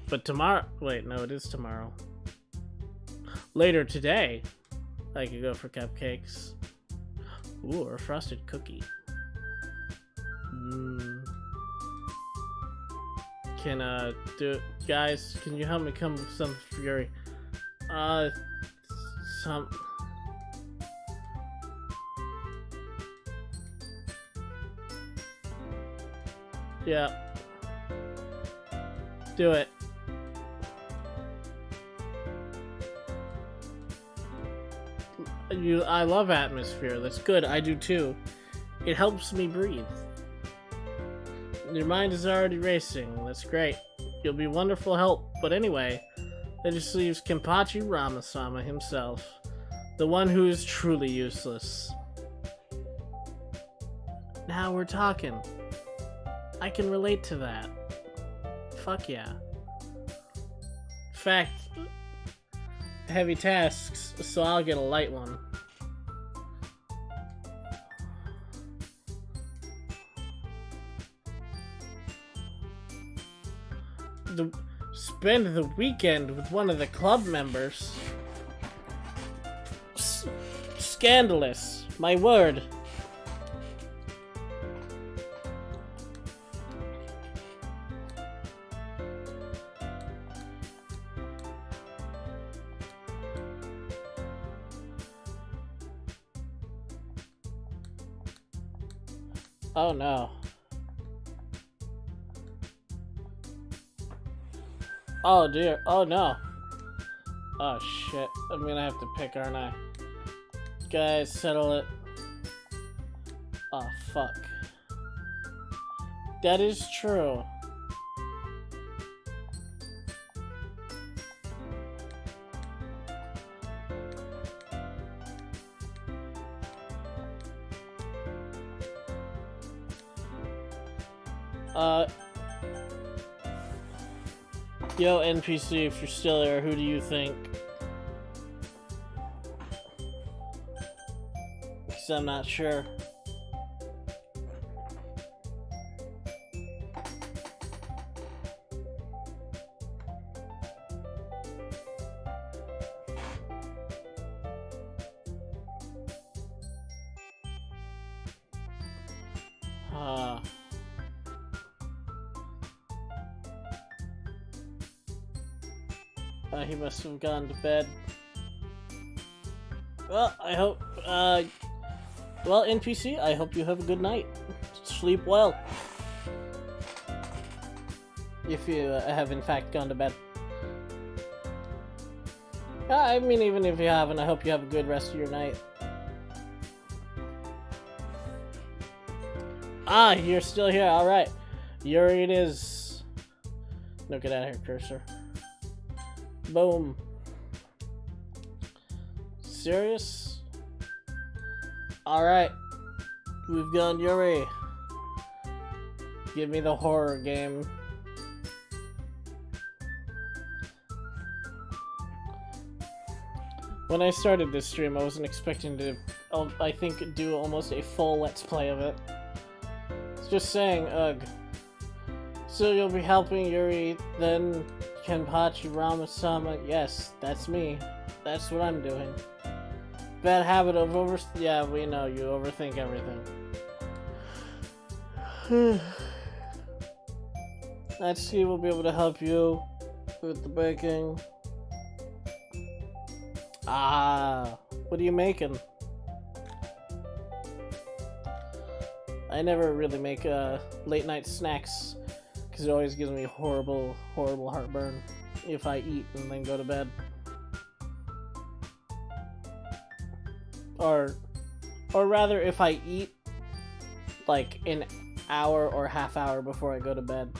Speaker 1: But tomorrow, wait, no, it is tomorrow. Later today, I could go for cupcakes. Ooh, or a frosted cookie. Can, guys, can you help me come with some fury? Some... Yeah. Do it. I love atmosphere. That's good. I do too. It helps me breathe. Your mind is already racing. That's great. You'll be wonderful help. But anyway, that just leaves Kenpachi Ramasama himself. The one who is truly useless. Now we're talking. I can relate to that. Fuck yeah. In fact, heavy tasks, so I'll get a light one. Spend the weekend with one of the club members. Scandalous, my word. Oh no. Oh dear. Oh no. Oh shit. I'm gonna have to pick, aren't I? Guys, settle it. Oh fuck. That is true. Yo, NPC, if you're still there, who do you think? Because I'm not sure. He must have gone to bed. Well, I hope, well, NPC, I hope you have a good night. Sleep well. If you have in fact gone to bed. I mean, even if you haven't, I hope you have a good rest of your night. Ah, you're still here, alright. Yuri it is. No, get out of here, cursor. Boom. Serious? Alright. We've gone Yuri. Give me the horror game. When I started this stream, I wasn't expecting to, I think, do almost a full Let's Play of it. It's just saying, ugh. So you'll be helping Yuri, then Kenpachi Ramasama. Yes, that's me. That's what I'm doing. Bad habit of yeah, we know, you overthink everything. Let's see, we'll be able to help you with the baking. Ah, what are you making? I never really make late night snacks because it always gives me horrible heartburn if I eat and then go to bed. Or rather, if I eat like an hour or half hour before I go to bed.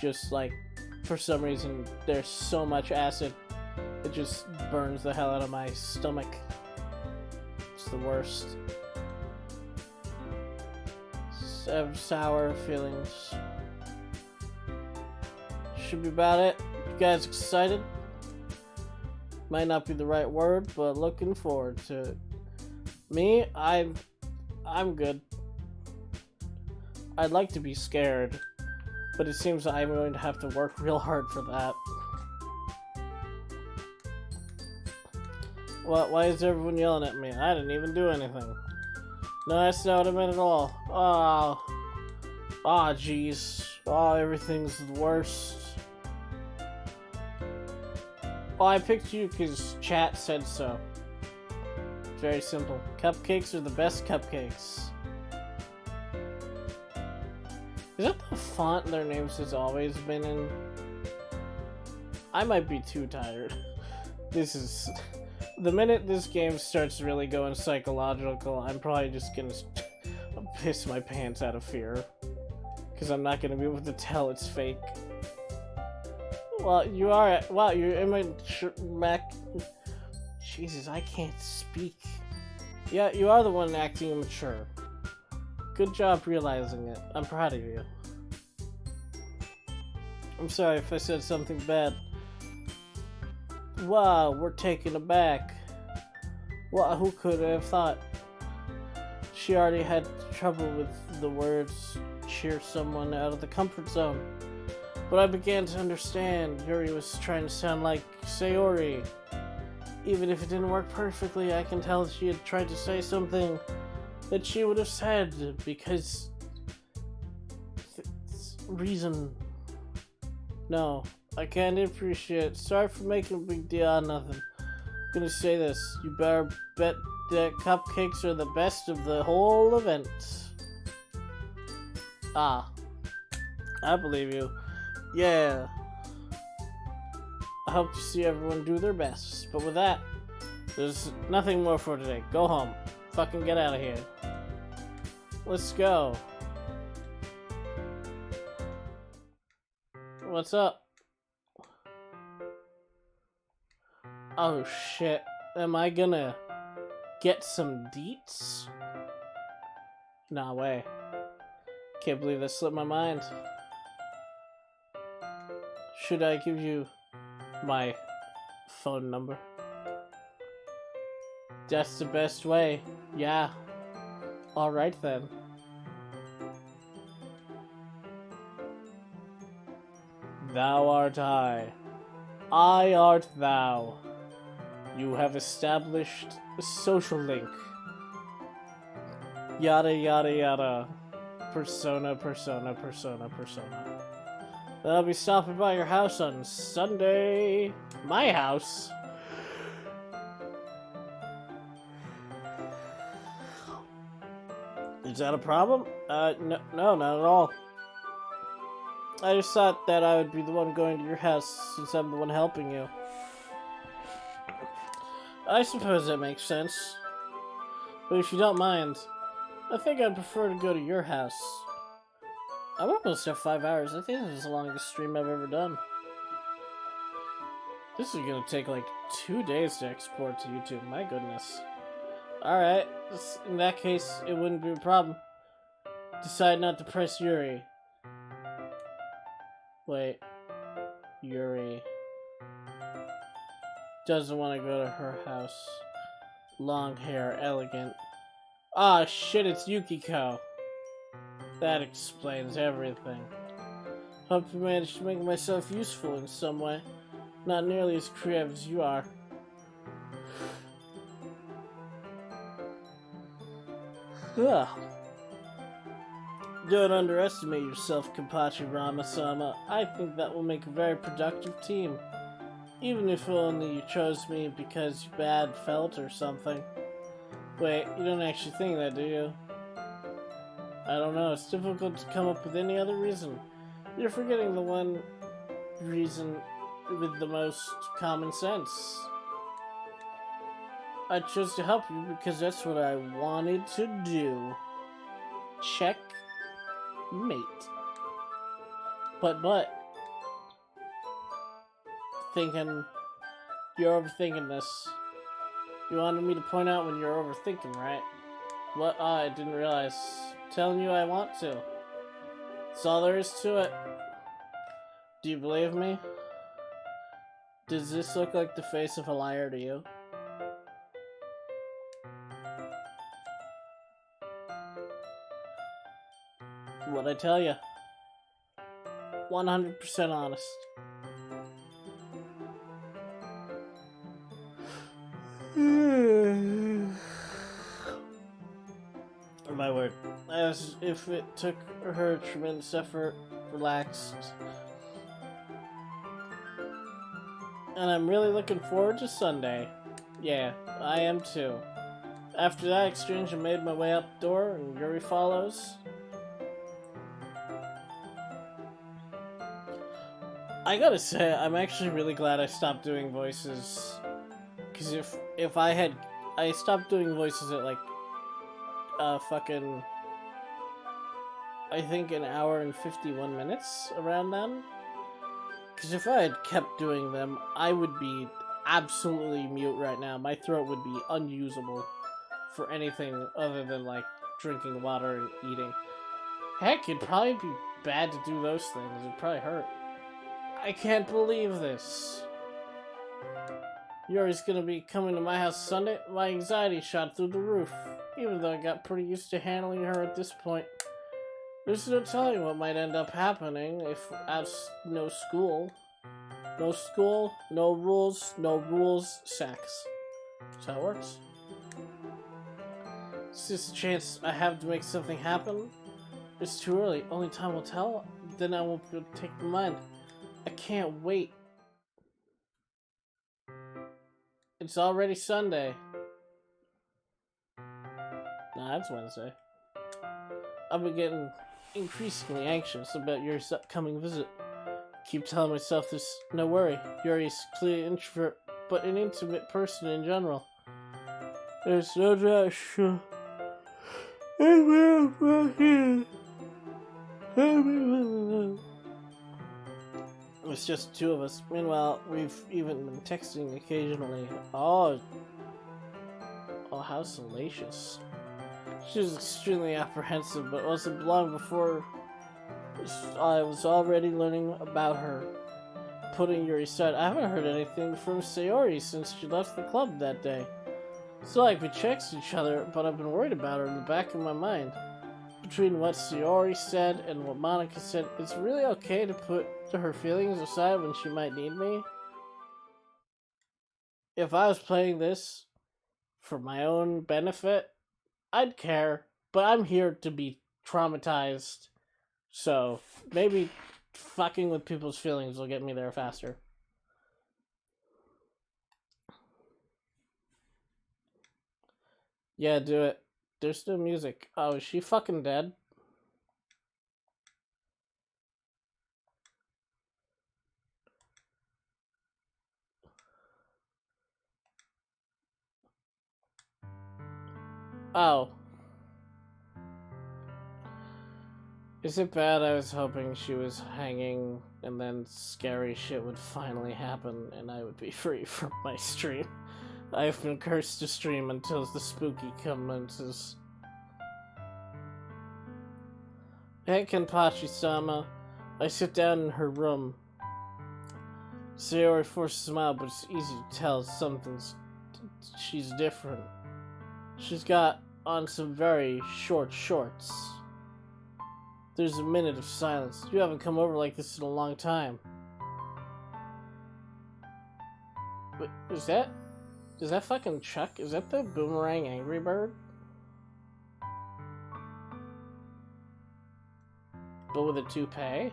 Speaker 1: Just like, for some reason, there's so much acid, it just burns the hell out of my stomach. It's the worst. Sour feelings. Should be about it. You guys excited? Might not be the right word, but looking forward to it. Me, I'm good. I'd like to be scared, but it seems I'm going to have to work real hard for that. What? Why is everyone yelling at me? I didn't even do anything. No, that's not what I meant at all. Jeez. Oh, everything's the worst. Oh, I picked you because chat said so. Very simple. Cupcakes are the best cupcakes. Is that the font their names has always been in? I might be too tired. This is... The minute this game starts really going psychological, I'm probably just gonna piss my pants out of fear. Because I'm not gonna be able to tell it's fake. Well, you are... Wow, you're Mac... Jesus, I can't speak. Yeah, you are the one acting immature. Good job realizing it. I'm proud of you. I'm sorry if I said something bad. Wow, we're taken aback. Wow, who could have thought? She already had trouble with the words cheer someone out of the comfort zone. But I began to understand Yuri was trying to sound like Sayori. Even if it didn't work perfectly, I can tell she had tried to say something that she would have said because... reason. No, I can't appreciate it. Sorry for making a big deal out of nothing. I'm gonna say this. You better bet that cupcakes are the best of the whole event. Ah. I believe you. Yeah. I hope to see everyone do their best. But with that, there's nothing more for today. Go home. Fucking get out of here. Let's go. What's up? Oh shit. Am I gonna get some deets? Nah, way. Can't believe that slipped my mind. Should I give you my phone number? That's the best way. Yeah. Alright then. Thou art I art thou. You have established a social link. Yada yada yada. Persona, persona, persona, persona. Then I'll be stopping by your house on Sunday. My house? Is that a problem? No, not at all. I just thought that I would be the one going to your house since I'm the one helping you. I suppose that makes sense. But if you don't mind, I think I'd prefer to go to your house. I'm almost at 5 hours. I think this is the longest stream I've ever done. This is gonna take like 2 days to export to YouTube. My goodness. Alright, in that case, it wouldn't be a problem. Decide not to press Yuri. Wait. Yuri doesn't want to go to her house. Long hair, elegant. Ah, shit, it's Yukiko. That explains everything. Hope I managed to make myself useful in some way. Not nearly as creative as you are. Ugh. Don't underestimate yourself, Kampachi Rama-sama. I think that will make a very productive team. Even if only you chose me because you bad felt or something. Wait, you don't actually think that, do you? I don't know, it's difficult to come up with any other reason. You're forgetting the one reason with the most common sense. I chose to help you because that's what I wanted to do. Check. Mate. But. Thinking. You're overthinking this. You wanted me to point out when you're overthinking, right? What? I didn't realize. Telling you I want to. That's all there is to it. Do you believe me? Does this look like the face of a liar to you? What'd I tell you? 100% honest. My word. As if it took her tremendous effort, relaxed. And I'm really looking forward to Sunday. Yeah, I am too. After that exchange, I made my way up the door, and Yuri follows. I gotta say, I'm actually really glad I stopped doing voices. Because if I stopped doing voices at like, fucking, I think an hour and 51 minutes around then. Because if I had kept doing them, I would be absolutely mute right now. My throat would be unusable for anything other than like drinking water and eating. Heck, it'd probably be bad to do those things. It'd probably hurt. I can't believe this. Yuri's gonna be coming to my house Sunday. My anxiety shot through the roof, even though I got pretty used to handling her at this point. There's no telling what might end up happening if I have no school. No school, no rules, sex. That's how it works. It's just a chance I have to make something happen. It's too early. Only time will tell. Then I won't be able to take the mind. I can't wait. It's already Sunday. Nah, it's Wednesday. I've been getting increasingly anxious about Yuri's upcoming visit. Keep telling myself there's no worry. Yuri's clearly an introvert, but an intimate person in general. There's no rush. It's just two of us. Meanwhile, we've even been texting occasionally. Oh, how salacious. She was extremely apprehensive, but wasn't long before I was already learning about her. Putting Yuri aside, I haven't heard anything from Sayori since she left the club that day. It's not like we text each other, but I've been worried about her in the back of my mind. Between what Sayori said and what Monica said, it's really okay to put her feelings aside when she might need me. If I was playing this for my own benefit, I'd care, but I'm here to be traumatized, so maybe fucking with people's feelings will get me there faster. Yeah, do it. There's no music. Oh, is she fucking dead? Oh. Is it bad? I was hoping she was hanging and then scary shit would finally happen and I would be free from my stream. I've been cursed to stream until the spooky commences. Hey, Kenpachi-sama. I sit down in her room. Sayori forces a smile, but it's easy to tell she's different. She's got on some very short shorts. There's a minute of silence. You haven't come over like this in a long time. Wait, is that fucking Chuck? Is that the Boomerang Angry Bird? But with a toupee?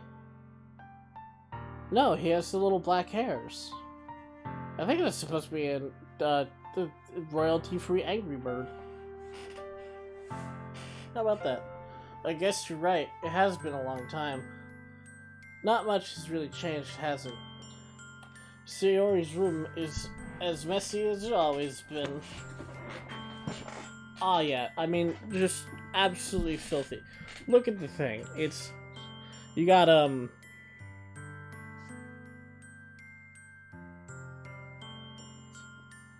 Speaker 1: No, he has the little black hairs. I think that's supposed to be the royalty-free Angry Bird. How about that? I guess you're right. It has been a long time. Not much has really changed, has it? Sayori's room is as messy as it's always been. Oh yeah, I mean, just absolutely filthy. Look at the thing. You got,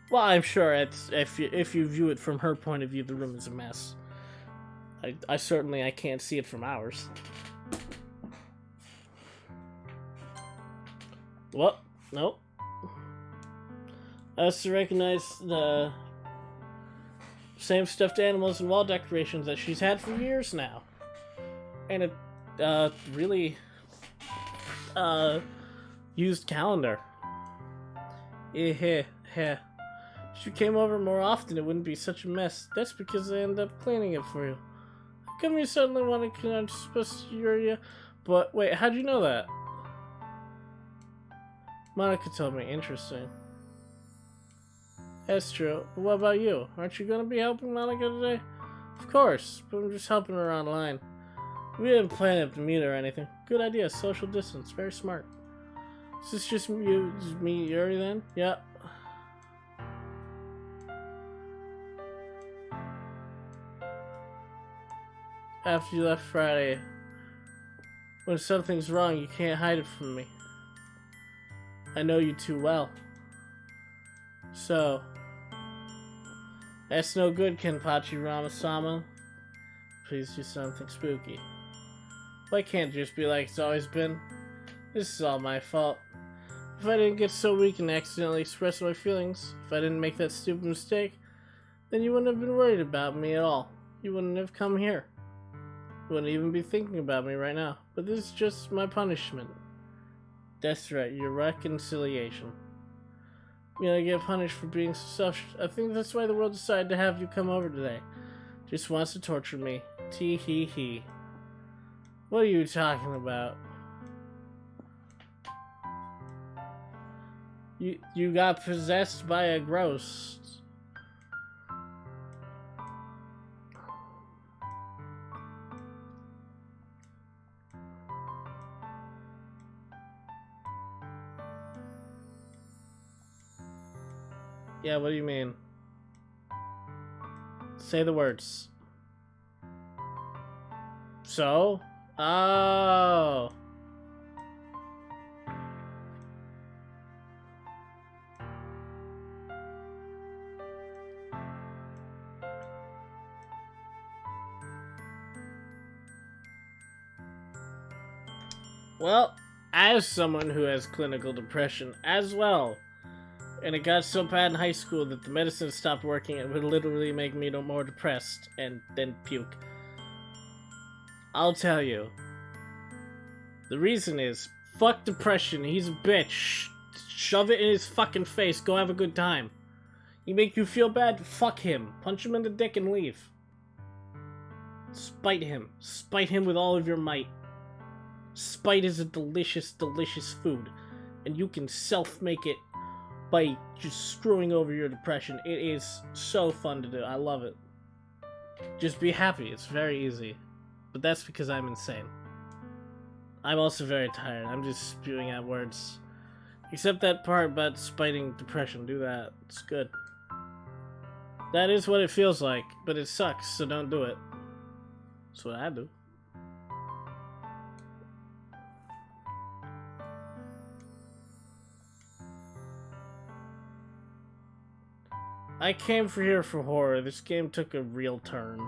Speaker 1: well, I'm sure if you view it from her point of view, the room is a mess. I certainly can't see it from ours. Well, nope. I also recognize the same stuffed animals and wall decorations that she's had for years now. And a really used calendar. If you came over more often, it wouldn't be such a mess. That's because I end up cleaning it for you. How come you suddenly want to Suspiria? But wait, how'd you know that? Monica told me. Interesting. That's true. But what about you? Aren't you going to be helping Monica today? Of course, but I'm just helping her online. We didn't plan it to meet or anything. Good idea. Social distance. Very smart. Is this just me, Yuri, then? Yeah. After you left Friday, when something's wrong, you can't hide it from me. I know you too well. So, that's no good, Kenpachi Ramasama. Please do something spooky. Why can't it just be like it's always been? This is all my fault. If I didn't get so weak and accidentally express my feelings, if I didn't make that stupid mistake, then you wouldn't have been worried about me at all. You wouldn't have come here. You wouldn't even be thinking about me right now. But this is just my punishment. That's right, your reconciliation. You're gonna get punished for being so selfish. I think that's why the world decided to have you come over today. Just wants to torture me. Tee hee hee. What are you talking about? You got possessed by a ghost. Yeah, what do you mean? Say the words. So? Oh. Well, as someone who has clinical depression as well, and it got so bad in high school that the medicine stopped working, it would literally make me no more depressed and then puke. I'll tell you. The reason is, fuck depression, he's a bitch. Shove it in his fucking face, go have a good time. He make you feel bad, fuck him. Punch him in the dick and leave. Spite him. Spite him with all of your might. Spite is a delicious, delicious food. And you can self-make it by just screwing over your depression. It is so fun to do. I love it. Just be happy. It's very easy. But that's because I'm insane. I'm also very tired. I'm just spewing out words. Except that part about spiting depression. Do that. It's good. That is what it feels like. But it sucks, so don't do it. That's what I do. I came here for horror. This game took a real turn.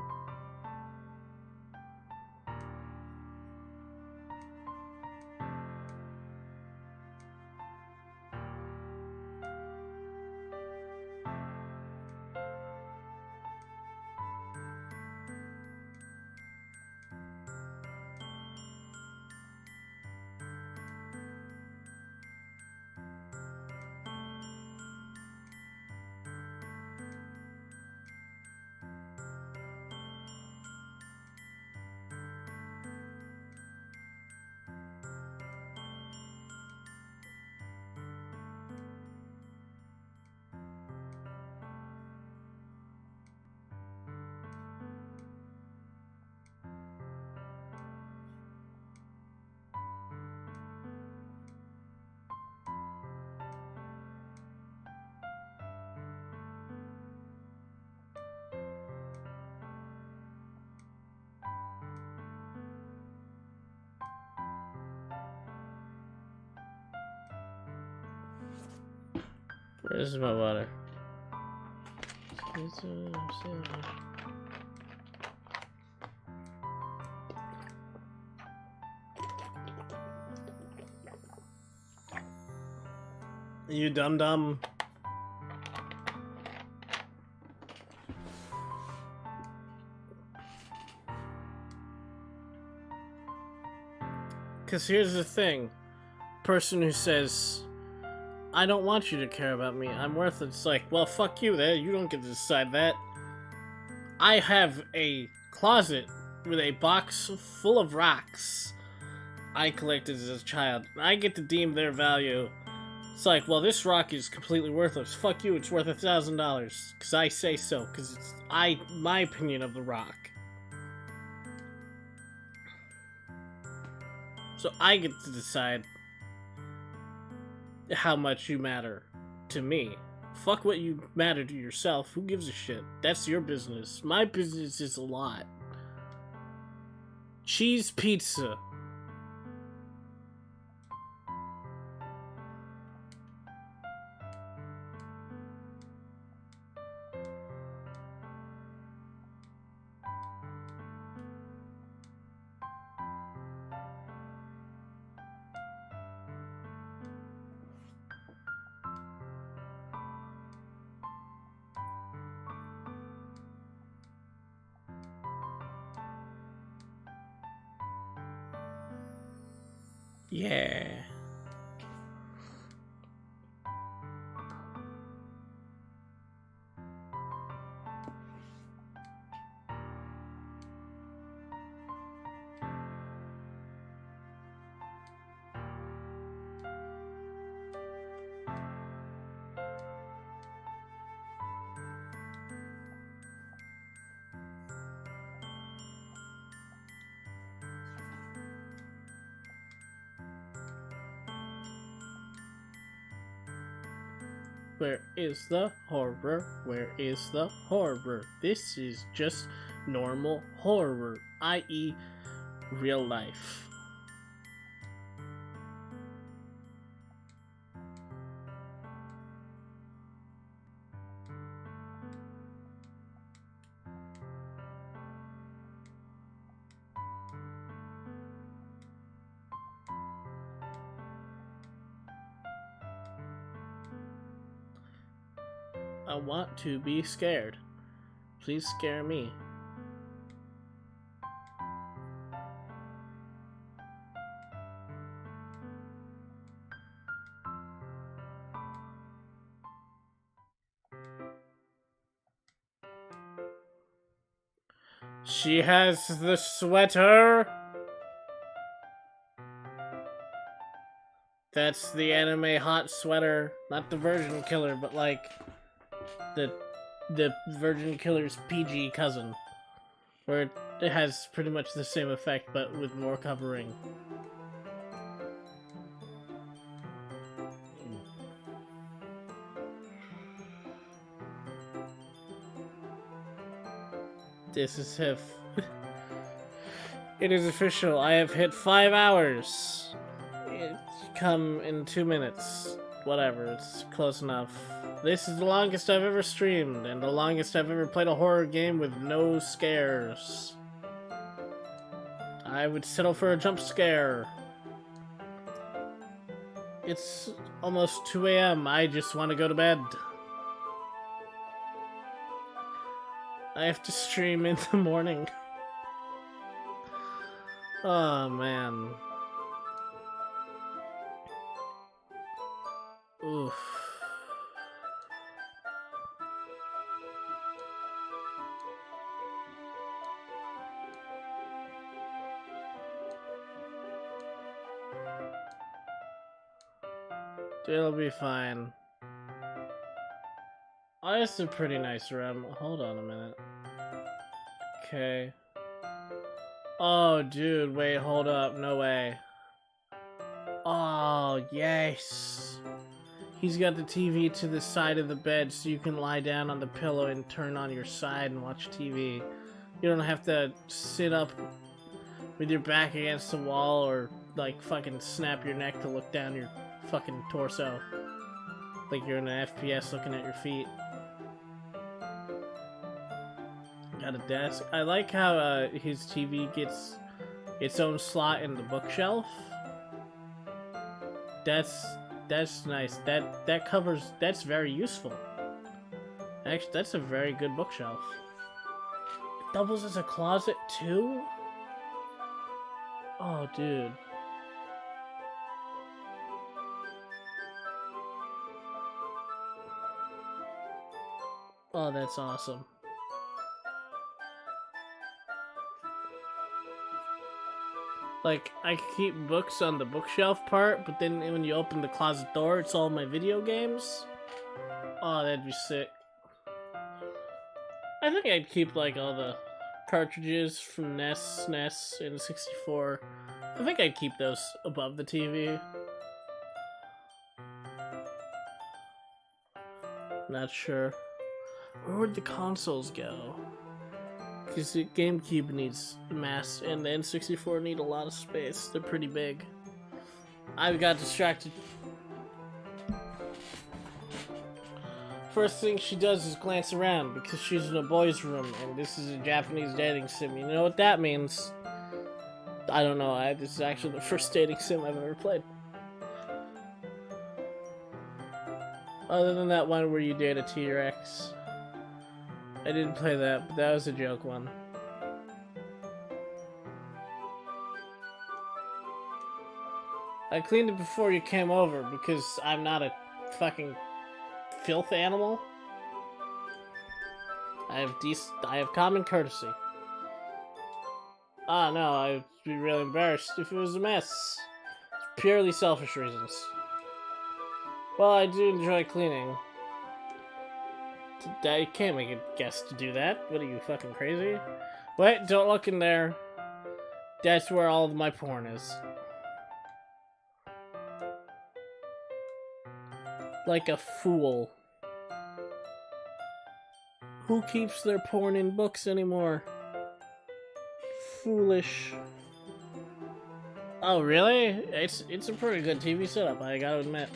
Speaker 1: Where's my water? You dum-dum. Because here's the thing. Person who says, I don't want you to care about me, I'm worthless. It's like, well, fuck you there. You don't get to decide that. I have a closet with a box full of rocks I collected as a child. I get to deem their value. It's like, well, this rock is completely worthless. Fuck you, it's worth $1,000. Because I say so. Because it's my opinion of the rock. So I get to decide how much you matter to me. Fuck what you matter to yourself. Who gives a shit? That's your business. My business is a lot. Cheese pizza. Yeah. Where is the horror? Where is the horror? This is just normal horror, i.e. real life. I want to be scared. Please scare me. She has the sweater. That's the anime hot sweater. Not the Virgin Killer, but like the Virgin Killer's PG cousin. Where it has pretty much the same effect, but with more covering. This is Hif. It is official. I have hit 5 hours. It's come in 2 minutes. Whatever, it's close enough. This is the longest I've ever streamed, and the longest I've ever played a horror game with no scares. I would settle for a jump scare. It's almost 2 a.m. I just want to go to bed. I have to stream in the morning. Oh, man. Oof. It'll be fine. Oh, it's a pretty nice room. Hold on a minute. Okay. Oh, dude, wait, hold up. No way. Oh, yes. He's got the TV to the side of the bed so you can lie down on the pillow and turn on your side and watch TV. You don't have to sit up with your back against the wall or, like, fucking snap your neck to look down your fucking torso. Like you're in an FPS looking at your feet. Got a desk. I like how his TV gets its own slot in the bookshelf. That's nice. That covers. That's very useful. Actually, that's a very good bookshelf. It doubles as a closet too. Oh, dude. Oh, that's awesome. Like, I keep books on the bookshelf part, but then when you open the closet door, it's all my video games. Oh, that'd be sick. I think I'd keep, like, all the cartridges from NES, SNES, and 64. I think I'd keep those above the TV. Not sure. Where would the consoles go? Because the GameCube needs mass, and the N64 need a lot of space. They're pretty big. I got distracted. First thing she does is glance around because she's in a boys' room, and this is a Japanese dating sim. You know what that means? I don't know. This is actually the first dating sim I've ever played. Other than that one where you date a T-Rex. I didn't play that, but that was a joke one. I cleaned it before you came over because I'm not a fucking filth animal. I have common courtesy. Ah, no, I'd be really embarrassed if it was a mess. It's purely selfish reasons. Well, I do enjoy cleaning. I can't make a guess to do that. What are you, fucking crazy? Wait, don't look in there. That's where all of my porn is. Like a fool. Who keeps their porn in books anymore? Foolish. Oh, really? It's a pretty good TV setup, I gotta admit.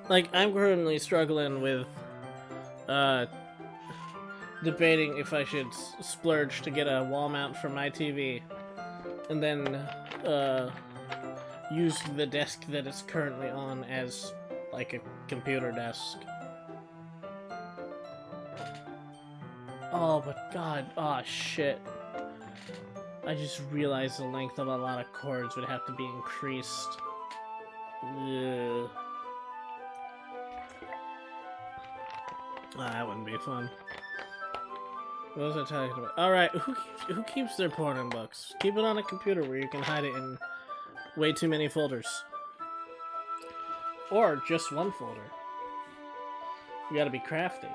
Speaker 1: Like, I'm currently struggling with, debating if I should splurge to get a wall mount for my TV, and then, use the desk that it's currently on as, like, a computer desk. Oh, but God, oh shit. I just realized the length of a lot of cords would have to be increased. Ugh. That wouldn't be fun. What was I talking about? Alright, who keeps their porn in books? Keep it on a computer where you can hide it in way too many folders. Or just one folder. You gotta be crafty.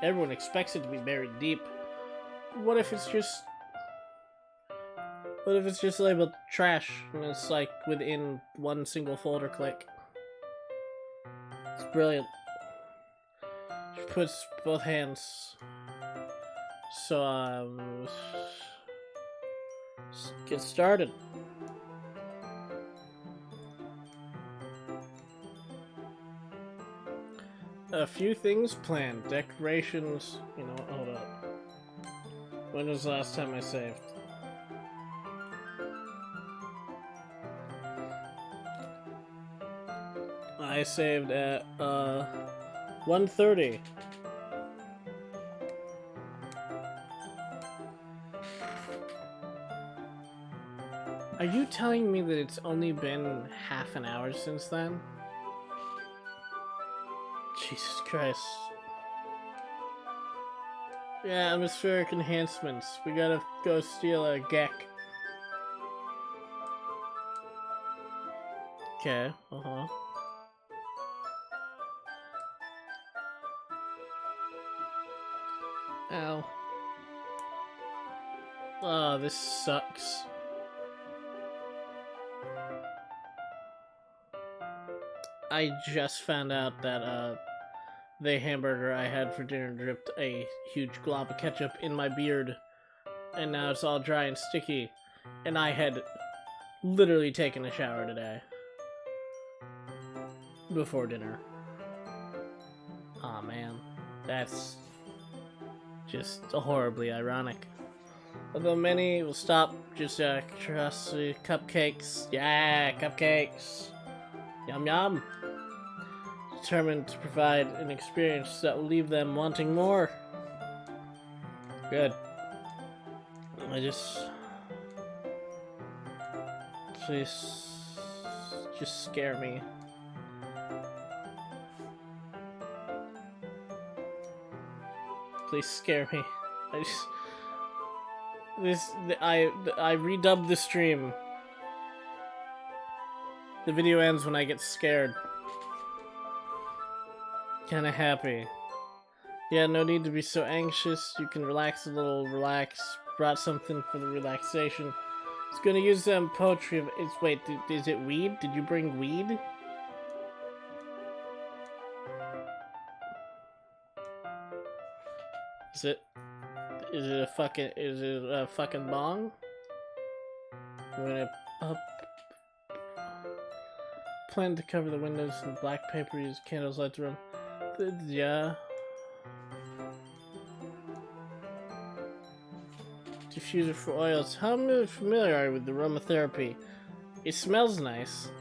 Speaker 1: Everyone expects it to be buried deep. What if it's just... What if it's just labeled trash and it's like within one single folder click? It's brilliant. She puts both hands. So, let's get started. A few things planned. Decorations, you know, hold up. When was the last time I saved? I saved at, 1:30. Are you telling me that it's only been half an hour since then? Jesus Christ. Yeah, atmospheric enhancements. We gotta go steal a Gek. Okay, uh-huh. Ow. Oh, this sucks. I just found out that, the hamburger I had for dinner dripped a huge glob of ketchup in my beard, and now it's all dry and sticky, and I had literally taken a shower today. Before dinner. Aw, man. That's just horribly ironic. Although many will stop just trust cupcakes. Yeah, cupcakes. Yum yum. Determined to provide an experience that will leave them wanting more. Good. Please just scare me. Please scare me. I just... I redubbed the stream. The video ends when I get scared. Kinda happy. Yeah, no need to be so anxious. You can relax a little, relax. Brought something for the relaxation. It's gonna use them poetry. Wait, is it weed? Did you bring weed? Is it a fucking bong? I'm gonna plan to cover the windows in black paper, use candles, light the room. Yeah. Diffuser for oils. How familiar are you with aromatherapy? It smells nice.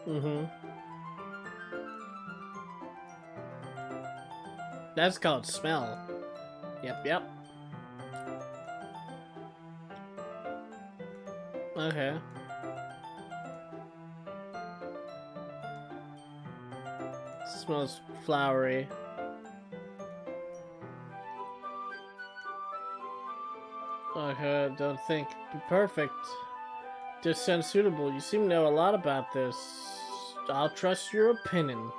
Speaker 1: Mm-hmm. That's called smell. Yep. Okay. Smells flowery. Okay, don't think perfect. Just sounds suitable. You seem to know a lot about this. I'll trust your opinion.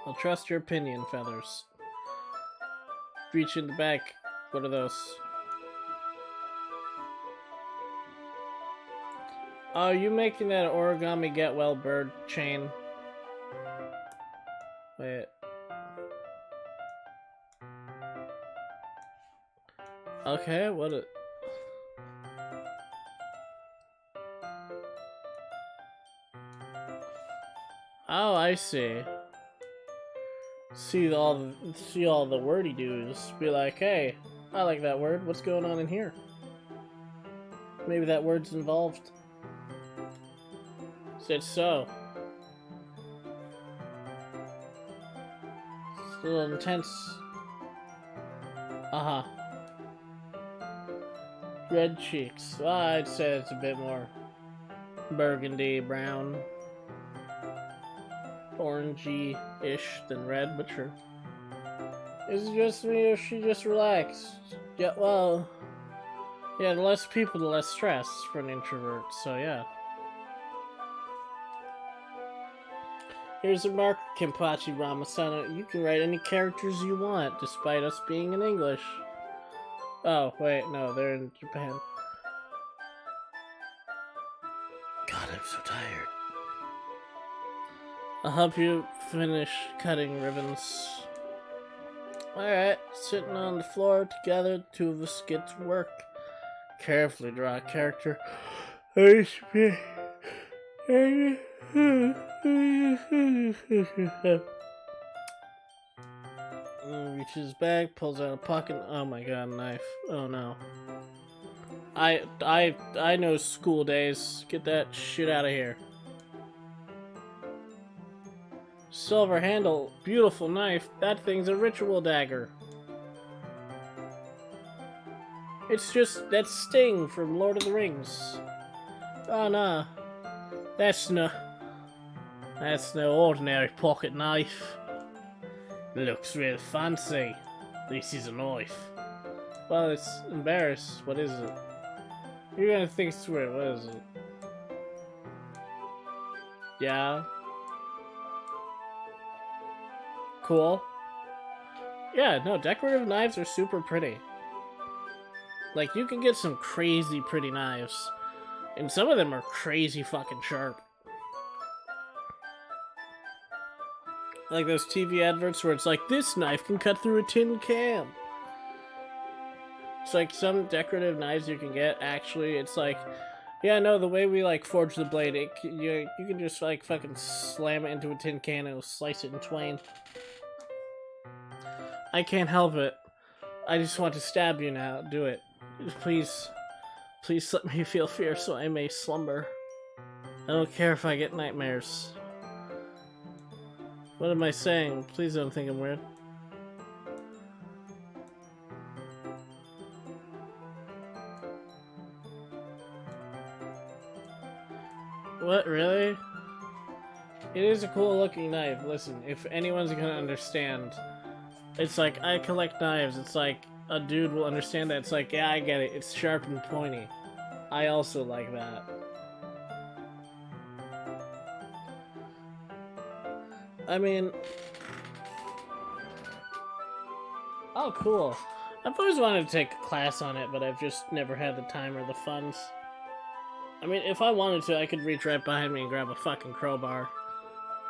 Speaker 1: I'll trust your opinion, Feathers. Reach in the back. What are those? Oh, you making that origami get well bird chain? Wait. Okay, what a... Oh, I see. See all the wordy doos. Be like, hey, I like that word. What's going on in here? Maybe that word's involved. Said so. It's a little intense. Uh-huh. Red cheeks. Well, I'd say it's a bit more burgundy, brown, orangey-ish than red, but sure. Is it just me or she just relaxed? Yeah, well... Yeah, the less people, the less stress for an introvert, so yeah. Here's a marker, Kenpachi Ramasana. You can write any characters you want, despite us being in English. Oh, wait, no, they're in Japan. God, I'm so tired. I'll help you finish cutting ribbons. Alright, sitting on the floor together, the two of us get to work. Carefully draw a character. Reaches back, pulls out a pocket. Oh my god, knife. Oh no. I know school days. Get that shit out of here. Silver handle, beautiful knife. That thing's a ritual dagger. It's just that Sting from Lord of the Rings. Oh no. That's no ordinary pocket knife. Looks real fancy. This is a knife. Well, it's embarrassed. What is it? You're gonna think it's weird. What is it? Yeah. Cool. Yeah, no, decorative knives are super pretty. Like, you can get some crazy pretty knives. And some of them are crazy fucking sharp. Like those TV adverts where it's like, this knife can cut through a tin can. It's like some decorative knives you can get, actually, it's like, yeah, no, the way we, like, forge the blade, you can just, like, fucking slam it into a tin can and it'll slice it in twain. I can't help it. I just want to stab you now. Do it. Please let me feel fear so I may slumber. I don't care if I get nightmares. What am I saying? Please don't think I'm weird. What, really? It is a cool looking knife. Listen, if anyone's gonna understand, it's like, I collect knives. It's like, a dude will understand that. It's like, yeah, I get it. It's sharp and pointy. I also like that. I mean... Oh, cool. I've always wanted to take a class on it, but I've just never had the time or the funds. I mean, if I wanted to, I could reach right behind me and grab a fucking crowbar.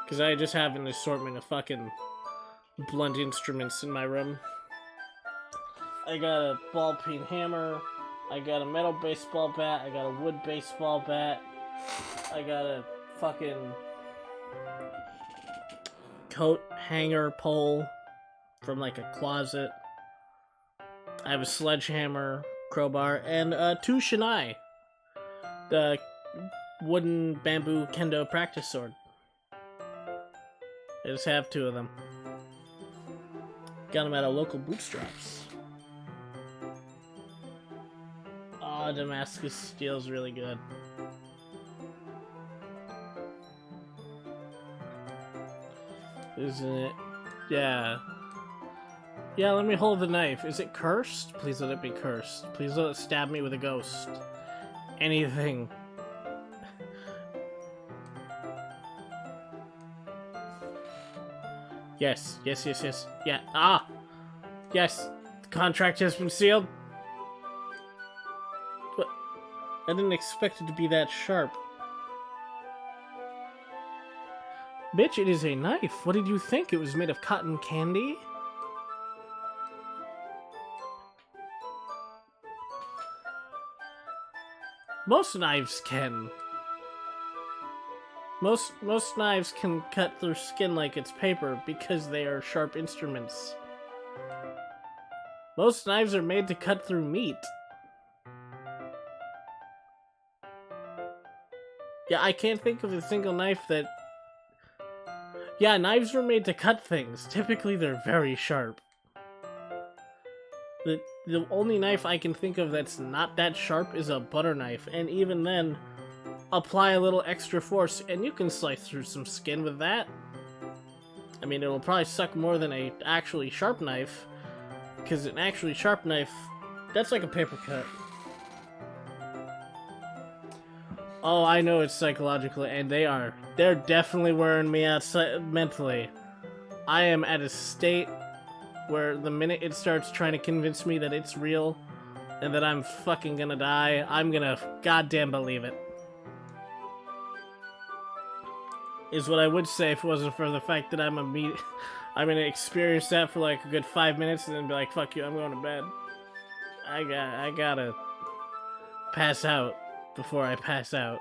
Speaker 1: Because I just have an assortment of fucking blunt instruments in my room. I got a ball-peen hammer, I got a metal baseball bat, I got a wood baseball bat, I got a fucking coat hanger pole from like a closet. I have a sledgehammer, crowbar, and 2 shinai. The wooden bamboo kendo practice sword. I just have 2 of them. Got them at a local bootstraps. Oh, Damascus steel's really good. Isn't it? Yeah. Yeah, let me hold the knife. Is it cursed? Please let it be cursed. Please let it stab me with a ghost. Anything. Yes, yes, yes, yes. Yeah. Ah! Yes! The contract has been sealed. What? I didn't expect it to be that sharp. Bitch, it is a knife. What did you think? It was made of cotton candy? Most knives can. Most knives can cut through skin like it's paper because they are sharp instruments. Most knives are made to cut through meat. Yeah, I can't think of a single knife that... Yeah, knives were made to cut things. Typically, they're very sharp. The only knife I can think of that's not that sharp is a butter knife, and even then, apply a little extra force, and you can slice through some skin with that. I mean, it'll probably suck more than a actually sharp knife, because an actually sharp knife, that's like a paper cut. Oh, I know it's psychological, and they're definitely wearing me out mentally. I am at a state where the minute it starts trying to convince me that it's real, and that I'm fucking gonna die, I'm gonna goddamn believe it. Is what I would say if it wasn't for the fact that I'm gonna experience that for like a good 5 minutes and then be like, fuck you, I'm going to bed. I gotta pass out before I pass out.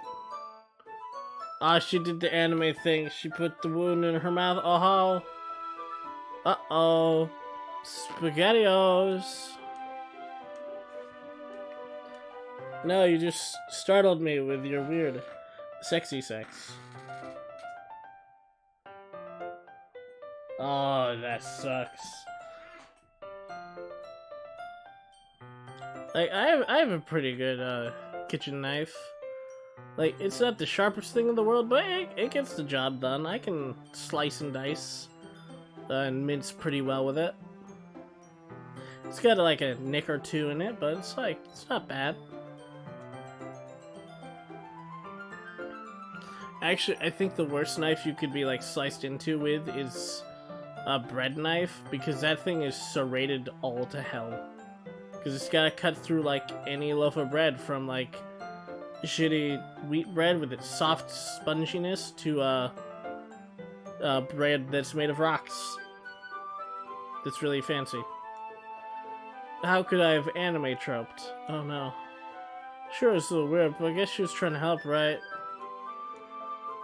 Speaker 1: Ah, she did the anime thing. She put the wound in her mouth. Oh. Uh-oh. SpaghettiOs. No, you just startled me with your weird sexy sex. Oh, that sucks. Like, I have a pretty good kitchen knife. Like, it's not the sharpest thing in the world, but it gets the job done. I can slice and dice and mince pretty well with it. It's got like a nick or 2 in it, but it's not bad. Actually, I think the worst knife you could be like sliced into with is a bread knife, because that thing is serrated all to hell. Because it's gotta cut through like any loaf of bread, from like shitty wheat bread with its soft sponginess to bread that's made of rocks. That's really fancy. How could I have anime troped? Oh no. Sure, it's a little weird, but I guess she was trying to help, right?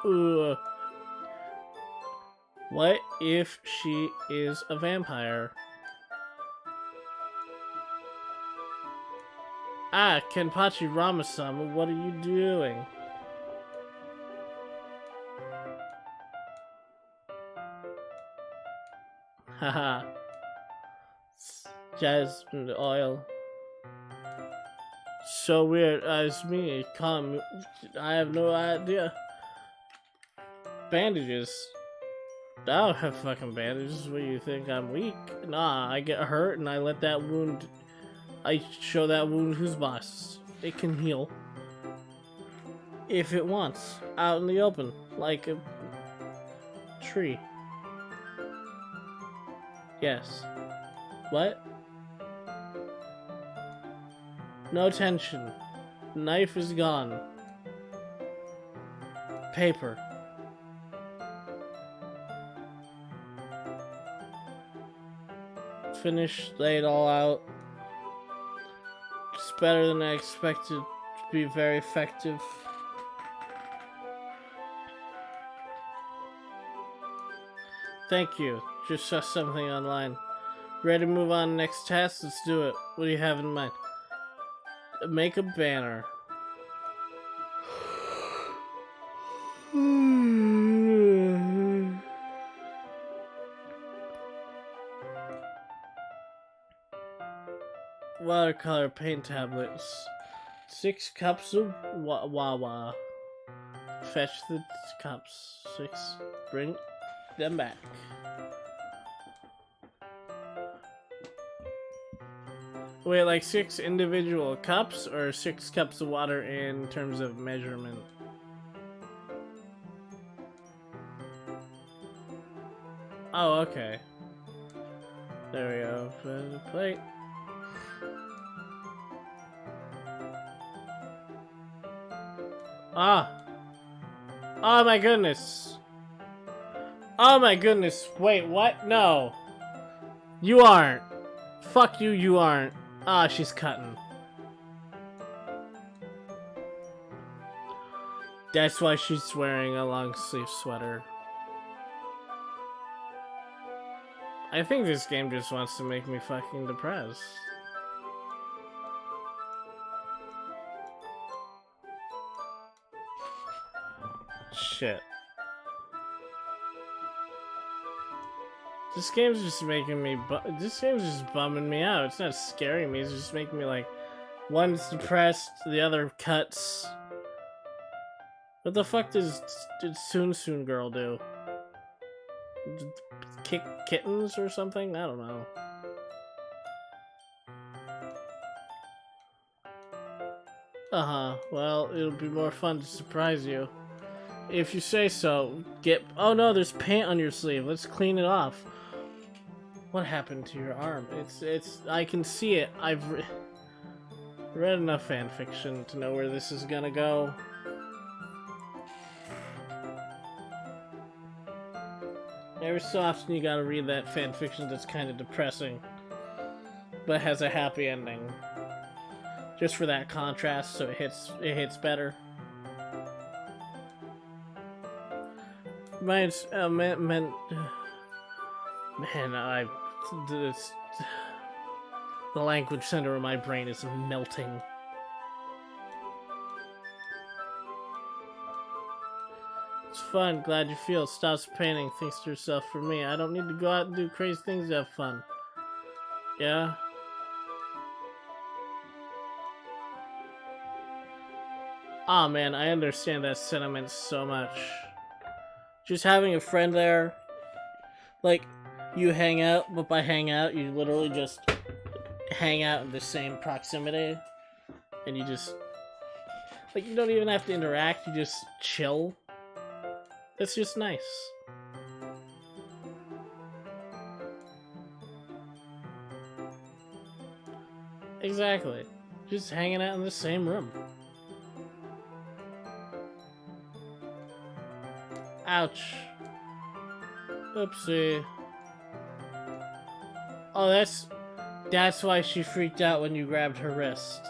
Speaker 1: Ooh. What if she is a vampire? Ah, Kenpachi Ramasama, what are you doing? Haha. Jasmine oil. So weird. It's me. Come. I have no idea. Bandages. I don't have fucking bandages. What do you think? I'm weak? Nah, I get hurt and I let that wound. I show that wound who's boss. It can heal. If it wants. Out in the open. Like a tree. Yes. What? No tension. Knife is gone. Paper. Finish, lay it all out. It's better than I expected to be very effective. Thank you. Just saw something online. Ready to move on next task? Let's do it. What do you have in mind? Make a banner. Watercolor paint tablets. 6 cups of wawa. Fetch the cups. 6. Bring them back. Wait, like 6 individual cups or 6 cups of water in terms of measurement? Oh, okay. There we go. Put the plate. Ah! Oh my goodness! Oh my goodness! Wait, what? No! You aren't! Fuck you, you aren't. Ah, she's cutting. That's why she's wearing a long sleeve sweater. I think this game just wants to make me fucking depressed. Shit. This game's just making me this game's just bumming me out. It's not scaring me, it's just making me like, one's depressed, the other cuts. What the fuck did Soon Girl do? Kick kittens or something? I don't know. Uh-huh. Well, it'll be more fun to surprise you. If you say so. Oh no, there's paint on your sleeve. Let's clean it off. What happened to your arm? I can see it. I've read enough fanfiction to know where this is gonna go. Every so often you gotta read that fanfiction that's kind of depressing, but has a happy ending. Just for that contrast, so it hits better. Mine's man, the language center of my brain is melting. It's fun, glad you feel. Stops painting, thinks to herself, for me. I don't need to go out and do crazy things to have fun. Yeah? Aw, man, I understand that sentiment so much. Just having a friend there, like, you hang out, but by hang out, you literally just hang out in the same proximity, and you just, like, you don't even have to interact, you just chill. That's just nice. Exactly. Just hanging out in the same room. Ouch. Oopsie. Oh, that's why she freaked out when you grabbed her wrist.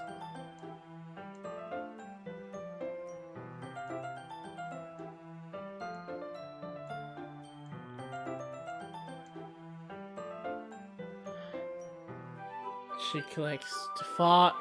Speaker 1: She clicks to fuck.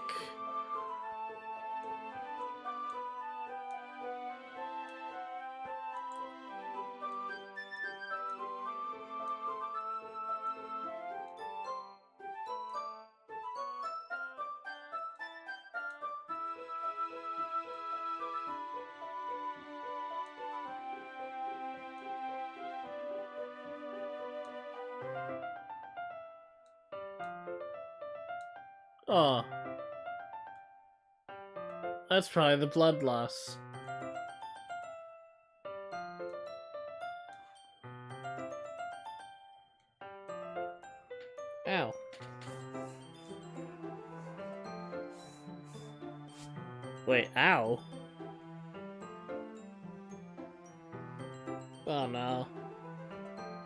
Speaker 1: Oh. That's probably the blood loss. Ow. Wait, ow? Oh no.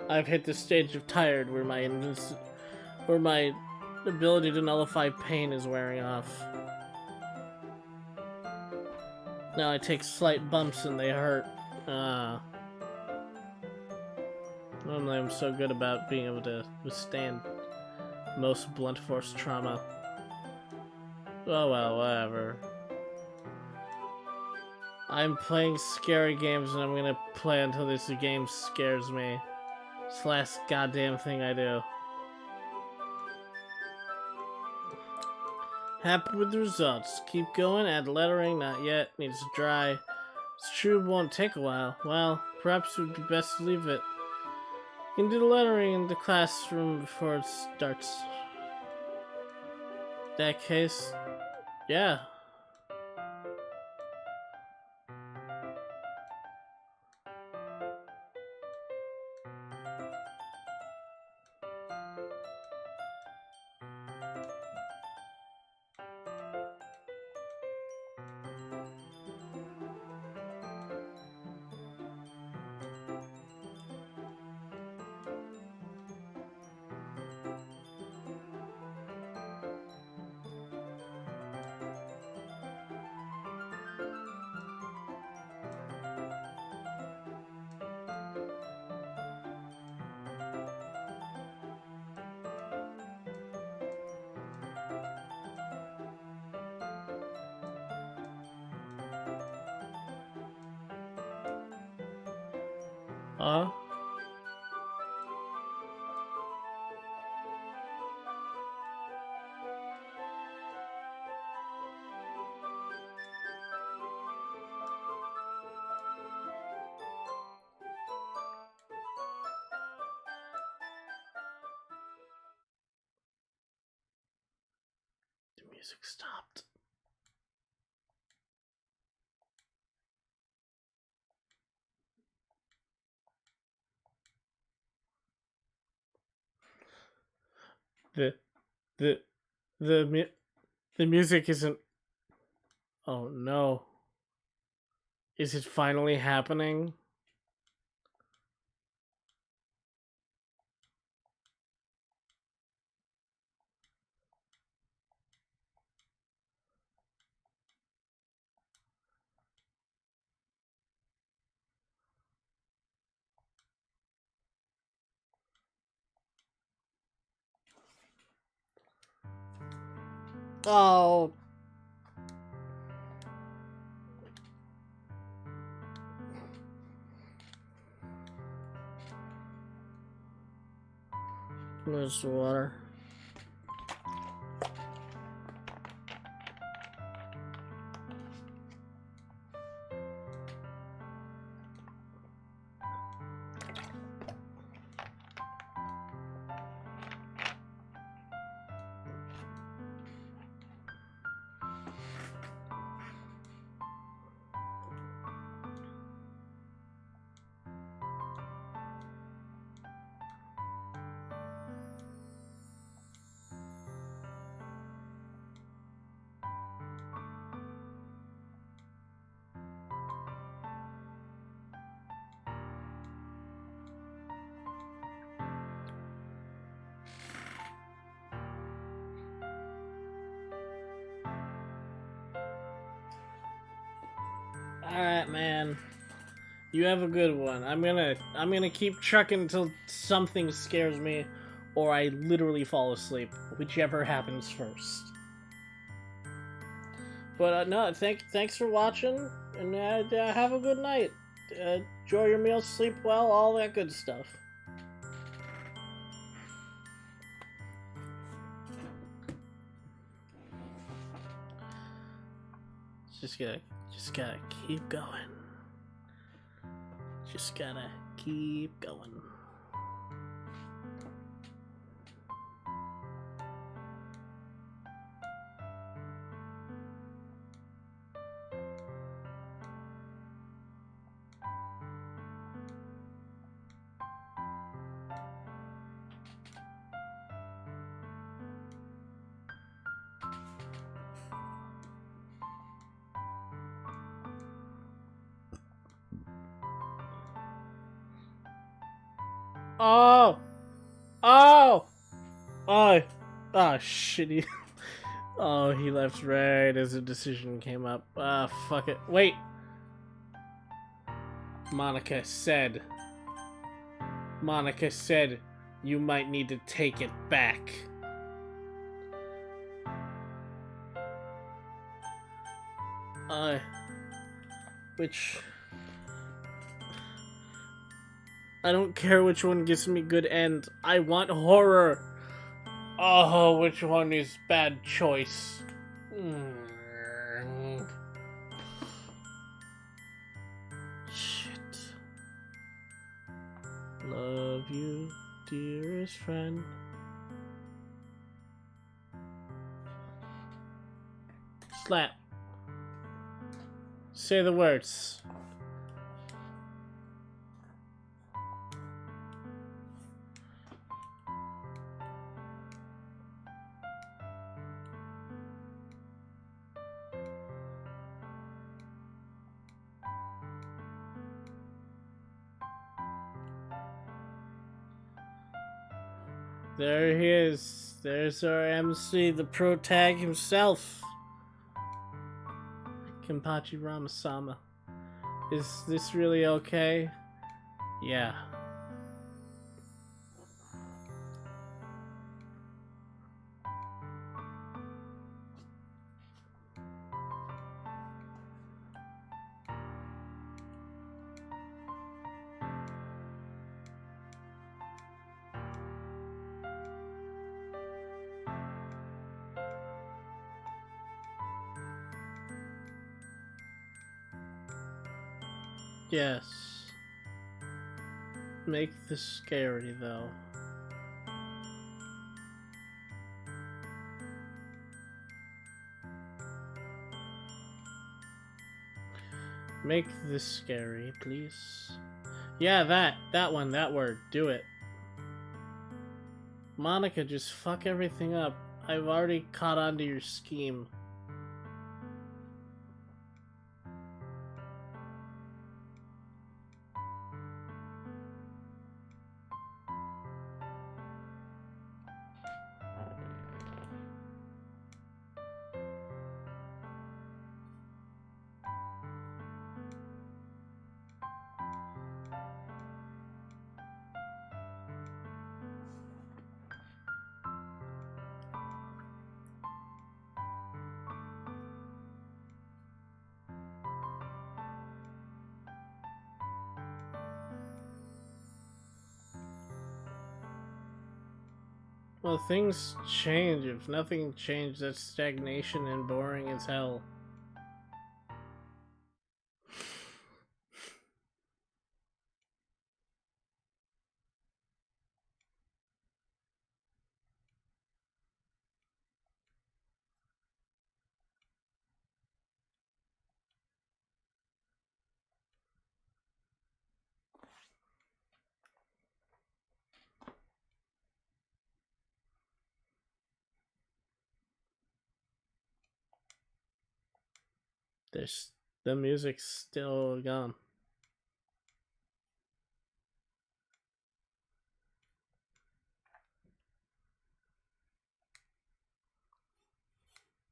Speaker 1: I've hit the stage of tired where my ability to nullify pain is wearing off. Now I take slight bumps and they hurt. Normally I'm so good about being able to withstand most blunt force trauma. Oh well, whatever. I'm playing scary games and I'm gonna play until this game scares me. It's the last goddamn thing I do. Happy with the results. Keep going, add lettering, not yet, needs to dry. It's true it won't take a while. Well, perhaps it would be best to leave it. You can do the lettering in the classroom before it starts. In that case, yeah. Uh? The music stopped. The the the music isn't. Oh no. Is it finally happening? Oh. There's water. Alright, man. You have a good one. I'm gonna keep trucking until something scares me or I literally fall asleep, whichever happens first. But no, thanks for watching, and have a good night. Enjoy your meal, sleep well, all that good stuff. Just gotta keep going. Just gotta keep going. Oh! Oh! Oh! Oh, shit. Oh, he left right as a decision came up. Ah, fuck it. Wait! Monica said... Monica said you might need to take it back. Which... I don't care which one gives me good end. I want horror. Oh, which one is bad choice? Shit. Love you, dearest friend. Slap. Say the words. There he is. There's our MC, the pro tag himself. Kenpachi Ramasama. Is this really okay? Yeah. Yes. Make this scary, though. Make this scary, please. Yeah, that one, that word. Do it. Monica, just fuck everything up. I've already caught on to your scheme. Well, things change. If nothing changed, that's stagnation and boring as hell. There's the music's still gone.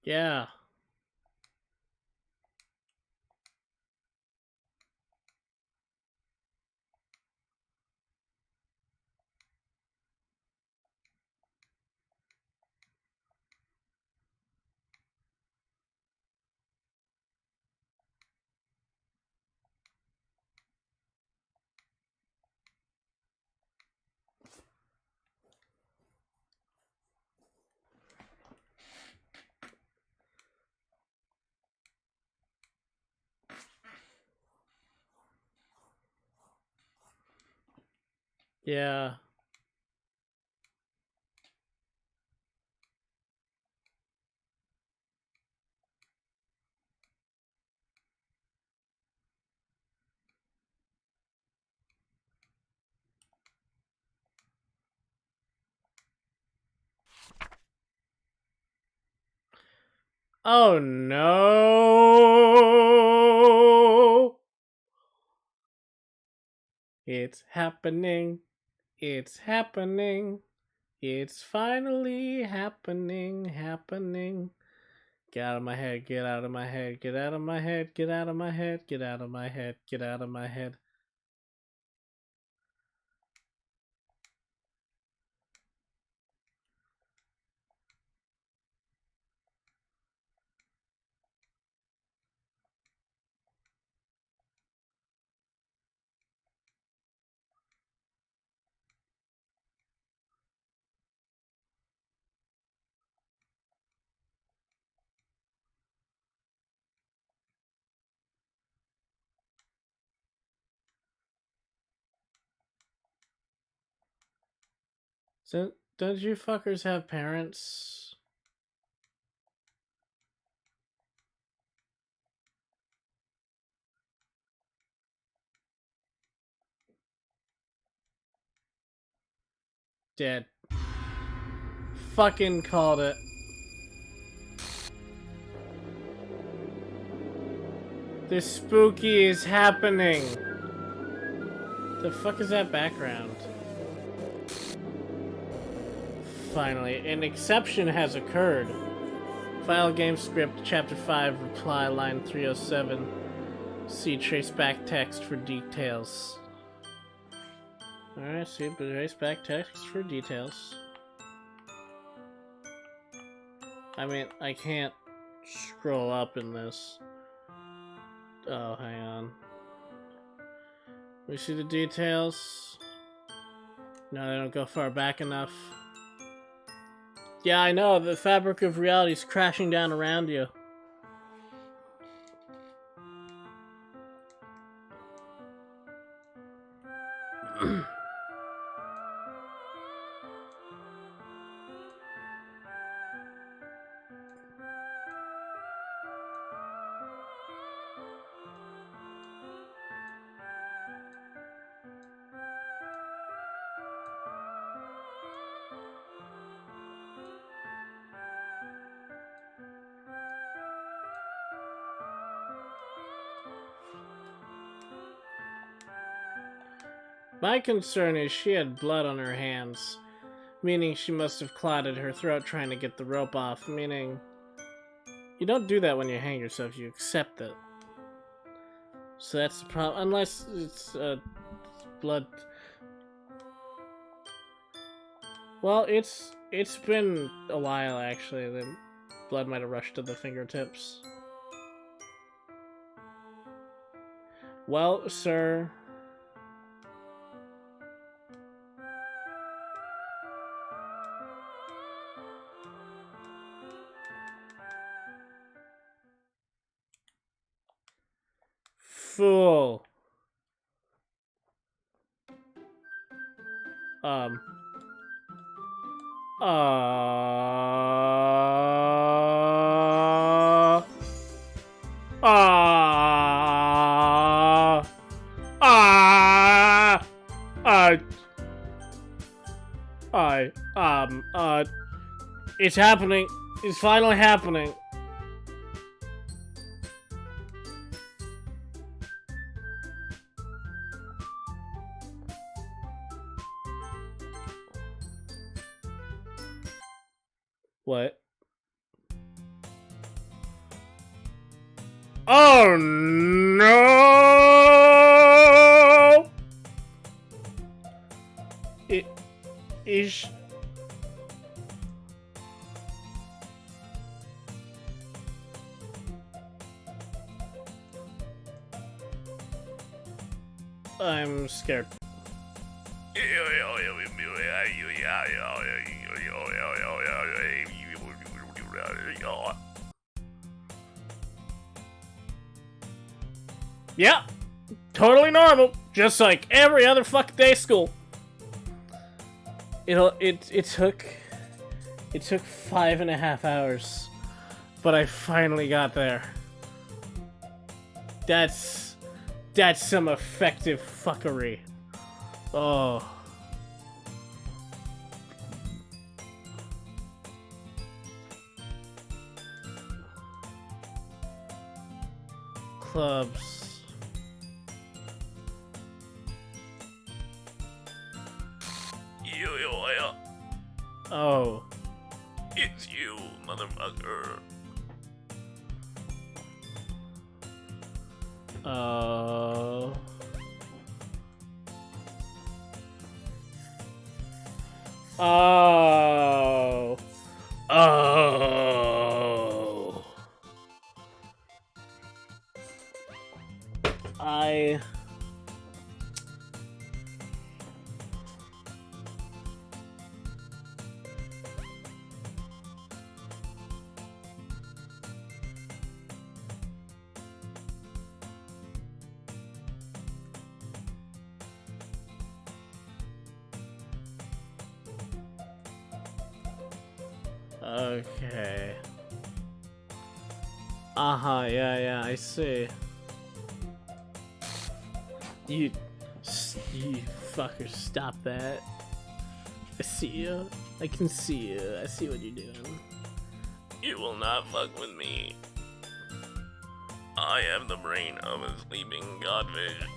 Speaker 1: Yeah. Yeah. Oh no! It's happening. It's happening. It's finally happening, happening. Get out of my head, get out of my head, get out of my head, get out of my head, get out of my head, get out of my head. So, don't you fuckers have parents? Dead. Fucking called it. The spooky is happening. The fuck is that background? Finally, an exception has occurred. File game script, chapter 5, reply, line 307. See traceback text for details. Alright, see traceback text for details. I mean, I can't scroll up in this. Oh, hang on. We see the details. No, they don't go far back enough. Yeah, I know, the fabric of reality is crashing down around you. My concern is she had blood on her hands, meaning she must have clotted her throat trying to get the rope off, meaning you don't do that when you hang yourself, you accept it. So that's the problem, unless it's blood. Well, it's been a while actually. The blood might have rushed to the fingertips. Well, sir. Fool. Uh. It's happening. It's finally happening. What? Oh no! It is. I'm scared. Yeah, totally normal, just like every other fucking day of school. It took 5.5 hours, but I finally got there. That's some effective fuckery. Oh. Clubs. Oh.
Speaker 2: It's you, motherfucker.
Speaker 1: Oh. Oh. Oh. Okay. Yeah, I see. You fucker, stop that. I see you. I can see you. I see what you're doing.
Speaker 2: You will not fuck with me. I have the brain of a sleeping godfish.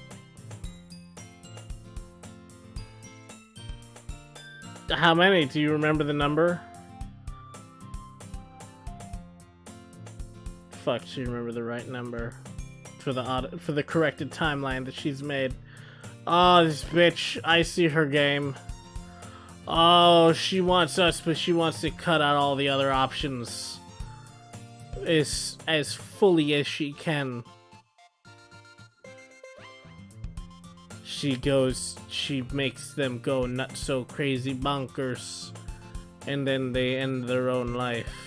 Speaker 1: How many? Do you remember the number? Fuck, she remembered the right number for the corrected timeline that she's made. Oh, this bitch! I see her game. Oh, she wants us, but she wants to cut out all the other options as fully as she can. She makes them go nuts, so crazy bonkers, and then they end their own life.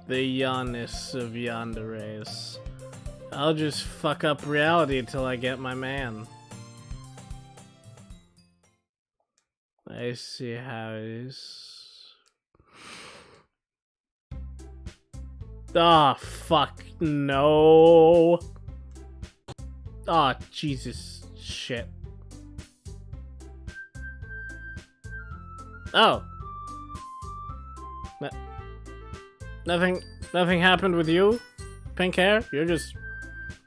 Speaker 1: The Giannis of yanderes. I'll just fuck up reality till I get my man. I see how it is. Ah, oh, fuck no. Oh, Jesus shit. Oh. Nothing happened with you? Pink hair? You're just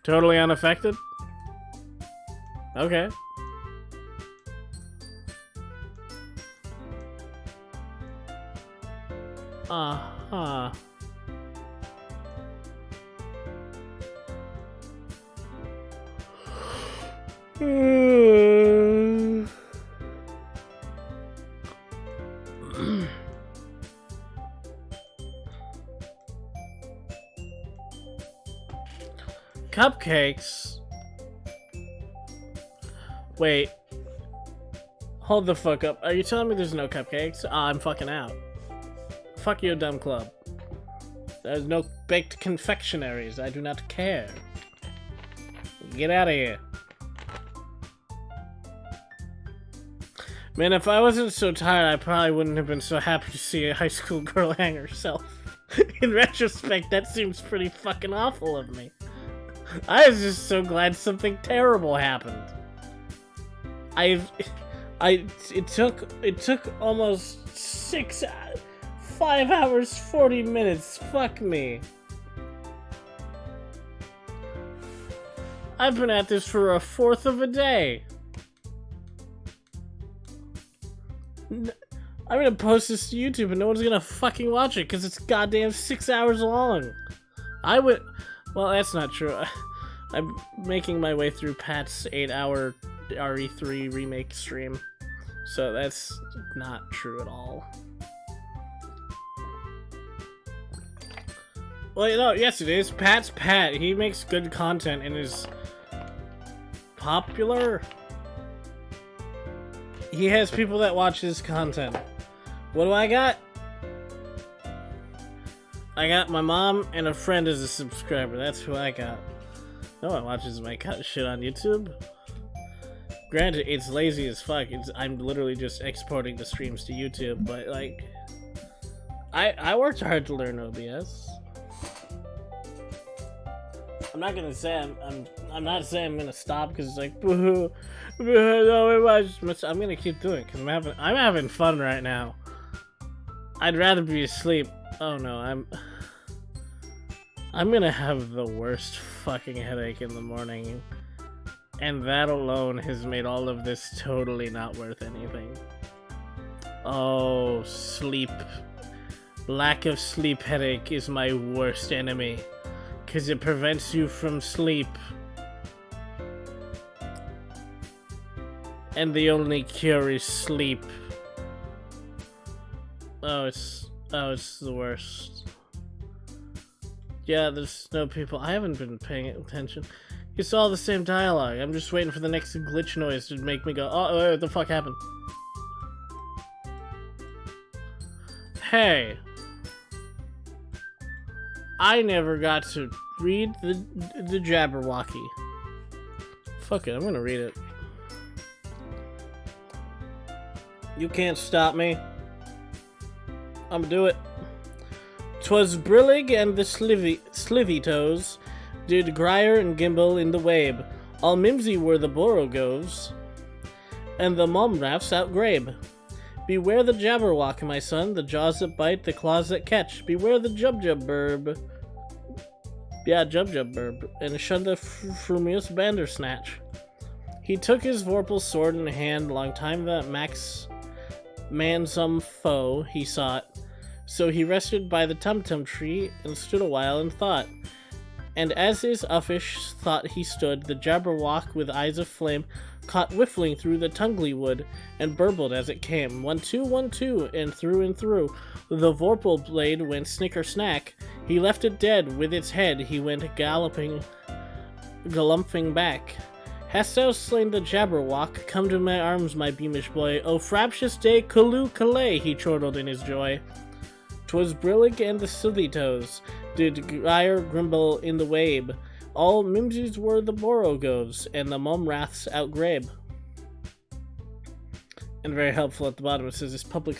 Speaker 1: totally unaffected? Okay. Uh-huh. Cupcakes? Wait. Hold the fuck up. Are you telling me there's no cupcakes? I'm fucking out. Fuck your dumb club. There's no baked confectionaries. I do not care. Get out of here. Man, if I wasn't so tired, I probably wouldn't have been so happy to see a high school girl hang herself. In retrospect, that seems pretty fucking awful of me. I was just so glad something terrible happened. It took almost 5 hours, 40 minutes. Fuck me. I've been at this for a fourth of a day. I'm gonna post this to YouTube and no one's gonna fucking watch it because it's goddamn 6 hours long. Well, that's not true. I'm making my way through Pat's 8-hour RE3 remake stream, so that's not true at all. Well, you know, yes it is. Pat's Pat. He makes good content and is popular. He has people that watch his content. What do I got? I got my mom and a friend as a subscriber. That's who I got. No one watches my shit on YouTube. Granted, it's lazy as fuck. I'm literally just exporting the streams to YouTube, but like, I worked hard to learn OBS. I'm not gonna say I'm not saying I'm gonna stop because it's like boo, no, I'm gonna keep doing it because I'm having fun right now. I'd rather be asleep. Oh no, I'm gonna have the worst fucking headache in the morning, and that alone has made all of this totally not worth anything. Oh, sleep. Lack of sleep headache is my worst enemy, because it prevents you from sleep. And the only cure is sleep. Oh, it's the worst. Yeah, there's no people. I haven't been paying attention. It's all the same dialogue. I'm just waiting for the next glitch noise to make me go, oh, what the fuck happened? Hey. I never got to read the Jabberwocky. Fuck it, I'm gonna read it. You can't stop me. I'ma do it. 'Twas Brillig and the Slivy Toes did Grier and Gimble in the Wabe. All Mimsy were the Borogoves, and the Momraths outgrabe. Beware the Jabberwock, my son, the jaws that bite, the claws that catch. Beware the Jubjub-burb. Yeah, Jubjub-burb. And shun the frumious Bandersnatch. He took his Vorpal sword in hand, long time that Max man some foe he sought. So he rested by the Tumtum tree and stood a while in thought. And as his uffish thought he stood, the Jabberwock with eyes of flame caught whiffling through the tungly wood, and burbled as it came. 1-2, 1-2, and through. The Vorpal blade went snicker-snack. He left it dead, with its head he went galumphing back. Hast thou slain the Jabberwock? Come to my arms, my beamish boy. O fraptious day, Callooh-Callay, he chortled in his joy. 'Twas Brillig and the Silly Toes did Grier Grimble in the Wabe. All Mimsies were the Borogoves, and the Momraths outgrabe. And very helpful at the bottom, it says this public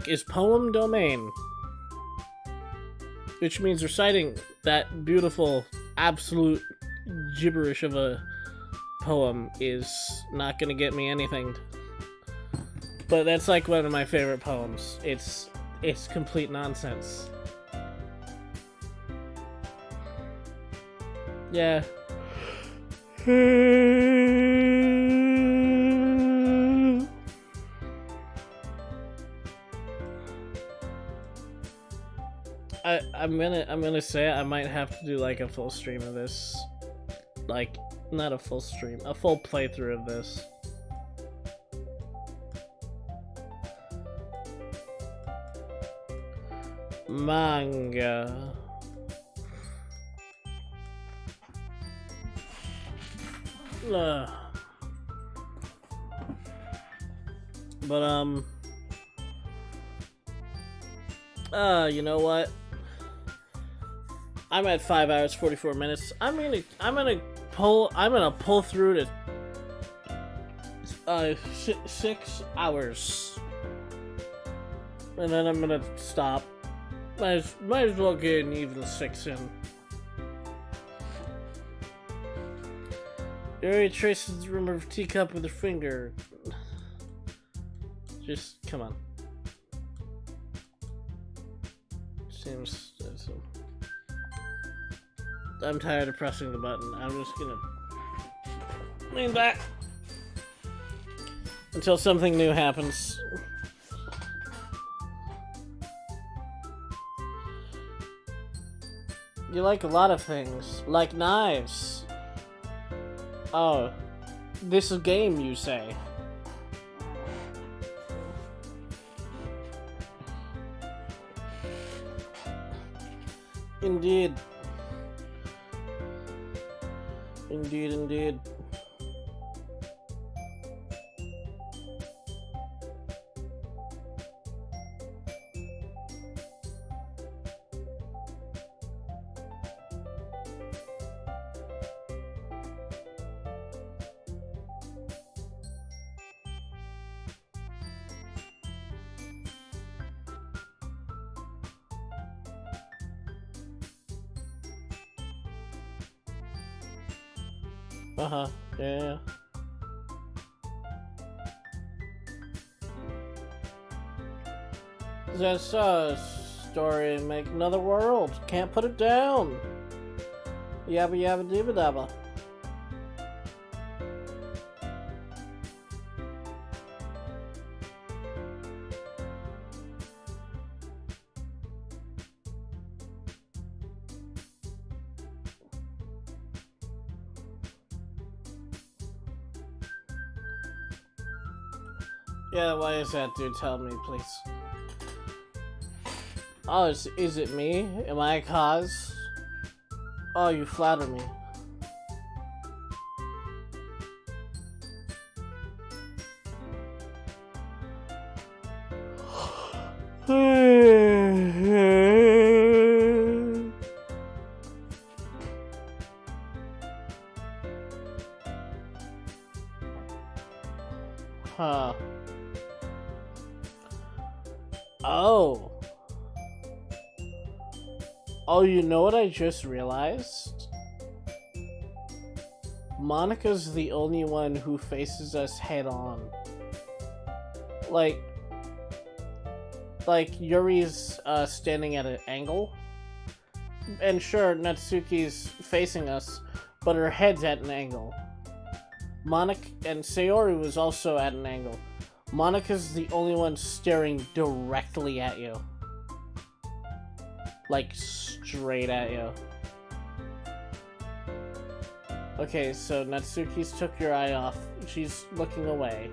Speaker 1: is poem domain. Which means reciting that beautiful, absolute gibberish of a poem is not gonna get me anything. But that's like one of my favorite poems. It's complete nonsense. Yeah. I'm gonna say I might have to do like a full stream of this. Like, not a full stream, a full playthrough of this. Manga. But you know what? I'm at 5 hours 44 minutes. I'm gonna pull through to 6 hours, and then I'm gonna stop. Might as well get an even 6 in. Yuri traces the rim of a teacup with her finger. Just come on. Seems. I'm tired of pressing the button. I'm just gonna lean back until something new happens. You like a lot of things, like knives. Oh, this is a game, you say? Indeed. Indeed. Uh-huh. Yeah. This story make another world. Can't put it down. Yabba yabba dibba dabba. Yeah, why is that, dude? Tell me, please. Oh, is it me? Am I a cause? Oh, you flatter me. Huh. Oh. Oh, you know what I just realized? Monica's the only one who faces us head on. Like Yuri's standing at an angle. And sure, Natsuki's facing us, but her head's at an angle. Monica and Sayori was also at an angle. Monica's the only one staring directly at you. Like, straight at you. Okay, so Natsuki's took your eye off. She's looking away.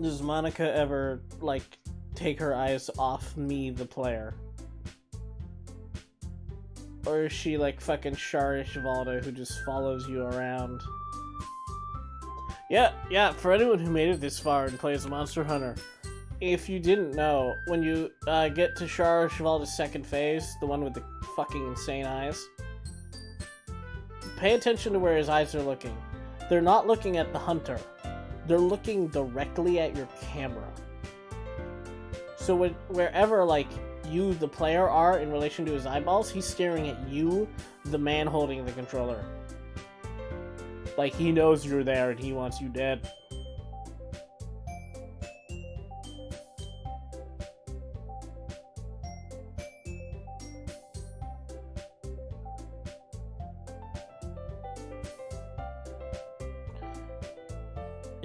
Speaker 1: Does Monica ever, like, take her eyes off me, the player? Or is she like fucking Sharish Valda who just follows you around? Yeah, for anyone who made it this far and plays Monster Hunter, if you didn't know, when you get to Sharish Valda's second phase, the one with the fucking insane eyes, pay attention to where his eyes are looking. They're not looking at the hunter. They're looking directly at your camera. So wherever, like, you, the player, are in relation to his eyeballs, he's staring at you, the man holding the controller. Like, he knows you're there and he wants you dead.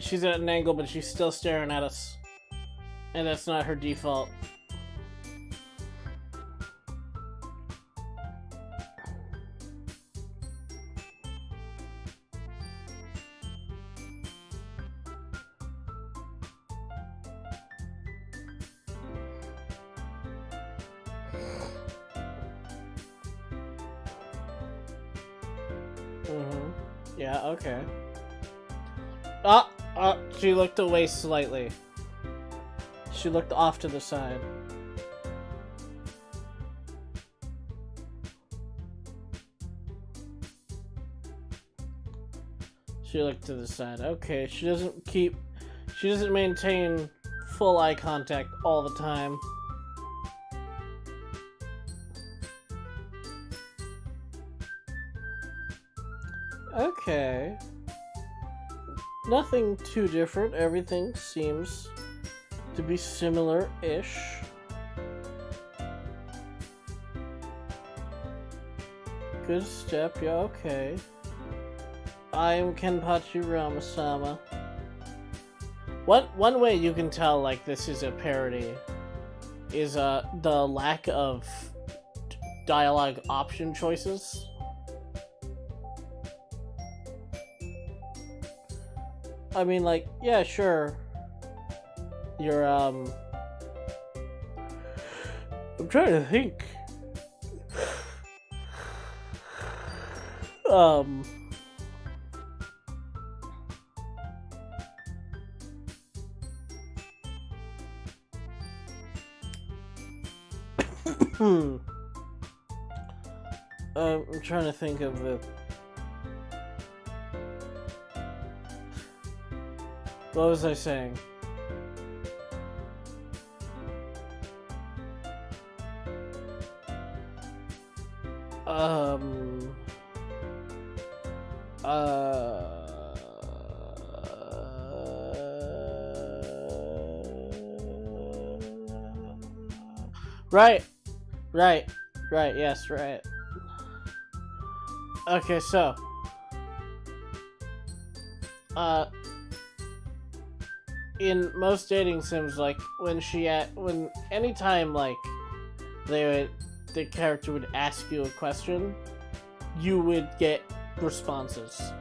Speaker 1: She's at an angle, but she's still staring at us. And that's not her default. Yeah, okay. She looked away slightly. She looked off to the side. She looked to the side. Okay, she doesn't maintain full eye contact all the time. Okay. Nothing too different. Everything seems to be similar-ish. Good step, yeah, okay. I am Kenpachi Ramasama. One way you can tell, like, this is a parody is the lack of dialogue option choices. I mean, like, yeah, sure. You're, I'm trying to think. I'm trying to think of the... What was I saying? Um. Right. Right. Right. Yes. Right. Okay. So. In most dating sims, like when anytime like the character would ask you a question, you would get responses.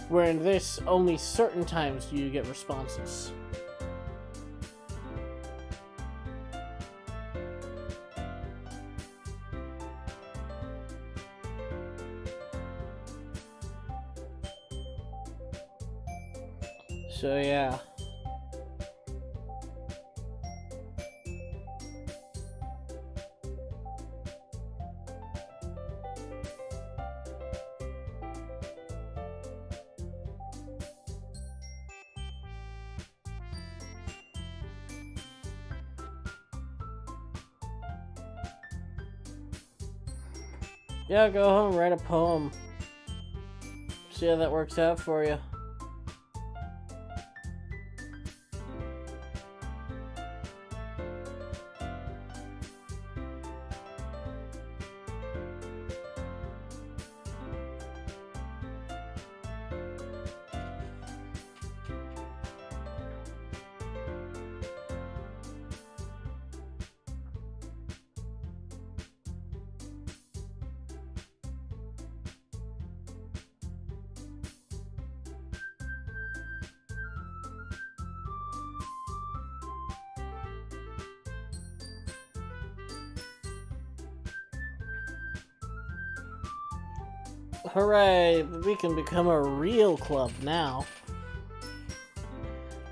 Speaker 1: Where in this, only certain times do you get responses. So yeah. Yeah, go home, write a poem. See how that works out for you. Hooray! We can become a real club now.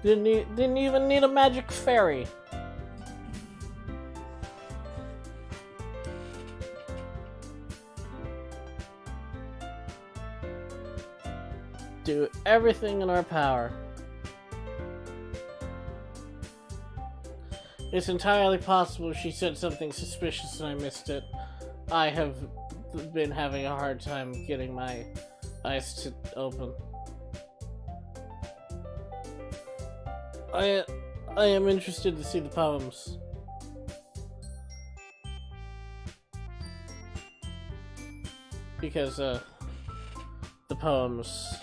Speaker 1: Didn't even need a magic fairy. Do everything in our power. It's entirely possible she said something suspicious and I missed it. I have been having a hard time getting my eyes to open. I am interested to see the poems. Because, the poems,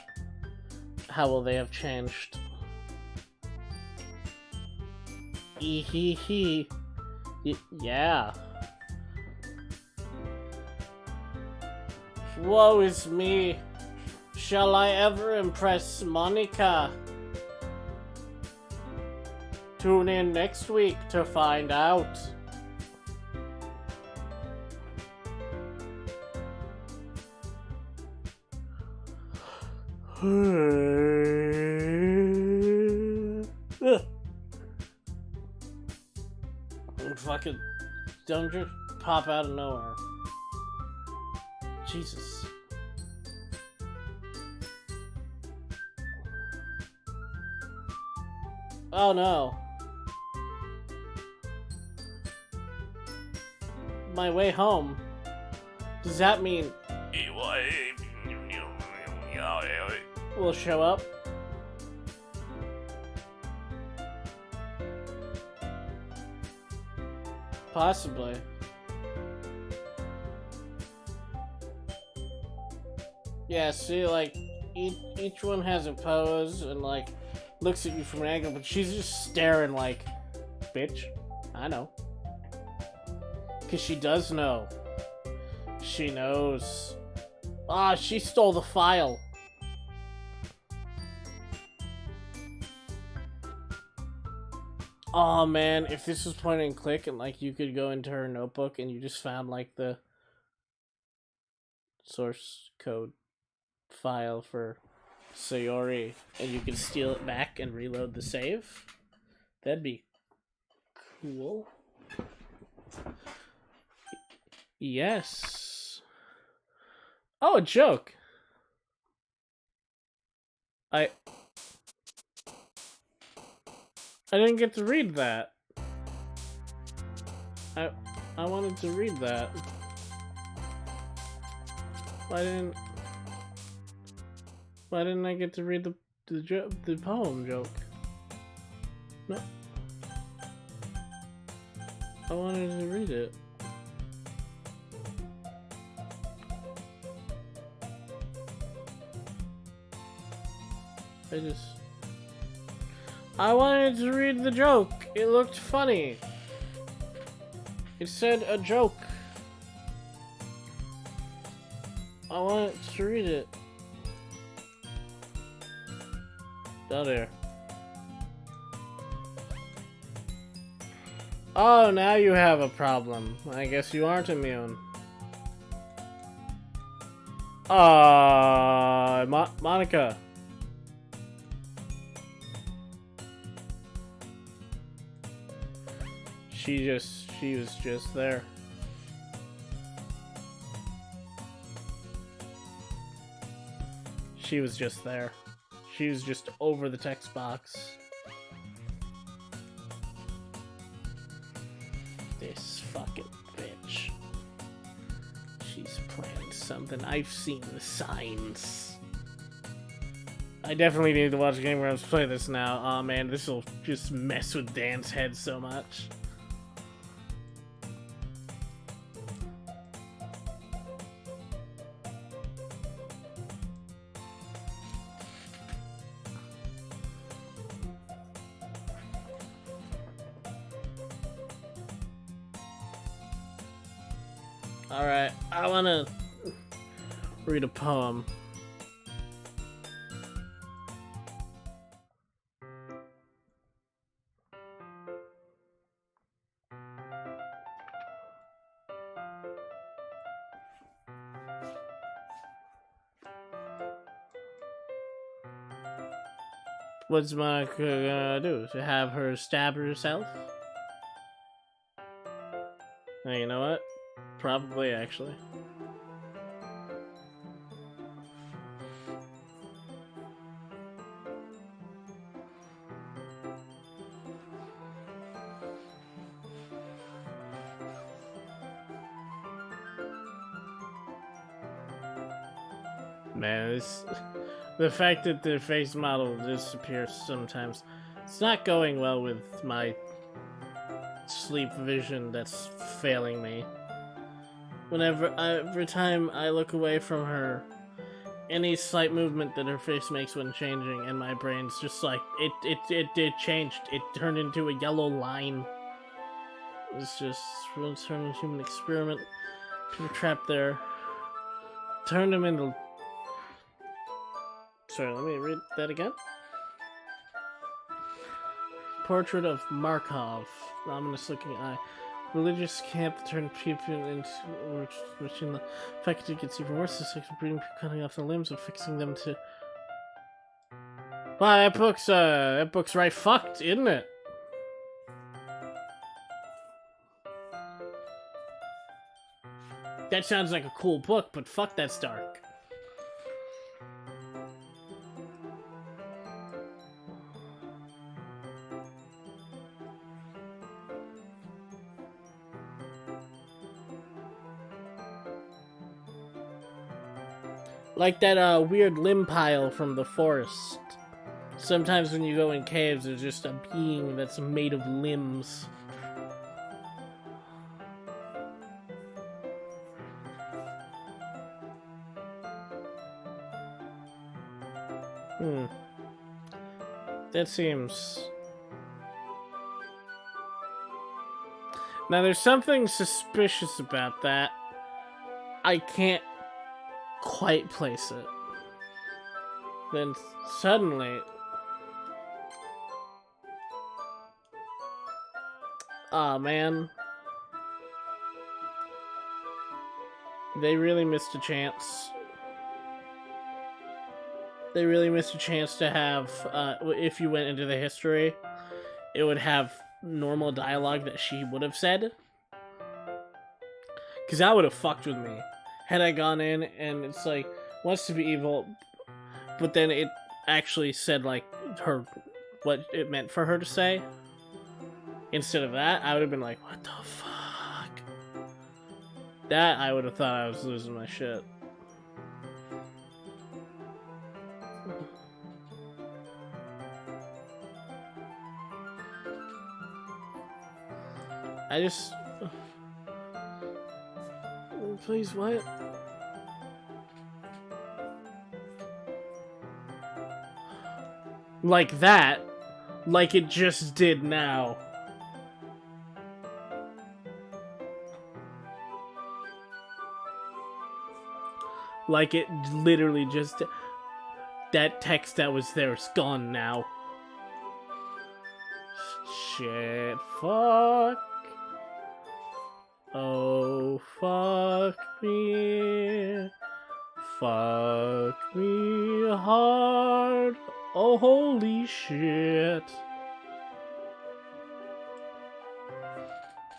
Speaker 1: how will they have changed? Yeah. Woe is me. Shall I ever impress Monica? Tune in next week to find out. Fucking don't just pop out of nowhere. Jesus. Oh no. My way home. Does that mean we'll show up? Possibly. Yeah, see, like, each one has a pose and, like, looks at you from an angle, but she's just staring like, bitch, I know. Because she does know. She knows. Ah, she stole the file. Oh man, if this was point and click and like you could go into her notebook and you just found like the source code file for Sayori and you could steal it back and reload the save, that'd be cool. Yes. Oh, a joke. I didn't get to read that. I wanted to read that. Why didn't I get to read the poem joke? No. I wanted to read it. I wanted to read the joke. It looked funny. It said a joke. I wanted to read it. Oh dear. Oh, now you have a problem. I guess you aren't immune. Monica. She was just there. She was just there. She was just over the text box. This fucking bitch. She's planning something. I've seen the signs. I definitely need to watch Game Grumps play this now. Oh man, this will just mess with Dan's head so much. Alright, I wanna read a poem. What's Monica gonna do? To have her stab herself? Hey, you know what? Probably, actually. Man, the fact that the face model disappears sometimes, it's not going well with my sleep vision that's failing me. Every time I look away from her, any slight movement that her face makes when changing, and my brain's just like, it changed. It turned into a yellow line. It's just, turned into human experiment. People trapped there. Turned him into... Sorry, let me read that again. Portrait of Markov. Ominous looking eye. Religious camp turned people into which in the fact it gets even worse. It's like breeding people, cutting off the limbs and fixing them to. Wow, that book's right fucked, isn't it? That sounds like a cool book, but fuck, that's dark. Like that weird limb pile from the forest. Sometimes when you go in caves, there's just a being that's made of limbs. That seems... Now there's something suspicious about that. I can't quite place it. Then suddenly... Aw, man. They really missed a chance. They really missed a chance to have, if you went into the history, it would have normal dialogue that she would have said. Because that would have fucked with me. Had I gone in and it's like, wants to be evil, but then it actually said, like, what it meant for her to say. Instead of that, I would have been like, what the fuck? That, I would have thought I was losing my shit. I just... Please, what? Like that. Like it just did now. Like it literally just... That text that was there is gone now. Shit, fuck. Oh, fuck me. Fuck me hard. Oh, holy shit.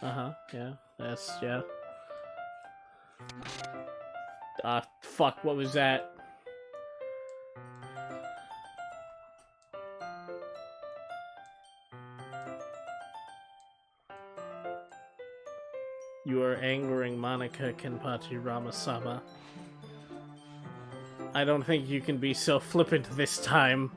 Speaker 1: Yeah, yeah. Fuck, what was that? You are angering Monica Kenpachi Ramasama. I don't think you can be so flippant this time.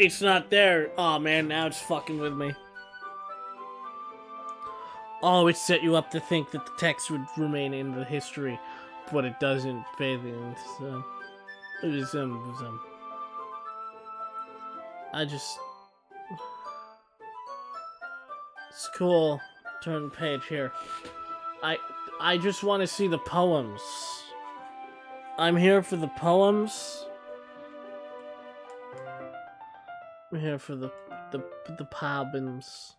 Speaker 1: It's not there. Oh man, now it's fucking with me. Oh, it set you up to think that the text would remain in the history, but it doesn't. I just... It's cool. Turn page here. I just want to see the poems. I'm here for the poems. I'm here for the poems.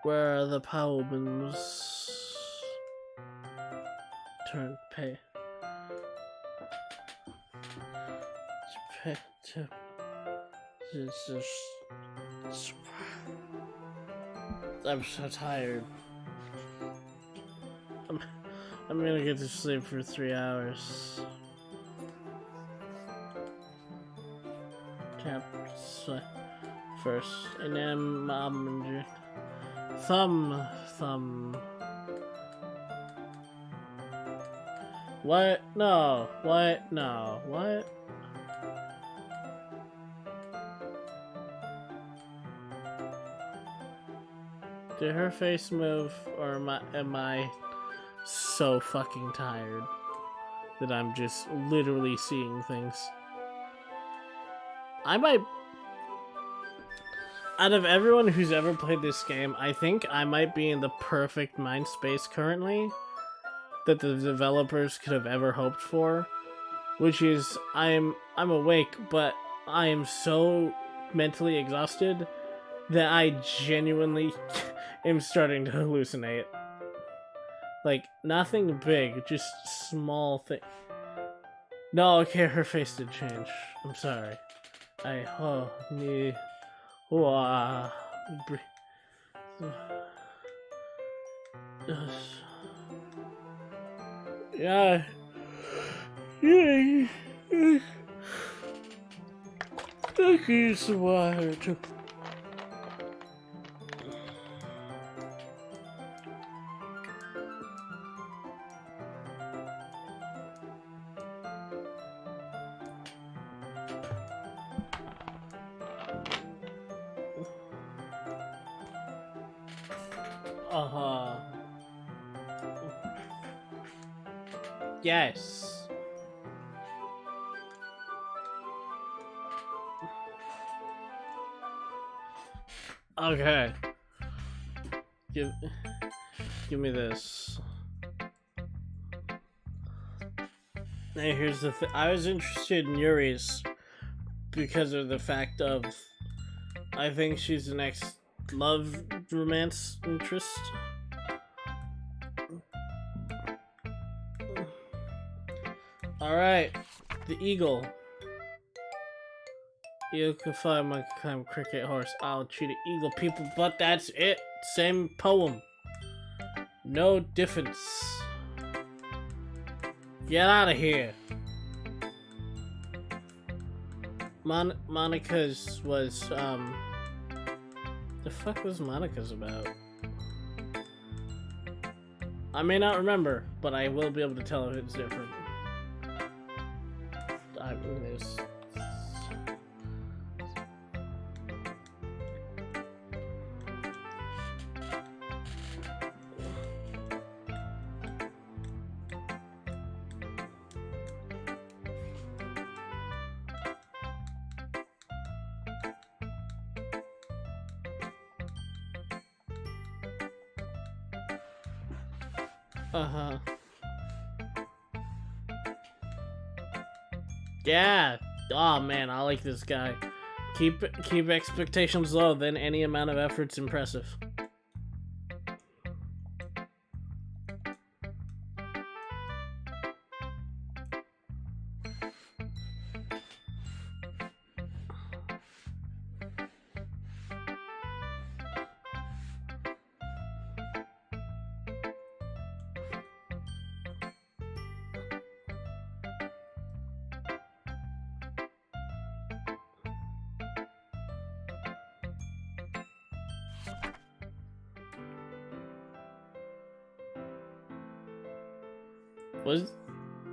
Speaker 1: Where are the poems? Turn pay. I'm so tired. I'm gonna get to sleep for 3 hours. Chapter first, and then thumb. What? No. What? No. What? Did her face move, or am I so fucking tired that I'm just literally seeing things? I might... Out of everyone who's ever played this game, I think I might be in the perfect mind space currently that the developers could have ever hoped for, which is I'm awake, but I am so mentally exhausted that I genuinely am starting to hallucinate. Like, nothing big, just small thing. No, okay, her face did change. I'm sorry. Yeah. He's wired. Yes. Okay. Give me this. Hey, here's the thing. I was interested in Yuri's because of the fact of I think she's the next love romance interest. Alright, the eagle. Eagle can fly, monkey climb, cricket, horse, owl, cheetah, eagle, people, but that's it. Same poem. No difference. Get out of here. Monica's was, the fuck was Monica's about? I may not remember, but I will be able to tell if it's different. There's... Uh-huh. Yeah. Oh man, I like this guy. Keep expectations low, then any amount of effort's impressive.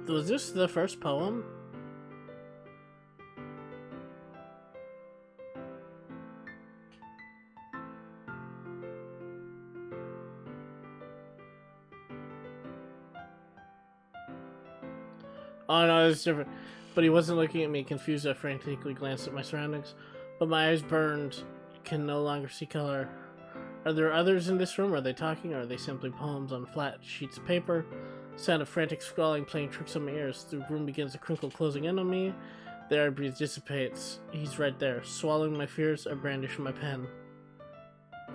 Speaker 1: Was this the first poem? Oh no, it's different. But he wasn't looking at me, confused. I frantically glanced at my surroundings, but my eyes burned. Can no longer see color. Are there others in this room? Are they talking, or are they simply poems on flat sheets of paper? Sound of frantic scrawling playing tricks on my ears. The room begins to crinkle, closing in on me. The air breeze dissipates. He's right there. Swallowing my fears, I brandish my pen.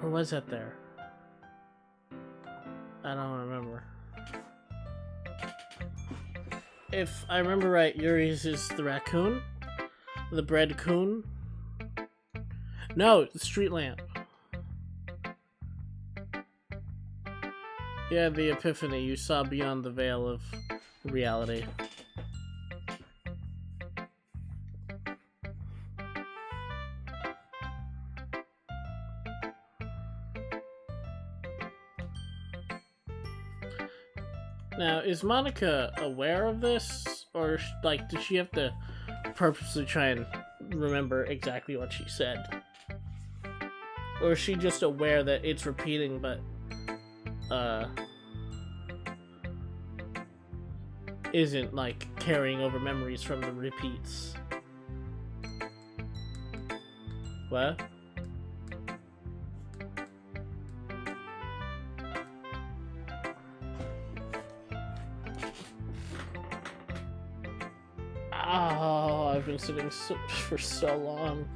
Speaker 1: Or was that there? I don't remember. If I remember right, Yuri's is the raccoon? The bread coon? No, the street lamp. Yeah, the epiphany. You saw beyond the veil of reality. Now, is Monica aware of this? Or, like, does she have to purposely try and remember exactly what she said? Or is she just aware that it's repeating, but isn't like carrying over memories from the repeats? What? Oh, I've been sitting for so long.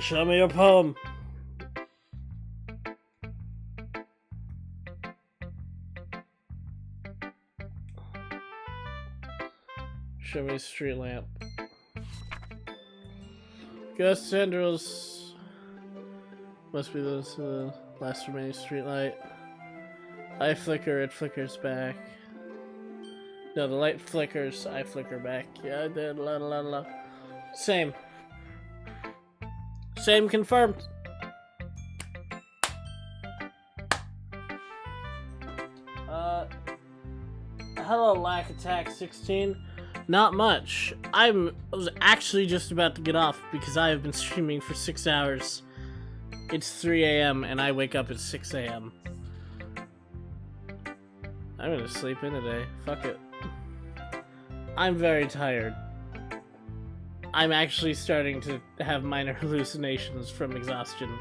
Speaker 1: Show me your poem. Show me a street lamp. Ghost tendrils. Must be this last remaining street light. I flicker, it flickers back. No, the light flickers, I flicker back. Yeah, I did. La la la. Same. Same confirmed. Hello, Lack Attack 16. Not much. I was actually just about to get off because I have been streaming for 6 hours. It's 3 a.m. and I wake up at 6 a.m. I'm gonna sleep in today. Fuck it. I'm very tired. I'm actually starting to have minor hallucinations from exhaustion.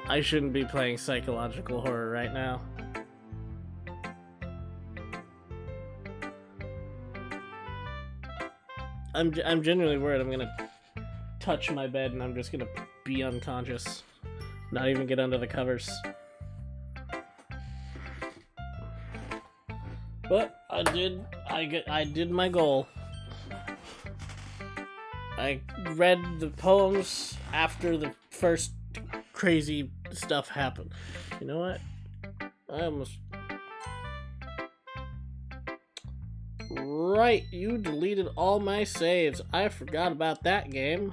Speaker 1: I shouldn't be playing psychological horror right now. I'm genuinely worried I'm gonna touch my bed and I'm just gonna be unconscious. Not even get under the covers. But I did my goal. I read the poems after the first crazy stuff happened. You know what? I almost... Right, you deleted all my saves. I forgot about that game.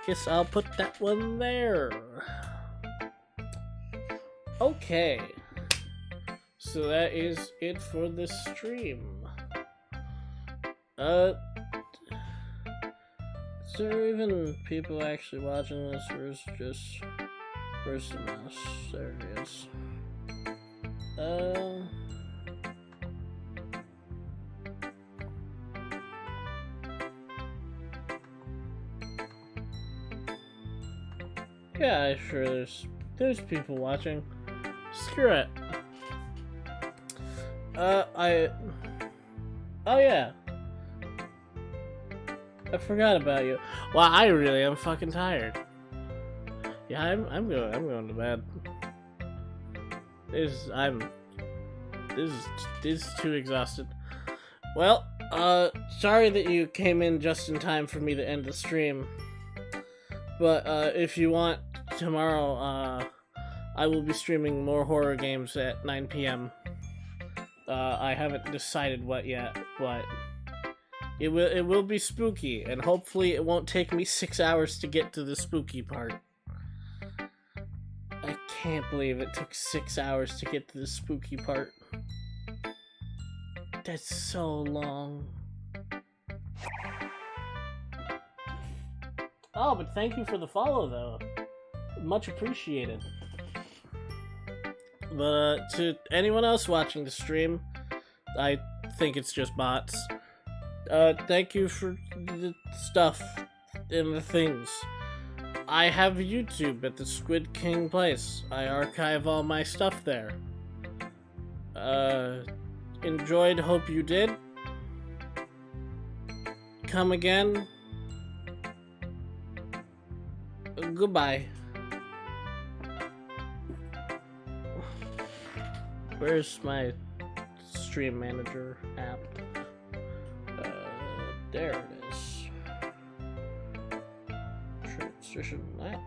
Speaker 1: Guess I'll put that one there. Okay. So that is it for the stream. Is there even people actually watching this, or is it just... Where's the mouse? There it is. Yeah, sure, there's people watching. Screw it. Oh yeah. I forgot about you. Well, I really am fucking tired. Yeah, I'm going to bed. This is too exhausted. Well, sorry that you came in just in time for me to end the stream. But if you want, tomorrow I will be streaming more horror games at 9 p.m. I haven't decided what yet, but it will be spooky, and hopefully it won't take me 6 hours to get to the spooky part. I can't believe it took 6 hours to get to the spooky part. That's so long. Oh, but thank you for the follow, though. Much appreciated. But to anyone else watching the stream, I think it's just bots. Thank you for the stuff and the things. I have YouTube at the Squid King place. I archive all my stuff there. Enjoyed, hope you did. Come again. Goodbye. Where's my stream manager app? There it is. Transition that.